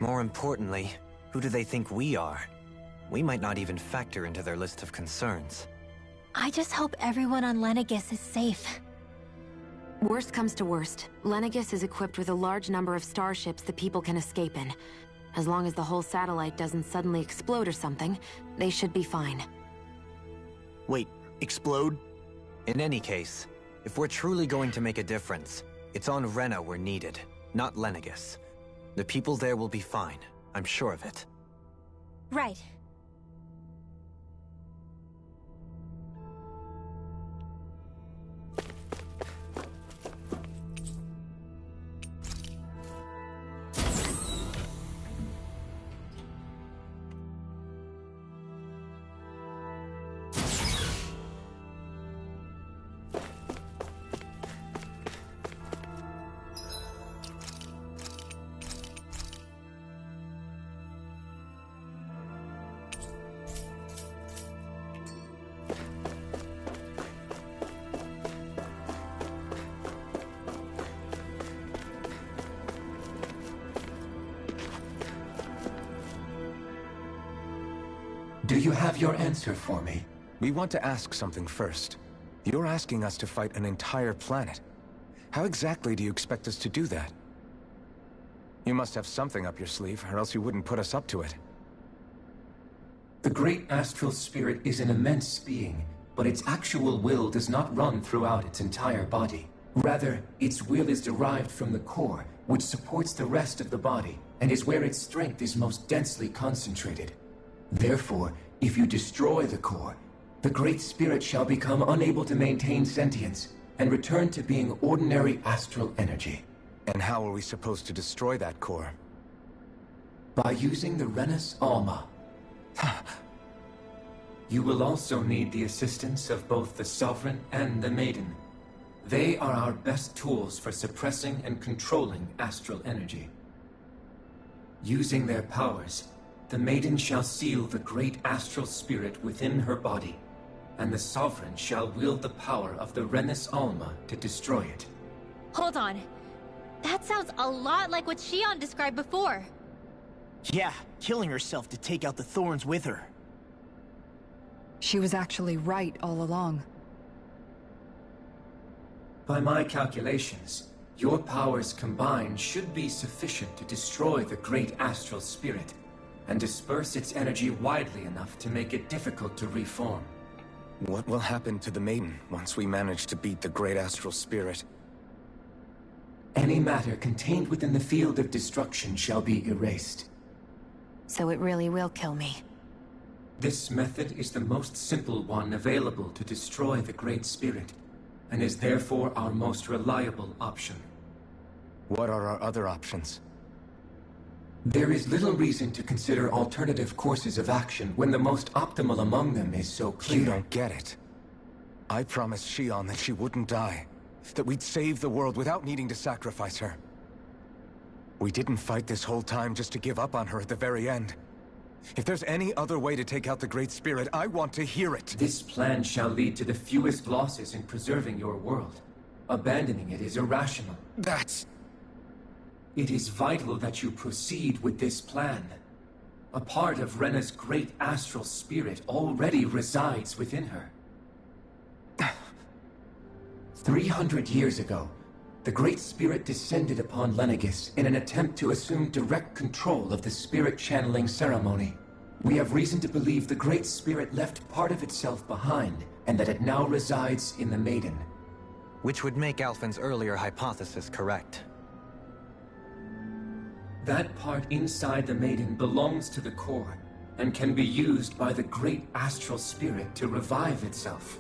More importantly, who do they think we are? We might not even factor into their list of concerns. I just hope everyone on Lenegis is safe. Worst comes to worst, Lenegis is equipped with a large number of starships that people can escape in. As long as the whole satellite doesn't suddenly explode or something, they should be fine. Wait, explode? In any case, if we're truly going to make a difference, it's on Rena we're needed, not Lenegis. The people there will be fine, I'm sure of it. Right. Do you have your answer for me? We want to ask something first. You're asking us to fight an entire planet. How exactly do you expect us to do that? You must have something up your sleeve, or else you wouldn't put us up to it. The great astral spirit is an immense being, but its actual will does not run throughout its entire body. Rather, its will is derived from the core, which supports the rest of the body, and is where its strength is most densely concentrated. Therefore, if you destroy the core, the Great Spirit shall become unable to maintain sentience, and return to being ordinary astral energy. And how are we supposed to destroy that core? By using the Renus Alma. You will also need the assistance of both the Sovereign and the Maiden. They are our best tools for suppressing and controlling astral energy. Using their powers, the Maiden shall seal the great astral spirit within her body, and the Sovereign shall wield the power of the Renus Alma to destroy it. Hold on. That sounds a lot like what Shion described before. Yeah, killing herself to take out the thorns with her. She was actually right all along. By my calculations, your powers combined should be sufficient to destroy the great astral spirit, and disperse its energy widely enough to make it difficult to reform. What will happen to the Maiden once we manage to beat the great astral spirit? Any matter contained within the field of destruction shall be erased. So it really will kill me. This method is the most simple one available to destroy the Great Spirit, and is therefore our most reliable option. What are our other options? There is little reason to consider alternative courses of action when the most optimal among them is so clear. You don't get it. I promised Shion that she wouldn't die, that we'd save the world without needing to sacrifice her. We didn't fight this whole time just to give up on her at the very end. If there's any other way to take out the Great Spirit, I want to hear it. This plan shall lead to the fewest losses in preserving your world. Abandoning it is irrational. It is vital that you proceed with this plan. A part of Rena's great astral spirit already resides within her. 300 years ago, the Great Spirit descended upon Lenegis in an attempt to assume direct control of the spirit channeling ceremony. We have reason to believe the Great Spirit left part of itself behind, and that it now resides in the Maiden. Which would make Alphen's earlier hypothesis correct. That part inside the Maiden belongs to the core, and can be used by the great astral spirit to revive itself.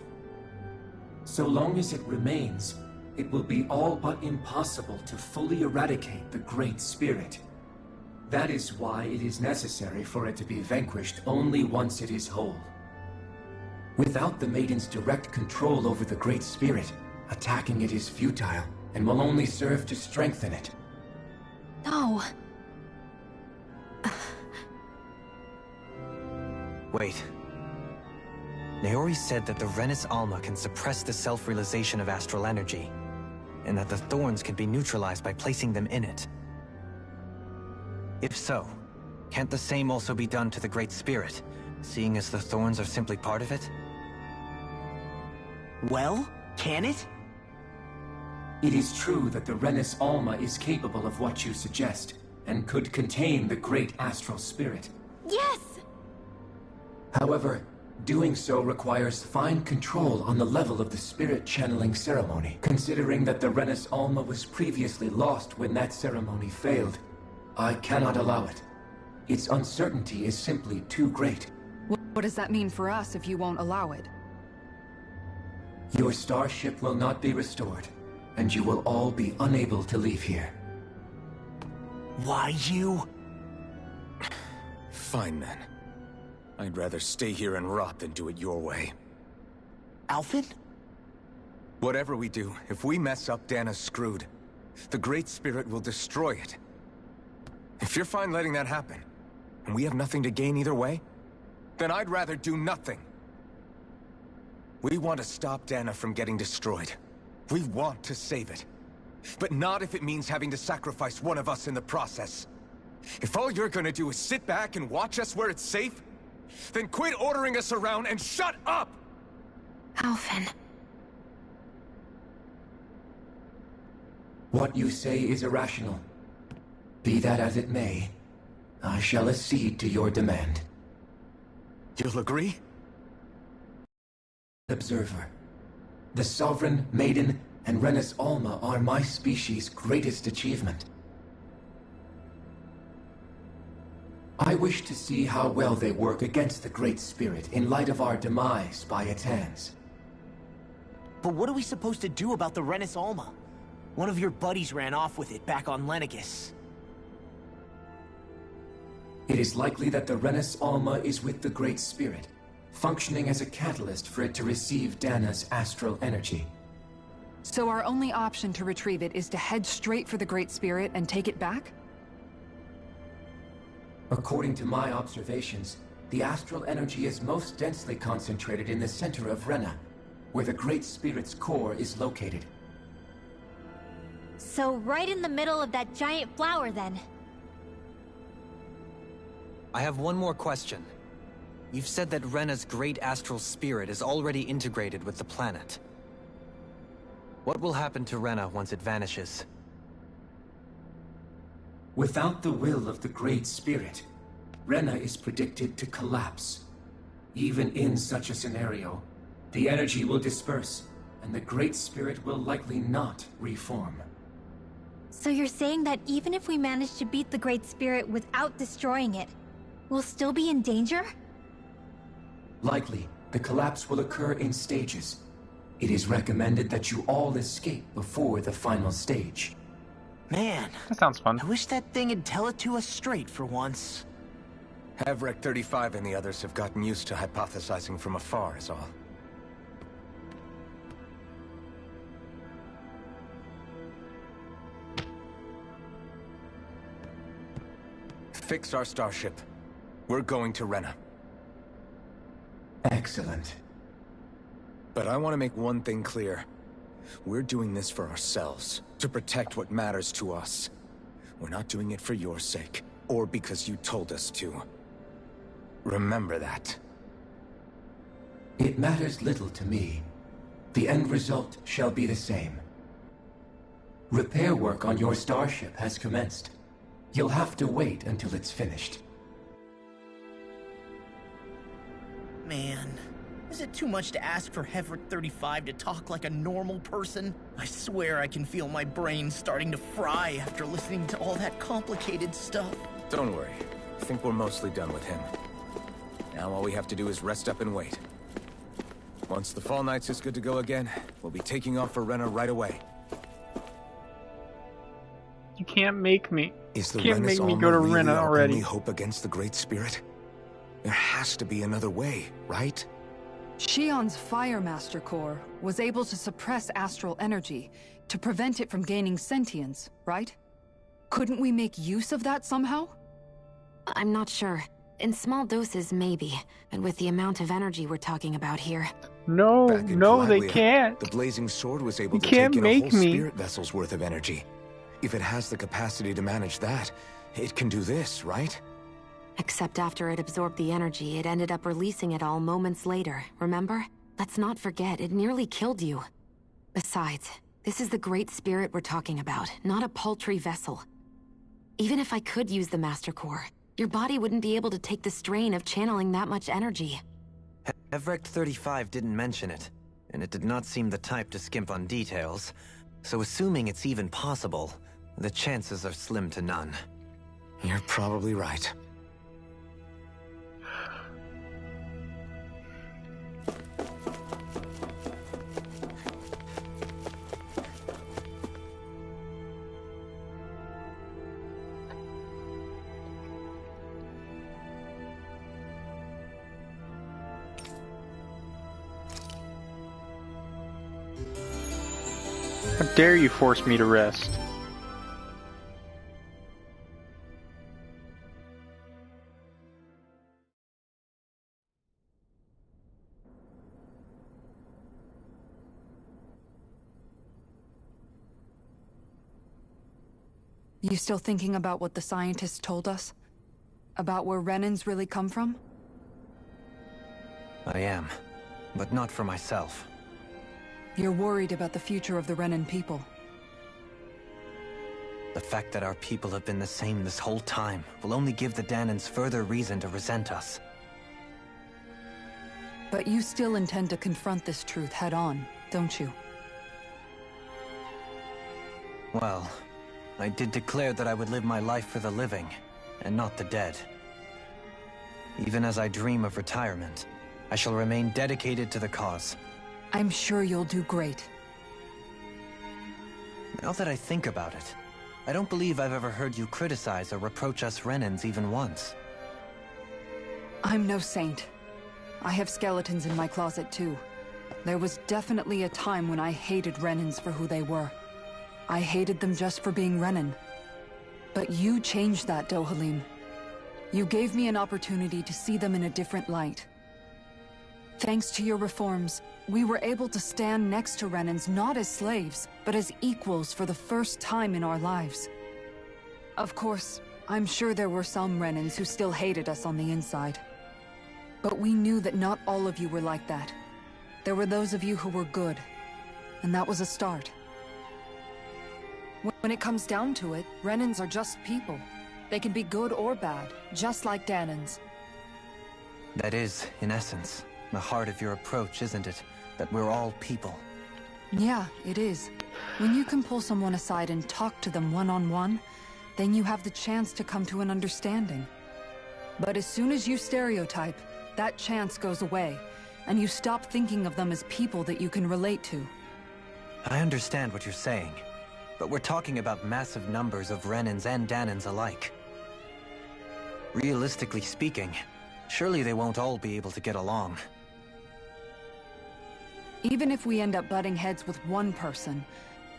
So long as it remains, it will be all but impossible to fully eradicate the Great Spirit. That is why it is necessary for it to be vanquished only once it is whole. Without the Maiden's direct control over the Great Spirit, attacking it is futile, and will only serve to strengthen it. No. Wait. Naori said that the Renus Alma can suppress the self-realization of astral energy, and that the thorns can be neutralized by placing them in it. If so, can't the same also be done to the Great Spirit, seeing as the thorns are simply part of it? Well, can it? It is true that the Renus Alma is capable of what you suggest, and could contain the great astral spirit. Yes! However, doing so requires fine control on the level of the spirit channeling ceremony. Considering that the Renus Alma was previously lost when that ceremony failed, I cannot allow it. Its uncertainty is simply too great. What does that mean for us if you won't allow it? Your starship will not be restored, and you will all be unable to leave here. Why you? Fine then. I'd rather stay here and rot than do it your way. Alphen? Whatever we do, if we mess up, Dana's screwed. The Great Spirit will destroy it. If you're fine letting that happen, and we have nothing to gain either way, then I'd rather do nothing. We want to stop Dana from getting destroyed. We want to save it. But not if it means having to sacrifice one of us in the process. If all you're gonna do is sit back and watch us where it's safe, Then quit ordering us around and shut up! Alphen. What you say is irrational. Be that as it may, I shall accede to your demand. You'll agree? Observer. The Sovereign, Maiden, and Renis Alma are my species' greatest achievement. I wish to see how well they work against the Great Spirit in light of our demise by its hands. But what are we supposed to do about the Renis Alma? One of your buddies ran off with it back on Lenegis. It is likely that the Renis Alma is with the Great Spirit, functioning as a catalyst for it to receive Dana's astral energy. So our only option to retrieve it is to head straight for the Great Spirit and take it back? According to my observations, the astral energy is most densely concentrated in the center of Rena, where the Great Spirit's core is located. So right in the middle of that giant flower, then. I have one more question. You've said that Rena's great astral spirit is already integrated with the planet. What will happen to Rena once it vanishes? Without the will of the Great Spirit, Rena is predicted to collapse. Even in such a scenario, the energy will disperse, and the Great Spirit will likely not reform. So you're saying that even if we manage to beat the Great Spirit without destroying it, we'll still be in danger? Likely, the collapse will occur in stages. It is recommended that you all escape before the final stage. Man, that sounds fun. I wish that thing would tell it to us straight for once. Havrek 35 and the others have gotten used to hypothesizing from afar is all. Fix our starship. We're going to Rena. Excellent. But I want to make one thing clear. We're doing this for ourselves, to protect what matters to us. We're not doing it for your sake, or because you told us to. Remember that. It matters little to me. The end result shall be the same. Repair work on your starship has commenced. You'll have to wait until it's finished. Man, is it too much to ask for Havrek 35 to talk like a normal person? I swear I can feel my brain starting to fry after listening to all that complicated stuff. Don't worry. I think we're mostly done with him. Now all we have to do is rest up and wait. Once the Fall Knights is good to go again, we'll be taking off for Rena right away. You can't make me. Is the You can't Renis make me Alma go to really Rena our already. only hope against the Great Spirit? There has to be another way, right? Shion's Fire Master Core was able to suppress astral energy to prevent it from gaining sentience, right? Couldn't we make use of that somehow? I'm not sure. In small doses, maybe. But with the amount of energy we're talking about here... No, Back in no, they Calaglia, can't. The Blazing Sword was able You to can't take in a make whole me. spirit vessel's worth of energy. If it has the capacity to manage that, it can do this, right? Except after it absorbed the energy, it ended up releasing it all moments later, remember? Let's not forget, it nearly killed you. Besides, this is the Great Spirit we're talking about, not a paltry vessel. Even if I could use the Master Core, your body wouldn't be able to take the strain of channeling that much energy. Havrek 35 didn't mention it, and it did not seem the type to skimp on details. So assuming it's even possible, the chances are slim to none. You're probably right. How dare you force me to rest? You still thinking about what the scientists told us? About where Renans really come from? I am, but not for myself. You're worried about the future of the Renan people. The fact that our people have been the same this whole time will only give the Danans further reason to resent us. But you still intend to confront this truth head-on, don't you? Well, I did declare that I would live my life for the living, and not the dead. Even as I dream of retirement, I shall remain dedicated to the cause. I'm sure you'll do great. Now that I think about it, I don't believe I've ever heard you criticize or reproach us Renans even once. I'm no saint. I have skeletons in my closet too. There was definitely a time when I hated Renans for who they were. I hated them just for being Renan. But you changed that, Dohalim. You gave me an opportunity to see them in a different light. Thanks to your reforms, we were able to stand next to Renans not as slaves, but as equals for the first time in our lives. Of course, I'm sure there were some Renans who still hated us on the inside. But we knew that not all of you were like that. There were those of you who were good, and that was a start. When it comes down to it, Renans are just people. They can be good or bad, just like Danans. That is, in essence, the heart of your approach, isn't it? That we're all people. Yeah, it is. When you can pull someone aside and talk to them one-on-one, then you have the chance to come to an understanding. But as soon as you stereotype, that chance goes away, and you stop thinking of them as people that you can relate to. I understand what you're saying, but we're talking about massive numbers of Renans and Danans alike. Realistically speaking, surely they won't all be able to get along. Even if we end up butting heads with one person,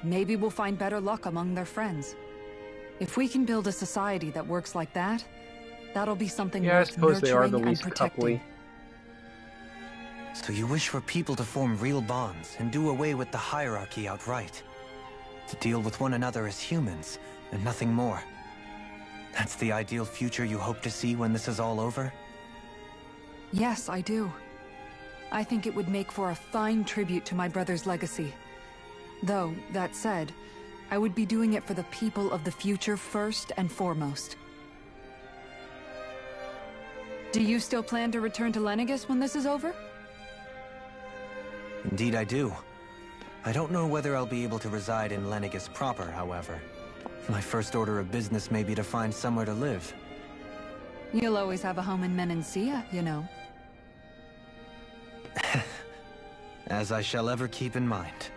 maybe we'll find better luck among their friends. If we can build a society that works like that, that'll be something worth nurturing and protecting. So you wish for people to form real bonds and do away with the hierarchy outright? To deal with one another as humans, and nothing more? That's the ideal future you hope to see when this is all over? Yes, I do. I think it would make for a fine tribute to my brother's legacy. Though, that said, I would be doing it for the people of the future first and foremost. Do you still plan to return to Lenegis when this is over? Indeed I do. I don't know whether I'll be able to reside in Lenegis proper, however. My first order of business may be to find somewhere to live. You'll always have a home in Menancia, you know. As I shall ever keep in mind.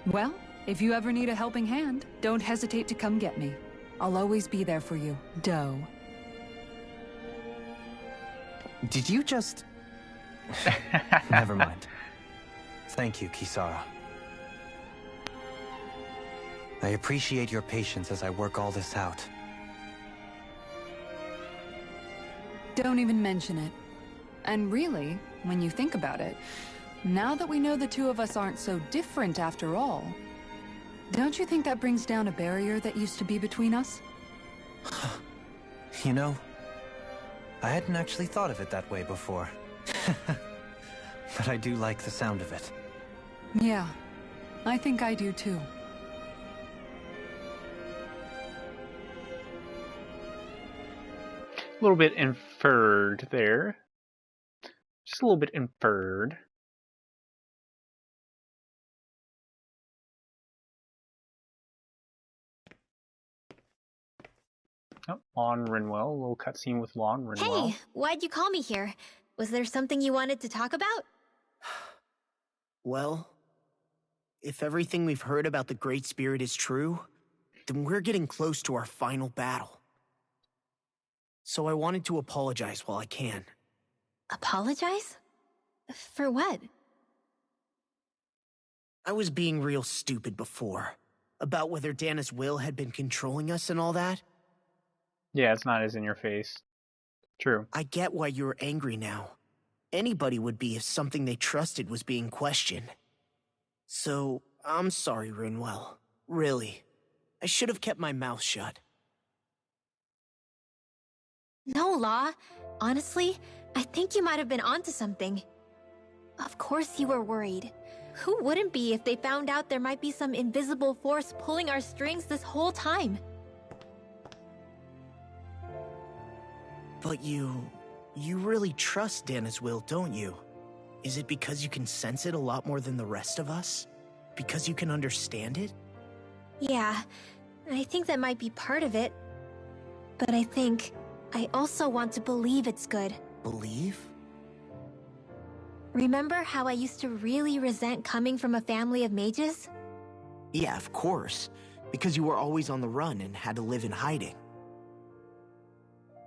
Well, if you ever need a helping hand, don't hesitate to come get me. I'll always be there for you, Doe. Did you just... Never mind. Thank you, Kisara. I appreciate your patience as I work all this out. Don't even mention it. And really, when you think about it, now that we know the two of us aren't so different after all, don't you think that brings down a barrier that used to be between us? You know, I hadn't actually thought of it that way before. But I do like the sound of it. Yeah, I think I do too. A little bit inferred there. Just a little bit inferred. Oh, Lon Rinwell, a little cutscene with Lon Rinwell. Hey, why'd you call me here? Was there something you wanted to talk about? Well, if everything we've heard about the Great Spirit is true, then we're getting close to our final battle. So I wanted to apologize while I can. Apologize? For what? I was being real stupid before. About whether Dana's will had been controlling us and all that. Yeah, it's not as in your face. True. I get why you're angry now. Anybody would be if something they trusted was being questioned. So, I'm sorry, Rinwell. Really. I should have kept my mouth shut. No, Law. Honestly, I think you might have been onto something. Of course you were worried. Who wouldn't be if they found out there might be some invisible force pulling our strings this whole time? But you really trust Dana's will, don't you? Is it because you can sense it a lot more than the rest of us? Because you can understand it? Yeah, I think that might be part of it. But I think I also want to believe it's good. Believe? Remember how I used to really resent coming from a family of mages? Yeah, of course. Because you were always on the run and had to live in hiding.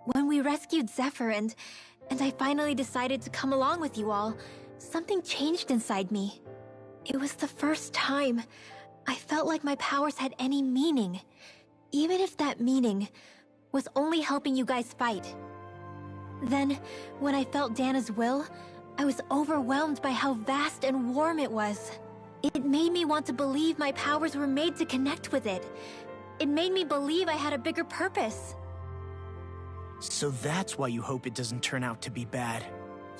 When we rescued Zephyr and I finally decided to come along with you all, something changed inside me. It was the first time I felt like my powers had any meaning, even if that meaning was only helping you guys fight. Then, when I felt Dana's will, I was overwhelmed by how vast and warm it was. It made me want to believe my powers were made to connect with it. It made me believe I had a bigger purpose. So that's why you hope it doesn't turn out to be bad.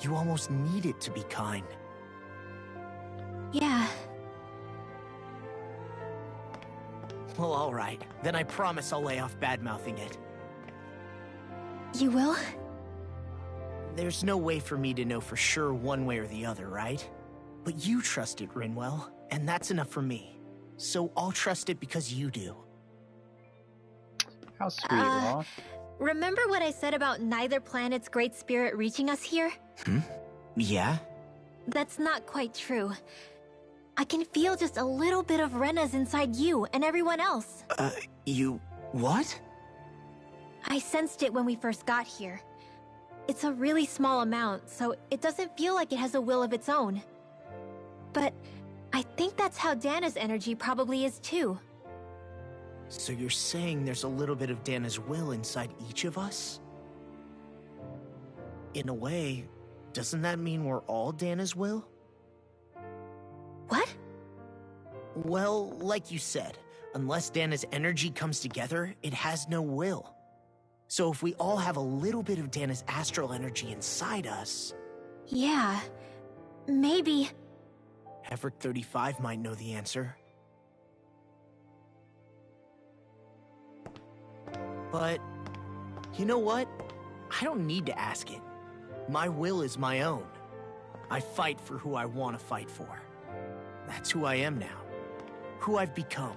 You almost need it to be kind. Yeah. Well, alright. Then I promise I'll lay off bad-mouthing it. You will? There's no way for me to know for sure one way or the other, right? But you trust it, Rinwell, and that's enough for me. So I'll trust it because you do. How sweet, Law. Remember what I said about neither planet's great spirit reaching us here? Yeah? That's not quite true. I can feel just a little bit of Rena's inside you and everyone else. You... what? I sensed it when we first got here. It's a really small amount, so it doesn't feel like it has a will of its own. But I think that's how Dana's energy probably is too. So you're saying there's a little bit of Dana's will inside each of us? In a way, doesn't that mean we're all Dana's will? What? Well, like you said, unless Dana's energy comes together, it has no will. So if we all have a little bit of Dana's astral energy inside us... Yeah, maybe... Everett 35 might know the answer. But, you know what? I don't need to ask it. My will is my own. I fight for who I want to fight for. That's who I am now. Who I've become.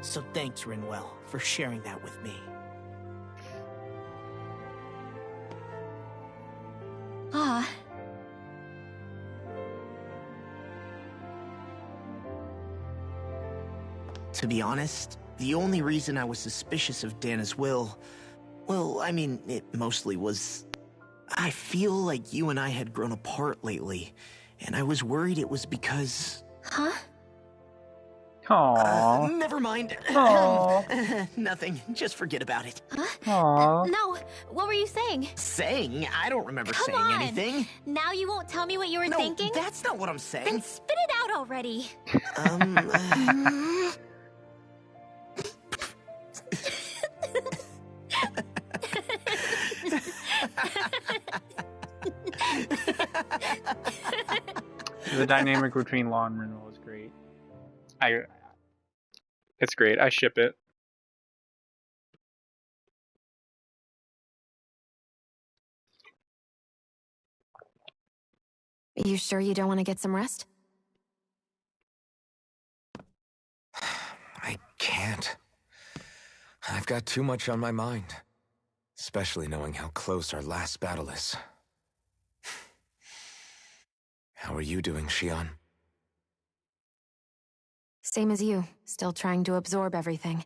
So thanks, Rinwell, for sharing that with me. Ah. To be honest, the only reason I was suspicious of Dana's will... well, I mean, it mostly was... I feel like you and I had grown apart lately, and I was worried it was because... Huh? Aww. Never mind. Aww. Nothing. Just forget about it. Huh? Aww. No, what were you saying? Saying? I don't remember Come saying on. anything. Now you won't tell me what you were No, thinking? That's not what I'm saying. Then spit it out already. The dynamic between Law and Rinwell is great. It's great. I ship it. You sure you don't want to get some rest? I can't. I've got too much on my mind. Especially knowing how close our last battle is. How are you doing, Xion? Same as you, still trying to absorb everything.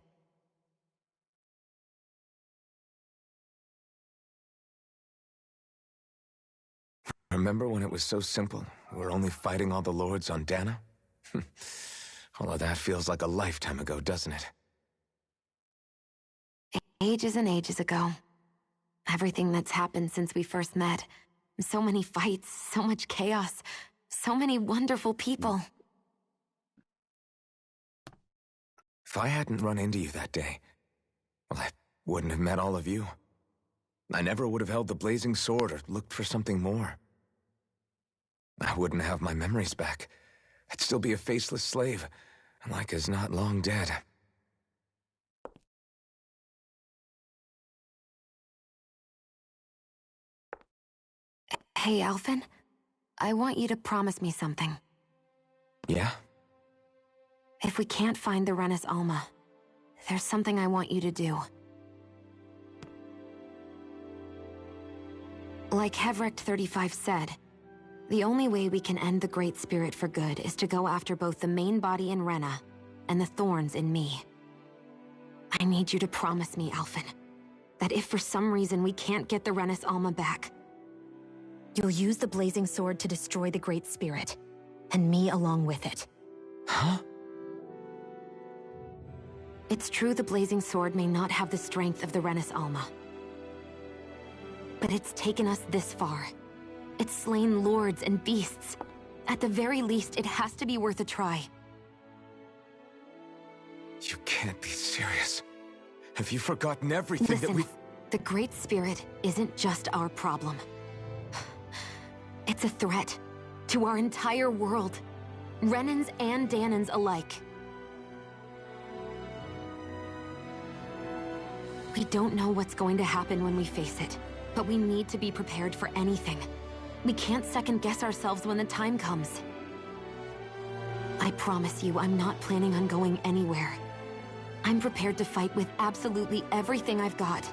Remember when it was so simple? We were only fighting all the lords on Dana? All of that feels like a lifetime ago, doesn't it? Ages and ages ago. Everything that's happened since we first met. So many fights, so much chaos, so many wonderful people. If I hadn't run into you that day, well, I wouldn't have met all of you. I never would have held the blazing sword or looked for something more. I wouldn't have my memories back. I'd still be a faceless slave, like as not long dead. Hey, Alphen. I want you to promise me something. Yeah? If we can't find the Renis Alma, there's something I want you to do. Like Hevrecht 35 said, the only way we can end the Great Spirit for good is to go after both the main body in Rena and the thorns in me. I need you to promise me, Alphen, that if for some reason we can't get the Renis Alma back, you'll use the blazing sword to destroy the Great Spirit, and me along with it. Huh? It's true the blazing sword may not have the strength of the Renis Alma, but it's taken us this far. It's slain lords and beasts. At the very least, it has to be worth a try. You can't be serious. Have you forgotten everything Listen, that we... The Great Spirit isn't just our problem. It's a threat to our entire world. Renans and Danans alike. We don't know what's going to happen when we face it, but we need to be prepared for anything. We can't second-guess ourselves when the time comes. I promise you, I'm not planning on going anywhere. I'm prepared to fight with absolutely everything I've got.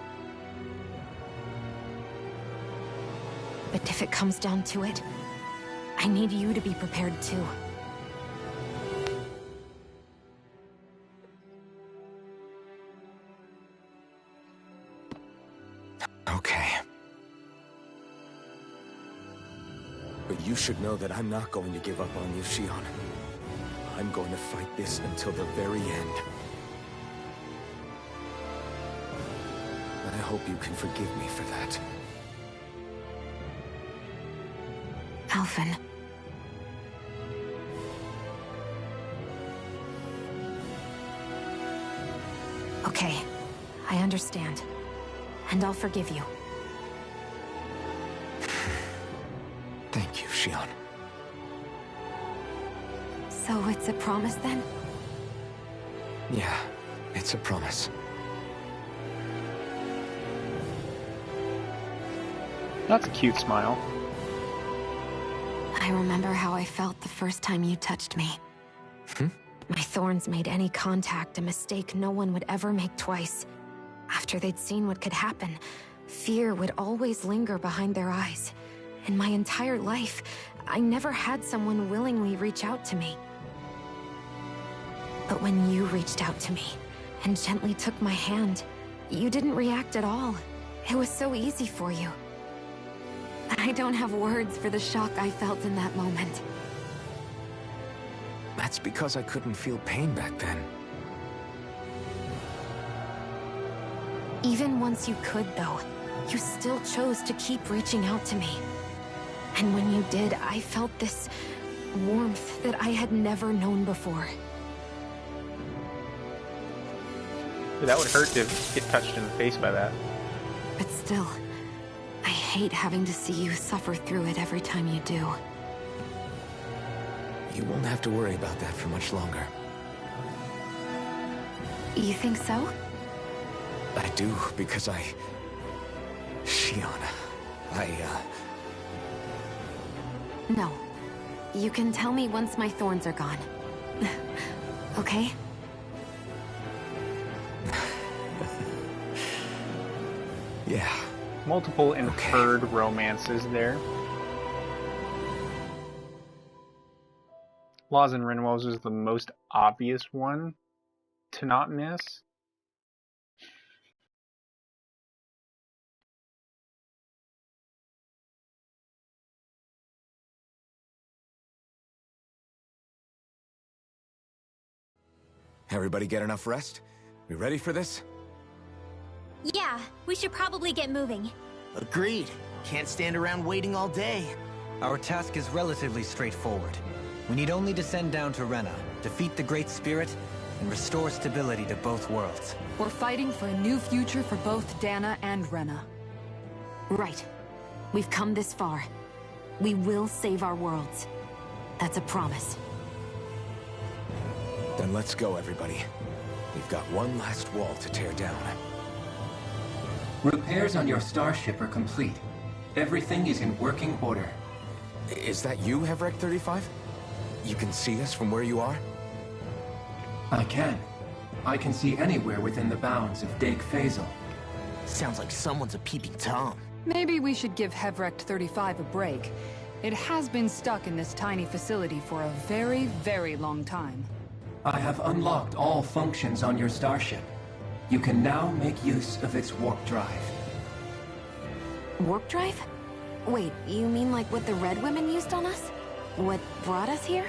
But if it comes down to it, I need you to be prepared too. Okay. But you should know that I'm not going to give up on you, Shion. I'm going to fight this until the very end. I hope you can forgive me for that. Alphen. Okay, I understand. And I'll forgive you. Thank you, Shion. So it's a promise then? Yeah, it's a promise. That's a cute smile. I remember how I felt the first time you touched me. My thorns made any contact a mistake no one would ever make twice. After they'd seen what could happen, fear would always linger behind their eyes. In my entire life, I never had someone willingly reach out to me. But when you reached out to me and gently took my hand, you didn't react at all. It was so easy for you. I don't have words for the shock I felt in that moment. That's because I couldn't feel pain back then. Even once you could, though, you still chose to keep reaching out to me. And when you did, I felt this warmth that I had never known before. That would hurt to get touched in the face by that. But still, I hate having to see you suffer through it every time you do. You won't have to worry about that for much longer. You think so? I do, because Shion, No. You can tell me once my thorns are gone. Okay? Yeah. Multiple inferred romances there. Laws and Rinwell's is the most obvious one to not miss. Everybody get enough rest? We ready for this? Yeah, we should probably get moving. Agreed. Can't stand around waiting all day. Our task is relatively straightforward. We need only descend down to Rena, defeat the Great Spirit, and restore stability to both worlds. We're fighting for a new future for both Dana and Rena. Right. We've come this far. We will save our worlds. That's a promise. Then let's go, everybody. We've got one last wall to tear down. Repairs on your starship are complete. Everything is in working order. Is that you, Hevrek 35? You can see us from where you are? I can. I can see anywhere within the bounds of Dake Faisal. Sounds like someone's a peeping Tom. Maybe we should give Hevrect 35 a break. It has been stuck in this tiny facility for a very, very long time. I have unlocked all functions on your starship. You can now make use of its warp drive. Warp drive? Wait, you mean like what the Red Women used on us? What brought us here?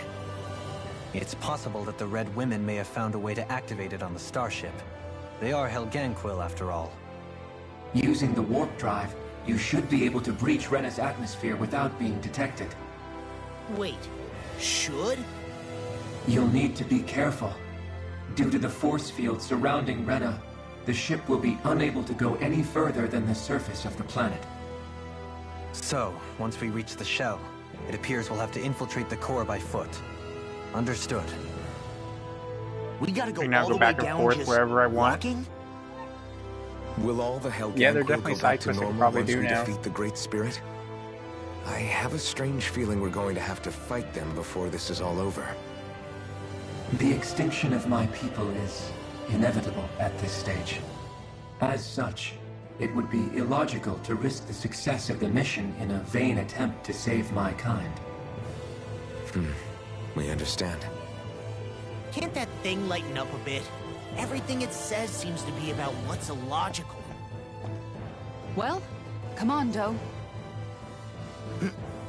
It's possible that the Red Women may have found a way to activate it on the starship. They are Helganquil, after all. Using the warp drive, you should be able to breach Rena's atmosphere without being detected. Wait, should? You'll need to be careful. Due to the force field surrounding Rena, the ship will be unable to go any further than the surface of the planet. So, once we reach the shell, it appears we'll have to infiltrate the core by foot. Understood. We gotta go I can now all go the back way and down forth just wherever I want. walking? Will all the Helganquil Yeah, they're definitely go back side to quests I could normal probably once do we now. defeat the Great Spirit? I have a strange feeling we're going to have to fight them before this is all over. The extinction of my people is inevitable at this stage. As such, it would be illogical to risk the success of the mission in a vain attempt to save my kind. We understand. Can't that thing lighten up a bit? Everything it says seems to be about what's illogical. Well, come on, Doe.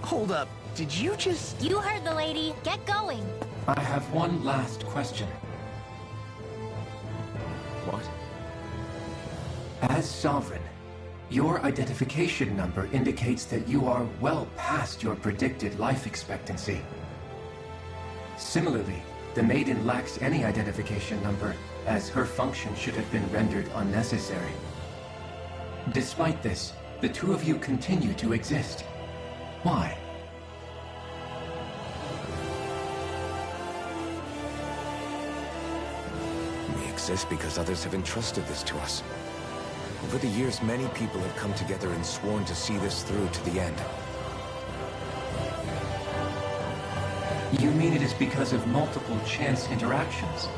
Hold up, did you just... You heard the lady. Get going. I have one last question. What? As Sovereign, your identification number indicates that you are well past your predicted life expectancy. Similarly, the Maiden lacks any identification number, as her function should have been rendered unnecessary. Despite this, the two of you continue to exist. Why? We exist because others have entrusted this to us. Over the years, many people have come together and sworn to see this through to the end. You mean it is because of multiple chance interactions?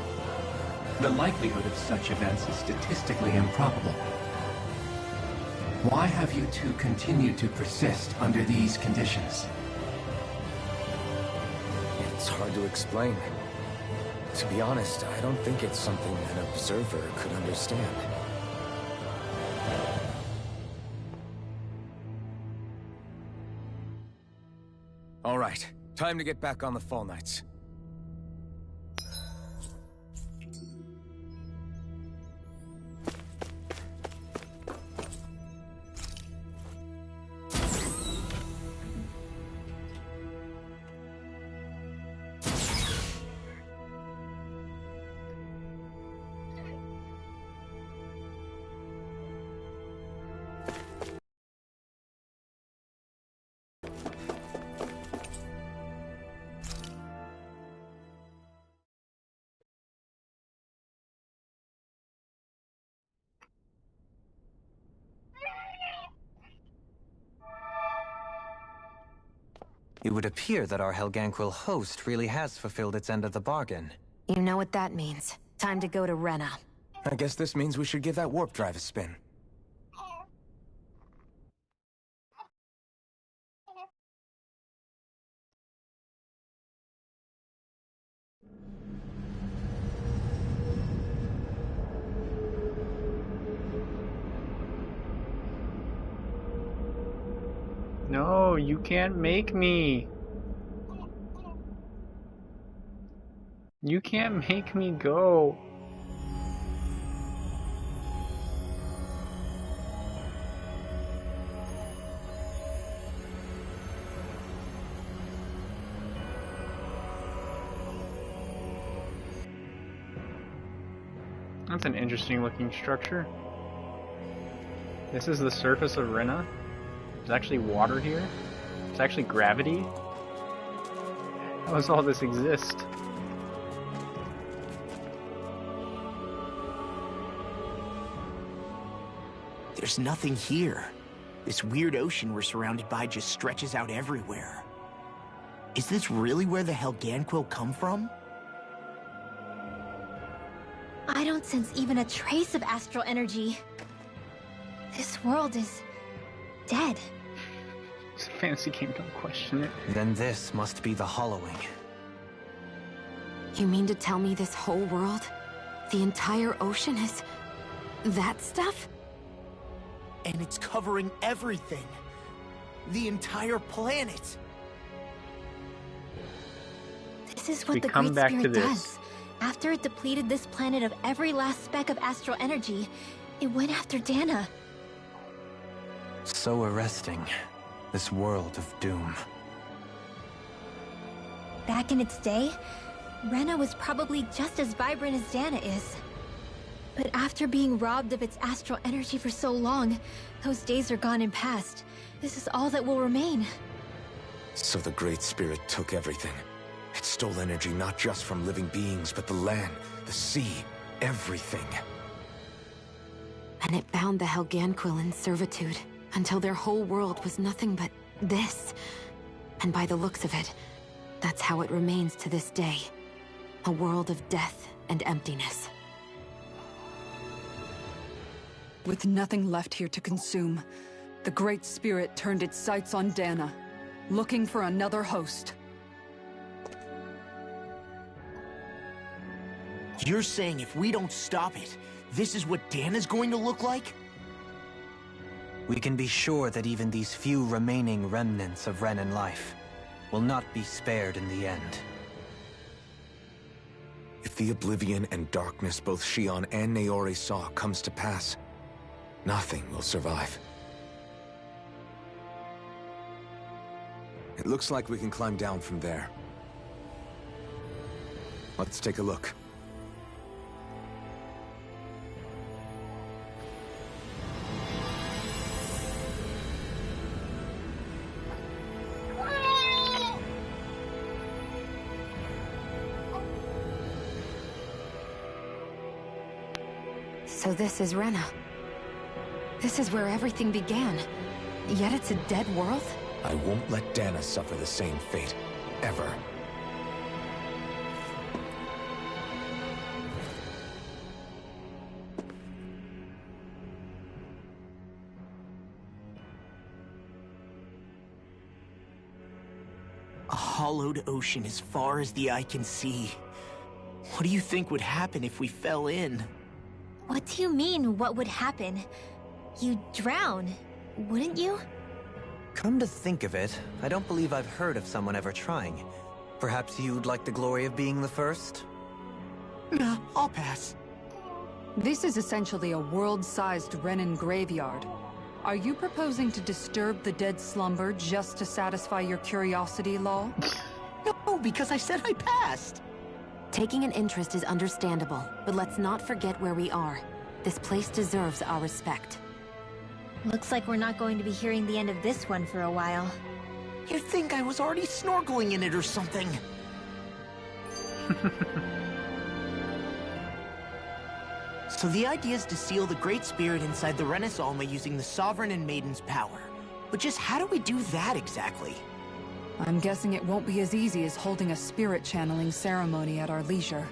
The likelihood of such events is statistically improbable. Why have you two continued to persist under these conditions? It's hard to explain. To be honest, I don't think it's something an observer could understand. All right, time to get back on the Fall Knights. It would appear that our Helganquil host really has fulfilled its end of the bargain. You know what that means. Time to go to Rena. I guess this means we should give that warp drive a spin. No, you can't make me. You can't make me go. That's an interesting looking structure. This is the surface of Rena. There's actually water here. There's actually gravity. How does all this exist? There's nothing here. This weird ocean we're surrounded by just stretches out everywhere. Is this really where the Helganquil come from? I don't sense even a trace of astral energy. This world is dead. It's a fantasy game, don't question it. Then this must be the hollowing. You mean to tell me this whole world, the entire ocean is that stuff? And it's covering everything. The entire planet. This is what the Great Spirit does. After it depleted this planet of every last speck of astral energy, it went after Dana. So arresting. This world of doom. Back in its day, Rena was probably just as vibrant as Dana is. But after being robbed of its astral energy for so long, those days are gone and past. This is all that will remain. So the Great Spirit took everything. It stole energy not just from living beings, but the land, the sea, everything. And it bound the Helganquil in servitude, until their whole world was nothing but this. And by the looks of it, that's how it remains to this day. A world of death and emptiness. With nothing left here to consume, the Great Spirit turned its sights on Dana, looking for another host. You're saying if we don't stop it, this is what Dana's going to look like? We can be sure that even these few remaining remnants of Renan life will not be spared in the end. If the oblivion and darkness both Shion and Naori saw comes to pass, nothing will survive. It looks like we can climb down from there. Let's take a look. So this is Rena. This is where everything began. Yet it's a dead world? I won't let Dana suffer the same fate. Ever. A hollowed ocean as far as the eye can see. What do you think would happen if we fell in? What do you mean, what would happen? You'd drown, wouldn't you? Come to think of it, I don't believe I've heard of someone ever trying. Perhaps you'd like the glory of being the first? Nah, I'll pass. This is essentially a world-sized Renan graveyard. Are you proposing to disturb the dead slumber just to satisfy your curiosity, Law? No, because I said I passed. Taking an interest is understandable, but let's not forget where we are. This place deserves our respect. Looks like we're not going to be hearing the end of this one for a while. You'd think I was already snorkeling in it or something. So the idea is to seal the Great Spirit inside the Renaissance using the Sovereign and Maiden's power. But just how do we do that exactly? I'm guessing it won't be as easy as holding a spirit channeling ceremony at our leisure.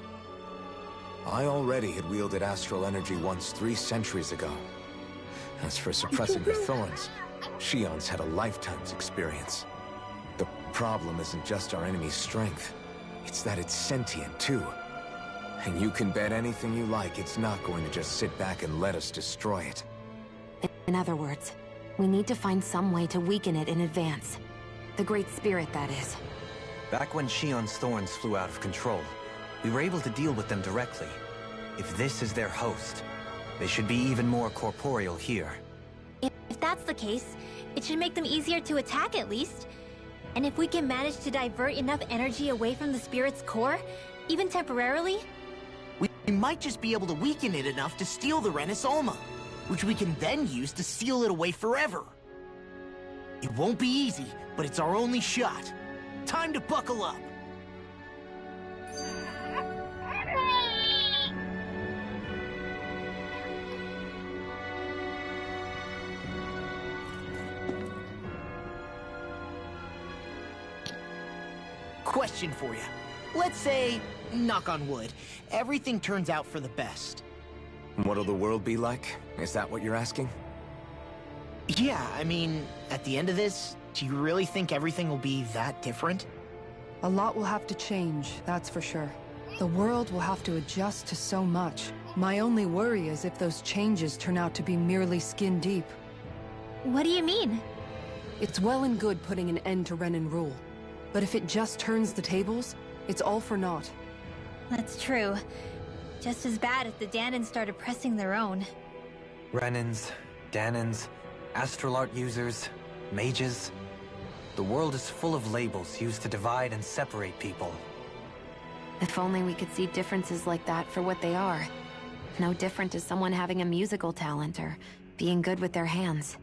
I already had wielded astral energy once 3 centuries ago. As for suppressing the thorns, Shion's had a lifetime's experience. The problem isn't just our enemy's strength, it's that it's sentient too. And you can bet anything you like it's not going to just sit back and let us destroy it. In other words, we need to find some way to weaken it in advance. The Great Spirit, that is. Back when Shion's thorns flew out of control, we were able to deal with them directly. If this is their host, they should be even more corporeal here. If that's the case, it should make them easier to attack at least. And if we can manage to divert enough energy away from the spirit's core, even temporarily, We might just be able to weaken it enough to steal the Renis Alma, which we can then use to seal it away forever. It won't be easy, but it's our only shot. Time to buckle up. Question for you. Let's say, knock on wood, everything turns out for the best. What'll the world be like? Is that what you're asking? Yeah, I mean, at the end of this, do you really think everything will be that different? A lot will have to change, that's for sure. The world will have to adjust to so much. My only worry is if those changes turn out to be merely skin deep. What do you mean? It's well and good putting an end to Renin rule. But if it just turns the tables, it's all for naught. That's true. Just as bad if the Danans started pressing their own. Renins, Danans, astral art users, mages. The world is full of labels used to divide and separate people. If only we could see differences like that for what they are. No different to someone having a musical talent or being good with their hands.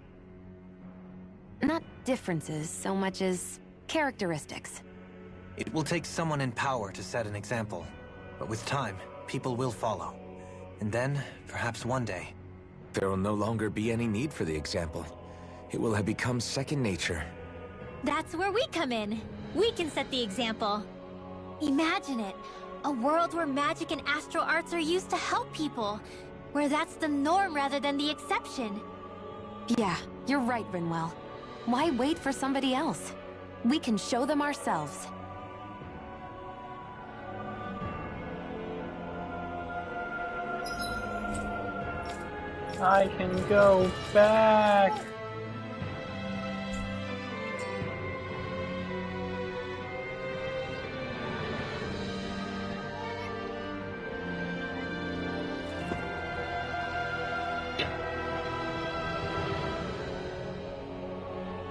Not differences so much as characteristics. It will take someone in power to set an example. But with time, people will follow. And then, perhaps one day... there will no longer be any need for the example. It will have become second nature. That's where we come in. We can set the example. Imagine it. A world where magic and astral arts are used to help people. Where that's the norm rather than the exception. Yeah, you're right, Rinwell. Why wait for somebody else? We can show them ourselves. I can go back.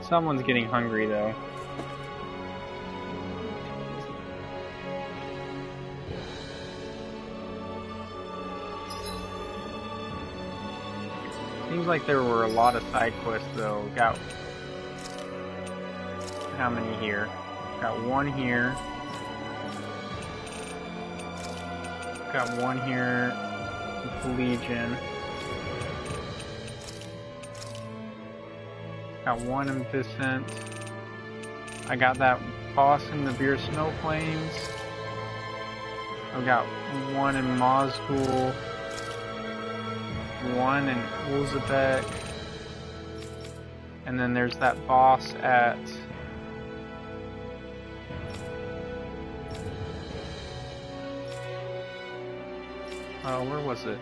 Someone's getting hungry though. Seems like there were a lot of side quests though. Got how many here? Got one here. Got one here with the Legion. Got one in Vicent. I got that boss in the Beer Snow Flames. I've got one in Mazgul. One in Ulzebek. And then there's that boss at... where was it?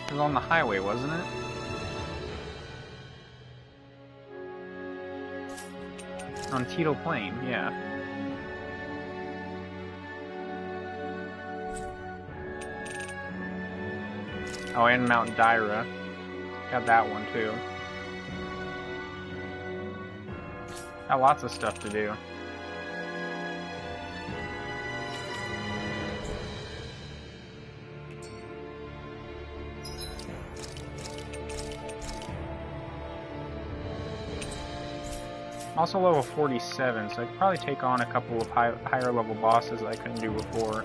It was on the highway, wasn't it? On Tito Plain, yeah. Oh, and Mount Dyra. Got that one too. Got lots of stuff to do. I'm also level 47, so I could probably take on a couple of higher level bosses that I couldn't do before.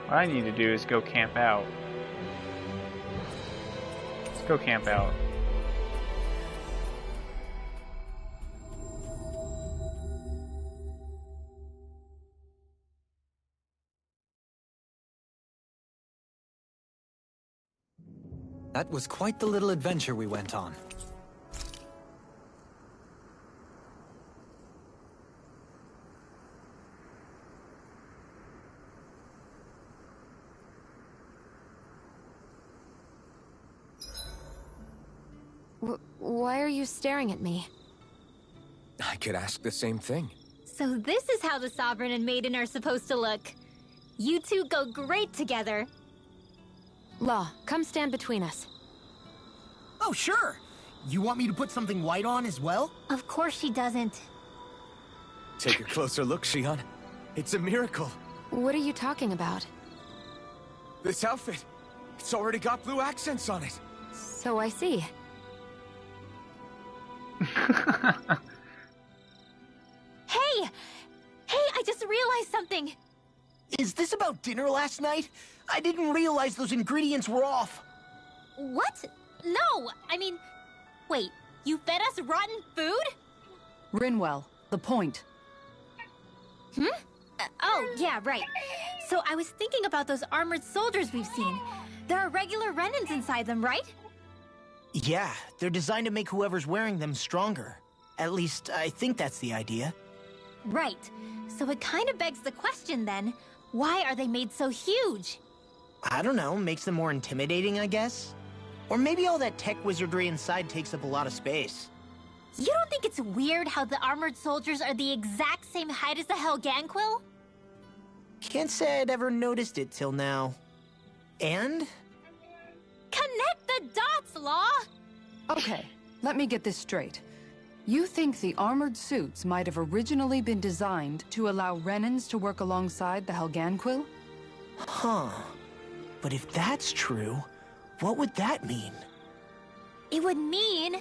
What I need to do is go camp out. Let's go camp out. That was quite the little adventure we went on. Why are you staring at me? I could ask the same thing. So this is how the Sovereign and Maiden are supposed to look. You two go great together. Law, come stand between us. Oh, sure. You want me to put something white on as well? Of course she doesn't. Take a closer look, Shion. It's a miracle. What are you talking about? This outfit, it's already got blue accents on it. So I see. Hey! Hey, I just realized something! Is this about dinner last night? I didn't realize those ingredients were off. What? No! I mean, wait, you fed us rotten food? Rinwell, the point. Oh, yeah, right. So I was thinking about those armored soldiers we've seen. There are regular Renans inside them, right? Yeah, they're designed to make whoever's wearing them stronger. At least, I think that's the idea. Right. So it kind of begs the question then, why are they made so huge? I don't know, makes them more intimidating, I guess? Or maybe all that tech wizardry inside takes up a lot of space. You don't think it's weird how the armored soldiers are the exact same height as the Helganquil? Can't say I'd ever noticed it till now. And? Connect the dots, Law! Okay, let me get this straight. You think the armored suits might have originally been designed to allow Renans to work alongside the Helganquil? Huh. But if that's true, what would that mean? It would mean...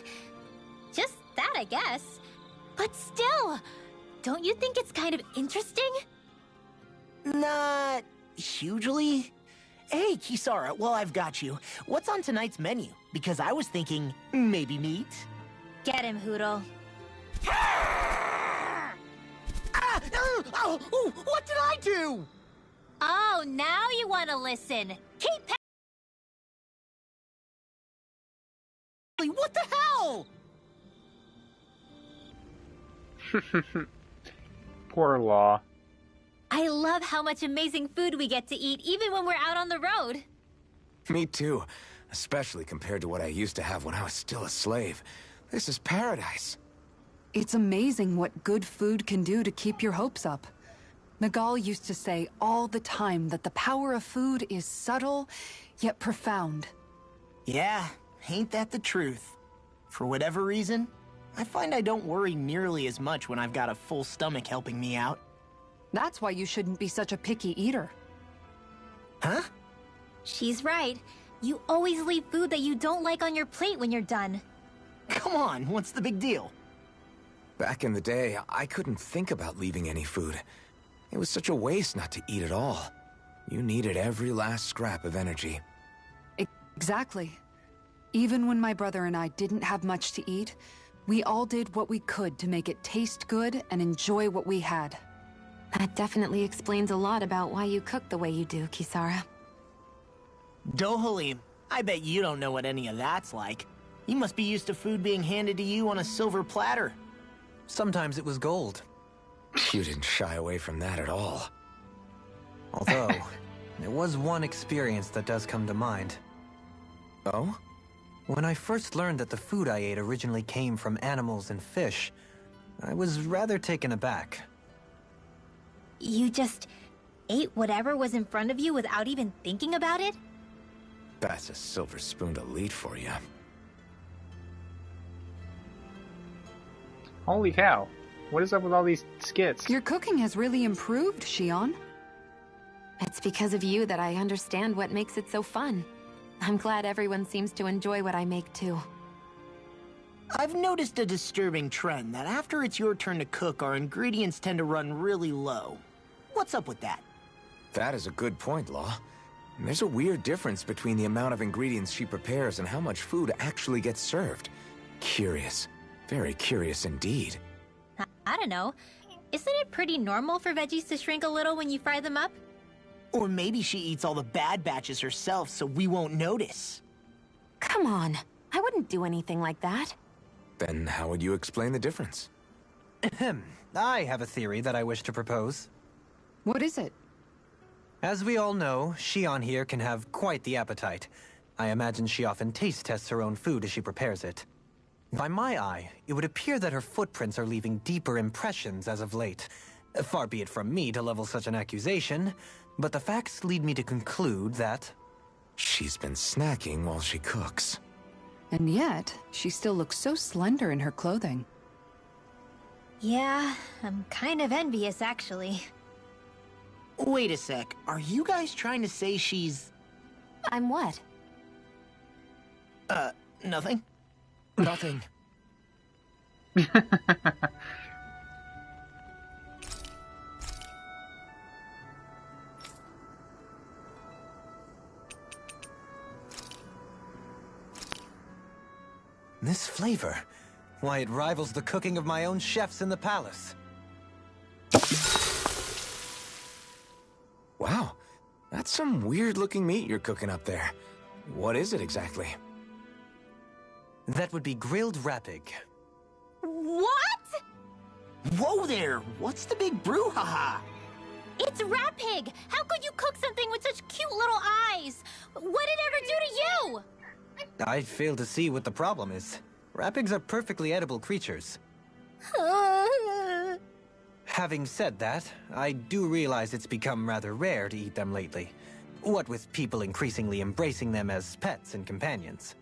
just that, I guess. But still, don't you think it's kind of interesting? Not... hugely? Hey, Kisara, while I've got you, what's on tonight's menu? Because I was thinking, maybe meat? Get him, Hoodle. What did I do? Oh, now you want to listen. Keep... What the hell? Poor Law. I love how much amazing food we get to eat even when we're out on the road. Me too. Especially compared to what I used to have when I was still a slave. This is paradise. It's amazing what good food can do to keep your hopes up. Nagal used to say all the time that the power of food is subtle, yet profound. Yeah, ain't that the truth? For whatever reason, I find I don't worry nearly as much when I've got a full stomach helping me out. That's why you shouldn't be such a picky eater. Huh? She's right. You always leave food that you don't like on your plate when you're done. Come on, what's the big deal? Back in the day, I couldn't think about leaving any food. It was such a waste not to eat at all. You needed every last scrap of energy. Exactly. Even when my brother and I didn't have much to eat, we all did what we could to make it taste good and enjoy what we had. That definitely explains a lot about why you cook the way you do, Kisara. Dohalim, I bet you don't know what any of that's like. You must be used to food being handed to you on a silver platter. Sometimes it was gold. You didn't shy away from that at all. Although, there was one experience that does come to mind. Oh? When I first learned that the food I ate originally came from animals and fish, I was rather taken aback. You just ate whatever was in front of you without even thinking about it? That's a silver-spooned elite for you. Holy cow. What is up with all these skits? Your cooking has really improved, Shion. It's because of you that I understand what makes it so fun. I'm glad everyone seems to enjoy what I make too. I've noticed a disturbing trend that after it's your turn to cook, our ingredients tend to run really low. What's up with that? That is a good point, Law. There's a weird difference between the amount of ingredients she prepares and how much food actually gets served. Curious. Very curious indeed. I don't know. Isn't it pretty normal for veggies to shrink a little when you fry them up? Or maybe she eats all the bad batches herself so we won't notice. Come on. I wouldn't do anything like that. Then how would you explain the difference? Ahem. I have a theory that I wish to propose. What is it? As we all know, Shion here can have quite the appetite. I imagine she often taste tests her own food as she prepares it. By my eye, it would appear that her footprints are leaving deeper impressions as of late. Far be it from me to level such an accusation, but the facts lead me to conclude that... She's been snacking while she cooks. And yet, she still looks so slender in her clothing. Yeah, I'm kind of envious, actually. Wait a sec, are you guys trying to say she's... I'm what? Nothing? Nothing. This flavor, why, it rivals the cooking of my own chefs in the palace. Wow, that's some weird-looking meat you're cooking up there. What is it exactly? That would be grilled rapig. What? Whoa there! What's the big brouhaha? It's Rapig! How could you cook something with such cute little eyes? What did it ever do to you? I fail to see what the problem is. Rapigs are perfectly edible creatures. Having said that, I do realize it's become rather rare to eat them lately. What with people increasingly embracing them as pets and companions.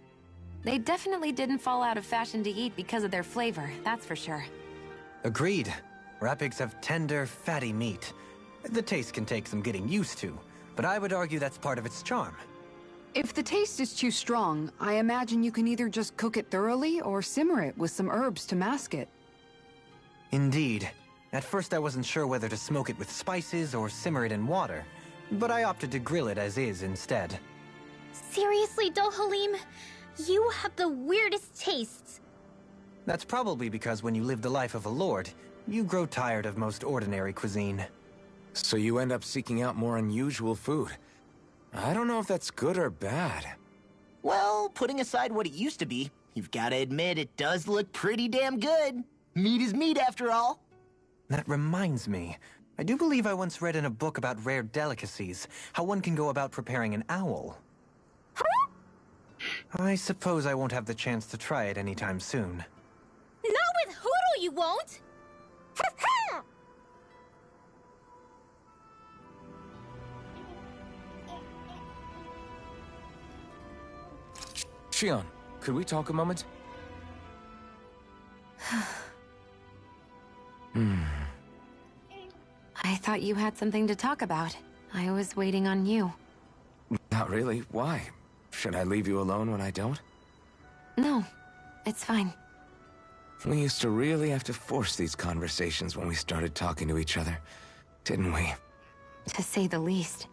They definitely didn't fall out of fashion to eat because of their flavor, that's for sure. Agreed. Rapigs have tender, fatty meat. The taste can take some getting used to, but I would argue that's part of its charm. If the taste is too strong, I imagine you can either just cook it thoroughly or simmer it with some herbs to mask it. Indeed. At first I wasn't sure whether to smoke it with spices or simmer it in water, but I opted to grill it as is instead. Seriously, Dohalim? You have the weirdest tastes. That's probably because when you live the life of a lord, you grow tired of most ordinary cuisine. So you end up seeking out more unusual food. I don't know if that's good or bad. Well, putting aside what it used to be, you've got to admit it does look pretty damn good. Meat is meat, after all. That reminds me. I do believe I once read in a book about rare delicacies, how one can go about preparing an owl. I suppose I won't have the chance to try it anytime soon. Not with Hoodle, you won't! Shion, could we talk a moment? I thought you had something to talk about. I was waiting on you. Not really. Why? Should I leave you alone when I don't? No, it's fine. We used to really have to force these conversations when we started talking to each other, didn't we? To say the least.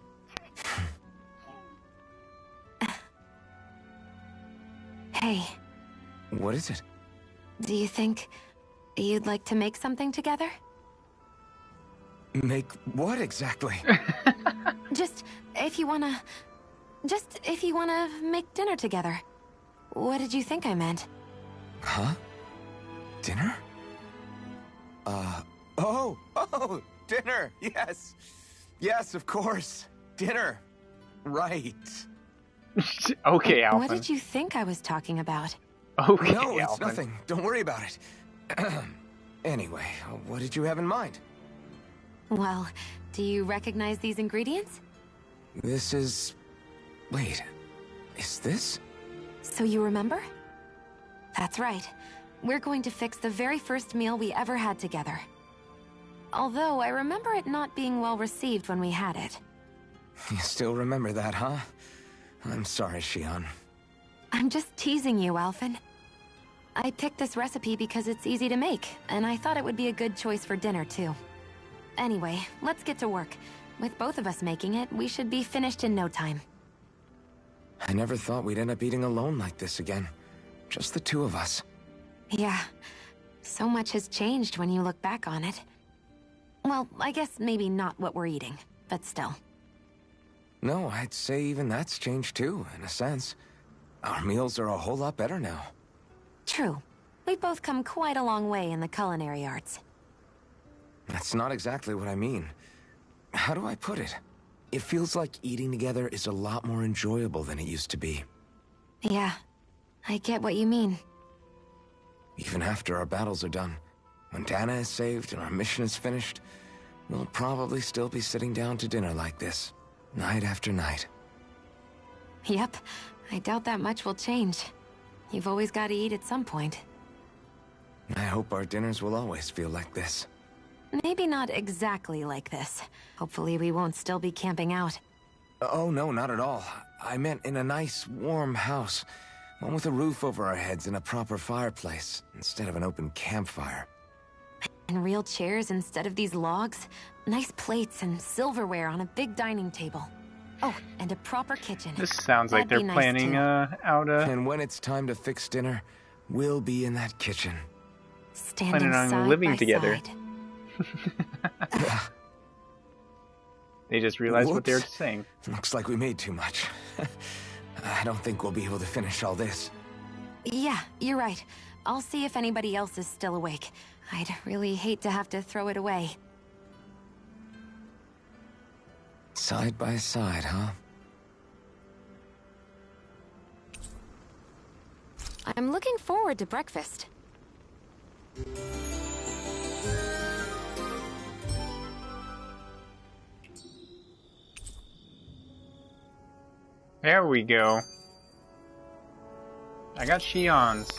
Hey. What is it? Do you think you'd like to make something together? Make what exactly? Just if you wanna make dinner together. What did you think I meant? Huh? Dinner? Oh, dinner! Yes! Yes, of course! Dinner! Right. Okay, Alphen. What did you think I was talking about? Okay, no, it's Alphen. nothing. Don't worry about it. Anyway, what did you have in mind? Well, do you recognize these ingredients? This is... Wait, is this? So you remember? That's right. We're going to fix the very first meal we ever had together. Although I remember it not being well received when we had it. You still remember that, huh? I'm sorry, Shion. I'm just teasing you, Alphen. I picked this recipe because it's easy to make, and I thought it would be a good choice for dinner, too. Anyway, let's get to work. With both of us making it, we should be finished in no time. I never thought we'd end up eating alone like this again. Just the two of us. Yeah. So much has changed when you look back on it. Well, I guess maybe not what we're eating, but still. No, I'd say even that's changed too, in a sense. Our meals are a whole lot better now. True. We've both come quite a long way in the culinary arts. That's not exactly what I mean. How do I put it? It feels like eating together is a lot more enjoyable than it used to be. Yeah, I get what you mean. Even after our battles are done, when Dana is saved and our mission is finished, we'll probably still be sitting down to dinner like this, night after night. Yep, I doubt that much will change. You've always got to eat at some point. I hope our dinners will always feel like this. Maybe not exactly like this. Hopefully we won't still be camping out. Oh, no, not at all. I meant in a nice, warm house. One with a roof over our heads and a proper fireplace, instead of an open campfire. And real chairs instead of these logs. Nice plates and silverware on a big dining table. Oh, and a proper kitchen. This sounds like they're planning out a... And when it's time to fix dinner, we'll be in that kitchen. Standing planning on side living by together. Side. They just realized what they were Whoops. saying. Looks like we made too much. I don't think we'll be able to finish all this. Yeah, you're right. I'll see if anybody else is still awake. I'd really hate to have to throw it away. Side by side, huh? I'm looking forward to breakfast. There we go. I got Shion's.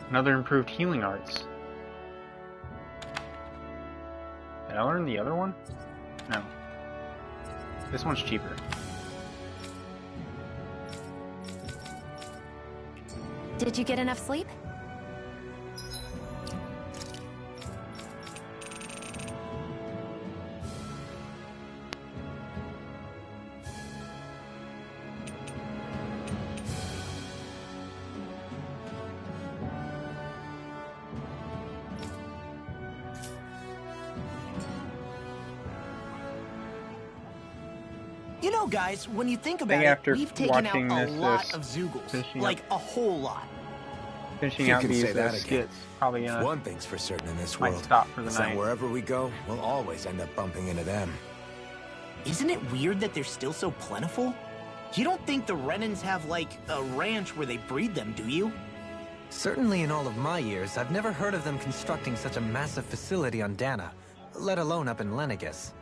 Another improved healing arts. Did I learn the other one? No. This one's cheaper. Did you get enough sleep? You know, guys, when you think about after it, we've taken out watching a this, lot of Zoogles. Like, a whole lot. Finishing You out can these say that again. skits. Probably gonna One thing's for certain in this might world. stop for the is night. that wherever we go, we'll always end up bumping into them. Isn't it weird that they're still so plentiful? You don't think the Renans have, like, a ranch where they breed them, do you? Certainly in all of my years, I've never heard of them constructing such a massive facility on Dana, let alone up in Lenegis.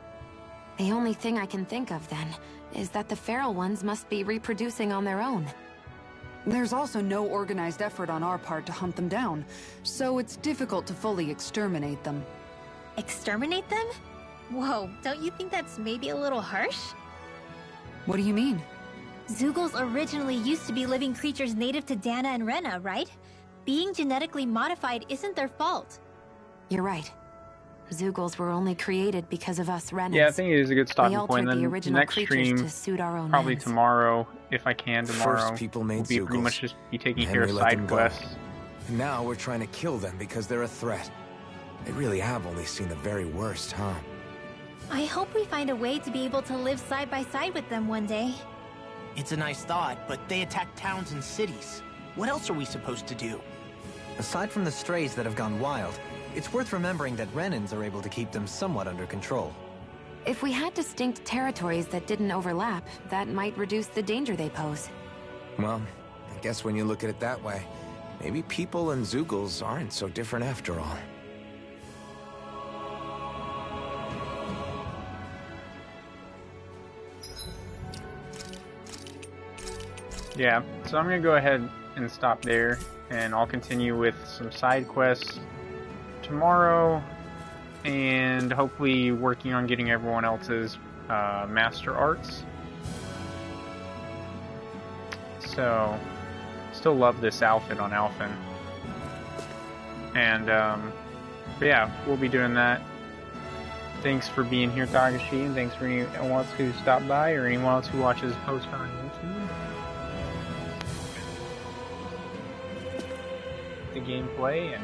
The only thing I can think of, then, is that the feral ones must be reproducing on their own. There's also no organized effort on our part to hunt them down, so it's difficult to fully exterminate them. Exterminate them? Whoa, don't you think that's maybe a little harsh? What do you mean? Zoogles originally used to be living creatures native to Dana and Rena, right? Being genetically modified isn't their fault. You're right. Zoogles were only created because of us Renans. Yeah, I think it is a good stopping We point. altered Then the the original next creatures stream, to suit our own probably ends. tomorrow, if I can tomorrow, First people made will be pretty Zoogles. much just be taking Then care we of let them side go. quests. And now we're trying to kill them because they're a threat. They really have only seen the very worst, huh? I hope we find a way to be able to live side by side with them one day. It's a nice thought, but they attack towns and cities. What else are we supposed to do? Aside from the strays that have gone wild, it's worth remembering that Renans are able to keep them somewhat under control. If we had distinct territories that didn't overlap, that might reduce the danger they pose. Well, I guess when you look at it that way, maybe people and Zoogles aren't so different after all. Yeah, so I'm gonna go ahead and stop there, and I'll continue with some side quests tomorrow, and hopefully working on getting everyone else's master arts. So, still love this outfit on Alphen. And, but yeah, we'll be doing that. Thanks for being here, Tagashi, and thanks for anyone else who stopped by, or anyone else who watches post on YouTube. The gameplay, and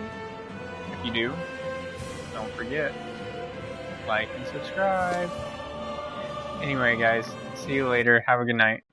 if you do, don't forget, like and subscribe. Anyway, guys, see you later. Have a good night.